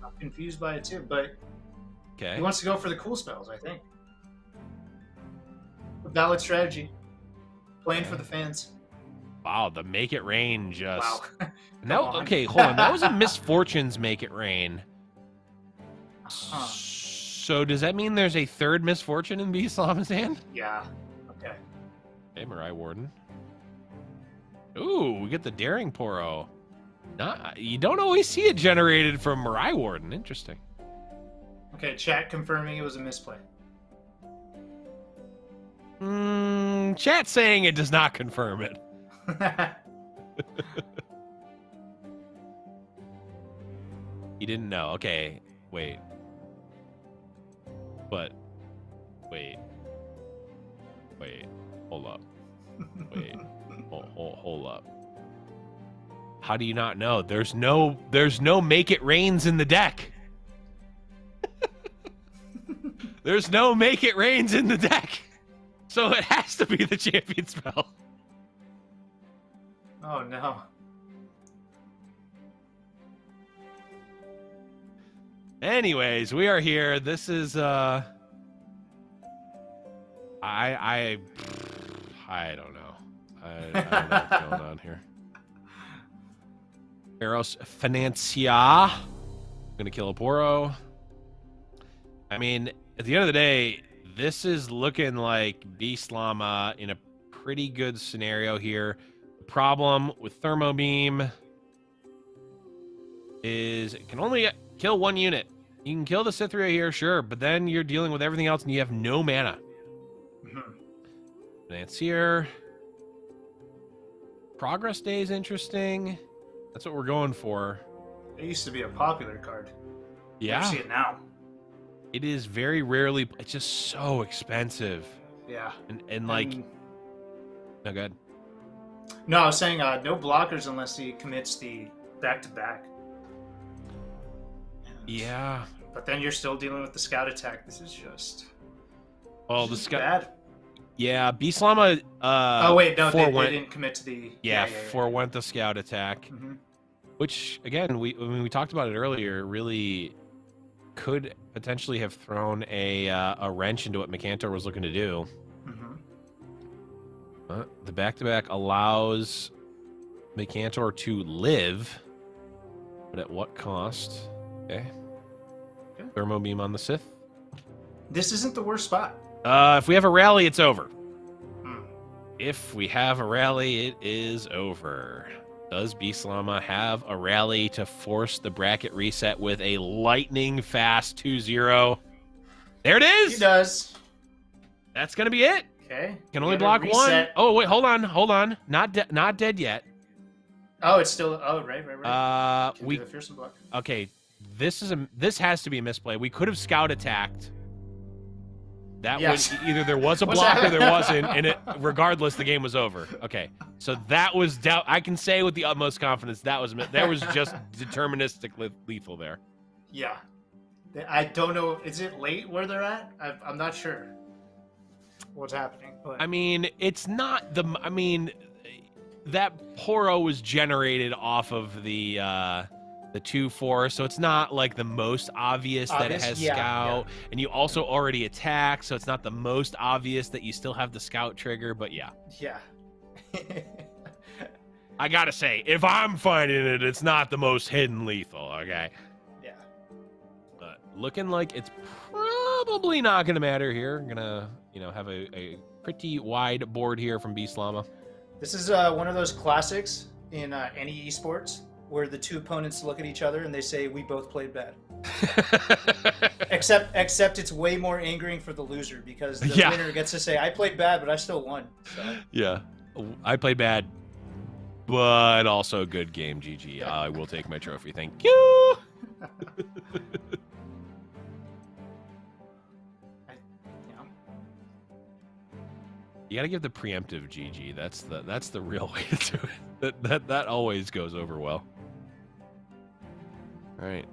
Speaker 2: I'm confused by it too, but
Speaker 1: okay.
Speaker 2: He wants to go for the cool spells, I think. A valid strategy. Playing for the fans.
Speaker 1: Wow, the Make It Rain just...
Speaker 2: Wow.
Speaker 1: Now, okay, hold on. That was a Misfortunes Make It Rain. So does that mean there's a third Misfortune in Beast Llama's hand?
Speaker 2: Yeah. Okay.
Speaker 1: Okay, Mirai Warden. Ooh, we get the Daring Poro. You don't always see it generated from Mirai Warden. Interesting.
Speaker 2: Okay, chat confirming it was a misplay.
Speaker 1: Chat saying it does not confirm it. You didn't know. Okay, wait. But, wait. Hold up. Wait. Hold up. How do you not know? There's no Make It Rains in the deck. There's no Make It Rains in the deck. So it has to be the champion spell.
Speaker 2: Oh no.
Speaker 1: Anyways, we are here. This is I don't know. I don't know what's going on here. Eros Financia. Gonna kill a Poro. I mean, at the end of the day, this is looking like Beast Llama in a pretty good scenario here. The problem with Thermo Beam is it can only kill one unit. You can kill the Cytheria here, sure, but then you're dealing with everything else and you have no mana. Financier. Progress Day is interesting. That's what we're going for.
Speaker 2: It used to be a popular card.
Speaker 1: Yeah.
Speaker 2: I see it now.
Speaker 1: It is very rarely. It's just so expensive.
Speaker 2: Yeah.
Speaker 1: And like. No, good.
Speaker 2: No, I was saying no blockers unless he commits the back-to-back.
Speaker 1: Yeah.
Speaker 2: But then you're still dealing with the scout attack. This is just.
Speaker 1: Oh, the scout.
Speaker 2: Bad.
Speaker 1: Yeah, Beast Llama.
Speaker 2: Oh wait, no, they didn't commit to the.
Speaker 1: Yeah, forewent the scout attack, which again we talked about it earlier. Really could potentially have thrown a wrench into what Mycantor was looking to do. The back-to-back allows Mycantor to live, but at what cost? Okay. Thermo Beam on the Sith.
Speaker 2: This isn't the worst spot.
Speaker 1: If we have a rally, it's over. If we have a rally, it is over. Does Beast Llama have a rally to force the bracket reset with a lightning fast 2-0? There it is!
Speaker 2: He does.
Speaker 1: That's going to be it.
Speaker 2: Okay.
Speaker 1: Can only block one. Oh, wait, hold on. Not dead yet.
Speaker 2: Oh, it's still... Oh, right.
Speaker 1: We...
Speaker 2: Fearsome block.
Speaker 1: Okay, this has to be a misplay. We could have scout attacked. That was either there was a block or there wasn't, and regardless, the game was over. Okay, so that was I can say with the utmost confidence that was just deterministic lethal there.
Speaker 2: Yeah, I don't know. Is it late where they're at? I'm not sure what's happening. But...
Speaker 1: I mean, it's not the. I mean, that Poro was generated off of the 2-4, so it's not like the most obvious that it has scout, and you also already attack, so it's not the most obvious that you still have the scout trigger, but yeah. I gotta say, if I'm finding it, it's not the most hidden lethal, okay?
Speaker 2: Yeah.
Speaker 1: But looking like it's probably not gonna matter here. Gonna, have a pretty wide board here from Beast Llama.
Speaker 2: This is one of those classics in any esports, where the two opponents look at each other and they say, we both played bad. except it's way more angering for the loser, because the winner gets to say, I played bad, but I still won. So. Yeah,
Speaker 1: I played bad, but also a good game, GG. I will take my trophy, thank you. You gotta give the preemptive GG. That's the real way to do it. That always goes over well. All right.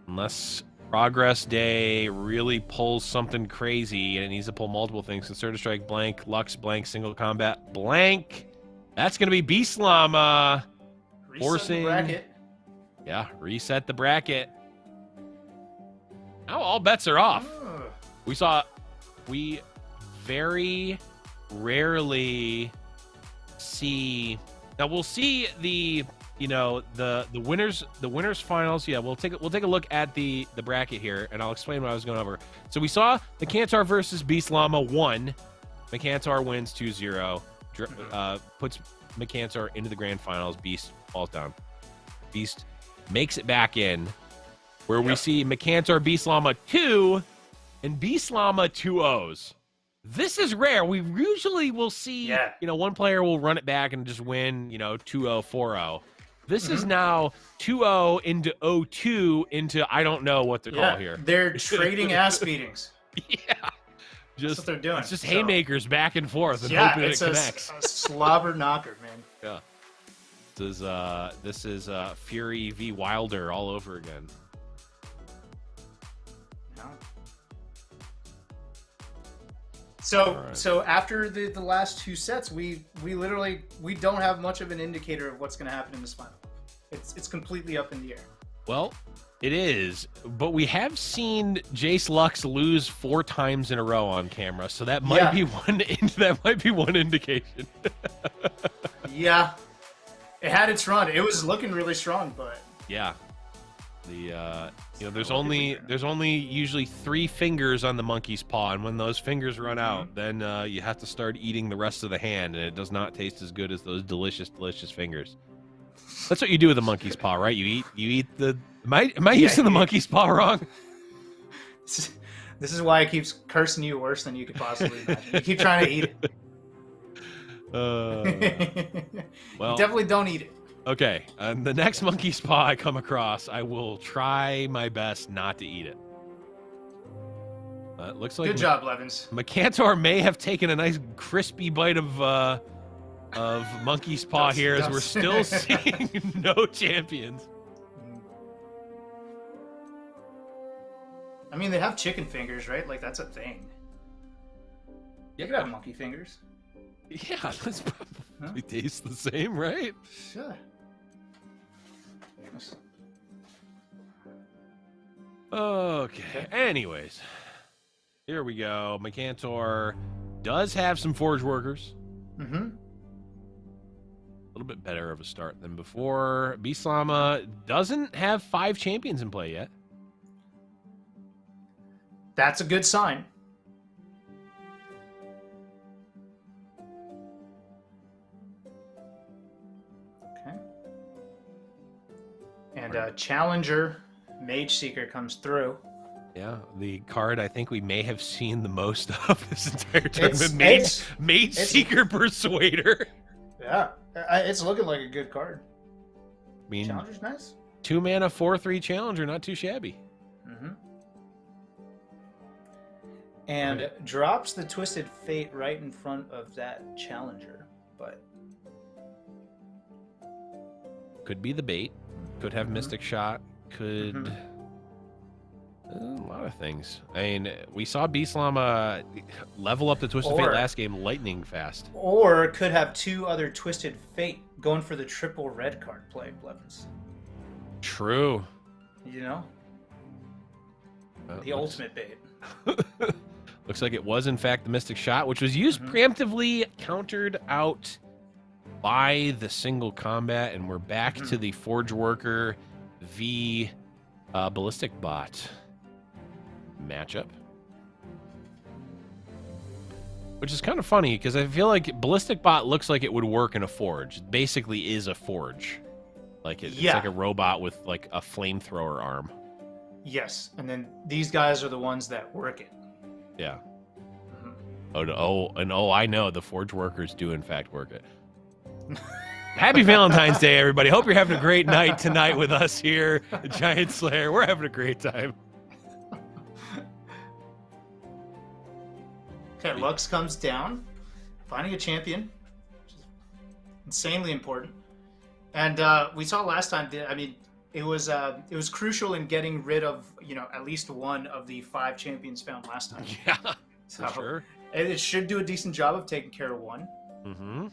Speaker 1: Unless Progress Day really pulls something crazy and it needs to pull multiple things. Concerted Strike, blank. Lux, blank. Single Combat, blank. That's going to be Beast Llama.
Speaker 2: Reset the bracket.
Speaker 1: Yeah, reset the bracket. Now all bets are off. We very rarely see. Now we'll see the winners finals. Yeah, we'll take a look at the bracket here, and I'll explain what I was going over. So we saw the Kantar versus Beast Llama 1. McCantar wins 2-0. Puts McCantar into the grand finals. Beast falls down. Beast makes it back in, where we see McCantar Beast Llama 2 and Beast Llama 2-0s. This is rare. We usually will see, one player will run it back and just win, 2-0, 4-0. This is now 2-0 into 0-2 into I don't know what to call here.
Speaker 2: They're trading ass beatings.
Speaker 1: That's
Speaker 2: what they're doing.
Speaker 1: It's just haymakers back and forth and hoping it connects.
Speaker 2: A slobber knocker, man.
Speaker 1: Yeah. This is Fury v Wilder all over again.
Speaker 2: So after the last two sets, we don't have much of an indicator of what's going to happen in this final. It's completely up in the air.
Speaker 1: Well, it is, but we have seen Jace Lux lose 4 times in a row on camera, so that might be one indication.
Speaker 2: Yeah, it had its run. It was looking really strong, but
Speaker 1: there's only usually 3 fingers on the monkey's paw, and when those fingers run out, then you have to start eating the rest of the hand, and it does not taste as good as those delicious fingers. That's what you do with a monkey's paw, right? You eat the. Am I using the monkey's paw wrong?
Speaker 2: This is why it keeps cursing you worse than you could possibly imagine. You keep trying to eat it.
Speaker 1: Well,
Speaker 2: you definitely don't eat it.
Speaker 1: Okay, the next monkey's paw I come across, I will try my best not to eat it. It looks like
Speaker 2: good job, Blevins.
Speaker 1: McCantar may have taken a nice crispy bite of monkey's paw here, as we're still seeing no champions.
Speaker 2: I mean, they have chicken fingers, right? Like, that's a thing. You could have monkey fingers.
Speaker 1: Yeah, that's probably taste the same, right?
Speaker 2: Sure.
Speaker 1: Okay. Anyways, here we go. McCantar does have some forge workers.
Speaker 2: Mm-hmm.
Speaker 1: A little bit better of a start than before. Beast Llama doesn't have 5 champions in play yet.
Speaker 2: That's a good sign. Okay. And Challenger Mage Seeker comes through.
Speaker 1: Yeah, the card I think we may have seen the most of this entire tournament. Mage Seeker Persuader.
Speaker 2: Yeah, it's looking like a good card.
Speaker 1: I mean,
Speaker 2: Challenger's nice.
Speaker 1: 2 mana, 4/3 Challenger, not too shabby.
Speaker 2: Mm-hmm. And drops the Twisted Fate right in front of that Challenger, but
Speaker 1: could be the bait. Could have Mystic Shot. Could a lot of things. I mean, we saw Beast Llama level up the Twisted Fate last game lightning fast.
Speaker 2: Or could have 2 other Twisted Fate going for the triple red card play, Blevins.
Speaker 1: True.
Speaker 2: You know? The ultimate bait.
Speaker 1: Looks like it was, in fact, the Mystic Shot, which was used preemptively, countered out by the single combat, and we're back to the Forge Worker v Ballistic Bot matchup. Which is kind of funny, because I feel like Ballistic Bot looks like it would work in a Forge. It basically is a Forge. Like it's like a robot with like a flamethrower arm.
Speaker 2: Yes, and then these guys are the ones that work it.
Speaker 1: Yeah. I know the Forge Workers do in fact work it. Happy Valentine's Day, everybody. Hope you're having a great night tonight with us here at Giant Slayer. We're having a great time.
Speaker 2: Okay, Lux comes down, finding a champion, which is insanely important. And we saw last time, it was crucial in getting rid of, at least one of the 5 champions found last time.
Speaker 1: Yeah,
Speaker 2: so
Speaker 1: sure.
Speaker 2: It should do a decent job of taking care of one.
Speaker 1: Mm-hmm.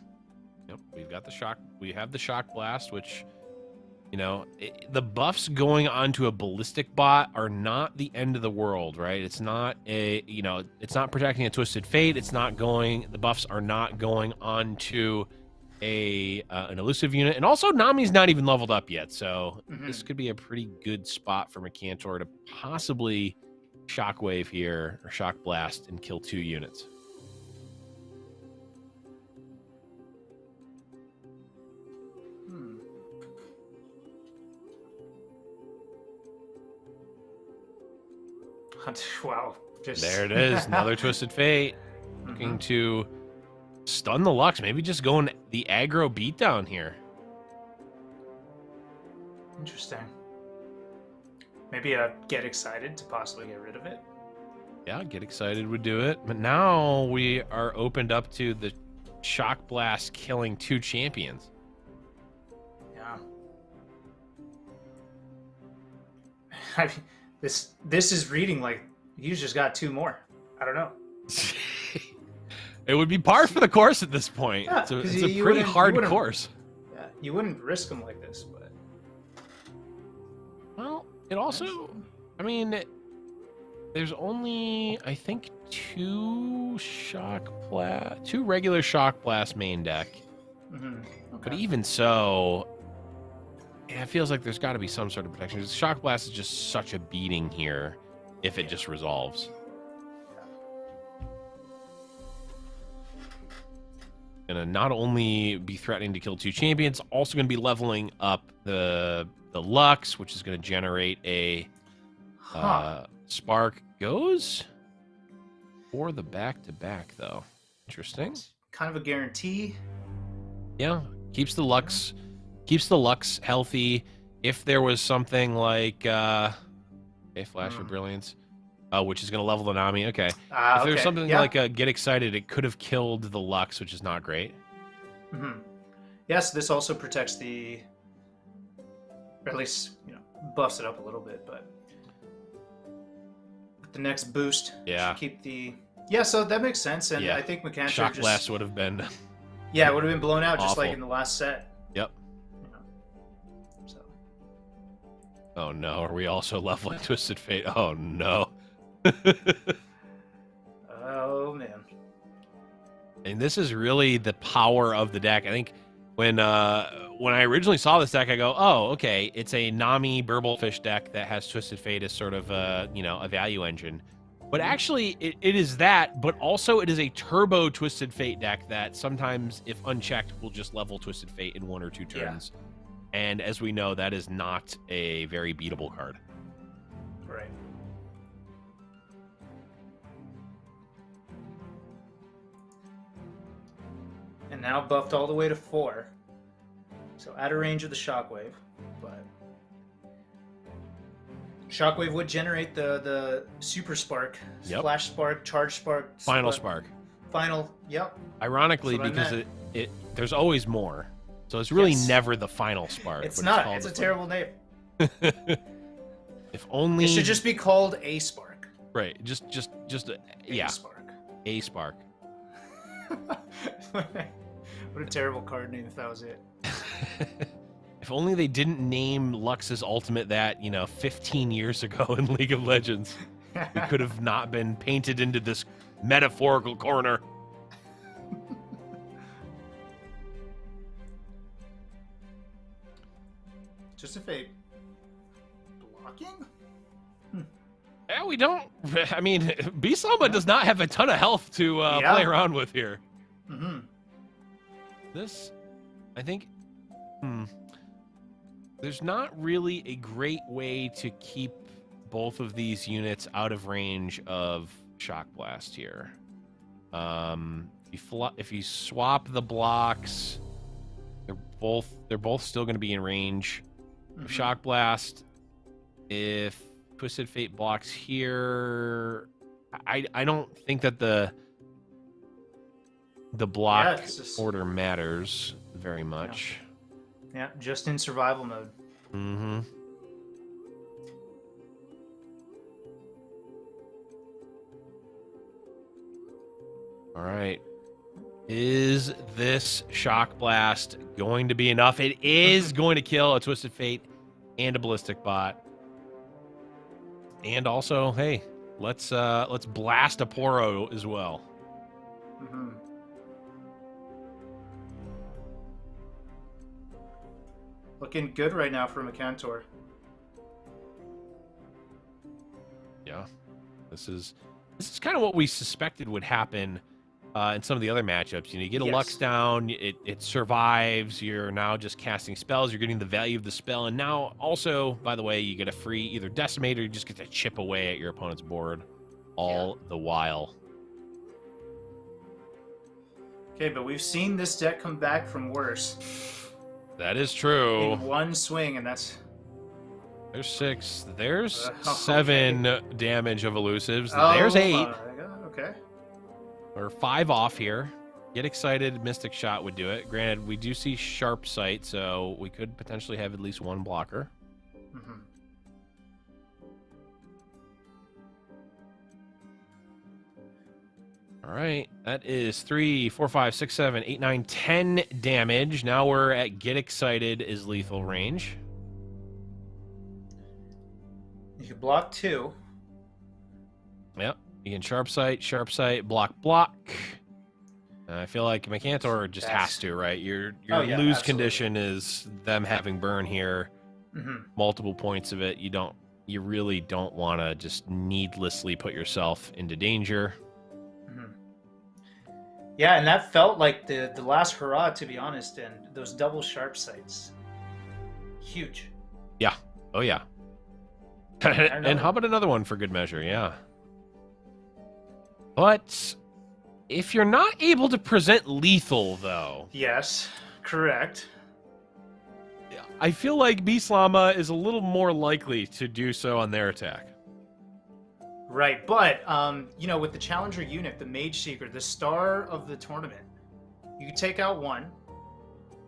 Speaker 1: Yep, we've got the shock. We have the shock blast, which You know, the buffs going onto a ballistic bot are not the end of the world, right? It's not a, you know, it's not protecting a Twisted Fate. It's not going, the buffs are not going onto a an elusive unit. And also, Nami's not even leveled up yet. So this could be a pretty good spot for Mercantor to possibly Shockwave here, or Shock Blast, and kill 2 units.
Speaker 2: Wow.
Speaker 1: There it is. Another Twisted Fate. Looking to stun the Lux. Maybe just going the aggro beatdown here.
Speaker 2: Interesting. Maybe get excited to possibly get rid of it.
Speaker 1: Yeah, get excited would do it. But now we are opened up to the Shock Blast killing 2 champions.
Speaker 2: Yeah. I mean, this is reading like you just got 2 more. I don't know.
Speaker 1: It would be par for the course at this point.
Speaker 2: Yeah,
Speaker 1: it's a pretty hard course.
Speaker 2: Yeah, you wouldn't risk them like this, but
Speaker 1: well, it also, I mean, there's only, I think, 2 regular Shock Blast main deck. Okay. But even so, yeah, it feels like there's got to be some sort of protection. Shock Blast is just such a beating here if it just resolves. Gonna not only be threatening to kill 2 champions, also gonna be leveling up the Lux, which is gonna generate a Spark. Goes for the back-to-back though. Interesting.
Speaker 2: Kind of a guarantee.
Speaker 1: Yeah, keeps the Lux healthy. If there was something like a Flash for Brilliance, which is going to level the Nami. Okay. If there's something like a Get Excited, it could have killed the Lux, which is not great.
Speaker 2: Yes, this also protects the, or at least, you know, buffs it up a little bit, but the next boost should keep the, so that makes sense. And I think Mercantor
Speaker 1: Shock Blast would have been,
Speaker 2: it would have been blown out
Speaker 1: awful.
Speaker 2: Just like in the last set.
Speaker 1: Yep.
Speaker 2: So.
Speaker 1: Oh no, are we also leveling Twisted Fate? Oh no.
Speaker 2: Oh man.
Speaker 1: And this is really the power of the deck. I think when I originally saw this deck, I go, oh, okay, it's a Nami Burblefish deck that has Twisted Fate as sort of a, you know, a value engine. But actually, it is that, but also it is a turbo Twisted Fate deck that sometimes, if unchecked, will just level Twisted Fate in 1 or 2 turns. Yeah. And as we know, that is not a very beatable card.
Speaker 2: Right. And now buffed all the way to 4. So out of range of the Shockwave, but Shockwave would generate the Super Spark, Flash Spark, Charge Spark,
Speaker 1: Final Spark.
Speaker 2: Final,
Speaker 1: Ironically, because there's always more. So it's really never the Final Spark.
Speaker 2: It's not. It's a terrible name.
Speaker 1: If only...
Speaker 2: It should just be called A Spark.
Speaker 1: Right. Just
Speaker 2: A Spark.
Speaker 1: A Spark.
Speaker 2: What a terrible card name if that was it.
Speaker 1: If only they didn't name Lux's ultimate that, you know, 15 years ago in League of Legends. We could have not been painted into this metaphorical corner.
Speaker 2: Just a fake. Blocking?
Speaker 1: Yeah, we don't. I mean, B-Samba does not have a ton of health to play around with here. This, I think, there's not really a great way to keep both of these units out of range of Shock Blast here. If you swap the blocks, they're both still going to be in range of Shock Blast. If Twisted Fate blocks here, I don't think that the block order matters very much.
Speaker 2: Yeah, just in survival mode.
Speaker 1: All right. Is this Shock Blast going to be enough? It is going to kill a Twisted Fate and a Ballistic Bot. And also, hey, let's blast a Poro as well.
Speaker 2: Mm-hmm. Looking good right now for Macantor.
Speaker 1: Yeah, this is kind of what we suspected would happen in some of the other matchups. You know, you get a Lux down, it survives. You're now just casting spells. You're getting the value of the spell, and now also, by the way, you get a free either Decimate or you just get to chip away at your opponent's board all the while.
Speaker 2: Okay, but we've seen this deck come back from worse.
Speaker 1: That is true.
Speaker 2: In one swing, and that's...
Speaker 1: There's 6. There's 7 damage of elusives.
Speaker 2: Oh,
Speaker 1: there's 8.
Speaker 2: Okay.
Speaker 1: We're 5 off here. Get excited. Mystic Shot would do it. Granted, we do see Sharp Sight, so we could potentially have at least one blocker.
Speaker 2: Mm-hmm.
Speaker 1: All right, that is 3, 4, 5, 6, 7, 8, 9, 10 damage. Now we're at Get Excited is lethal range.
Speaker 2: You can block 2.
Speaker 1: Yep, you can Sharp Sight, block, block. I feel like Macantor just has to, right? Your lose condition is them having burn here.
Speaker 2: Mm-hmm.
Speaker 1: Multiple points of it. You really don't want to just needlessly put yourself into danger.
Speaker 2: Yeah, and that felt like the last hurrah, to be honest, and those double Sharp Sights. Huge.
Speaker 1: Yeah. Oh, yeah. And how about another one for good measure? Yeah. But if you're not able to present lethal, though...
Speaker 2: Yes, correct.
Speaker 1: I feel like Beast Llama is a little more likely to do so on their attack.
Speaker 2: Right, but, you know, with the Challenger unit, the Mage Seeker, the star of the tournament, you can take out one.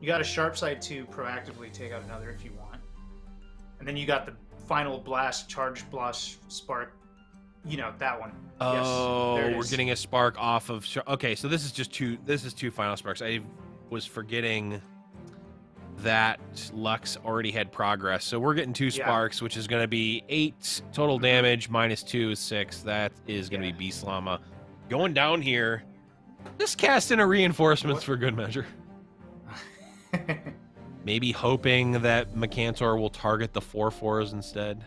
Speaker 2: You got a Sharp Sight to proactively take out another if you want. And then you got the Final Blast, Charge Blast, Spark, you know, that one.
Speaker 1: Oh, yes, we're getting a Spark off of... Okay, so this is just two Final Sparks. I was forgetting that Lux already had progress. So we're getting 2 Sparks, which is going to be 8 total damage, minus 2 is 6. That is going to be Beast Llama. Going down here, just cast in a Reinforcements for good measure. Maybe hoping that Macantor will target the 4/4s instead.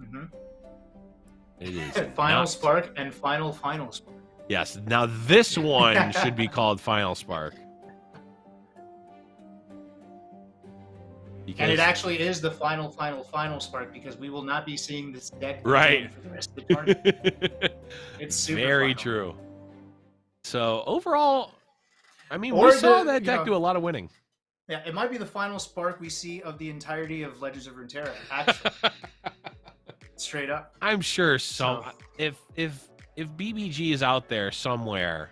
Speaker 2: Mm-hmm.
Speaker 1: It is
Speaker 2: Final Spark and Final Spark.
Speaker 1: Yes, now this one should be called Final Spark.
Speaker 2: And it actually is the final Spark, because we will not be seeing this deck for the rest of the tournament. It's super
Speaker 1: very true. So overall, I mean, we saw that deck do a lot of winning.
Speaker 2: Yeah, it might be the final Spark we see of the entirety of Legends of Runeterra, actually. Straight up.
Speaker 1: I'm sure if BBG is out there somewhere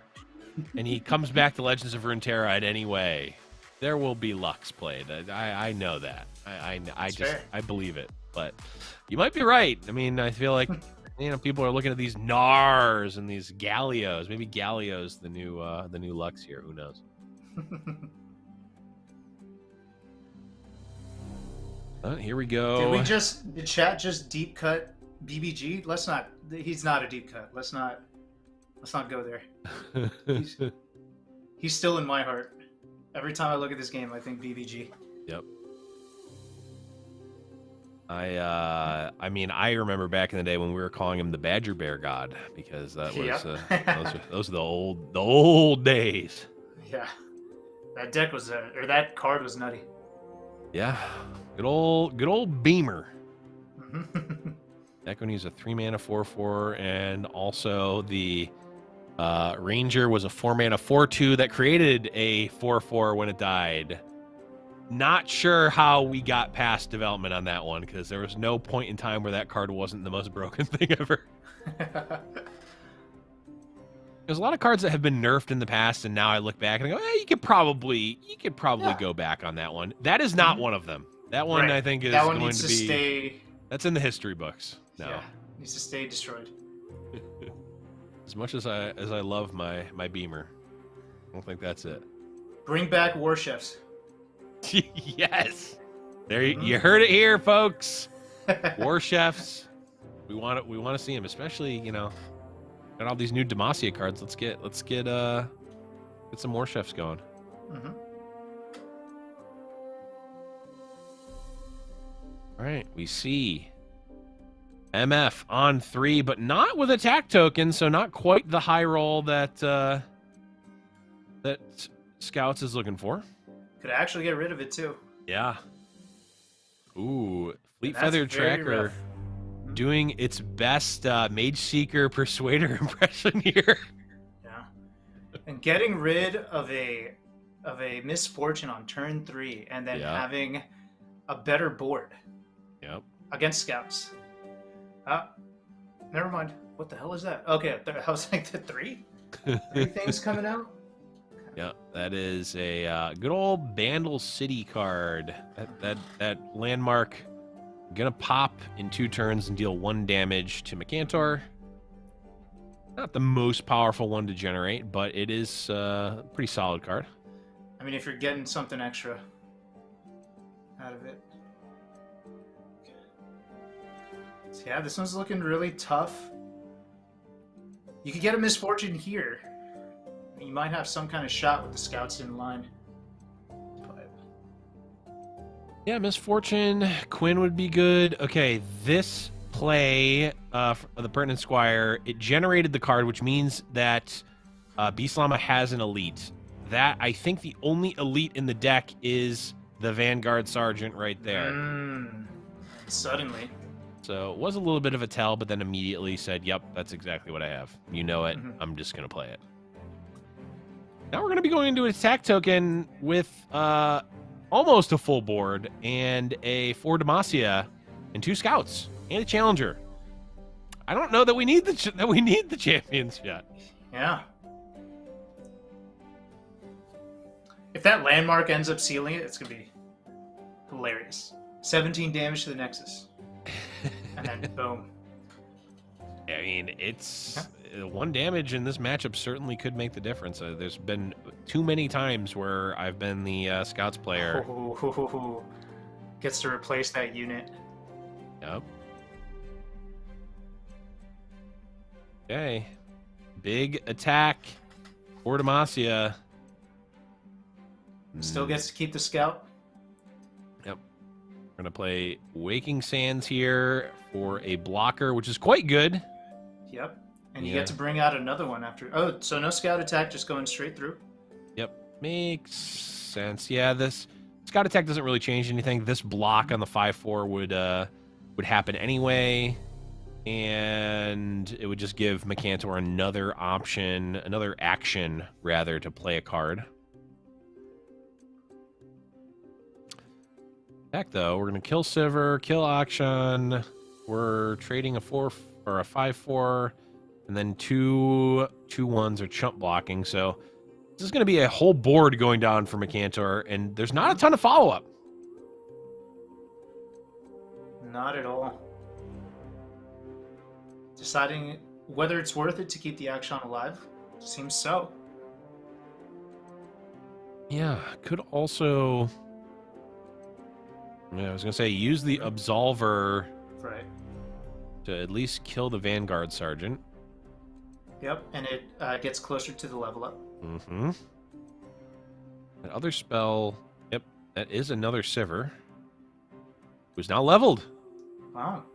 Speaker 1: and he comes back to Legends of Runeterra in any way, there will be Lux played. I know that. I believe it. But you might be right. I mean, I feel like people are looking at these Nars and these Gallios. Maybe Gallios the new Lux here. Who knows? Here we go.
Speaker 2: Did chat just deep cut BBG? Let's not. He's not a deep cut. Let's not go there. He's still in my heart. Every time I look at this game, I think BBG.
Speaker 1: Yep. I mean, I remember back in the day when we were calling him the Badger Bear God, because that was those are the old days.
Speaker 2: Yeah, that deck was or that card was nutty.
Speaker 1: Yeah, good old Beamer. Back when he was a 3-mana 4/4, and also the Ranger was a 4-mana 4/2 that created a 4/4 when it died. Not sure how we got past development on that one, because there was no point in time where that card wasn't the most broken thing ever. There's a lot of cards that have been nerfed in the past, and now I look back and I go, you could probably go back on that one. That is not one of them. That one I think is going to be
Speaker 2: stay.
Speaker 1: That's in the history books now.
Speaker 2: Yeah, needs to stay destroyed.
Speaker 1: As much as I love my Beamer. I don't think that's it.
Speaker 2: Bring back war chefs.
Speaker 1: Yes. There you heard it here, folks. War chefs. We want to see them, especially, you know, got all these new Demacia cards. Let's get some war chefs going.
Speaker 2: Mm-hmm.
Speaker 1: All right, we see MF on 3, but not with attack token, so not quite the high roll that that Scouts is looking for.
Speaker 2: Could actually get rid of it too.
Speaker 1: Yeah. Ooh, Fleet Feathered Tracker doing its best Mage Seeker Persuader impression here.
Speaker 2: Yeah. And getting rid of a misfortune on turn 3 and then having a better board.
Speaker 1: Yep.
Speaker 2: Against Scouts. Never mind. What the hell is that? Okay, I was like, the 3 things coming out?
Speaker 1: Yeah, that is a good old Bandle City card. That landmark gonna pop in 2 turns and deal 1 damage to Mercantor. Not the most powerful one to generate, but it is a pretty solid card.
Speaker 2: I mean, if you're getting something extra out of it. So yeah, this one's looking really tough. You could get a misfortune here. You might have some kind of shot with the Scouts in line. But...
Speaker 1: yeah, Misfortune, Quinn would be good. Okay, this play of the Pertinent Squire, it generated the card, which means that Beast Llama has an elite. That, I think the only elite in the deck is the Vanguard Sergeant right there.
Speaker 2: Suddenly.
Speaker 1: So it was a little bit of a tell, but then immediately said, yep, that's exactly what I have. You know it. I'm just going to play it. Now we're going to be going into an attack token with almost a full board and a 4 Demacia and 2 Scouts and a Challenger. I don't know that we need the champions yet.
Speaker 2: Yeah. If that landmark ends up sealing it, it's going to be hilarious. 17 damage to the Nexus. And then boom.
Speaker 1: I mean, it's 1 damage in this matchup certainly could make the difference. There's been too many times where I've been the Scouts player.
Speaker 2: Gets to replace that unit.
Speaker 1: Yep. Okay. Big attack for Demacia.
Speaker 2: Still gets to keep the Scout.
Speaker 1: Yep. We're going to play Waking Sands here for a blocker, which is quite good.
Speaker 2: Yep. And you get to bring out another one after. Oh, so no Scout attack, just going straight through?
Speaker 1: Yep. Makes sense. Yeah, this Scout attack doesn't really change anything. This block on the 5/4 would happen anyway. And it would just give Mercantor another option, another action, rather, to play a card. Back though, we're gonna kill Sivir, kill Akshan. We're trading a 4 or a 5/4, and then 2 1s are chump blocking. So this is gonna be a whole board going down for Mercantor, and there's not a ton of follow up.
Speaker 2: Not at all. Deciding whether it's worth it to keep the Akshan alive seems so.
Speaker 1: Yeah, could also. Yeah, I was gonna say use the Absolver,
Speaker 2: right,
Speaker 1: to at least kill the Vanguard Sergeant.
Speaker 2: Yep, and it gets closer to the level up.
Speaker 1: Mm-hmm. That other spell, yep, that is another Sivir, who's now leveled.
Speaker 2: Wow.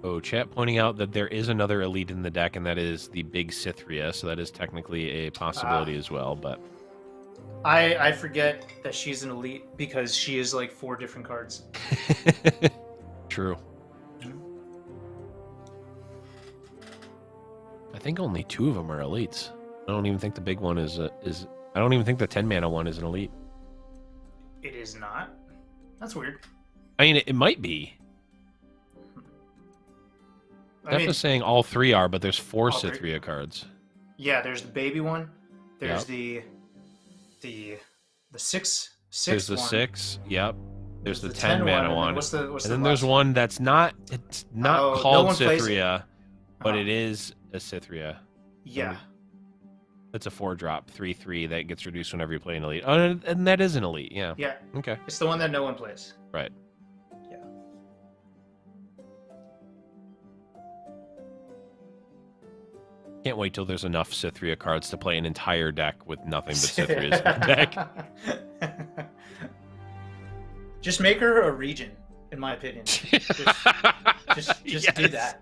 Speaker 1: Oh, chat pointing out that there is another elite in the deck, and that is the big Cythria, so that is technically a possibility as well, but...
Speaker 2: I forget that she's an elite because she is like 4 different cards.
Speaker 1: True. I think only 2 of them are elites. I don't even think the big one is I don't even think the 10-mana one is an elite.
Speaker 2: It is not? That's weird.
Speaker 1: I mean, it might be. Steph is saying all 3 are, but there's 4 Cythria cards.
Speaker 2: Yeah, there's the baby one. There's the 6
Speaker 1: There's the
Speaker 2: one.
Speaker 1: 6. Yep. There's the 10 mana one.
Speaker 2: What's
Speaker 1: and then there's one that's not. It's not called Cythria, but it is a Cythria.
Speaker 2: Yeah.
Speaker 1: It's a 4-drop 3/3 that gets reduced whenever you play an elite. Oh, and that is an elite. Yeah.
Speaker 2: Yeah.
Speaker 1: Okay.
Speaker 2: It's the one that no one plays.
Speaker 1: Right.
Speaker 2: Yeah.
Speaker 1: Can't wait till there's enough Cythria cards to play an entire deck with nothing but Cythrias in the deck.
Speaker 2: Just make her a region, in my opinion. Just yes. Do that.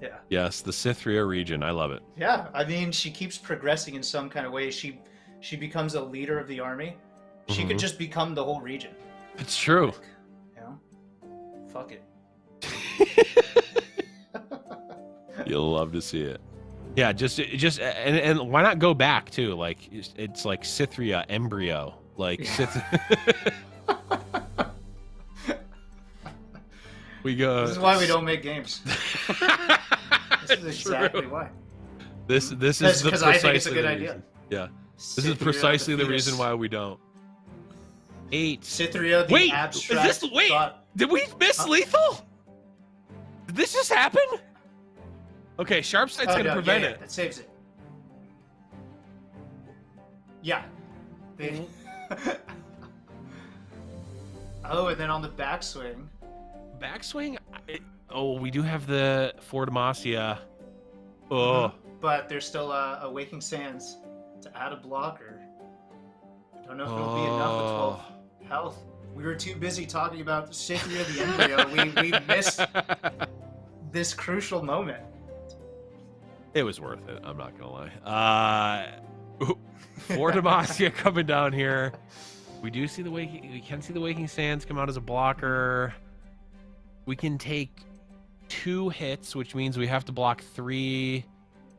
Speaker 2: Yeah.
Speaker 1: Yes, the Cythria region. I love it.
Speaker 2: Yeah, I mean, she keeps progressing in some kind of way. She becomes a leader of the army. She could just become the whole region.
Speaker 1: It's true.
Speaker 2: Like, you know, fuck it.
Speaker 1: You'll love to see it. Yeah, just and why not go back too? Like it's like Cythria embryo, like yeah. We go.
Speaker 2: This is why we don't make games. This is exactly why.
Speaker 1: This is because
Speaker 2: I think it's a good idea.
Speaker 1: Yeah, this is precisely the reason why we don't. 8
Speaker 2: Cythria. The abstract.
Speaker 1: Is this Did we miss lethal? Did this just happen? Okay, sharp sight's gonna prevent it.
Speaker 2: That saves it. Yeah. Oh, and then on the backswing.
Speaker 1: Backswing? We do have the for Demacia. Oh.
Speaker 2: But there's still a Waking Sands to add a blocker. I don't know if it'll be enough with 12 health. We were too busy talking about Cythria the embryo. We missed this crucial moment.
Speaker 1: It was worth it. I'm not gonna lie. For Demacia coming down here. We do see the Waking. We can see the Waking Sands come out as a blocker. We can take 2 hits, which means we have to block 3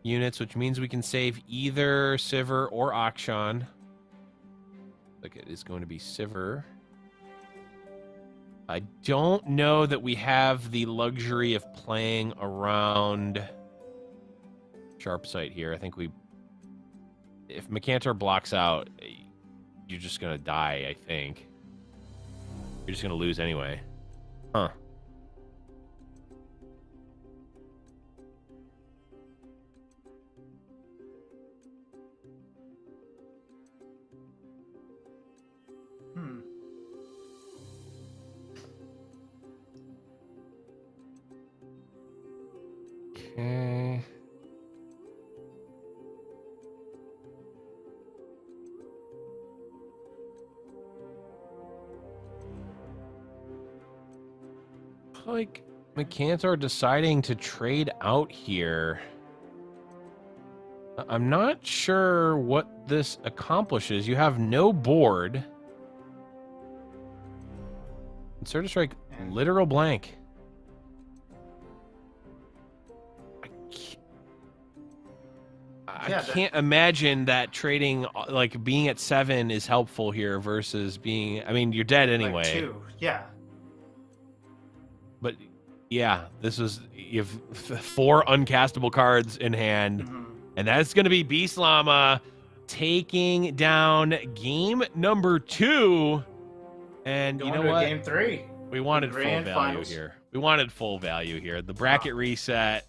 Speaker 1: units, which means we can save either Sivir or Akshan. Like it is going to be Sivir. I don't know that we have the luxury of playing around sharp sight here. I think if Macantor blocks out, you're just gonna die, I think. You're just gonna lose anyway. Huh. Okay. Like Macantor deciding to trade out here. I'm not sure what this accomplishes. You have no board. Insert Strike, literal blank. I can't imagine that trading, like being at 7 is helpful here versus being, I mean, you're dead anyway.
Speaker 2: Like 2, yeah.
Speaker 1: But yeah, you have 4 uncastable cards in hand, and that's going to be Beast Llama taking down game number 2. And you know what?
Speaker 2: Game 3.
Speaker 1: We wanted full value here. We wanted full value here. The bracket reset.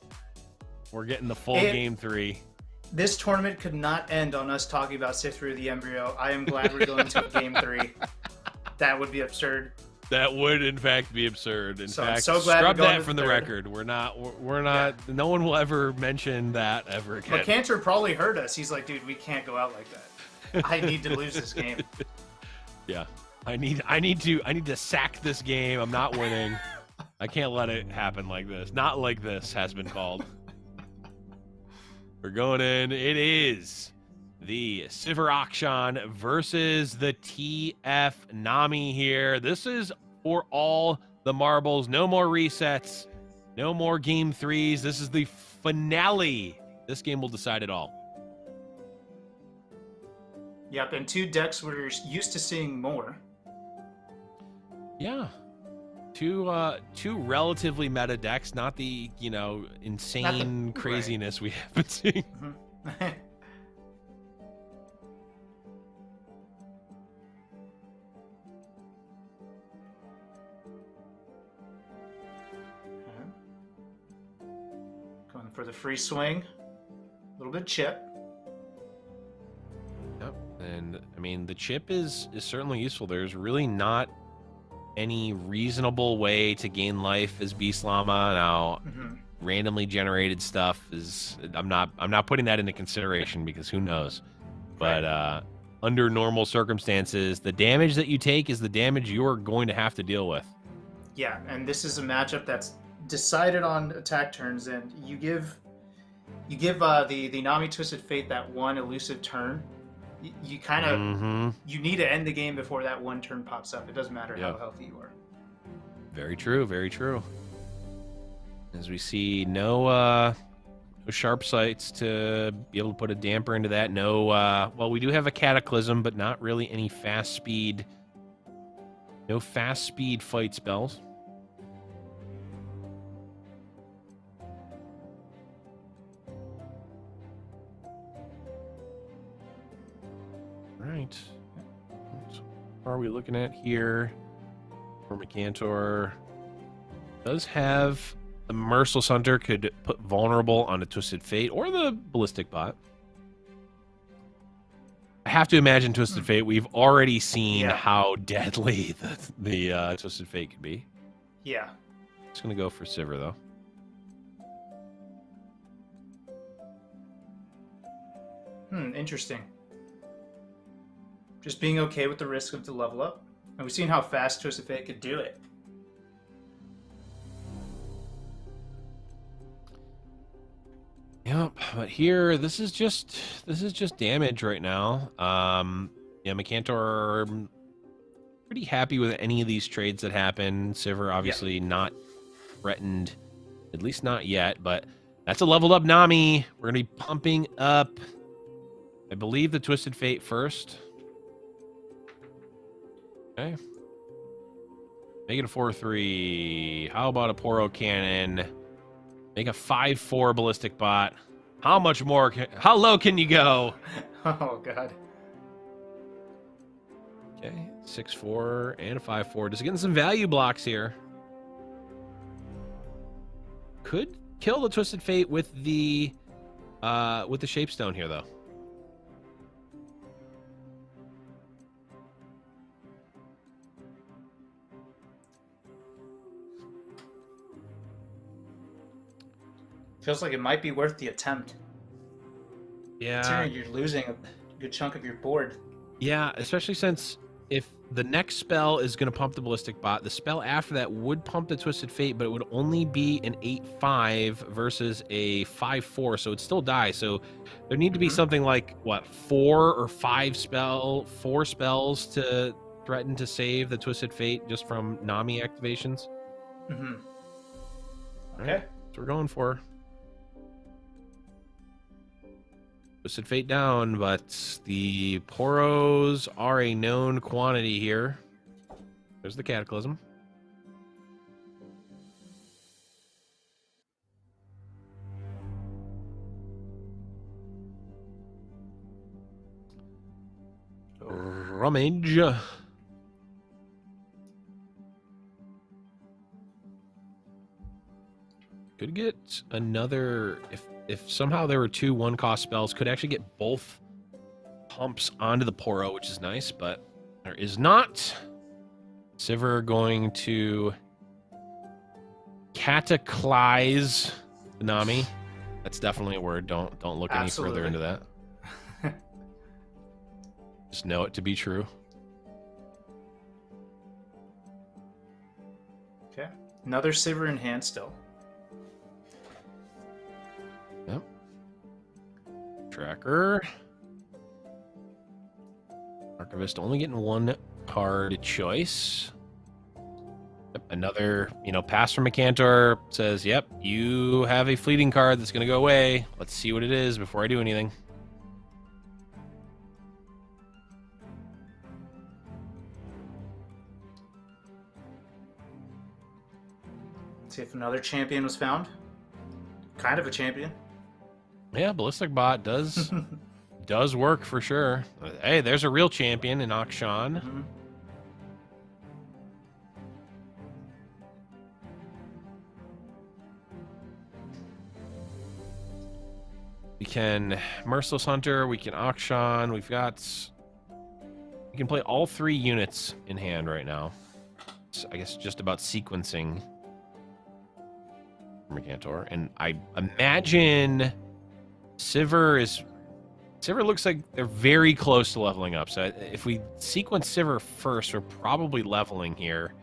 Speaker 1: We're getting the full game 3.
Speaker 2: This tournament could not end on us talking about Cythria the embryo. I am glad we're going to game 3. That would be absurd.
Speaker 1: That would, in fact, be absurd. In fact,
Speaker 2: I'm so glad
Speaker 1: scrub that from the record. We're not. Yeah. No one will ever mention that ever again.
Speaker 2: Macantor probably heard us. He's like, dude, we can't go out like that. I need to lose this game.
Speaker 1: Yeah, I need to sack this game. I'm not winning. I can't let it happen like this. Not like this has been called. We're going in. It is the Sivir Akshan versus the TF Nami here. This is for all the marbles. No more resets. No more game 3s. This is the finale. This game will decide it all.
Speaker 2: Yep, and 2 decks we're used to seeing more.
Speaker 1: Yeah. Two relatively meta decks, not the, insane craziness we have been seeing.
Speaker 2: for the free swing. A little bit of chip.
Speaker 1: Yep. And I mean, the chip is certainly useful. There's really not any reasonable way to gain life as Beast Llama now. Randomly generated stuff is I'm not putting that into consideration because who knows. But under normal circumstances, the damage that you take is the damage you're going to have to deal with.
Speaker 2: Yeah, and this is a matchup that's decided on attack turns, and you give the Nami Twisted Fate that one elusive turn. You kind of you need to end the game before that one turn pops up. It doesn't matter how healthy you are.
Speaker 1: Very true, very true. As we see, no sharp sights to be able to put a damper into that. No, well, we do have a Cataclysm, but not really any fast speed. No fast speed fight spells. Right. What are we looking at here? For Micantor does have the Merciless Hunter, could put vulnerable on a Twisted Fate or the Ballistic Bot. I have to imagine Twisted Fate. We've already seen how deadly the Twisted Fate could be.
Speaker 2: Yeah.
Speaker 1: Just gonna go for Sivir though.
Speaker 2: Interesting. Just being okay with the risk of the level up. And we've seen how fast Twisted Fate could do it.
Speaker 1: Yep, but here this is just damage right now. Yeah, Micantor pretty happy with any of these trades that happen. Sivir obviously not threatened, at least not yet, but that's a leveled up Nami. We're gonna be pumping up, I believe, the Twisted Fate first. Okay. Make it a 4-3. How about a Poro Cannon? Make a 5-4 Ballistic Bot. How much more? How low can you go?
Speaker 2: Oh, God.
Speaker 1: Okay, 6-4 and a 5-4. Just getting some value blocks here. Could kill the Twisted Fate with the Shapestone here, though.
Speaker 2: Feels like it might be worth the attempt.
Speaker 1: Yeah.
Speaker 2: Considering you're losing a good chunk of your board.
Speaker 1: Yeah, especially since if the next spell is going to pump the Ballistic Bot, the spell after that would pump the Twisted Fate, but it would only be an 8-5 versus a 5-4, so it'd still die. So there need to be something like, what, 4 or 5 4 spells to threaten to save the Twisted Fate just from Nami activations.
Speaker 2: Okay.
Speaker 1: Right, that's what we're going for. Twisted Fate down, but the Poros are a known quantity here. There's the Cataclysm. Rummage. Could get another, if somehow there were 2 1-cost spells, could actually get both pumps onto the Poro, which is nice, but there is not. Sivir going to cataclysm the Nami. That's definitely a word. Don't look any further into that. Just know it to be true.
Speaker 2: Okay. Another Sivir in hand still.
Speaker 1: Yep. Tracker. Archivist only getting 1 card choice. Yep. Another, pass from Micantor says, yep, you have a fleeting card that's going to go away. Let's see what it is before I do anything.
Speaker 2: See if another champion was found. Kind of a champion.
Speaker 1: Yeah, Ballistic Bot does work for sure. Hey, there's a real champion in Akshan. We can Merciless Hunter, we can Auction, we can play all 3 units in hand right now. So I guess just about sequencing Mercantor. And I imagine Sivir looks like they're very close to leveling up. So if we sequence Sivir first, we're probably leveling here.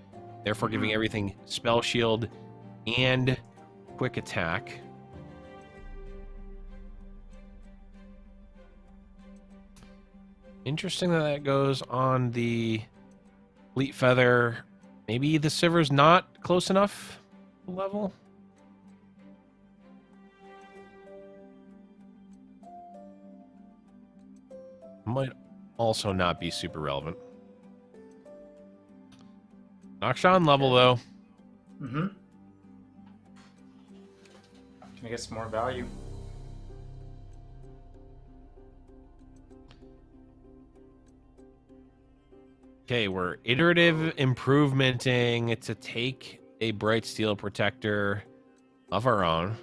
Speaker 1: Therefore giving everything Spell Shield and Quick Attack. Interesting that goes on the Fleet Feather. Maybe the Sivir's not close enough to level. Might also not be super relevant. Akshan level though.
Speaker 2: Can I get some more value?
Speaker 1: Okay, we're iterative improvementing to take a Bright Steel Protector of our own.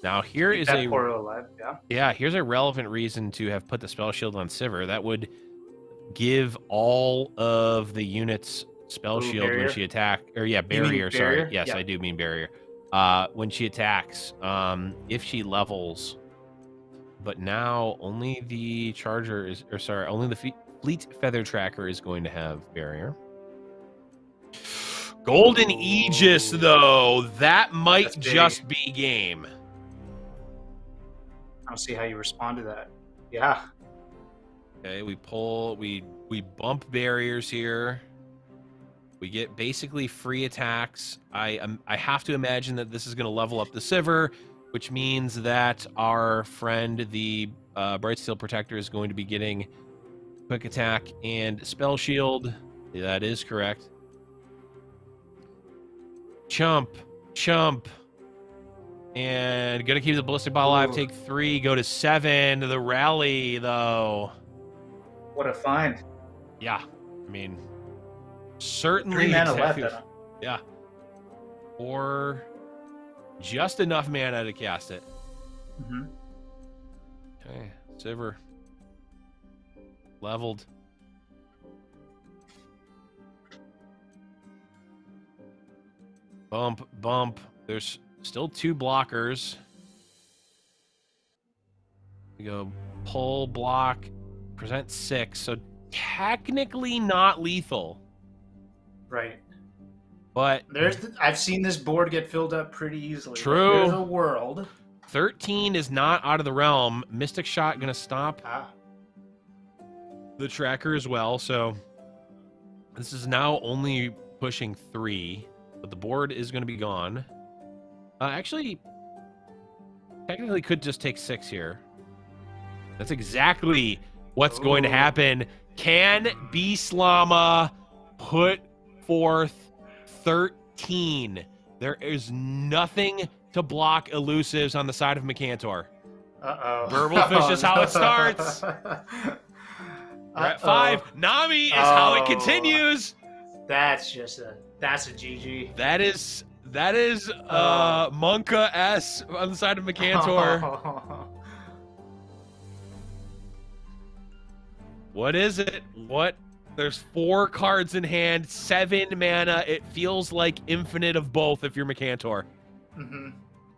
Speaker 1: Now here is a
Speaker 2: alive,
Speaker 1: here's a relevant reason to have put the Spell Shield on Sivir. That would give all of the units Spell Shield
Speaker 2: barrier?
Speaker 1: when she attacks. Or yeah, barrier. Sorry, yes, I do mean barrier. When she attacks, if she levels. But now only the Charger is, or sorry, only the Fleet Feather Tracker is going to have barrier. Golden Aegis, though, that might just be game.
Speaker 2: I don't see how you respond to that. Yeah.
Speaker 1: Okay, we pull, we bump barriers here. We get basically free attacks. I have to imagine that this is going to level up the Sivir, which means that our friend, the Bright Steel Protector, is going to be getting Quick Attack and Spell Shield. That is correct. Chump. And gonna keep the Ballistic Ball alive. Take 3, go to 7. The rally, though.
Speaker 2: What a find.
Speaker 1: Yeah. I mean, certainly.
Speaker 2: 3 mana left.
Speaker 1: Yeah. Or just enough mana to cast it. Okay. Sivir. Leveled. Bump. There's still 2 blockers. We go pull, block, present 6. So technically not lethal.
Speaker 2: Right.
Speaker 1: But
Speaker 2: I've seen this board get filled up pretty easily.
Speaker 1: True.
Speaker 2: There's a world.
Speaker 1: 13 is not out of the realm. Mystic Shot gonna stop the tracker as well. So this is now only pushing 3, but the board is going to be gone. Actually, technically could just take 6 here. That's exactly what's going to happen. Can Beastlama put forth 13? There is nothing to block elusives on the side of Mercantor. Burblefish is how it starts. We're at 5. Nami is how it continues.
Speaker 2: That's a GG.
Speaker 1: That is Monka S on the side of Mercantor. What is it? What? There's 4 cards in hand, 7 mana. It feels like infinite of both if you're Mercantor.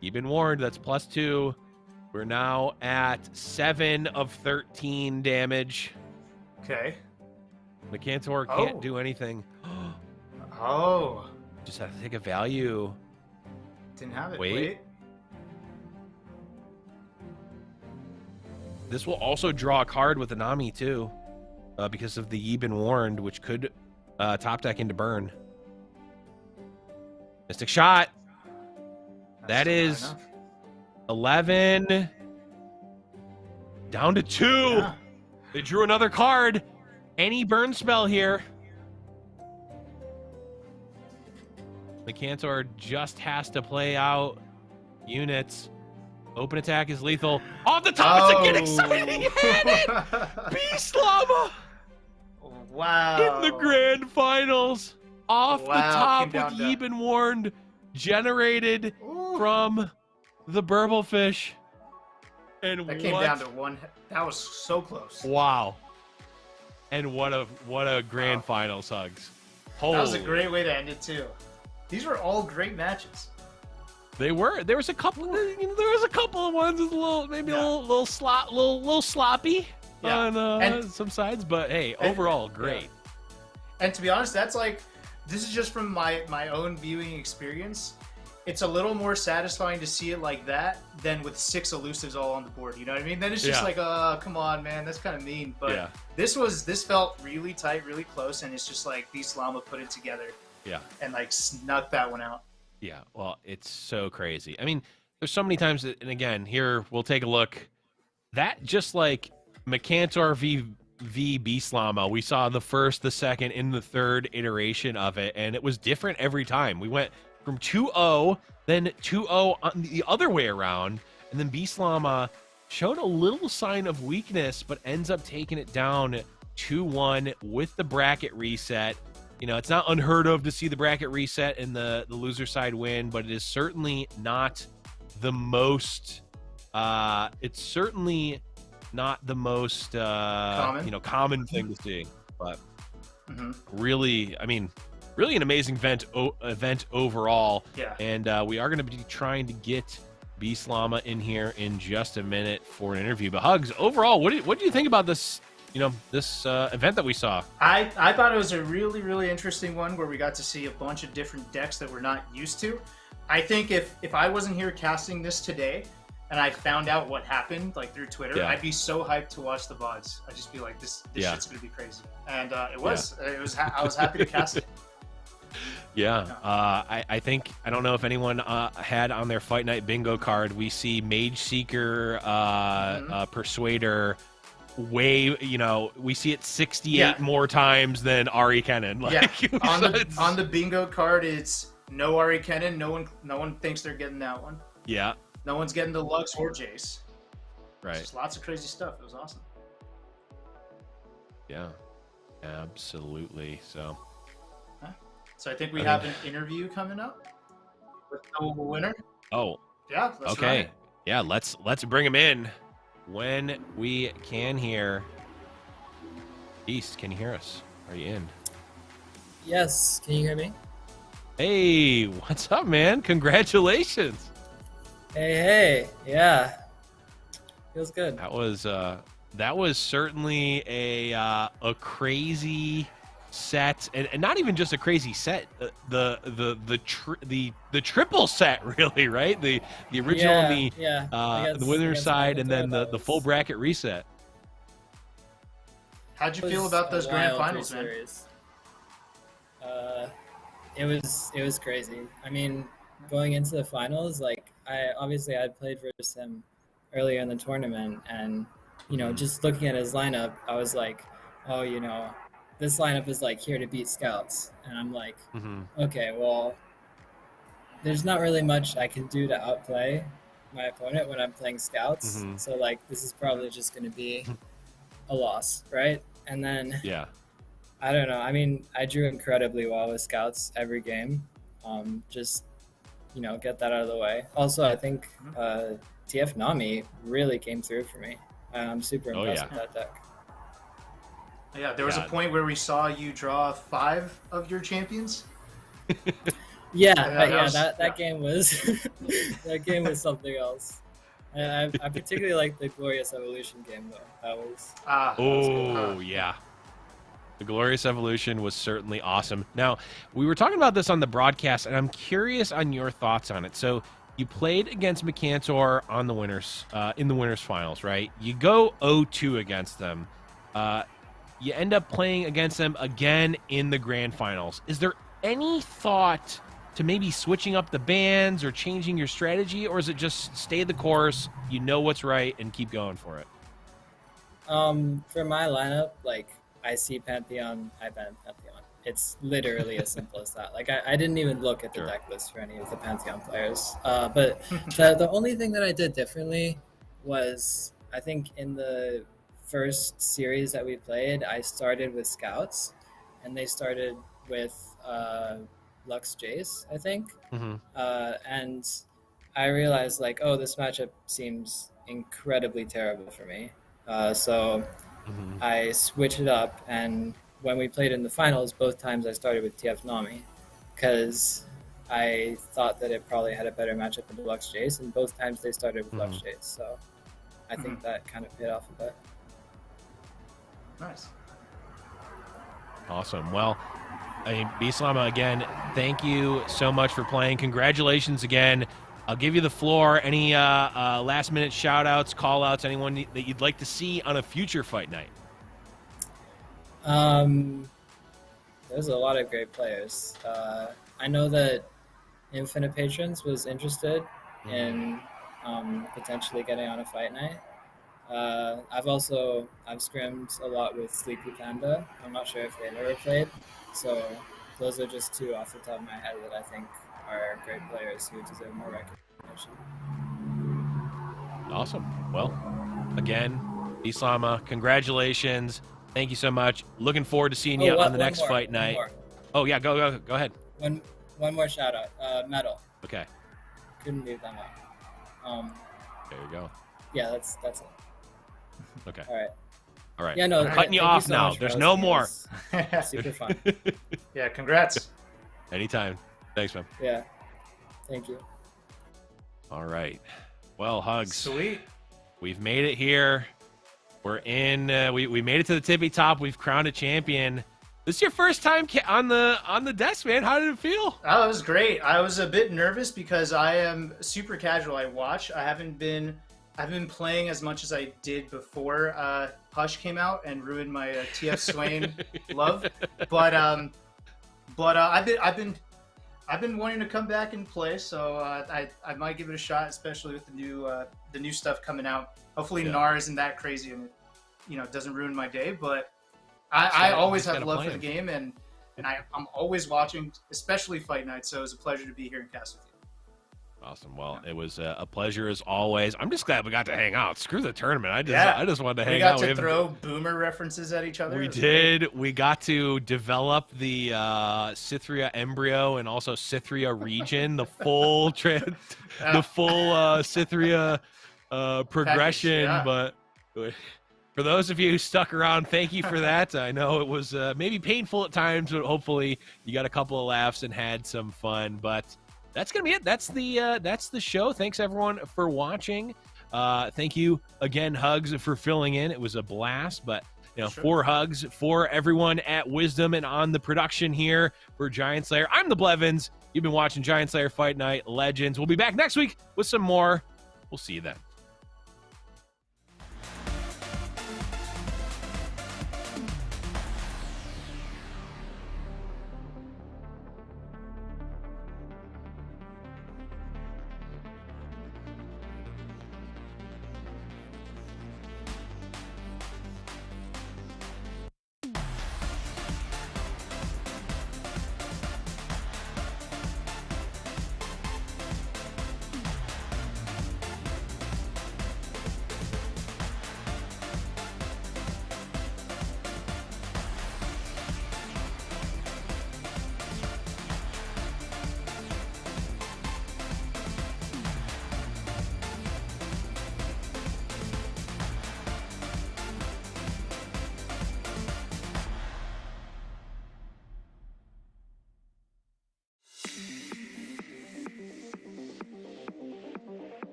Speaker 1: You've been warned. That's +2. We're now at 7 of 13 damage.
Speaker 2: Okay.
Speaker 1: Mercantor can't do anything. Just have to take a value.
Speaker 2: Didn't have it.
Speaker 1: Wait. This will also draw a card with Anami too, because of the You've Been Warned, which could top deck into burn. Mystic Shot. That is 11. Down to 2. Yeah. They drew another card. Any burn spell here. Mercantor just has to play out units. Open attack is lethal. Off the top, it's a get exciting. He had it! Beastlama!
Speaker 2: Wow.
Speaker 1: In the grand finals. Off the top with You've Been Warned. Generated from the Burblefish. And
Speaker 2: that came down to one. That was so close.
Speaker 1: Wow. And what a grand finals, Hugs. Holy.
Speaker 2: That was a great way to end it too. These were all great matches.
Speaker 1: They were. There was a couple. There was a couple of ones with a little, maybe a little sloppy on some sides, but hey, overall great.
Speaker 2: Yeah. And to be honest, that's like, this is just from my own viewing experience. It's a little more satisfying to see it like that than with 6 elusives all on the board. You know what I mean? Then it's just like, come on, man, that's kind of mean. But this felt really tight, really close, and it's just like Beaslama put it together. Yeah. And like snuck that one out.
Speaker 1: Yeah. Well, it's so crazy. I mean, there's so many times that, and again, here we'll take a look. That just like Micantor v Beaslama, we saw the first, the second, and the third iteration of it, and it was different every time. We went from 2-0, then 2-0 on the other way around, and then Beaslama showed a little sign of weakness, but ends up taking it down 2-1 with the bracket reset. You know, it's not unheard of to see the bracket reset and the loser side win, but it is certainly not the most common thing to see. But really, I mean, really an amazing event overall. Yeah. And we are going to be trying to get Beaslama in here in just a minute for an interview. But Hugs, overall, what do you think about this? This event that we saw?
Speaker 2: I thought it was a really, really interesting one where we got to see a bunch of different decks that we're not used to. I think if I wasn't here casting this today and I found out what happened like through Twitter, I'd be so hyped to watch the VODs. I'd just be like, this shit's gonna be crazy. And it was. I was happy to cast it.
Speaker 1: Yeah, I think, I don't know if anyone had on their Fight Night bingo card, we see Mage Seeker, Persuader, we see it 68 more times than Ahri Kennan.
Speaker 2: On the bingo card, it's no Ahri Kennan. No one thinks they're getting that one.
Speaker 1: Yeah.
Speaker 2: No one's getting the Lux or Jace.
Speaker 1: Right.
Speaker 2: Just lots of crazy stuff. It was awesome.
Speaker 1: Yeah, absolutely. So
Speaker 2: I think we have an interview coming up with the winner.
Speaker 1: Oh.
Speaker 2: Yeah.
Speaker 1: Okay. Yeah. Let's bring him in when we can hear. East, can you hear us? Are you in?
Speaker 3: Yes. Can you hear me?
Speaker 1: Hey, what's up, man? Congratulations.
Speaker 3: Hey. Yeah. Feels good.
Speaker 1: That was certainly a crazy set, and not even just a crazy set, the triple set, really, right? The original and the winner's side, and then the full bracket reset.
Speaker 2: How'd you feel about those grand finals, man?
Speaker 3: It was crazy. I mean, going into the finals, like I'd played versus him earlier in the tournament, and just looking at his lineup, I was like, oh, this lineup is like here to beat scouts. And I'm like, okay, well, there's not really much I can do to outplay my opponent when I'm playing scouts. So like, this is probably just going to be a loss, right? And then, I don't know. I mean, I drew incredibly well with scouts every game. Just, get that out of the way. Also, I think TF Nami really came through for me. I'm super impressed with that deck.
Speaker 2: Yeah, there was a point where we saw you draw 5 of your champions.
Speaker 3: That game was that game was something else. I particularly like the Glorious Evolution game though. That was
Speaker 1: yeah. The Glorious Evolution was certainly awesome. Now, we were talking about this on the broadcast, and I'm curious on your thoughts on it. So you played against Micantor on the winners in the winners finals, right? You go 0-2 against them. You end up playing against them again in the grand finals. Is there any thought to maybe switching up the bans or changing your strategy, or is it just stay the course, what's right, and keep going for it?
Speaker 3: For my lineup, like, I see Pantheon, I ban Pantheon. It's literally as simple as that. Like, I didn't even look at the deck list for any of the Pantheon players. But the only thing that I did differently was, I think in the first series that we played, I started with scouts, and they started with Lux Jace, I think. And I realized, like, oh, this matchup seems incredibly terrible for me. So I switched it up, and when we played in the finals, both times I started with TF Nami, because I thought that it probably had a better matchup with Lux Jace, and both times they started with Lux Jace. So I think that kind of paid off a bit.
Speaker 2: Nice.
Speaker 1: Awesome. Well, I mean, Bislama, again, thank you so much for playing. Congratulations again. I'll give you the floor. Any last-minute shout-outs, call-outs, anyone that you'd like to see on a future fight night?
Speaker 3: There's a lot of great players. I know that Infinite Patrons was interested in potentially getting on a fight night. I've scrimmed a lot with Sleepy Panda. I'm not sure if they've ever played. So those are just two off the top of my head that I think are great players who deserve more recognition.
Speaker 1: Awesome. Well, again, Bislama, congratulations. Thank you so much. Looking forward to seeing you on the next fight night. Oh, yeah, go ahead.
Speaker 3: One more shout out. Metal.
Speaker 1: Okay.
Speaker 3: Couldn't leave them out.
Speaker 1: There you go.
Speaker 3: Yeah, that's it.
Speaker 1: Okay.
Speaker 3: All right.
Speaker 1: Yeah, no, I'm cutting you off now. There's no more.
Speaker 3: Super fun.
Speaker 2: Yeah, congrats.
Speaker 1: Anytime. Thanks, man.
Speaker 3: Yeah. Thank you.
Speaker 1: All right. Well, Hugs.
Speaker 2: Sweet.
Speaker 1: We've made it here. We're in. We made it to the tippy top. We've crowned a champion. This is your first time on the desk, man. How did it feel?
Speaker 2: Oh, it was great. I was a bit nervous because I am super casual. I watch. I haven't been playing as much as I did before Hush came out and ruined my TF Swain love. But I've been wanting to come back and play, so I might give it a shot, especially with the new stuff coming out. Hopefully, Gnar isn't that crazy and it doesn't ruin my day. But I always have love for the game, and I'm always watching, especially fight night. So it was a pleasure to be here and cast with you.
Speaker 1: Awesome. Well, it was a pleasure as always. I'm just glad we got to hang out. Screw the tournament. I just wanted to hang out.
Speaker 2: We got to throw boomer references at each other.
Speaker 1: We did. Great. We got to develop the Cythria embryo and also Cythria region, the full Cythria progression. Package, But for those of you who stuck around, thank you for that. I know it was maybe painful at times, but hopefully you got a couple of laughs and had some fun. But that's gonna be it. That's the show. Thanks everyone for watching. Thank you again, Hugs, for filling in. It was a blast. But for Hugs, for everyone at Wisdom and on the production here for Giant Slayer, I'm the Blevins. You've been watching Giant Slayer Fight Night Legends. We'll be back next week with some more. We'll see you then.